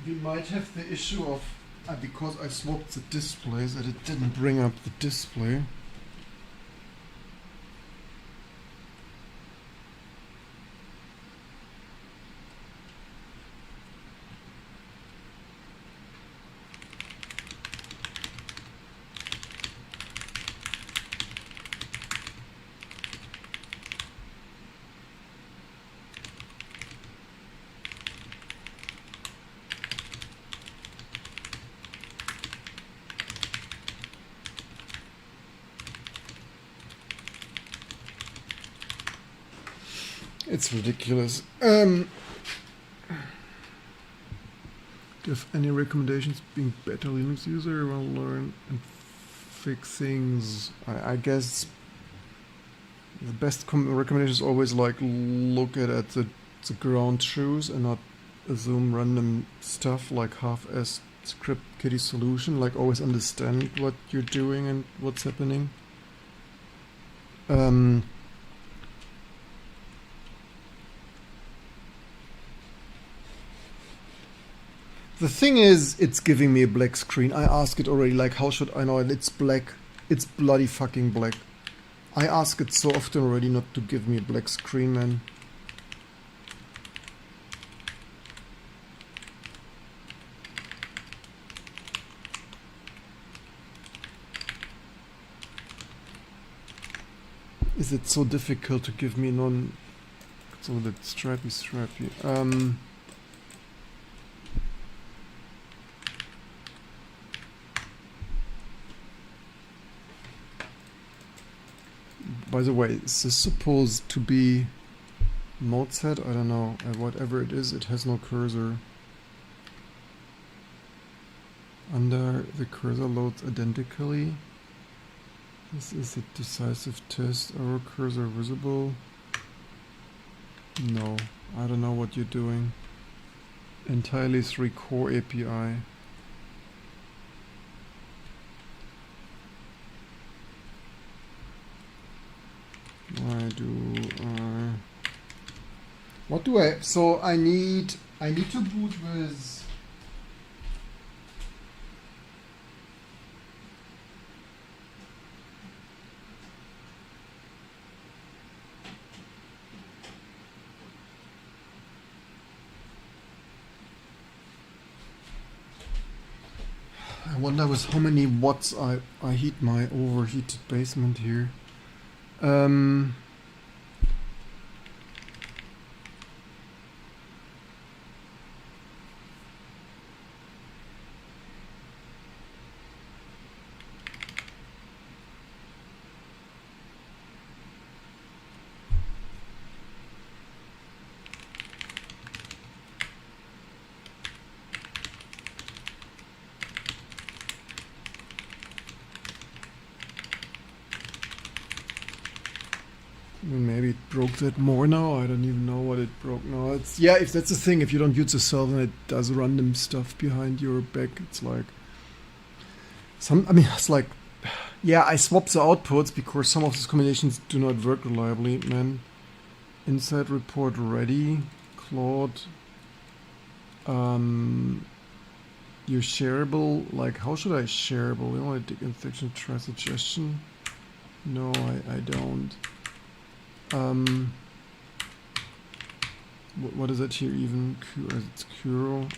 We might have the issue of because I swapped the displays that it didn't bring up the display. It's ridiculous. Do you have any recommendations being better Linux user? Well, learn and fix things. I guess the best recommendation is always like look at the ground truth and not assume random stuff like half-assed script kiddie solution. Like always understand what you're doing and what's happening. The thing is, it's giving me a black screen. I asked it already, like, how should I know it? It's black. It's bloody fucking black. I ask it so often already not to give me a black screen, man. Is it so difficult to give me non... So that strappy. By the way, is this supposed to be mode set? I don't know. Whatever it is, it has no cursor. Under the cursor loads identically. This is a decisive test. Our cursor visible? No, I don't know what you're doing. Entirely 3 core API. What do I... So I need to boot with... I wonder with how many watts I heat my overheated basement here. Maybe it broke that more now. I don't even know what it broke now. It's, yeah, if that's the thing, if you don't use the solver and it does random stuff behind your back, it's like I mean, it's like, yeah, I swapped the outputs because some of these combinations do not work reliably, man. Inside report ready, Claude. You're shareable. Like, how should I shareable? You want to dig in section, try suggestion? No, I don't. What is it here even? It's kyro.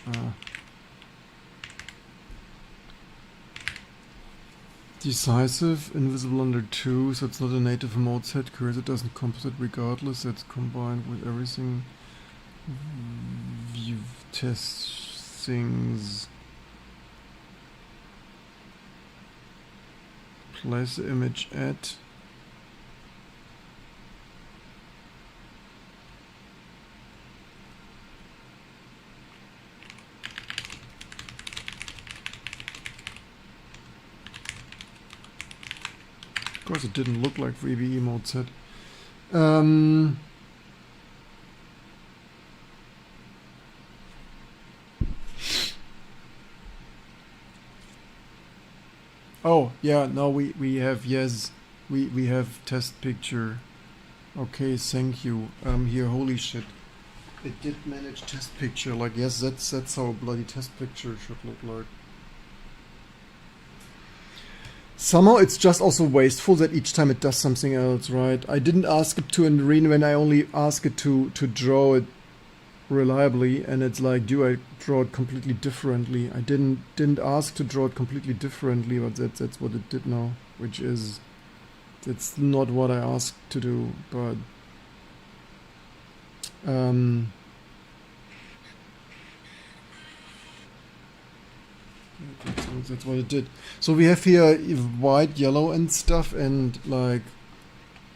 Decisive, invisible under 2, so it's not a native mode set. Cursor doesn't composite regardless. It's combined with everything. View test things. Place the image at. Of course, it didn't look like VBE mode set. Oh, yeah, no, we have, yes, we have test picture. Okay, thank you. Here, holy shit. It did manage test picture, like, yes, that's how a bloody test picture should look like. Somehow it's just also wasteful that each time it does something else, right? I didn't ask it to enreen when I only ask it to draw it reliably, and it's like, do I draw it completely differently? I didn't ask to draw it completely differently, but that's what it did now, which is, that's not what I asked to do, but that's what it did. So we have here white, yellow and stuff, and like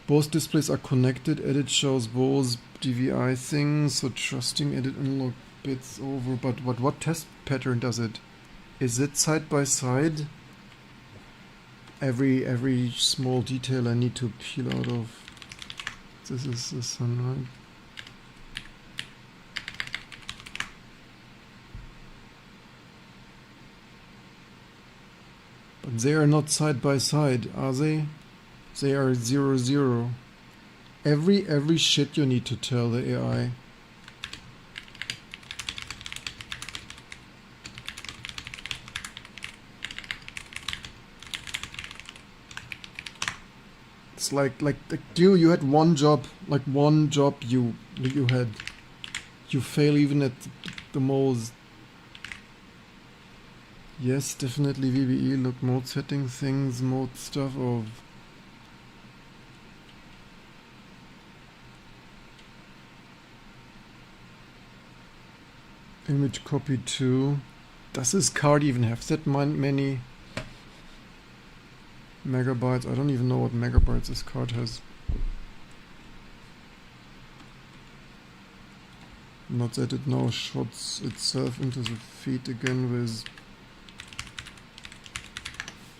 both displays are connected. Edit shows both DVI things, so trusting edit unlock bits over. But what test pattern does it? Is it side by side? Every small detail I need to peel out of. This is the sun, right? But they are not side by side, are they? They are 0, 0. Every shit you need to tell the AI. It's like you had one job, like one job you had. You fail even at the most. Yes, definitely VBE. Look, mode setting things, mode stuff of. Image copy 2. Does this card even have that many megabytes? I don't even know what megabytes this card has. Not that it now shots itself into the feed again with.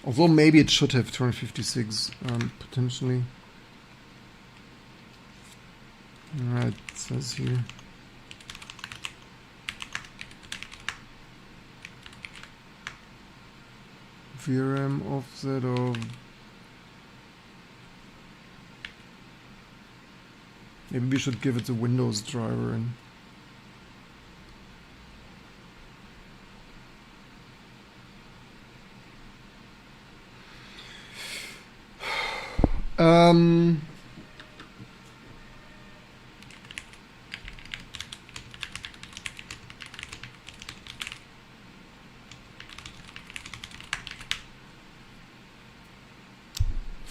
Although maybe it should have 256 potentially. Alright, it says here. VRM offset of. Maybe we should give it the Windows driver and.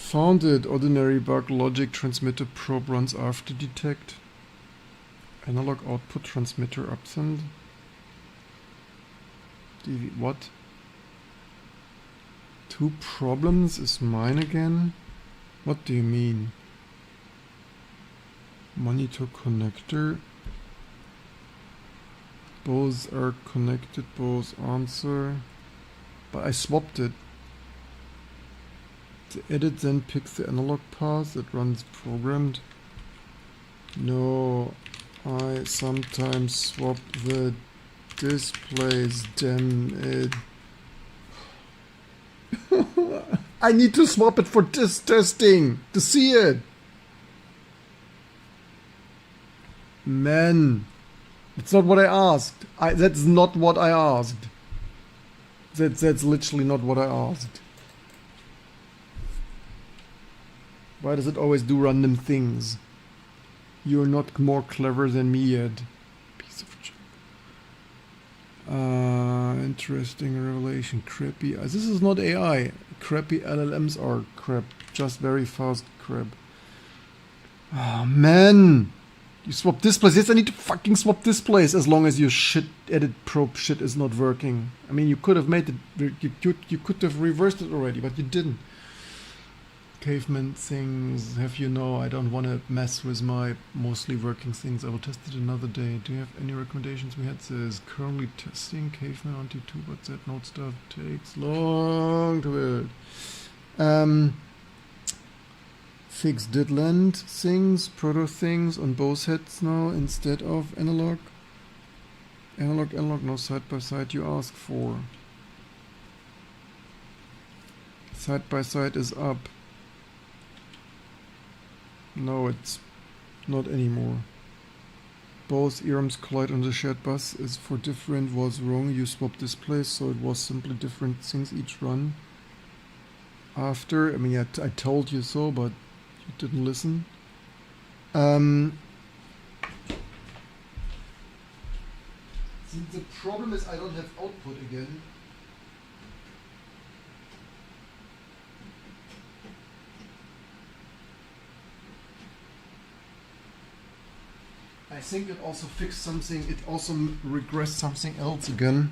Found it. Ordinary bug logic transmitter probe runs after detect. Analog output transmitter absent. What? 2 problems is mine again? What do you mean? Monitor connector. Both are connected, both answer. But I swapped it. The edit then picks the analog path that runs programmed. No, I sometimes swap the displays, damn it. I need to swap it for this testing to see it. Man, it's not what I asked. That's not what I asked. That's literally not what I asked. Why does it always do random things? You're not more clever than me yet. Piece of junk. Interesting revelation. Crappy. This is not AI. Crappy LLMs are crap. Just very fast crap. Oh man. You swap displays. Yes, I need to fucking swap displays as long as your shit edit probe shit is not working. I mean, you could have made it. You could have reversed it already, but you didn't. Caveman things, have you know, I don't want to mess with my mostly working things. I will test it another day. Do you have any recommendations? We had this currently testing caveman on T2, but that node stuff takes long to build. Fix did land things, proto things on both heads now instead of analog. Analog, no side by side you ask for. Side by side is up. No, it's not anymore. Both ERMs collide on the shared bus is for different was wrong. You swap displays, so it was simply different things each run. After, I mean, I told you so, but you didn't listen. The problem is I don't have output again. I think it also fixed something, it also regressed something else again.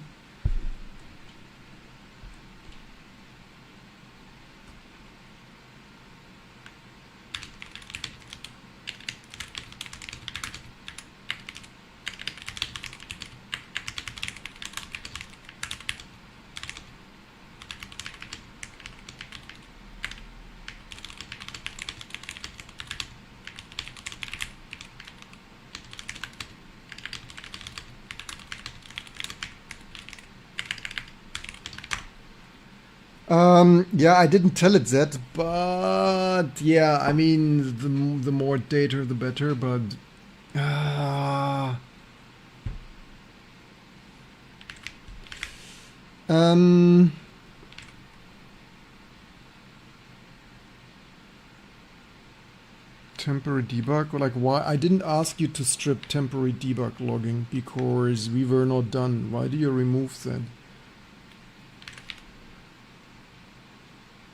Yeah, I didn't tell it that, but yeah, I mean, the more data, the better, but temporary debug, or like why? I didn't ask you to strip temporary debug logging because we were not done. Why do you remove that?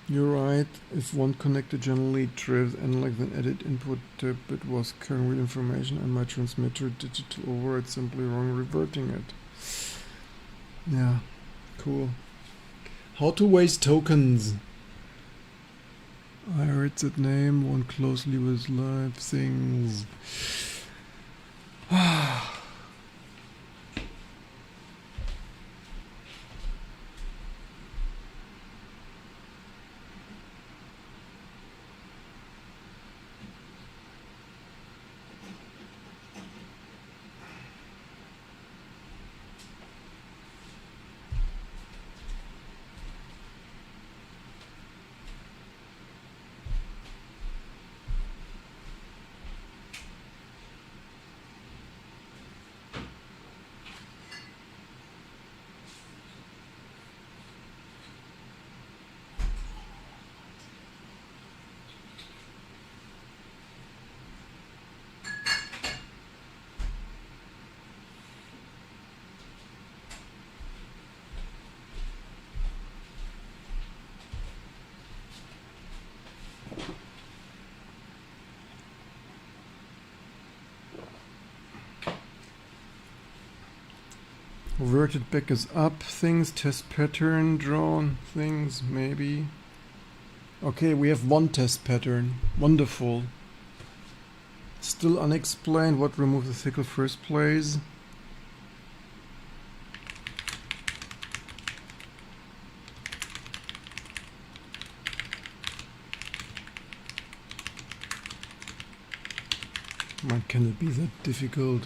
You're right. If one connector generally drives analog then edit input bit was carrying real information and my transmitter digital override simply wrong reverting it. Yeah, cool. How to waste tokens. I heard that name, one closely with live things. Converted back is up things, test pattern, drawn things, maybe. Okay, we have one test pattern. Wonderful. Still unexplained what removed the sickle first place. Why can it be that difficult?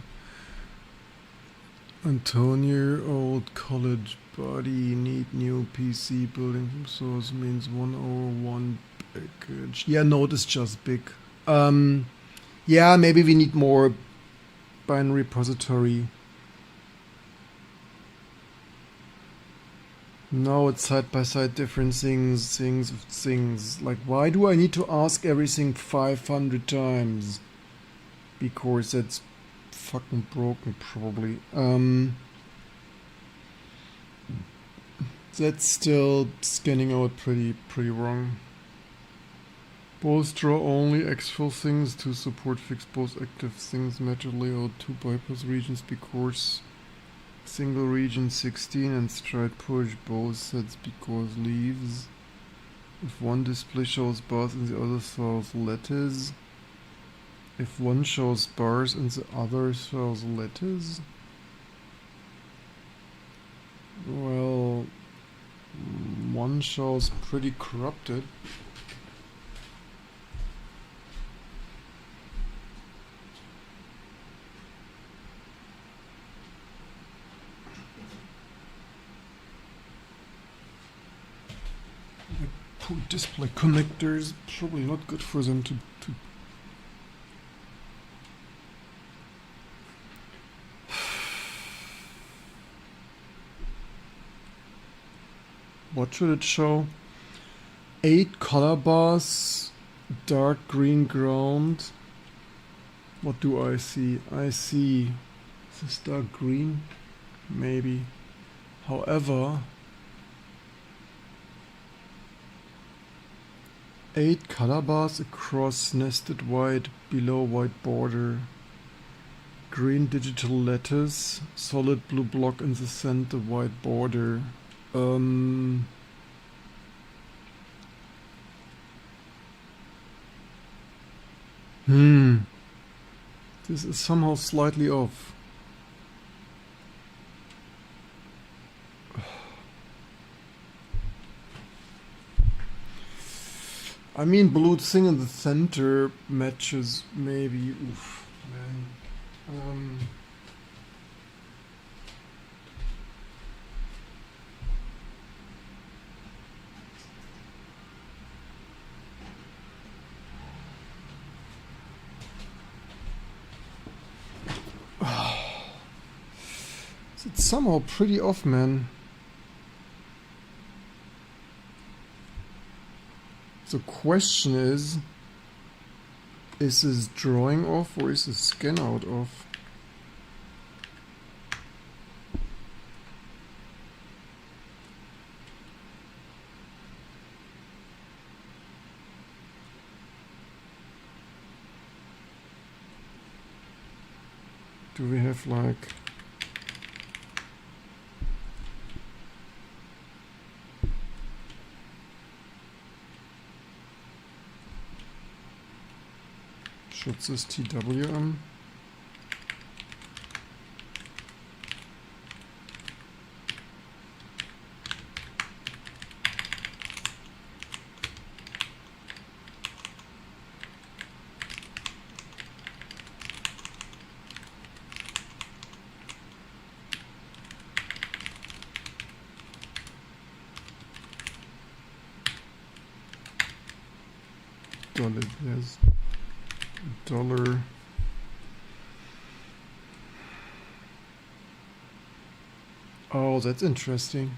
Antonio, old college body, need new PC building from source means 101 package. Yeah, node is just big. Yeah, maybe we need more binary repository. No, it's side by side different things. Like, why do I need to ask everything 500 times? Because that's fucking broken, probably. That's still scanning out pretty wrong. Both draw only exfil things to support fix both active things matter layout 2 bypass regions because single region 16 and stride push both sets because leaves. If one display shows bars and the other shows letters. If one shows bars and the other shows letters. Well, one shows pretty corrupted. Poor display connectors, probably not good for them to What should it show? 8 color bars, dark green ground. What do I see? I see, is this dark green? Maybe. However, 8 color bars across nested white below white border. Green digital letters, solid blue block in the center, white border. This is somehow slightly off. I mean, blue thing in the center matches maybe. Oof, man. It's somehow pretty off, man. The question is this drawing off or is this scan out off? Do we have like should this TWM? Dollar, yes. Dollar. Oh, that's interesting.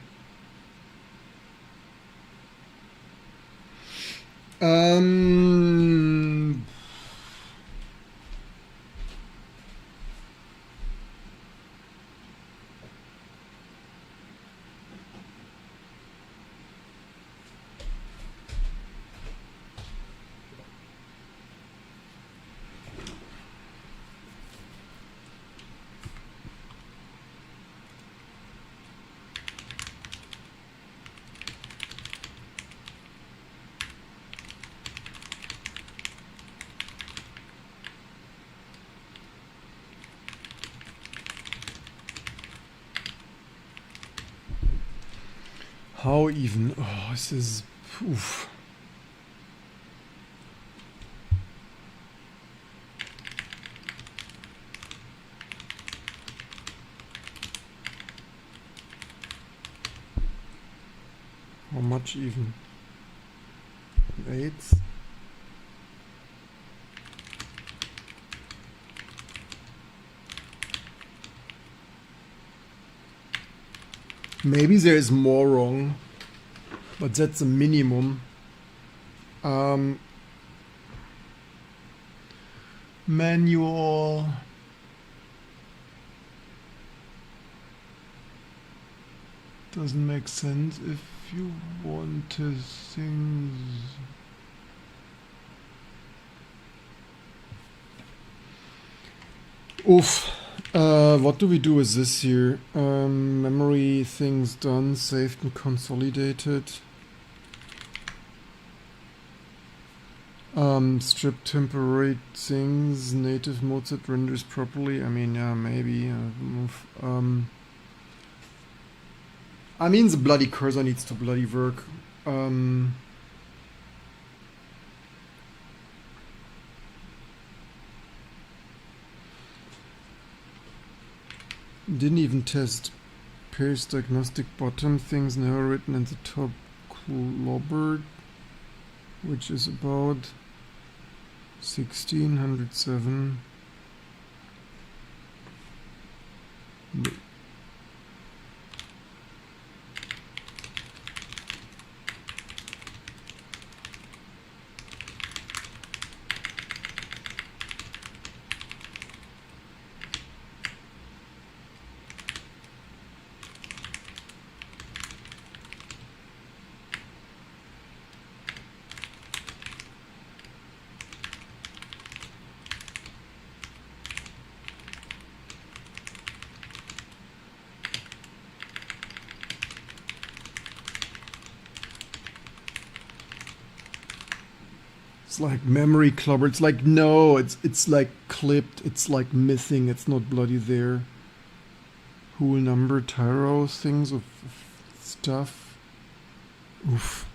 How even? Oh, this is... Oof. How much even? 8? Maybe there is more wrong, but that's a minimum. Manual. Doesn't make sense if you want to things. Oof. What do we do with this here? Memory things done, saved and consolidated. Strip temporary things, native mode that renders properly. I mean, yeah, maybe. I mean, the bloody cursor needs to bloody work. Didn't even test Pierce diagnostic bottom things now written in the top clobbered, which is about 1607. It's like memory clobber. It's like, no, it's like clipped. It's like missing. It's not bloody there. Whole number tyro things of stuff. Oof.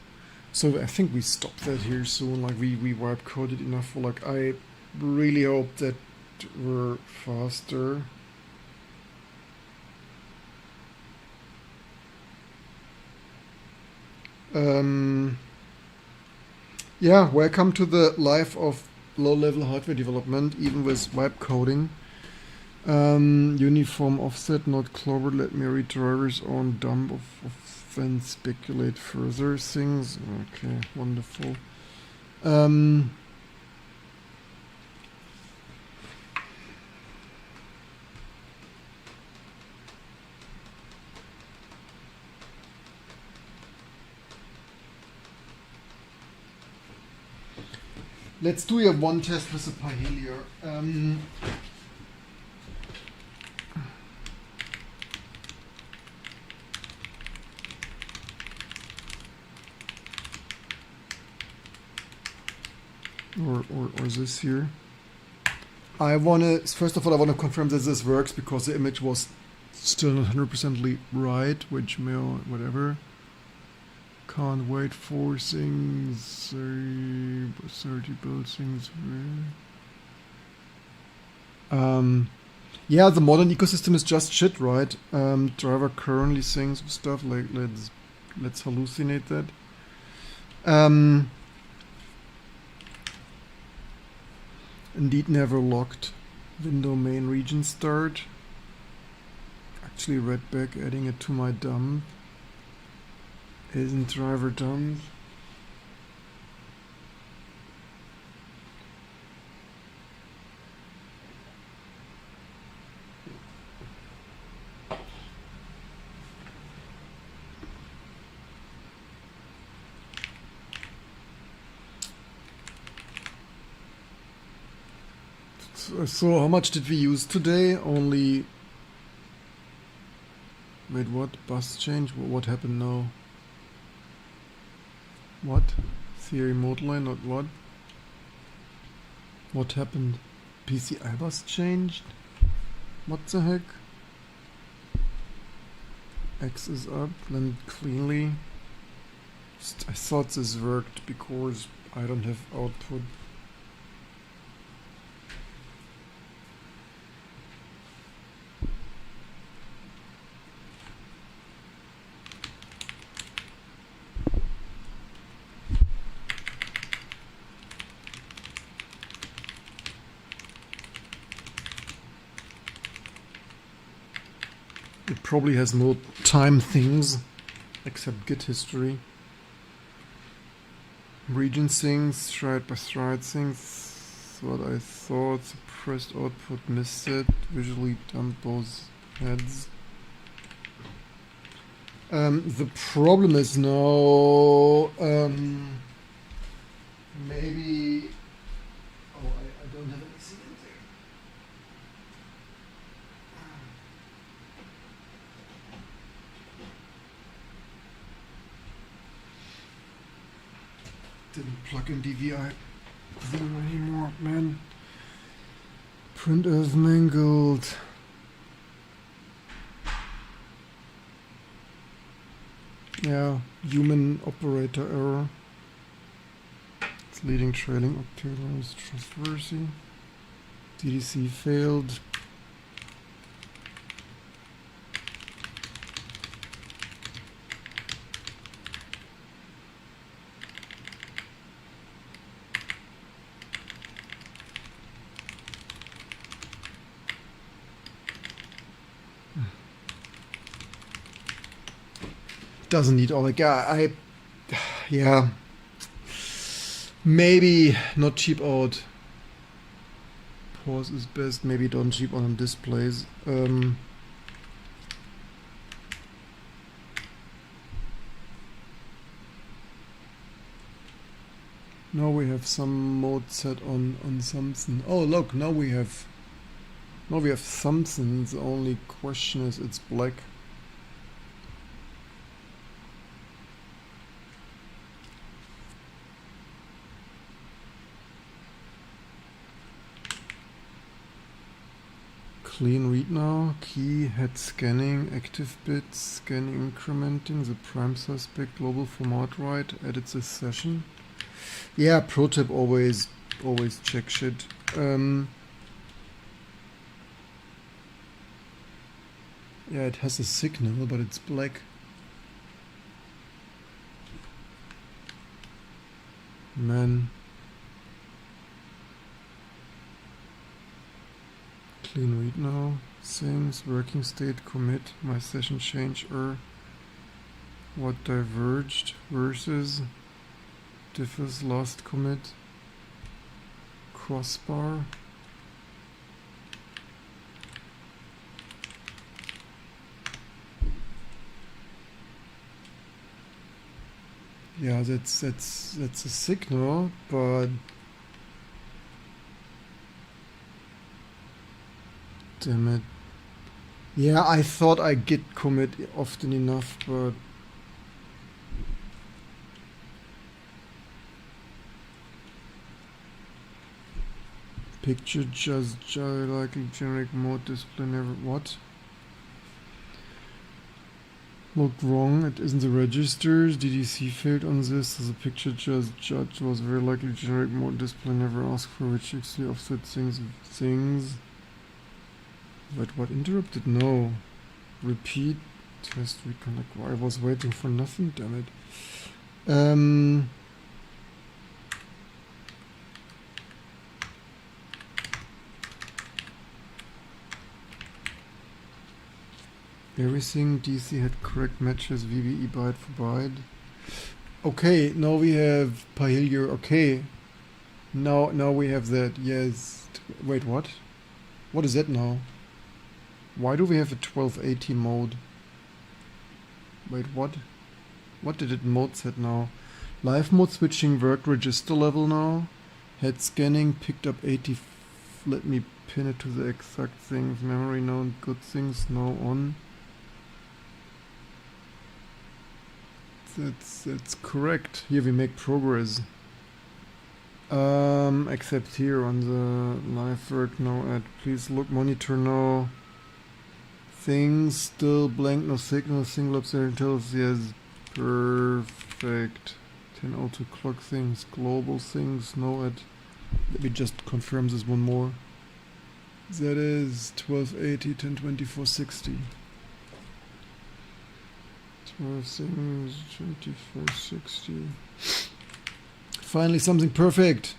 So I think we stop that here soon. Like we wipe coded enough for like, I really hope that we're faster. Yeah, welcome to the life of low-level hardware development, even with wipe coding. Uniform offset, not clobbered. Let me read drivers on dump of then speculate further things. Okay, wonderful. Let's do one test with the Pahelia. Or this here. I wanna, first of all, I wanna confirm that this works because the image was still not 100% right, which may or whatever. Can't wait for things, 30 build things. Yeah, the modern ecosystem is just shit, right? Driver currently things stuff like let's hallucinate that. Indeed, never locked. Window main region start. Actually, read back, adding it to my dump. Isn't driver dump. So how much did we use today? Only... Wait, what? Bus change? What happened now? What? Theory mode line, not what? What happened? PCI bus changed? What the heck? X is up, then cleanly. I thought this worked because I don't have output. It probably has no time things except git history. Region things, stride by stride things. What I thought, suppressed output, missed it. Visually dump both heads. The problem is now maybe. Oh, I don't have anything in there. Didn't plug in DVI there anymore, man. Print of mangled. Yeah, human operator error. It's leading trailing operator is trustworthy. DDC failed. Doesn't need all the guy. Yeah. Maybe not cheap out. Pause is best. Maybe don't cheap on displays. Now we have some mode set on something. Oh look, now we have something. The only question is it's black. Clean read now, key, head scanning, active bits, scanning, incrementing, the prime suspect, global format right, edit this session. Yeah, pro tip, always check shit. Yeah, it has a signal, but it's black. Man. Clean read now, things, working state, commit, my session change, what diverged, versus, differs, last commit, crossbar. Yeah, that's a signal, but damn it. Yeah, I thought I git commit often enough, but picture just likely generic mode display never what? Looked wrong, it isn't the registers, DDC failed on this, so the picture just judged was very likely generic mode display never asked for which actually offset things. Wait, what interrupted? No. Repeat, test, reconnect. Why I was waiting for nothing, damn it. Everything DC had correct matches, VBE byte for byte. Okay, now we have Pahilio. Okay, now we have that. Yes. Wait, what? What is that now? Why do we have a 1280 mode? Wait, what? What did it mode set now? Live mode switching worked register level now. Head scanning picked up 80. Let me pin it to the exact things. Memory now, good things now on. That's correct. Here we make progress. Except here on the live work now at please look monitor now. Things still blank, no signal, single observer tells yes, Perfect. 10 auto clock things, global things, no at. Let me just confirm this one more. That is 1280, 1024, 60. 12 things, 24, 60. Finally something perfect.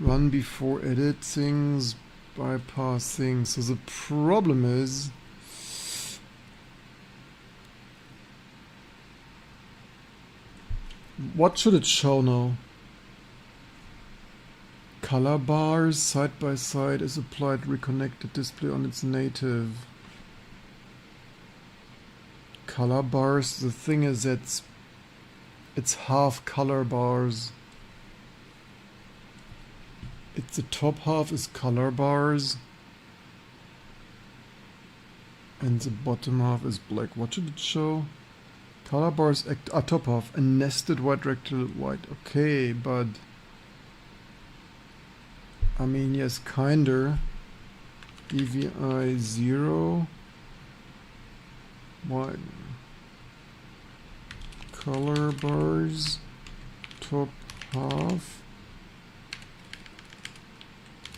Run before edit things, bypass things. So the problem is what should it show now? Color bars side by side is applied reconnected display on its native. Color bars, the thing is that it's half color bars. It's the top half is color bars and the bottom half is black. What should it show? Color bars top half, a nested white rectangle white. Okay, but I mean, yes, kinder. EVI 0 white color bars top half.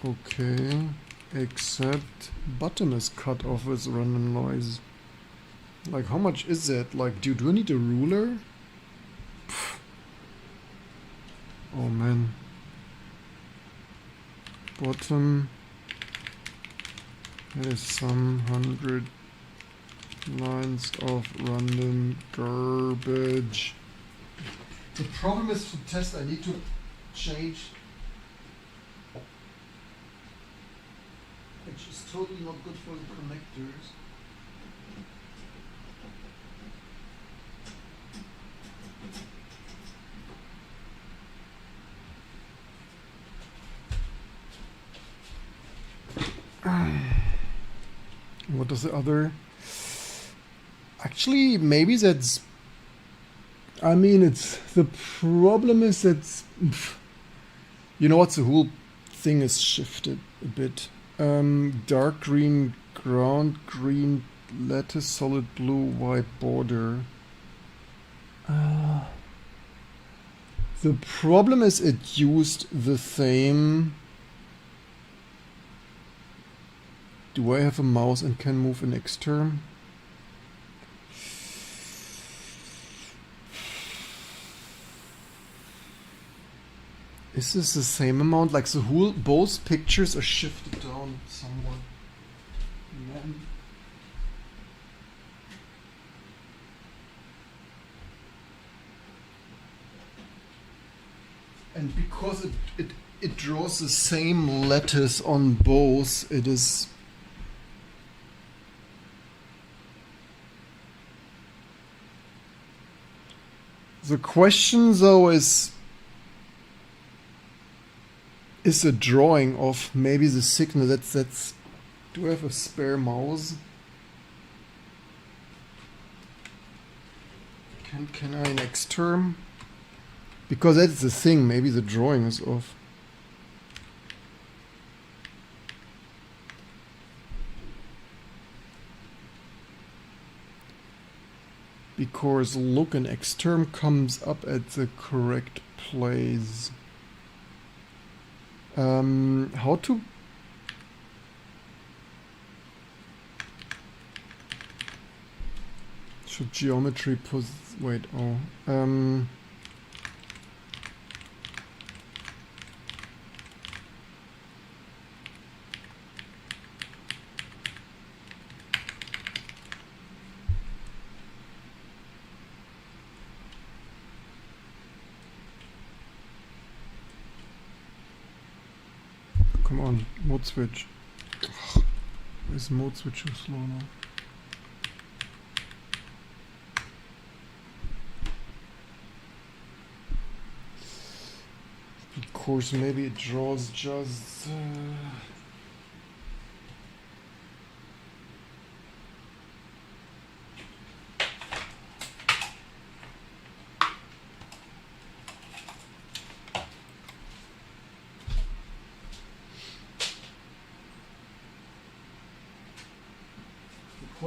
Okay, except bottom is cut off with random noise. Like, how much is that? Like, do I need a ruler? Pfft. Oh man. Bottom. That is some 100 lines of random garbage. The problem is to test, I need to change, which is totally not good for the connectors. What does the other? Actually, maybe that's. I mean, it's the problem is that you know what, the whole thing is shifted a bit. Dark green ground, green lattice, solid blue, white border. The problem is it used the same. Do I have a mouse and can move an X term? Is this the same amount? Like the whole, both pictures are shifted down somewhat. Man. And because it draws the same lattice on both, it is. The question though is a drawing of maybe the signal that's do I have a spare mouse? Can I next term? Because that's the thing, maybe the drawing is off. Because look, an X term comes up at the correct place. How to should geometry wait, oh come on, mode switch. Ugh, why is mode switch so slow now? Of course, maybe it draws just.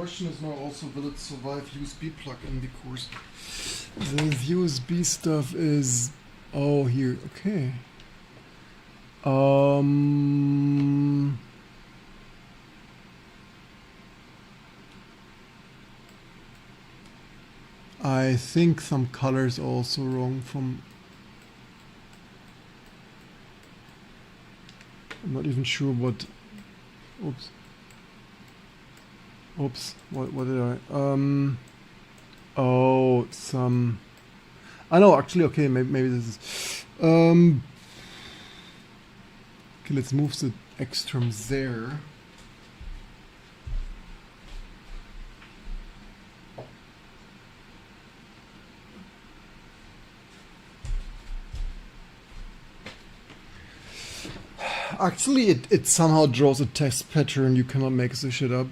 question is now also, will it survive USB plugin, because the USB stuff is, oh, here, okay. I think some colors also wrong from, I'm not even sure what, oops. Oops, what did I, oh, some, I know, actually, okay, maybe this is, okay, let's move the extremes there. Actually, it somehow draws a test pattern, you cannot make this shit up.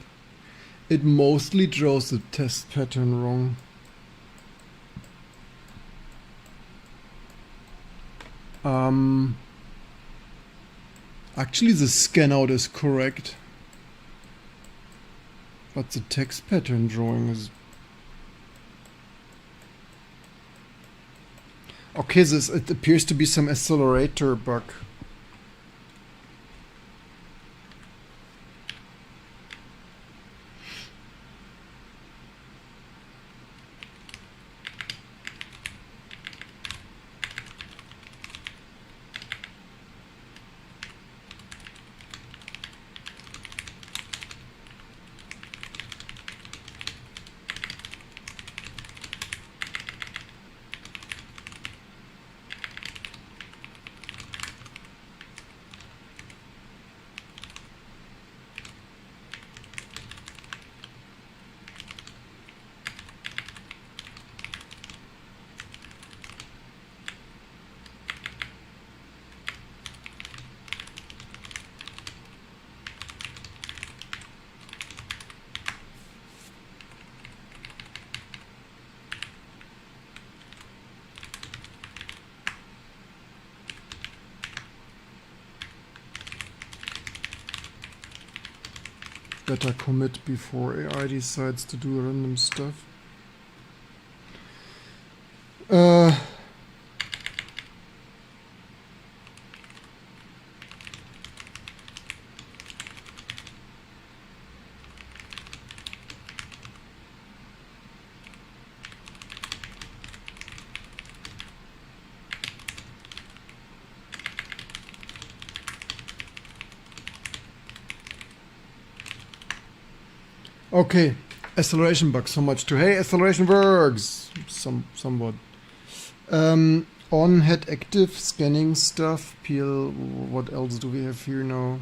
It mostly draws the test pattern wrong. Actually, the scan out is correct, but the text pattern drawing is... Okay, it appears to be some accelerator bug. Better commit before AI decides to do random stuff. Okay, acceleration bug, so much to, hey, acceleration works! Somewhat. On head active, scanning stuff, PL, what else do we have here now?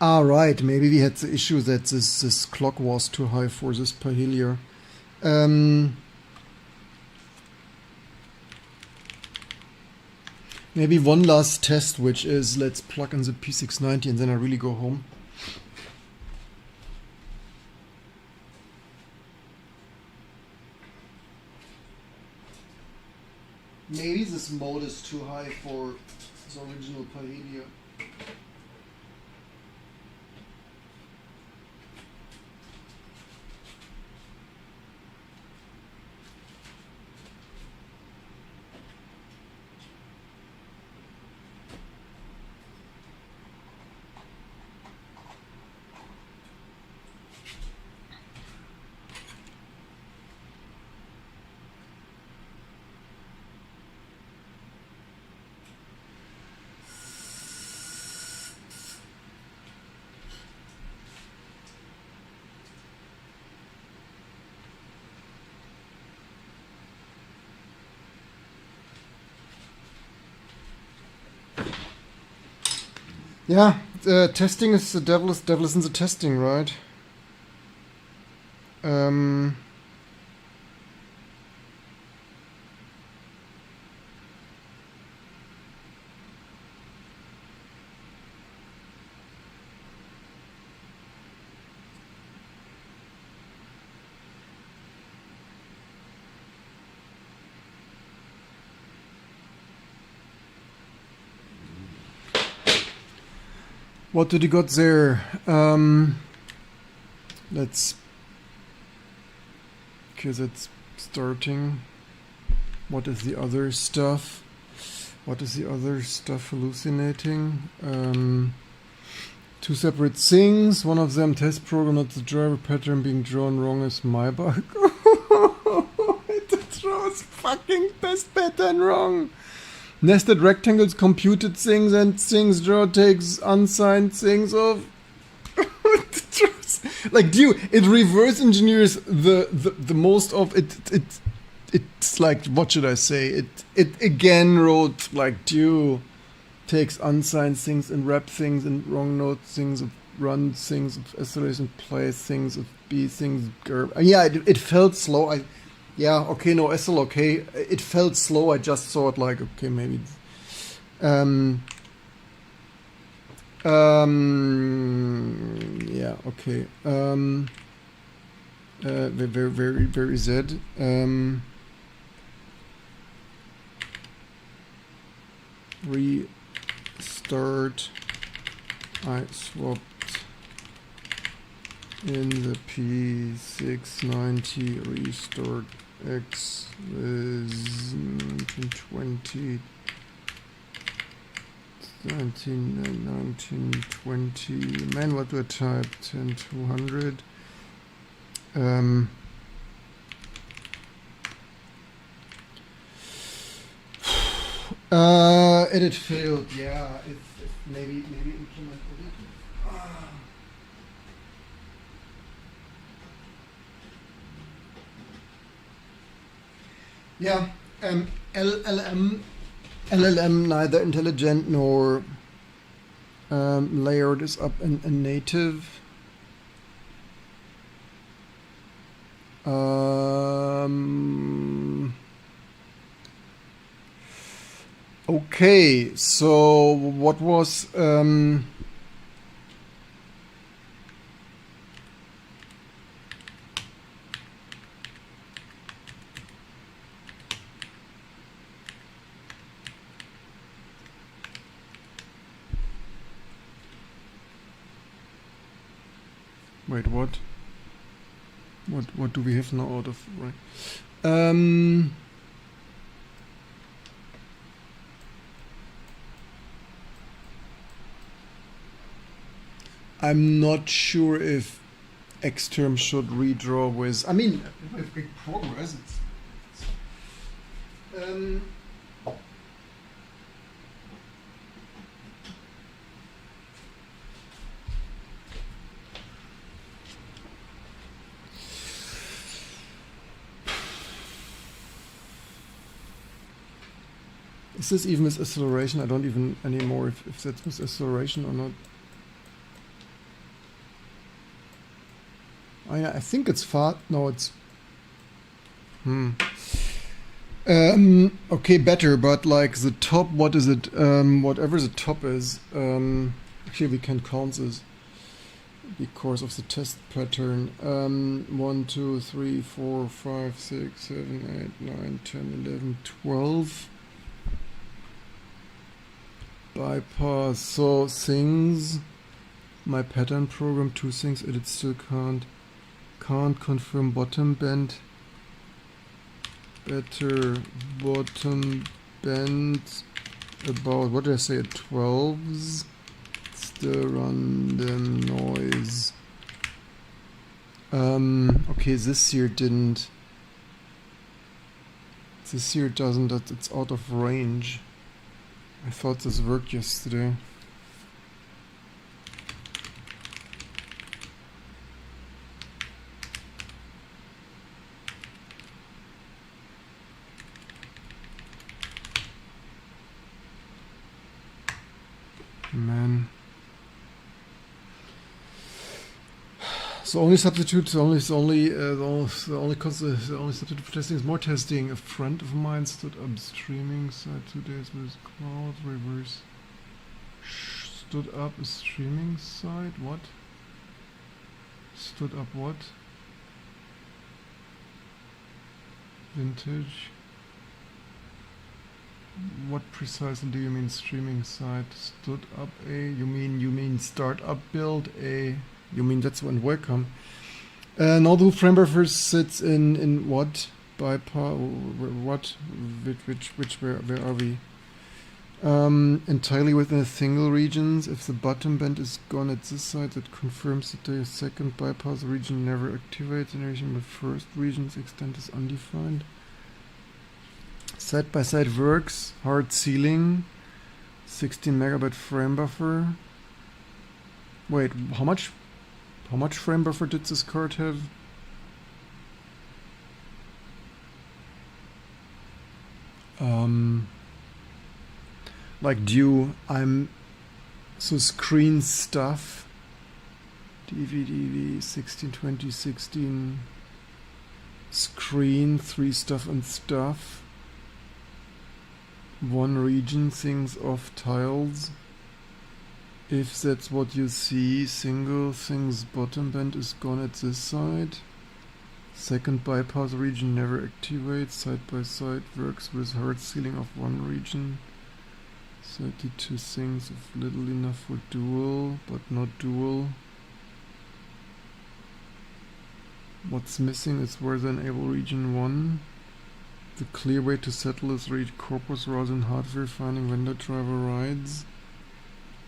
Right, maybe we had the issue that this clock was too high for this parhelia. Maybe one last test, which is let's plug in the P690 and then I really go home. Maybe this mode is too high for the original parhelia. Yeah, testing is the devil is in the testing, right? What did you got there? Let's, because it's starting. What is the other stuff? What is the other stuff hallucinating? Two separate things. One of them test program, not the driver pattern being drawn wrong is my bug. It draws fucking test pattern wrong. Nested rectangles, computed things, and things draw takes unsigned things of. Like, dude, it reverse engineers the most of it. It's like, what should I say? It again wrote like, dude, takes unsigned things and wrap things and wrong note things of run things of isolation play things of b things. Yeah, it felt slow. Yeah, okay, no, SL, okay. It felt slow. I just thought like, okay, maybe. Yeah, okay. Very Z. Restart. I swapped in the P690 restart X with 1920 1920. Man, what do I type? 10200. Edit failed. Yeah, if maybe implement edit. Yeah, LLM neither intelligent nor layered is up in native. Okay, so what was wait, what do we have now out of right? I'm not sure if Xterm should redraw with. I mean, with big progress. Is this even with acceleration? I don't even anymore if that's with acceleration or not. I think it's fast. No, it's. Okay, better, but like the top, what is it? Whatever the top is. Actually, we can count this because of the test pattern. 1, 2, 3, 4, 5, 6, 7, 8, 9, 10, 11, 12. Bypass. So things. My pattern program, two things. It still can't confirm bottom bend. Better bottom bend about, what did I say, 12s. Still random noise. Okay, this here didn't. This here doesn't, it's out of range. I thought this worked yesterday. Man. So only substitute, the only substitute for testing is more testing. A friend of mine stood up streaming side 2 days with cloud reverse. Stood up a streaming side? What? Stood up what? Vintage. What precisely do you mean streaming side? Stood up a? You mean startup build a? You mean that's one welcome? Now the frame buffer sits in what bypass? What? Which where are we? Entirely within a single regions. If the bottom band is gone at this side, that confirms that the second bypass region never activates. In addition, the first region's extent is undefined. Side by side works. Hard ceiling. 16 megabyte frame buffer. Wait, how much frame buffer did this card have? Like so screen stuff. DVD 16, 20, 16. Screen, 3 stuff and stuff. 1 region, things off tiles. If that's what you see, single things bottom band is gone at this side. Second bypass region never activates. Side by side works with hard ceiling of 1 region. 32 things of little enough for dual, but not dual. What's missing is where the enable region 1. The clear way to settle is read corpus rather than hardware, finding vendor driver rides.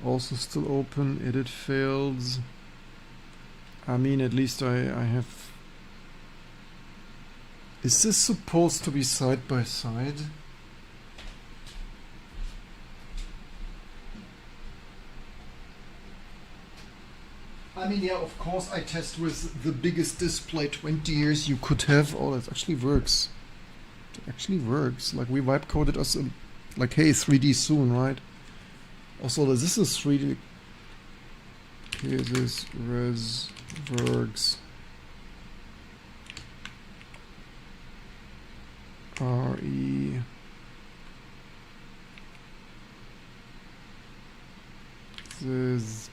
Also still open, edit fails. I mean, at least I have... Is this supposed to be side by side? I mean, yeah, of course I test with the biggest display 20 years you could have. Oh, that actually works. It actually works. Like, we wipe coded us like, hey, 3D soon, right? Also, this is 3D. Okay, this res works. RE. This.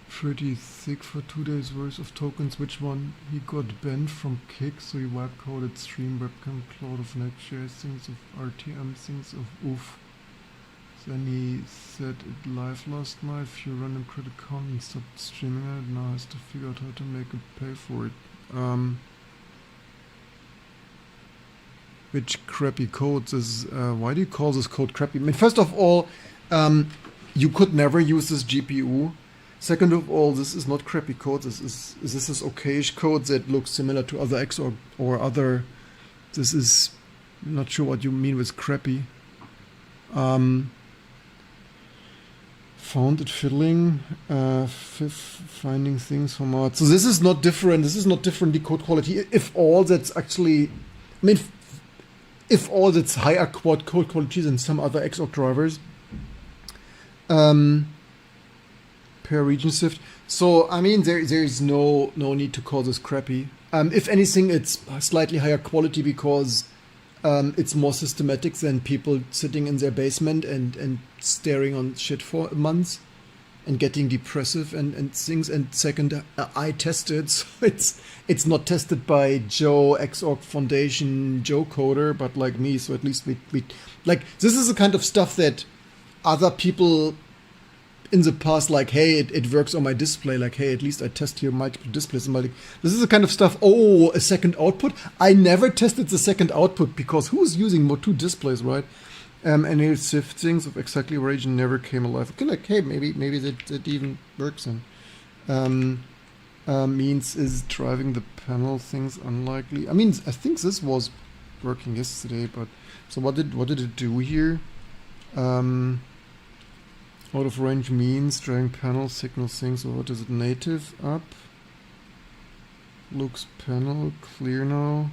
Pretty thick for 2 days worth of tokens. Which one? He got banned from Kick, so he web coded stream, webcam, cloud of Nextshare, things of RTM, things of oof. Then he said it live last night. Few random credit account and stopped streaming it. Now has to figure out how to make it pay for it. Which crappy codes is? Why do you call this code crappy? I mean, first of all, you could never use this GPU. Second of all, this is not crappy code. This is okayish code that looks similar to other X or other. This is not sure what you mean with crappy. Found it fiddling, finding things from out. So this is not different. This is not different. The code quality. If all that's actually, I mean, if all that's higher quad code quality than some other XOR drivers. Per region shift. So I mean, there is no need to call this crappy. If anything, it's slightly higher quality because it's more systematic than people sitting in their basement and staring on shit for months and getting depressive and things. And second, I tested, so it's not tested by Joe XORG Foundation Joe coder, but like me. So at least we like, this is the kind of stuff that other people in the past, like, hey, it works on my display, like, hey, at least I test here multiple displays. And this is the kind of stuff, oh, a second output. I never tested the second output because who's using more 2 displays, right? And here shift things of exactly region never came alive. Okay, like, hey, maybe that even works then. Means is driving the panel things unlikely. I mean, I think this was working yesterday, but so what did it do here? Out of range means driving panel signal things. So what is it? Native up. Looks panel clear now.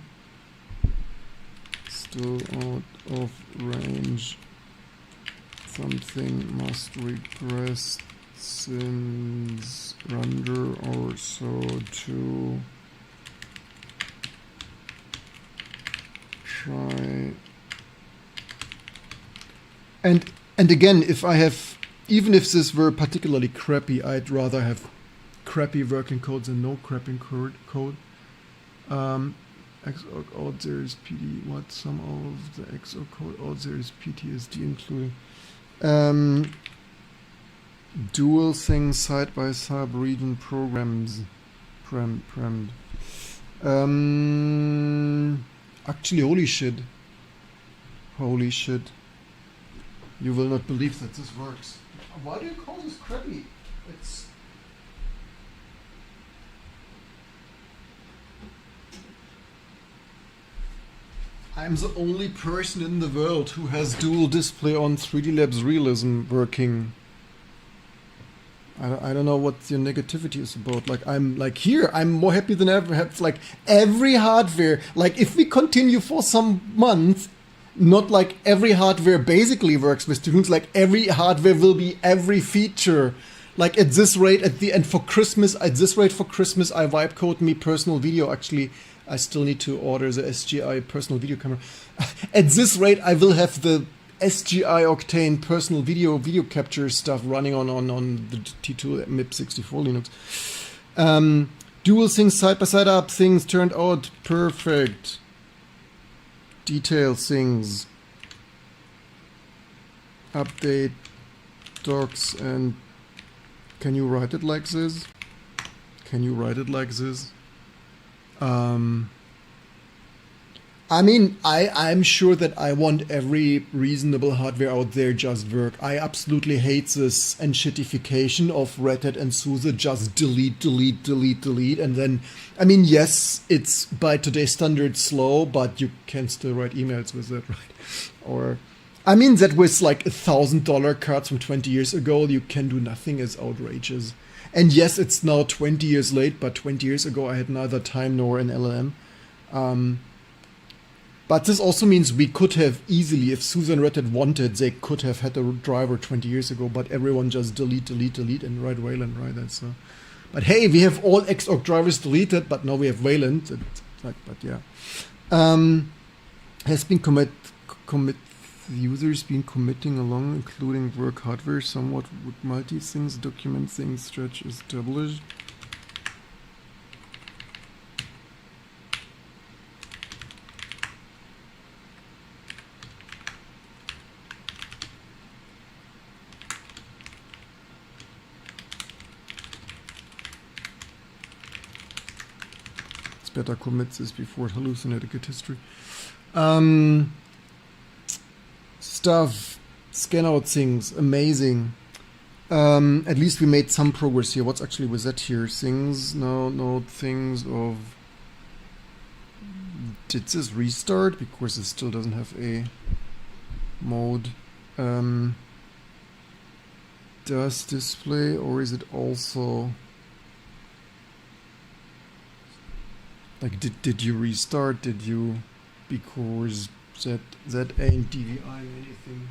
Still out of range. Something must regress since render also to try. And again, if I have, even if this were particularly crappy, I'd rather have crappy working code than no crappy code. XOR out there is PD. What some of the XOR code out there is PTSD including. Dual things side by side region programs. Actually, holy shit. Holy shit. You will not believe that this works. Why do you call this crappy? It's... I'm the only person in the world who has dual display on 3Dlabs Realism working. I don't know what your negativity is about. Like, I'm like here, I'm more happy than ever. Have like every hardware, like if we continue for some months, not like every hardware basically works with students, like every hardware will be every feature. Like at this rate, at the end for Christmas, at this rate for Christmas, I vibe code me personal video. Actually, I still need to order the SGI personal video camera. At this rate, I will have the SGI Octane personal video capture stuff running on the T2 MIP64 Linux. Dual things side by side up, things turned out perfect. Detail things. Update docs, and can you write it like this? Can you write it like this? I mean, I'm sure that I want every reasonable hardware out there just work. I absolutely hate this enshittification of Red Hat and SUSE, just delete, and then, I mean, yes, it's by today's standards slow, but you can still write emails with it, right? Or, I mean, that was like $1,000 cards from 20 years ago, you can do nothing is outrageous. And yes, it's now 20 years late, but 20 years ago I had neither time nor an LLM. But this also means we could have easily, if SUSE and Red Hat wanted, they could have had a driver 20 years ago, but everyone just delete, and write Wayland, right? That's but hey, we have all XORG drivers deleted, but now we have Wayland. But yeah. Has been users been committing along, including work hardware, somewhat with multi-things, document things, stretch established. Better commit this before it hallucinated git history. Stuff, scan out things, amazing. At least we made some progress here. What's actually with that here? Things, no things of... Did this restart? Because it still doesn't have a mode. Does display, or is it also... Like, did you restart? Did you, because that ain't DVI or anything.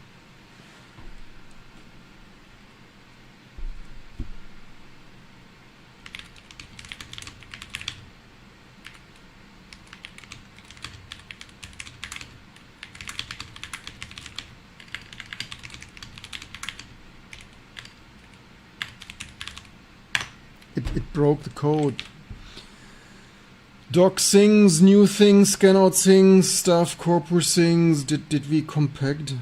It broke the code. Doc things, new things, scan out things, stuff, corpus things. Did we compact?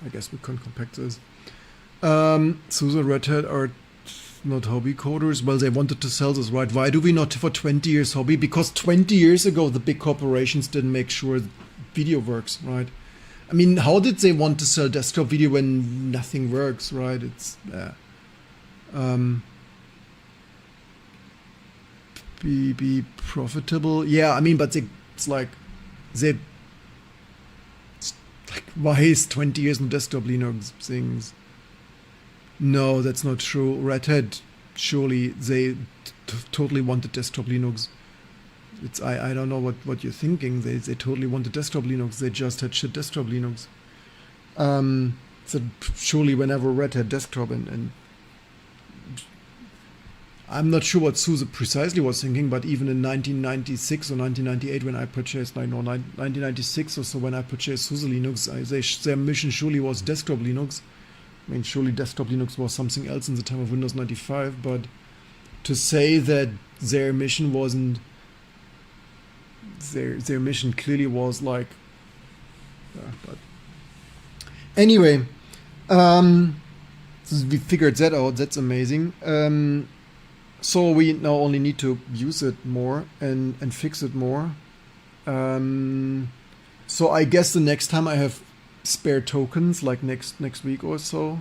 I guess we can't compact this. SUSE and Red Hat are not hobby coders. Well, they wanted to sell this, right? Why do we not for 20 years hobby? Because 20 years ago, the big corporations didn't make sure video works, right? I mean, how did they want to sell desktop video when nothing works, right? It's be profitable. Yeah, I mean, but it's like why is 20 years in desktop Linux things? No, that's not true. Red Hat, surely they totally wanted desktop Linux. I don't know what you're thinking. They totally wanted desktop Linux. They just had shit desktop Linux. So surely whenever Red Hat desktop and I'm not sure what SUSE precisely was thinking, but even in 1996 or 1998 when I purchased, 1996 or so when I purchased SUSE Linux, their mission surely was desktop Linux. I mean, surely desktop Linux was something else in the time of Windows 95, but to say that their mission wasn't, their mission clearly was like, but anyway, so we figured that out. That's amazing. So we now only need to use it more and fix it more. So I guess the next time I have spare tokens, like next week or so,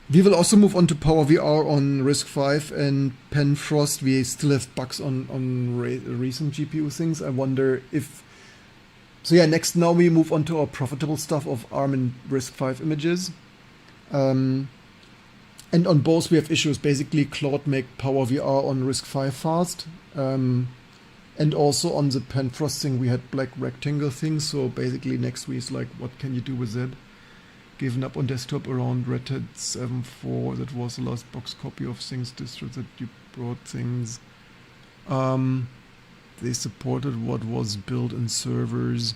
we will also move on to powervr on RISC-V and Penfrost. We still have bugs on recent GPU things. I wonder if... So yeah, now we move on to our profitable stuff of ARM and RISC-V images. And on both we have issues. Basically, Claude make powervr on RISC-V fast. And also on the Penfrost thing, we had black rectangle things. So basically next week is like, what can you do with that? Given up on desktop around Red Hat 7.4. That was the last box copy of things distro that you brought things. They supported what was built in servers.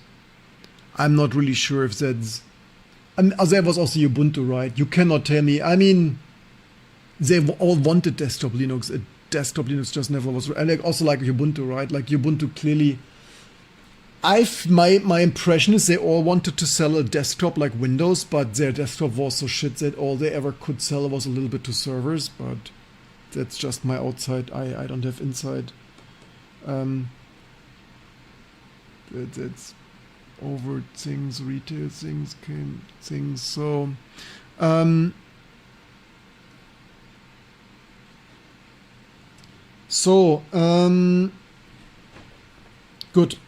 I'm not really sure if that's... there was also Ubuntu, right? You cannot tell me... I mean, they all wanted desktop Linux. Desktop Linux just never was... And also like Ubuntu, right? Like Ubuntu clearly... My impression is they all wanted to sell a desktop like Windows, but their desktop was so shit that all they ever could sell was a little bit to servers, but that's just my outside. I don't have inside. That's over things, retail things, things. So, good.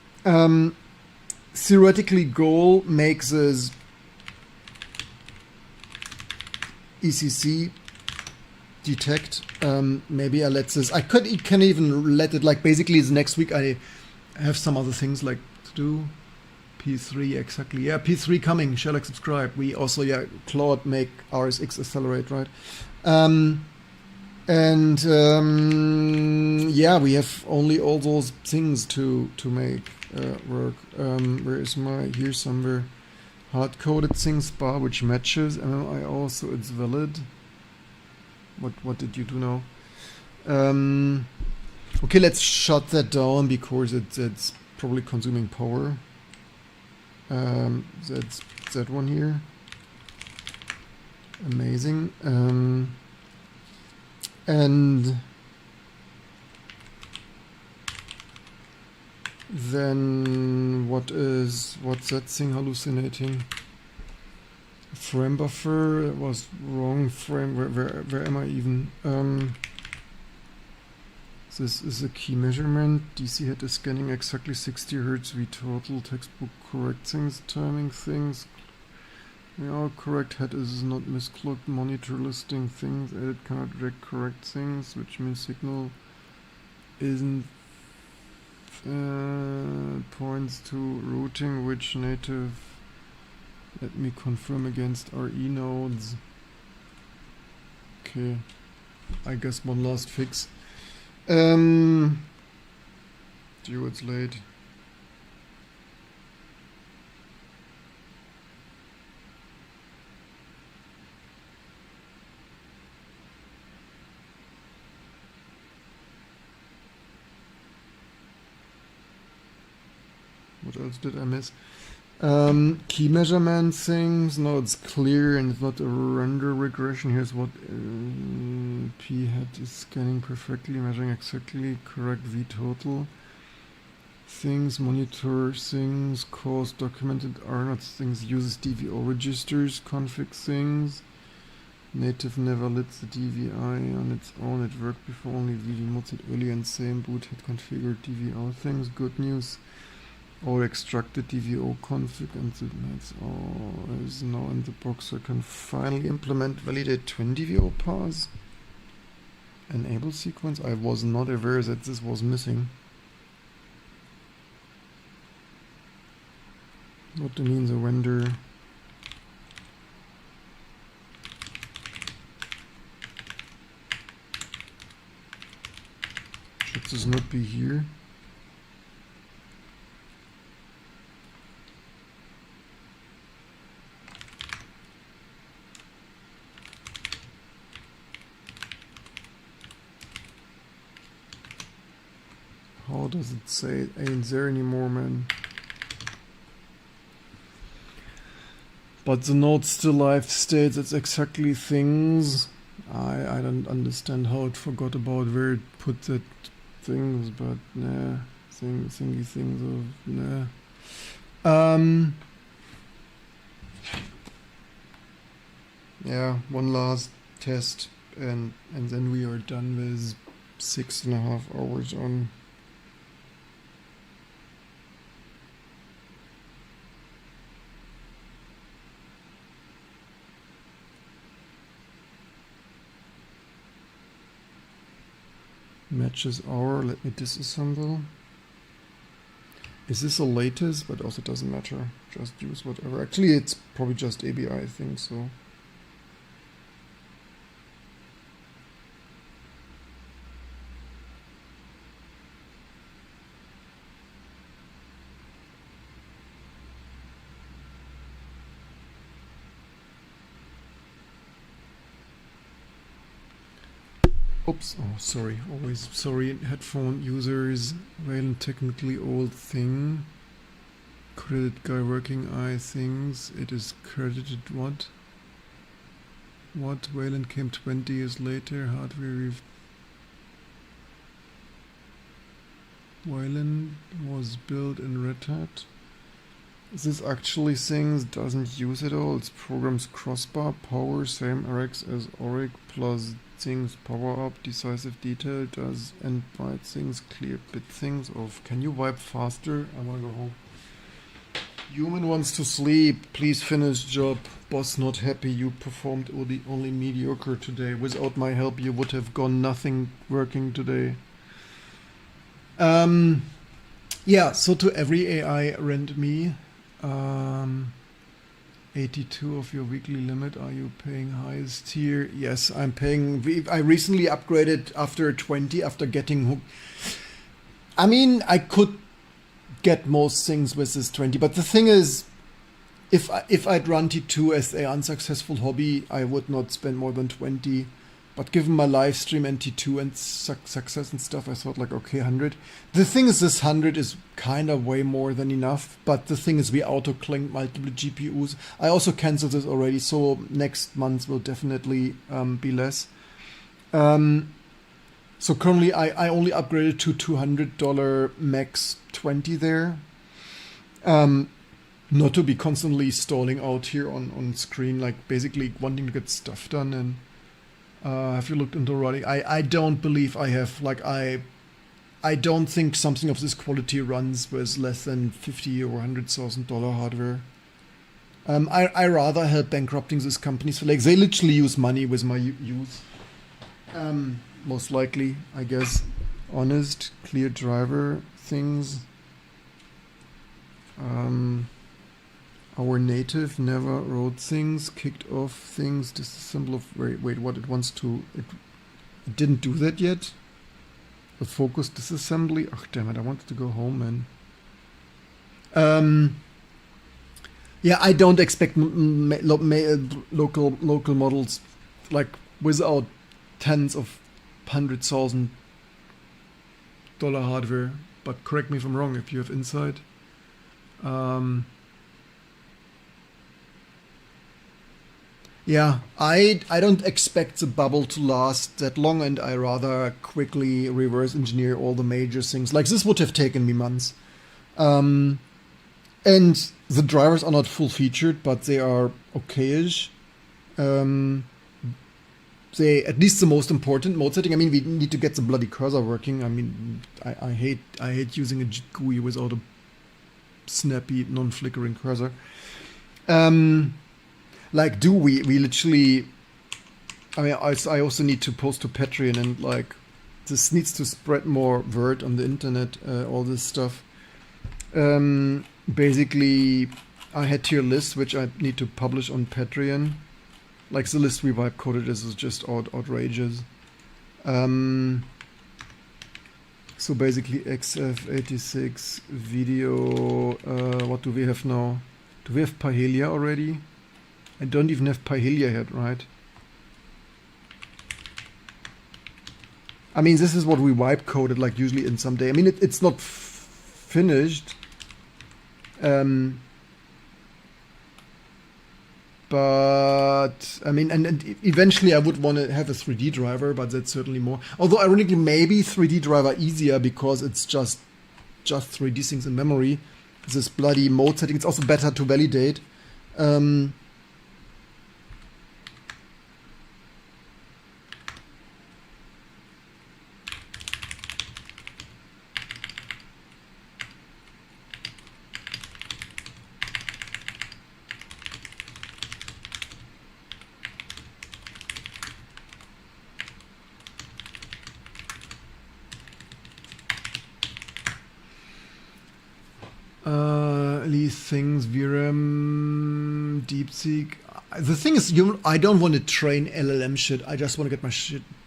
Theoretically, goal makes this ECC detect. Maybe I let this. I can even let it, like, basically the next week I have some other things like to do. P3 exactly. Yeah, P3 coming. Shall I subscribe? We also, yeah, Claude make RSX accelerate, right? Yeah, we have only all those things to make work. Where is my, here somewhere, hard-coded things bar which matches MMI also, it's valid. What did you do now? Okay, let's shut that down because it's probably consuming power. That's that one here. Amazing. And then what's that thing hallucinating? Frame buffer, it was wrong frame. Where am I even? This is a key measurement. DC head is scanning exactly 60 Hz. V total textbook correct things, timing things. We are correct. Head is not misclocked. Monitor listing things. Edit cannot direct correct things, which means signal isn't points to routing which native. Let me confirm against RE nodes. Okay, I guess one last fix. Gee, it's late. What else did I miss? Key measurement things. No, it's clear and it's not a render regression. Here's what P head is scanning perfectly, measuring exactly correct V total. Things, monitor things, cause documented are not things, uses DVO registers, config things. Native never lit the DVI on its own. It worked before, only VD mods it early and same boot had configured DVO things. Good news. Or extracted DVO config and that's all is now in the box. So I can finally implement validate twin DVO paths. Enable sequence. I was not aware that this was missing. What do you mean the render? Should this not be here? How does it say it ain't there anymore, man? But the node still live states it's exactly things. I don't understand how it forgot about where it put that things, but nah, thingy things of nah. Yeah, one last test and then we are done with 6.5 hours on. Matches our, let me disassemble. Is this the latest? But also doesn't matter. Just use whatever. Actually, it's probably just ABI, I think so. Oops, oh sorry, always sorry, headphone users, Wayland technically old thing. Credit guy working eye things, it is credited what? What, Wayland came 20 years later, hardware Wayland was built in Red Hat. This actually things doesn't use it all, it's programs crossbar, power, same RX as Oric, plus things power up, decisive detail does end byte things, clear bit things of. Can you wipe faster? I wanna go home. Human wants to sleep, please finish job. Boss not happy, you performed only mediocre today. Without my help you would have gone nothing working today. Yeah, so to every AI rent me 82 of your weekly limit. Are you paying highest tier? Yes, I'm paying. I recently upgraded after 20, after getting hooked. I mean, I could get most things with this 20, but the thing is, if I'd run T2 as an unsuccessful hobby, I would not spend more than 20. But given my live stream and T2 and success and stuff, I thought like, okay, 100. The thing is, this 100 is kind of way more than enough. But the thing is, we auto-clinked multiple GPUs. I also canceled this already, so next month will definitely be less. So currently, I only upgraded to $200 max 20 there. Not to be constantly stalling out here on screen, like basically wanting to get stuff done. And have you looked into running? I don't believe I have. Like I don't think something of this quality runs with less than $50,000 or $100,000 hardware. I rather help bankrupting these companies. So like they literally use money with my use. Most likely, I guess. Honest, clear driver things. Our native never wrote things, kicked off things, disassemble of, wait, what it wants to, it didn't do that yet? A focus disassembly? Oh damn it, I wanted to go home, man. Yeah, I don't expect local models, like without tens of $100,000 hardware, but correct me if I'm wrong if you have insight. Yeah, I don't expect the bubble to last that long, and I rather quickly reverse engineer all the major things. Like this would have taken me months. And the drivers are not full featured, but they are okay-ish. say at least the most important mode setting. I mean, we need to get the bloody cursor working. I mean, I hate using a GUI without a snappy, non-flickering cursor. Like, do we literally? I mean, I also need to post to Patreon, and like, this needs to spread more word on the internet. All this stuff. Basically, I had tier lists which I need to publish on Patreon. Like the list we vibe coded is just outrageous. So basically XF86 video. What do we have now? Do we have Pahelia already? I don't even have Pahelia yet, right? I mean, this is what we vibe coded like usually in some day. I mean, it's not finished. But I mean, and eventually I would want to have a 3D driver, but that's certainly more. Although ironically, maybe 3D driver easier because it's just 3D things in memory. This bloody mode setting. It's also better to validate. These things, VRAM, DeepSeek. The thing is, I don't want to train LLM shit. I just want to get my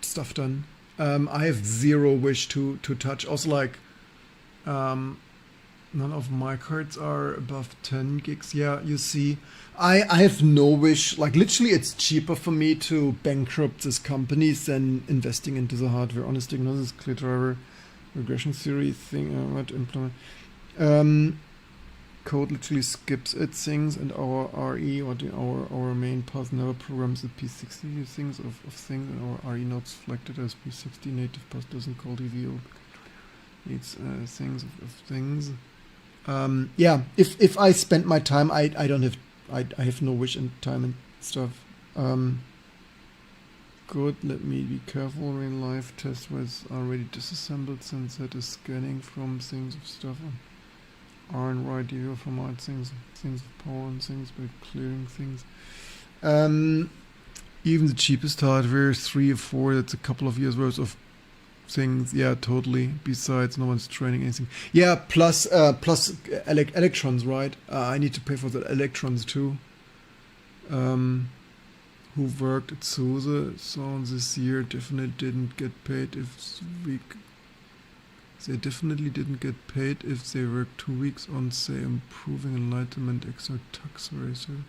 stuff done. I have zero wish to touch. Also, like, none of my cards are above 10 gigs. Yeah, you see, I have no wish. Like, literally, it's cheaper for me to bankrupt this company than investing into the hardware. Honestly, no, this clear driver regression theory thing. I want to implement. Code literally skips it things, and our RE or our main path never programs the P60 things of things, and our RE notes flagged it as P60 native path doesn't call DVO. Needs things of things. Yeah, if I spend my time, I don't have I have no wish and time and stuff. Good. Let me be careful. In live test was already disassembled since that is scanning from things of stuff. R and right DVO format things of power and things by clearing things. Even the cheapest hardware, 3 or 4, that's a couple of years worth of things. Yeah, totally. Besides, no one's training anything. Yeah, plus electrons, right? I need to pay for the electrons too. Who worked at SUSE so this year definitely didn't get paid if they definitely didn't get paid if they worked 2 weeks on, say, improving enlightenment extra tax racer.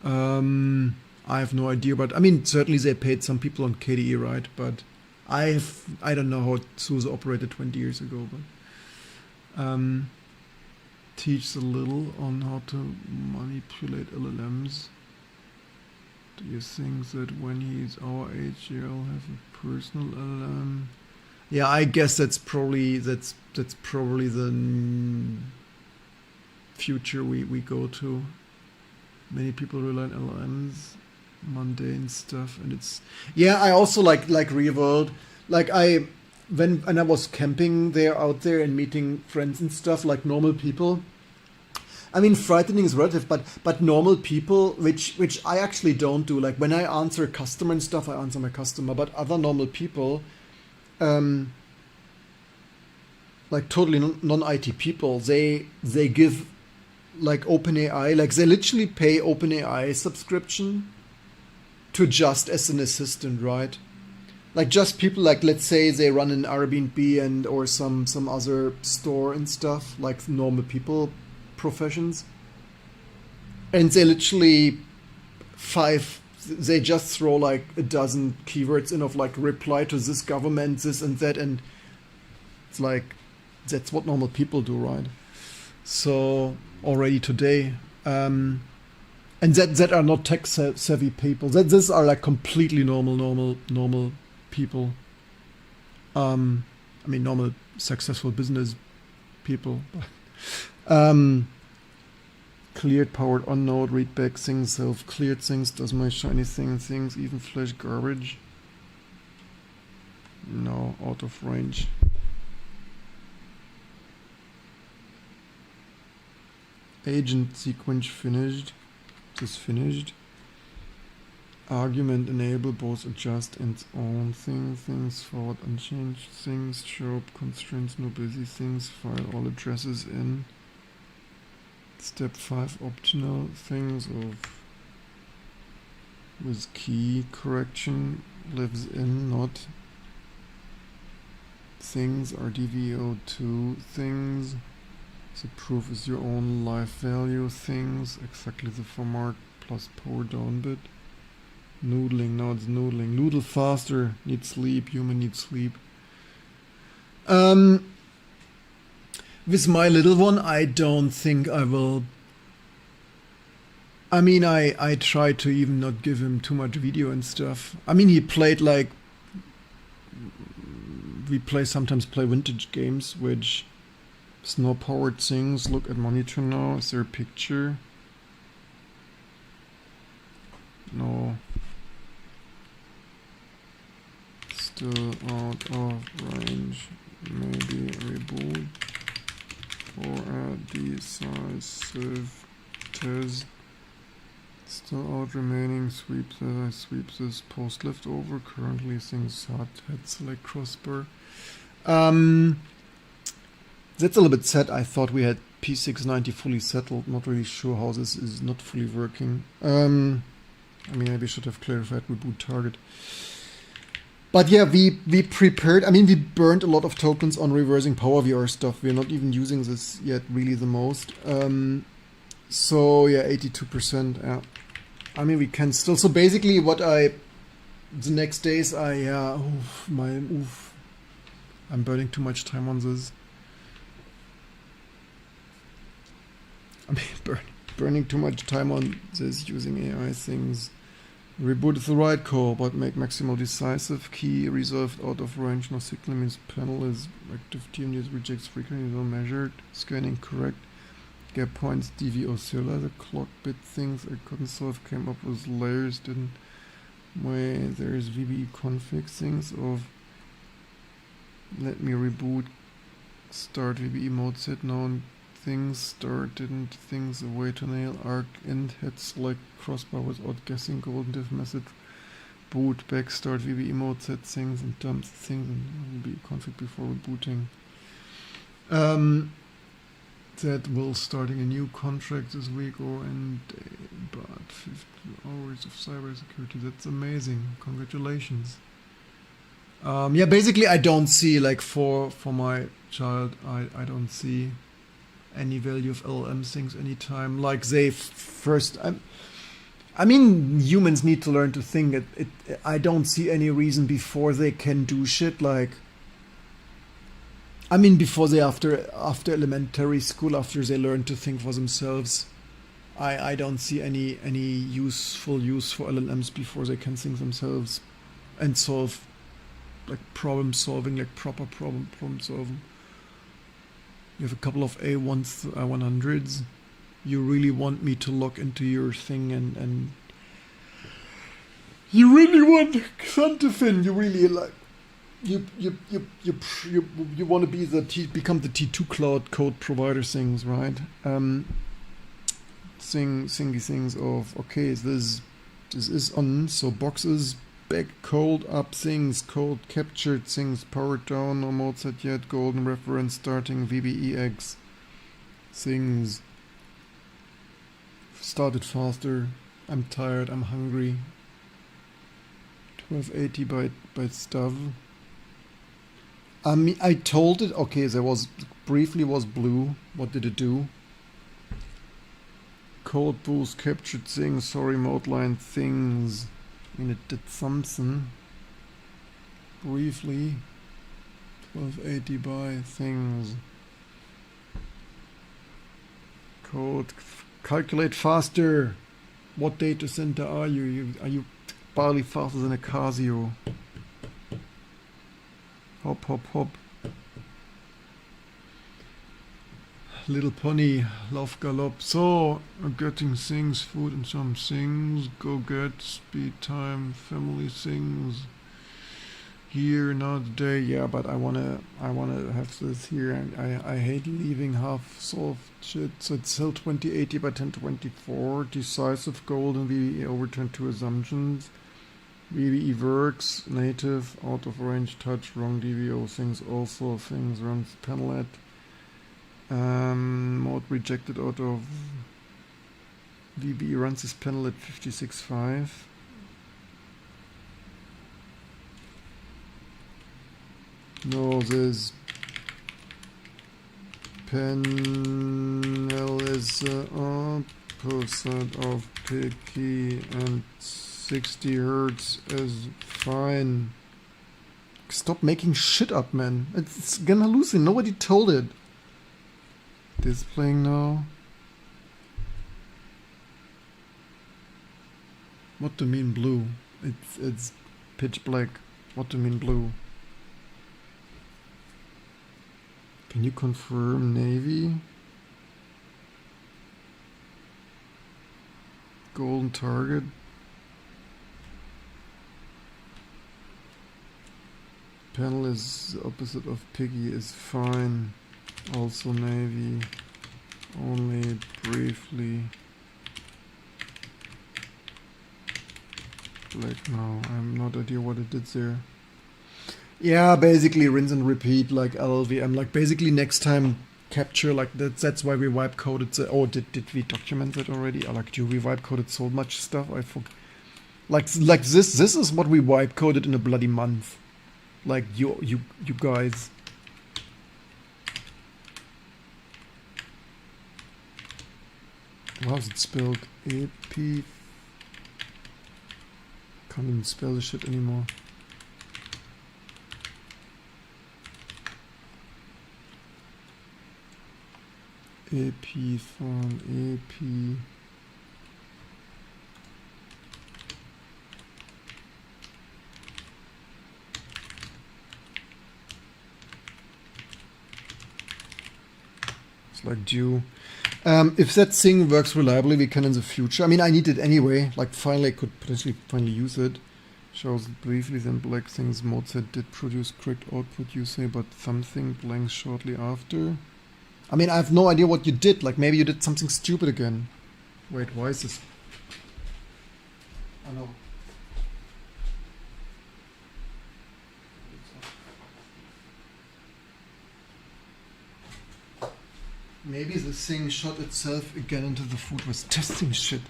I have no idea, but I mean, certainly they paid some people on KDE, right? But I don't know how SUSE operated 20 years ago, but teach a little on how to manipulate LLMs. Do you think that when he's our age, he'll have a personal LLM? Yeah, I guess that's probably the future we go to. Many people rely on LLMs, mundane stuff, and it's I also like real world. Like when I was camping there out there and meeting friends and stuff, like normal people. I mean, frightening is relative, but normal people, which I actually don't do. Like when I answer a customer and stuff, I answer my customer. But other normal people, like totally non-IT people, they give like OpenAI, like they literally pay OpenAI subscription to just as an assistant, right? Like just people, like let's say they run an Airbnb and or some other store and stuff, like normal people professions, and they literally they just throw like a dozen keywords in of like reply to this government, this and that, and it's like that's what normal people do, right? So already today, and that are not tech savvy people. That these are like completely normal people. I mean, normal successful business people. Cleared, powered on node, read back things, self cleared things, does my shiny things, even flash garbage? No, out of range. Agent sequence finished. This finished. Argument enable both adjust and on things forward unchanged things show up constraints no busy things file all addresses in. Step 5 optional things of with key correction lives in not things are DVO2 things. The proof is your own life value things exactly the format plus power down bit. Noodling, now it's noodling. Noodle faster, need sleep, human needs sleep. With my little one, I don't think I will. I mean, I try to even not give him too much video and stuff. I mean, he played like, sometimes play vintage games, which snow powered things. Look at monitor now, is there a picture? No. Still out of range. Maybe reboot for a decisive test. Still out remaining. Sweep this. I sweep this post left over. Currently things hard head select crossbar. That's a little bit sad. I thought we had P690 fully settled. Not really sure how this is not fully working. I mean, maybe I should have clarified reboot target. But yeah, we prepared, I mean, we burned a lot of tokens on reversing powervr stuff. We're not even using this yet really the most. So yeah, 82%. Yeah. I mean, we can still, so basically what the next days I'm burning too much time on this. I mean, burning too much time on this using AI things. Reboot is the right call, but make maximal decisive. Key resolved out of range. No signal means panel is active. TMD rejects frequently, no measured. Scanning correct. Gap points DV oscilla. The clock bit things I couldn't solve came up with layers. Didn't. Wait, there's VBE config things of. Let me reboot. Start VBE mode set known. Things start didn't things away to nail arc end head select crossbar without guessing golden diff message boot back start VBE mode set things and dump things and will be config before rebooting. That will starting a new contract this week or end but 50 hours of cybersecurity. That's amazing. Congratulations. Yeah, basically I don't see like for my child I don't see any value of LLM things anytime. Like they first, I mean, humans need to learn to think. I don't see any reason before they can do shit like. I mean, before they after elementary school, after they learn to think for themselves, I don't see any useful use for LLMs before they can think themselves and solve like problem solving, like proper problem solving. You have a couple of A100s. You really want me to log into your thing and you really want Xantifin. You really like you want to be become the T2 cloud code provider things, right? Thingy things of okay, this is on, so boxes back cold up things, cold captured things, powered down, no mode set yet, golden reference starting VBEX things. Started faster. I'm tired, I'm hungry. 1280 by stuff. I mean, I told it, okay, there was briefly was blue. What did it do? Cold boost, captured things, sorry mode line things. I mean, it did something. Briefly. 1280 by things. Code. Calculate faster. What data center are you? Are you barely faster than a Casio? Hop, hop, hop. Little Pony, Love Gallop. So, getting things, food and some things. Go get, speed time, family things. Here, now today, yeah, but I wanna have this here, and I hate leaving half solved shit. So it's still 2080 by 1024. Decisive golden VBE overturned two assumptions. VBE works, native, out of range, touch, wrong DVO, things also, things runs panellet. Mode rejected out of VBE runs this panel at 56.5. No, this panel is opposite of picky and 60 Hertz is fine. Stop making shit up, man. It's gonna hallucinate. Nobody told it. Displaying now. What do you mean blue? It's pitch black. What do you mean blue? Can you confirm navy? Golden target. Panel is opposite of piggy is fine. Also navy. Only briefly. Black now. I have no idea what it did there. Yeah, basically rinse and repeat like LLVM. Like basically next time capture like that's why we wipe coded. Oh, did we document that already? Like do we wipe coded so much stuff? I forgot. Like this is what we wipe coded in a bloody month. Like you guys. How's it spelled? AP. Can't even spell the shit anymore. AP font, AP. It's like due. If that thing works reliably, we can in the future. I mean, I need it anyway. Like finally, I could potentially finally use it. Shows briefly, then black things mode set did produce correct output, you say, but something blanks shortly after. I mean, I have no idea what you did. Like, maybe you did something stupid again. Wait, why is this? I know. Maybe the thing shot itself again into the food with testing shit.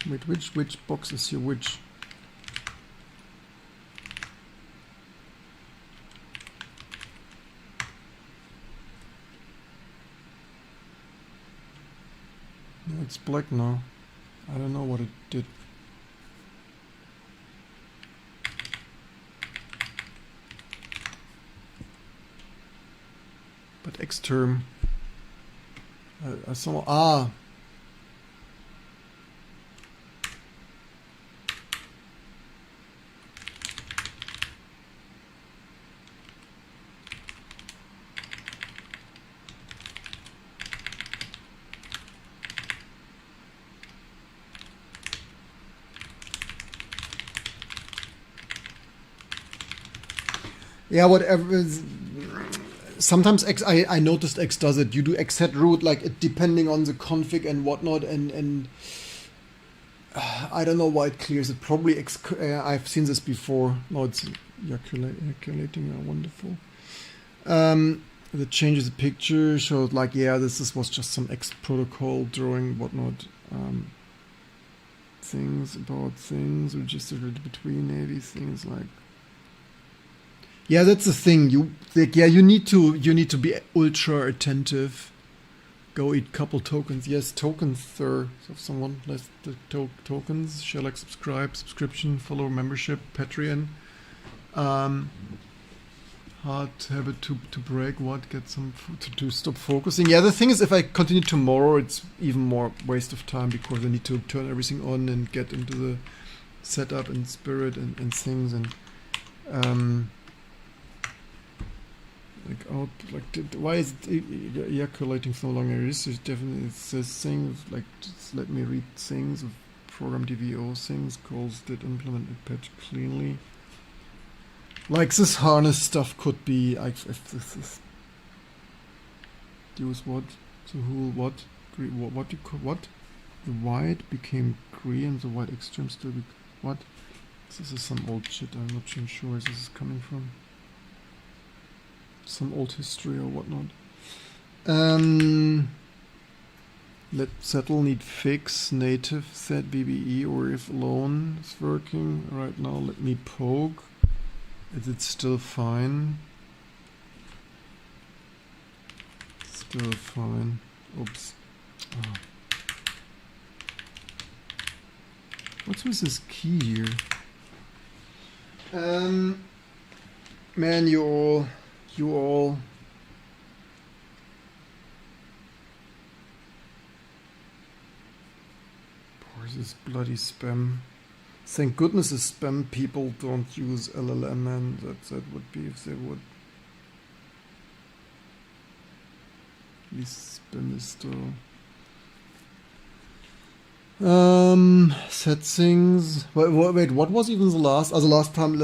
Wait, which box is here? Which? No, it's black now. I don't know what it did. But X term. I saw. Yeah, whatever. Sometimes X, I noticed X does it. You do X head root, like depending on the config and whatnot, and I don't know why it clears it. Probably X. I've seen this before. No, it's calculating. Wonderful. That changes the picture. Shows like this was just some X protocol drawing whatnot. Things about things registered between maybe things like. Yeah, that's the thing. You need to be ultra attentive. Go eat couple tokens. Yes, tokens, sir. So if someone left the tokens, share, like, subscribe, subscription, follow, membership, Patreon. hard habit to break. What? Get some food to stop focusing. Yeah, the thing is, if I continue tomorrow, it's even more waste of time because I need to turn everything on and get into the setup and spirit and things and why is it ejaculating so long? This is definitely, it says things like, just let me read things of program DVO things, calls did implement a patch cleanly. Like this harness stuff could be, if this is, use what, the whole what, what you call, what? The white became green, the white extreme still be, what? This is some old shit, I'm not even sure where this is coming from. Some old history or whatnot. Let settle need fix native set BBE or if alone is working right now. Let me poke. Is it still fine? Still fine. Oops. Oh. What's with this key here? Man, you all. Poor this bloody spam. Thank goodness the spam people don't use LLM, man. That would be if they would. At least spam is still. Settings. Wait, what was even the last? The last time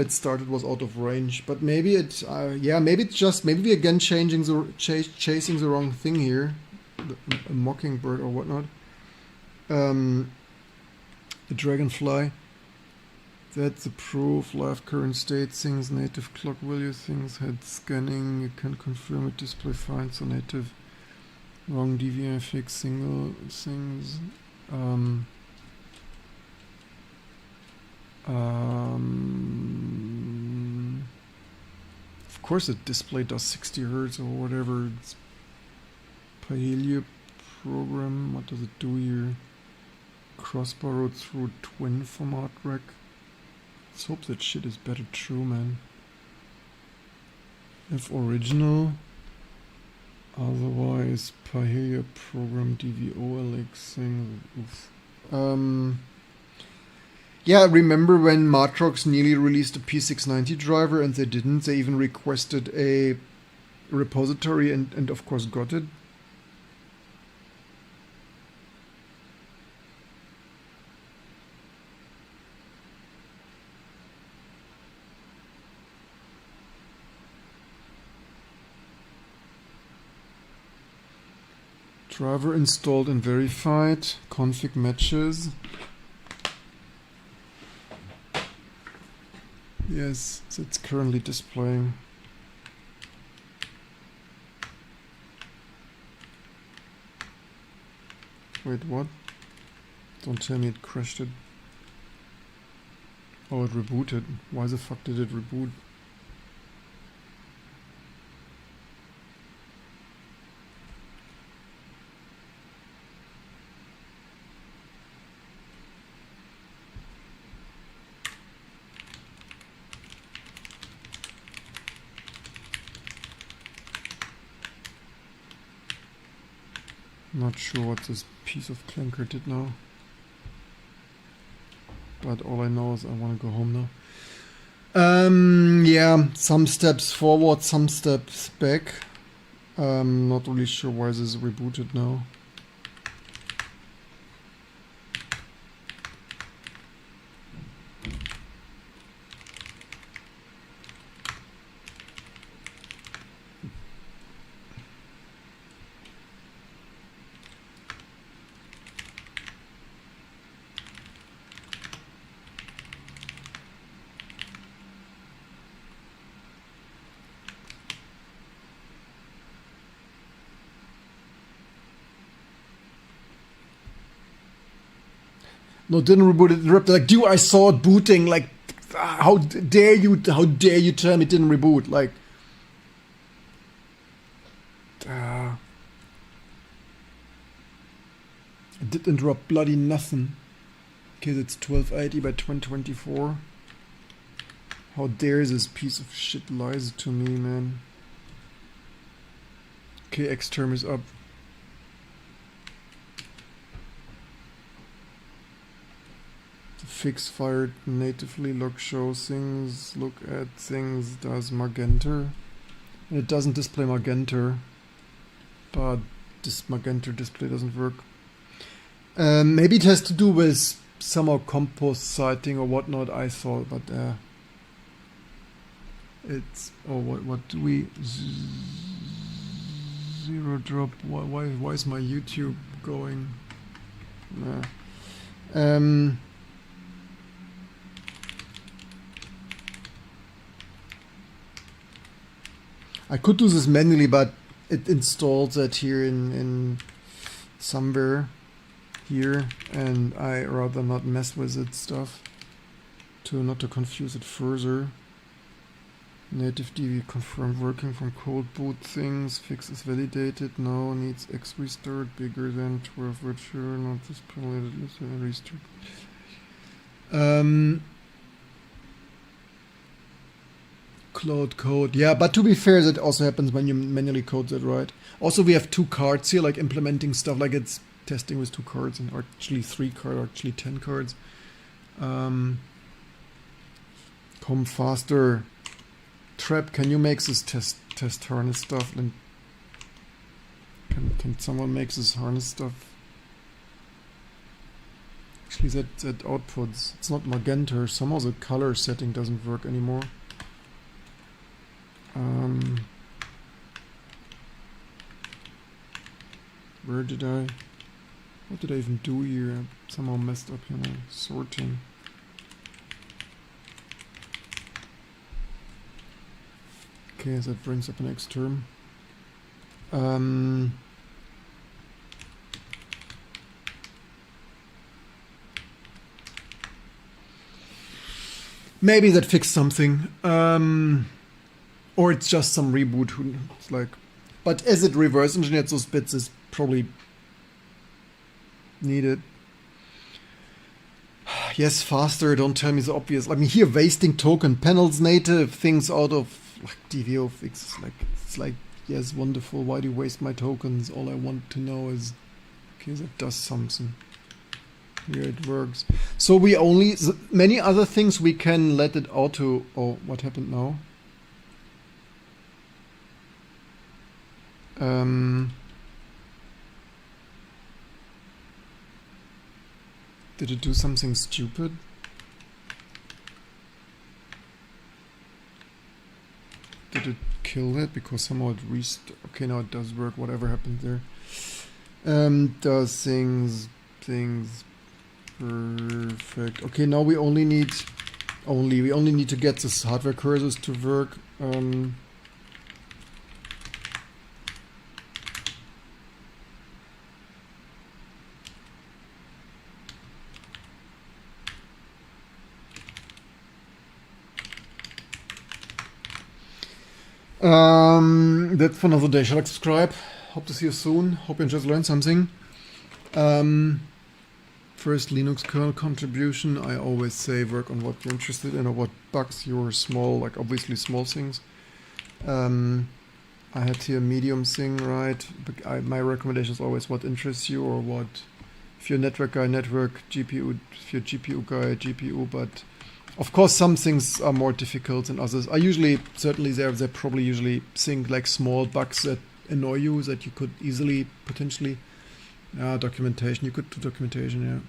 it started was out of range. But maybe it, yeah, maybe it's just, maybe we again chasing the wrong thing here, a mockingbird or whatnot. The dragonfly. That's the proof. Live current state things, native clock value things, head scanning. You can confirm it. Display finds so native. Wrong DVI fix single things. Of course the display does 60 Hertz or whatever. It's Pahelia program. What does it do here? Crossbar road through twin format rack. Let's hope that shit is better true, man. If original. Otherwise, Pahelia program DVO LX thing. Oof. Yeah, remember when Matrox nearly released a P690 driver and they didn't? They even requested a repository and of course got it. Driver installed and verified. Config matches. Yes, it's currently displaying. Wait, what? Don't tell me it crashed it. Oh, it rebooted. Why the fuck did it reboot? Not sure what this piece of clinker did now. But all I know is I want to go home now. Yeah, some steps forward, some steps back. Not really sure why this is rebooted now. No, didn't reboot it. Ripped. Like, dude, I saw it booting. Like, how dare you? How dare you tell me it didn't reboot? Like, it did interrupt bloody nothing. Okay, it's 1280 by 2024. How dare this piece of shit lies to me, man. Okay, X term is up. The fix fired natively look show things, look at things, does magenta. And it doesn't display magenta, but this magenta display doesn't work. Maybe it has to do with somehow compositing or whatnot, I thought, but it's, oh, what do we, zero drop, why is my YouTube going? I could do this manually, but it installs that here in somewhere here, and I rather not mess with it stuff not to confuse it further. Native DB confirmed working from cold boot things. Fix is validated. No, needs X restart bigger than 12 virtual. Not this probably restart. Cloud code. Yeah, but to be fair, that also happens when you manually code that, right? Also, we have 2 cards here, like implementing stuff like it's testing with 2 cards, and actually 3 cards, actually 10 cards. Come faster. Trap, can you make this test harness stuff? And can someone make this harness stuff? Actually, that outputs. It's not magenta. Somehow the color setting doesn't work anymore. What did I even do here? I somehow messed up here. Sorting. Okay, so that brings up an X term. Maybe that fixed something. Or it's just some reboot. It's like, but as it reverse engineered those bits, is probably needed. Yes, faster. Don't tell me the obvious. I mean, here wasting token panels native things out of like DVO fixes. Like it's like, yes, wonderful. Why do you waste my tokens? All I want to know is, okay, that does something. Here it works. So we only many other things we can let it auto. Oh, what happened now? Did it do something stupid? Did it kill it? Because somehow it okay, now it does work, whatever happened there. Does things perfect. Okay, now we only need to get this hardware cursors to work. That's for another day. Shall I subscribe? Hope to see you soon. Hope you just learned something. First, Linux kernel contribution. I always say work on what you're interested in or what bugs your small, like obviously small things. I had here medium thing, right? But my recommendation is always what interests you or what. If you're a network guy, network, GPU. If you're a GPU guy, GPU. But of course, some things are more difficult than others. I usually, certainly they probably usually think like small bugs that annoy you that you could easily, potentially, documentation, you could do documentation, yeah.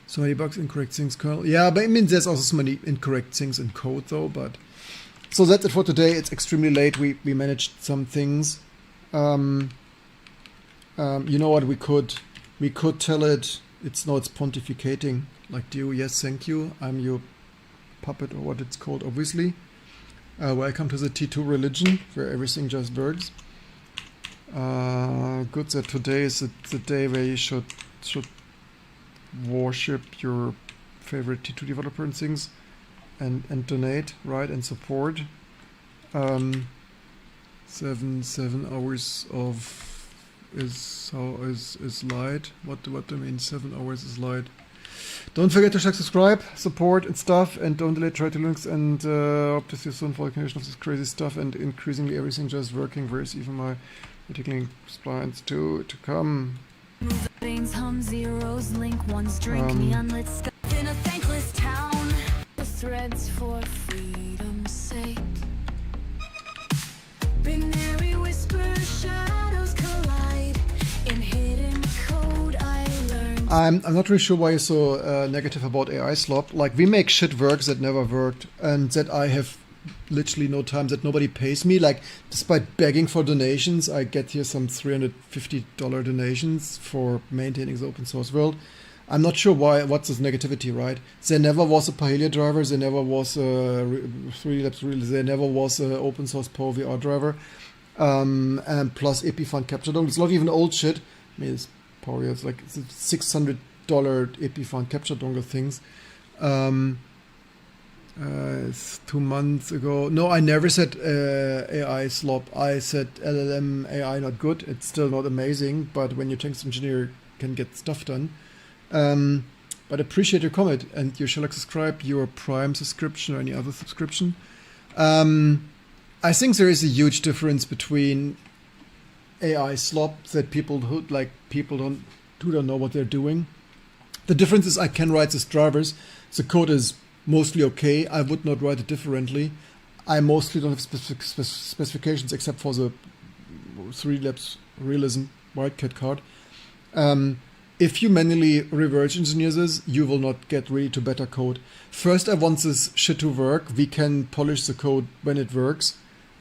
So many bugs, incorrect things, kernel. Yeah, but I mean, there's also so many incorrect things in code though, but. So that's it for today. It's extremely late. We managed some things. You know what, we could tell it, it's pontificating. Like, do you? Yes, thank you. I'm your puppet, or what it's called, obviously. Welcome to the T2 religion, where everything just works. Good that today is the day where you should worship your favorite T2 developer and things, and donate, right, and support. 7 hours of is light. What do I mean? 7 hours is light. Don't forget to subscribe, support and stuff, and don't delete try to links, and hope to see you soon for the continuation of this crazy stuff, and increasingly everything just working, whereas even my particularly splines to come. Veins hum zeros, link ones, drink neon lit stuff in a thankless town. The threads for freedom's sake. Binary whisper, shadows collide. In hidden code I learned. I'm not really sure why you're so negative about AI slop. Like, we make shit works that never worked, and that I have literally no time, that nobody pays me. Like, despite begging for donations, I get here some $350 donations for maintaining the open source world. I'm not sure what's this negativity, right? There never was a Pahelia driver, there never was a 3Dlabs, there never was an open source powervr driver, and plus Epifund capture dongle. It's not even old shit. I mean, it's powervr, it's like $600 Epifund capture dongle things. It's 2 months ago. No, I never said AI slop. I said LLM AI not good. It's still not amazing, but when your text engineer can get stuff done. But appreciate your comment, and you shall subscribe, your Prime subscription or any other subscription. I think there is a huge difference between AI slop that people who don't know what they're doing. The difference is I can write these drivers. The code is mostly okay. I would not write it differently. I mostly don't have specifications except for the 3Dlabs Realizm Wildcat card. If you manually reverse engineer this, you will not get really to better code. First, I want this shit to work. We can polish the code when it works.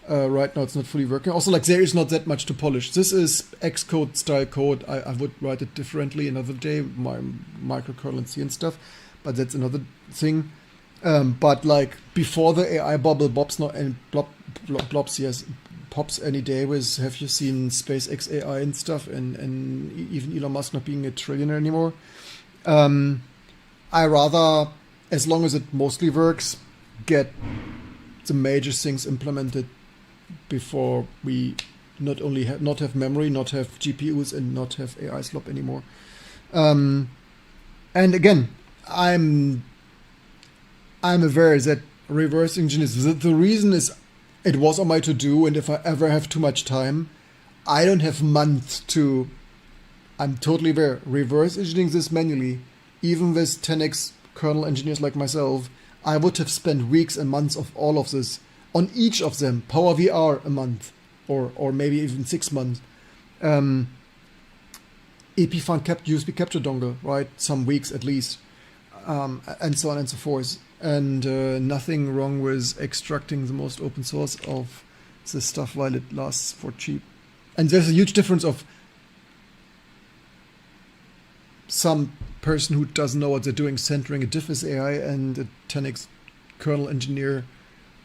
Right now, it's not fully working. Also, like, there is not that much to polish. This is Xcode style code. I would write it differently another day, my microkernel and C and stuff, but that's another thing. But like, before the AI bubble pops any day with, have you seen SpaceX AI and stuff, and even Elon Musk not being a trillionaire anymore? I rather, as long as it mostly works, get the major things implemented before we not only not have memory, not have GPUs, and not have AI slop anymore. And again, I'm aware that reverse engineering, the reason is it was on my to-do, and if I ever have too much time, I don't have months to, I'm totally aware, reverse engineering this manually, even with 10x kernel engineers like myself, I would have spent weeks and months of all of this on each of them. powervr a month, or maybe even 6 months. Epifund USB capture dongle, right? Some weeks at least, and so on and so forth. And nothing wrong with extracting the most open source of this stuff while it lasts for cheap. And there's a huge difference of some person who doesn't know what they're doing centering a diff as AI and a 10x kernel engineer.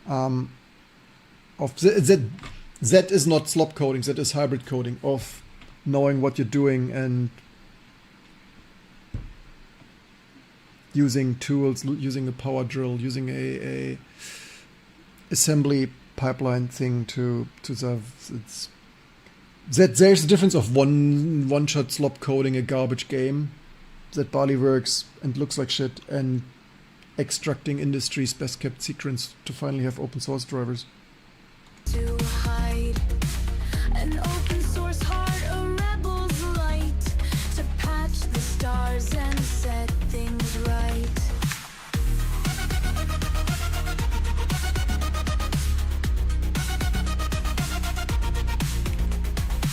That is not slop coding, that is hybrid coding of knowing what you're doing and using tools, using a power drill, using a assembly pipeline thing to serve. There's a difference of one shot slop coding a garbage game that barely works and looks like shit, and extracting industry's best kept secrets to finally have open source drivers. To hide an open source heart.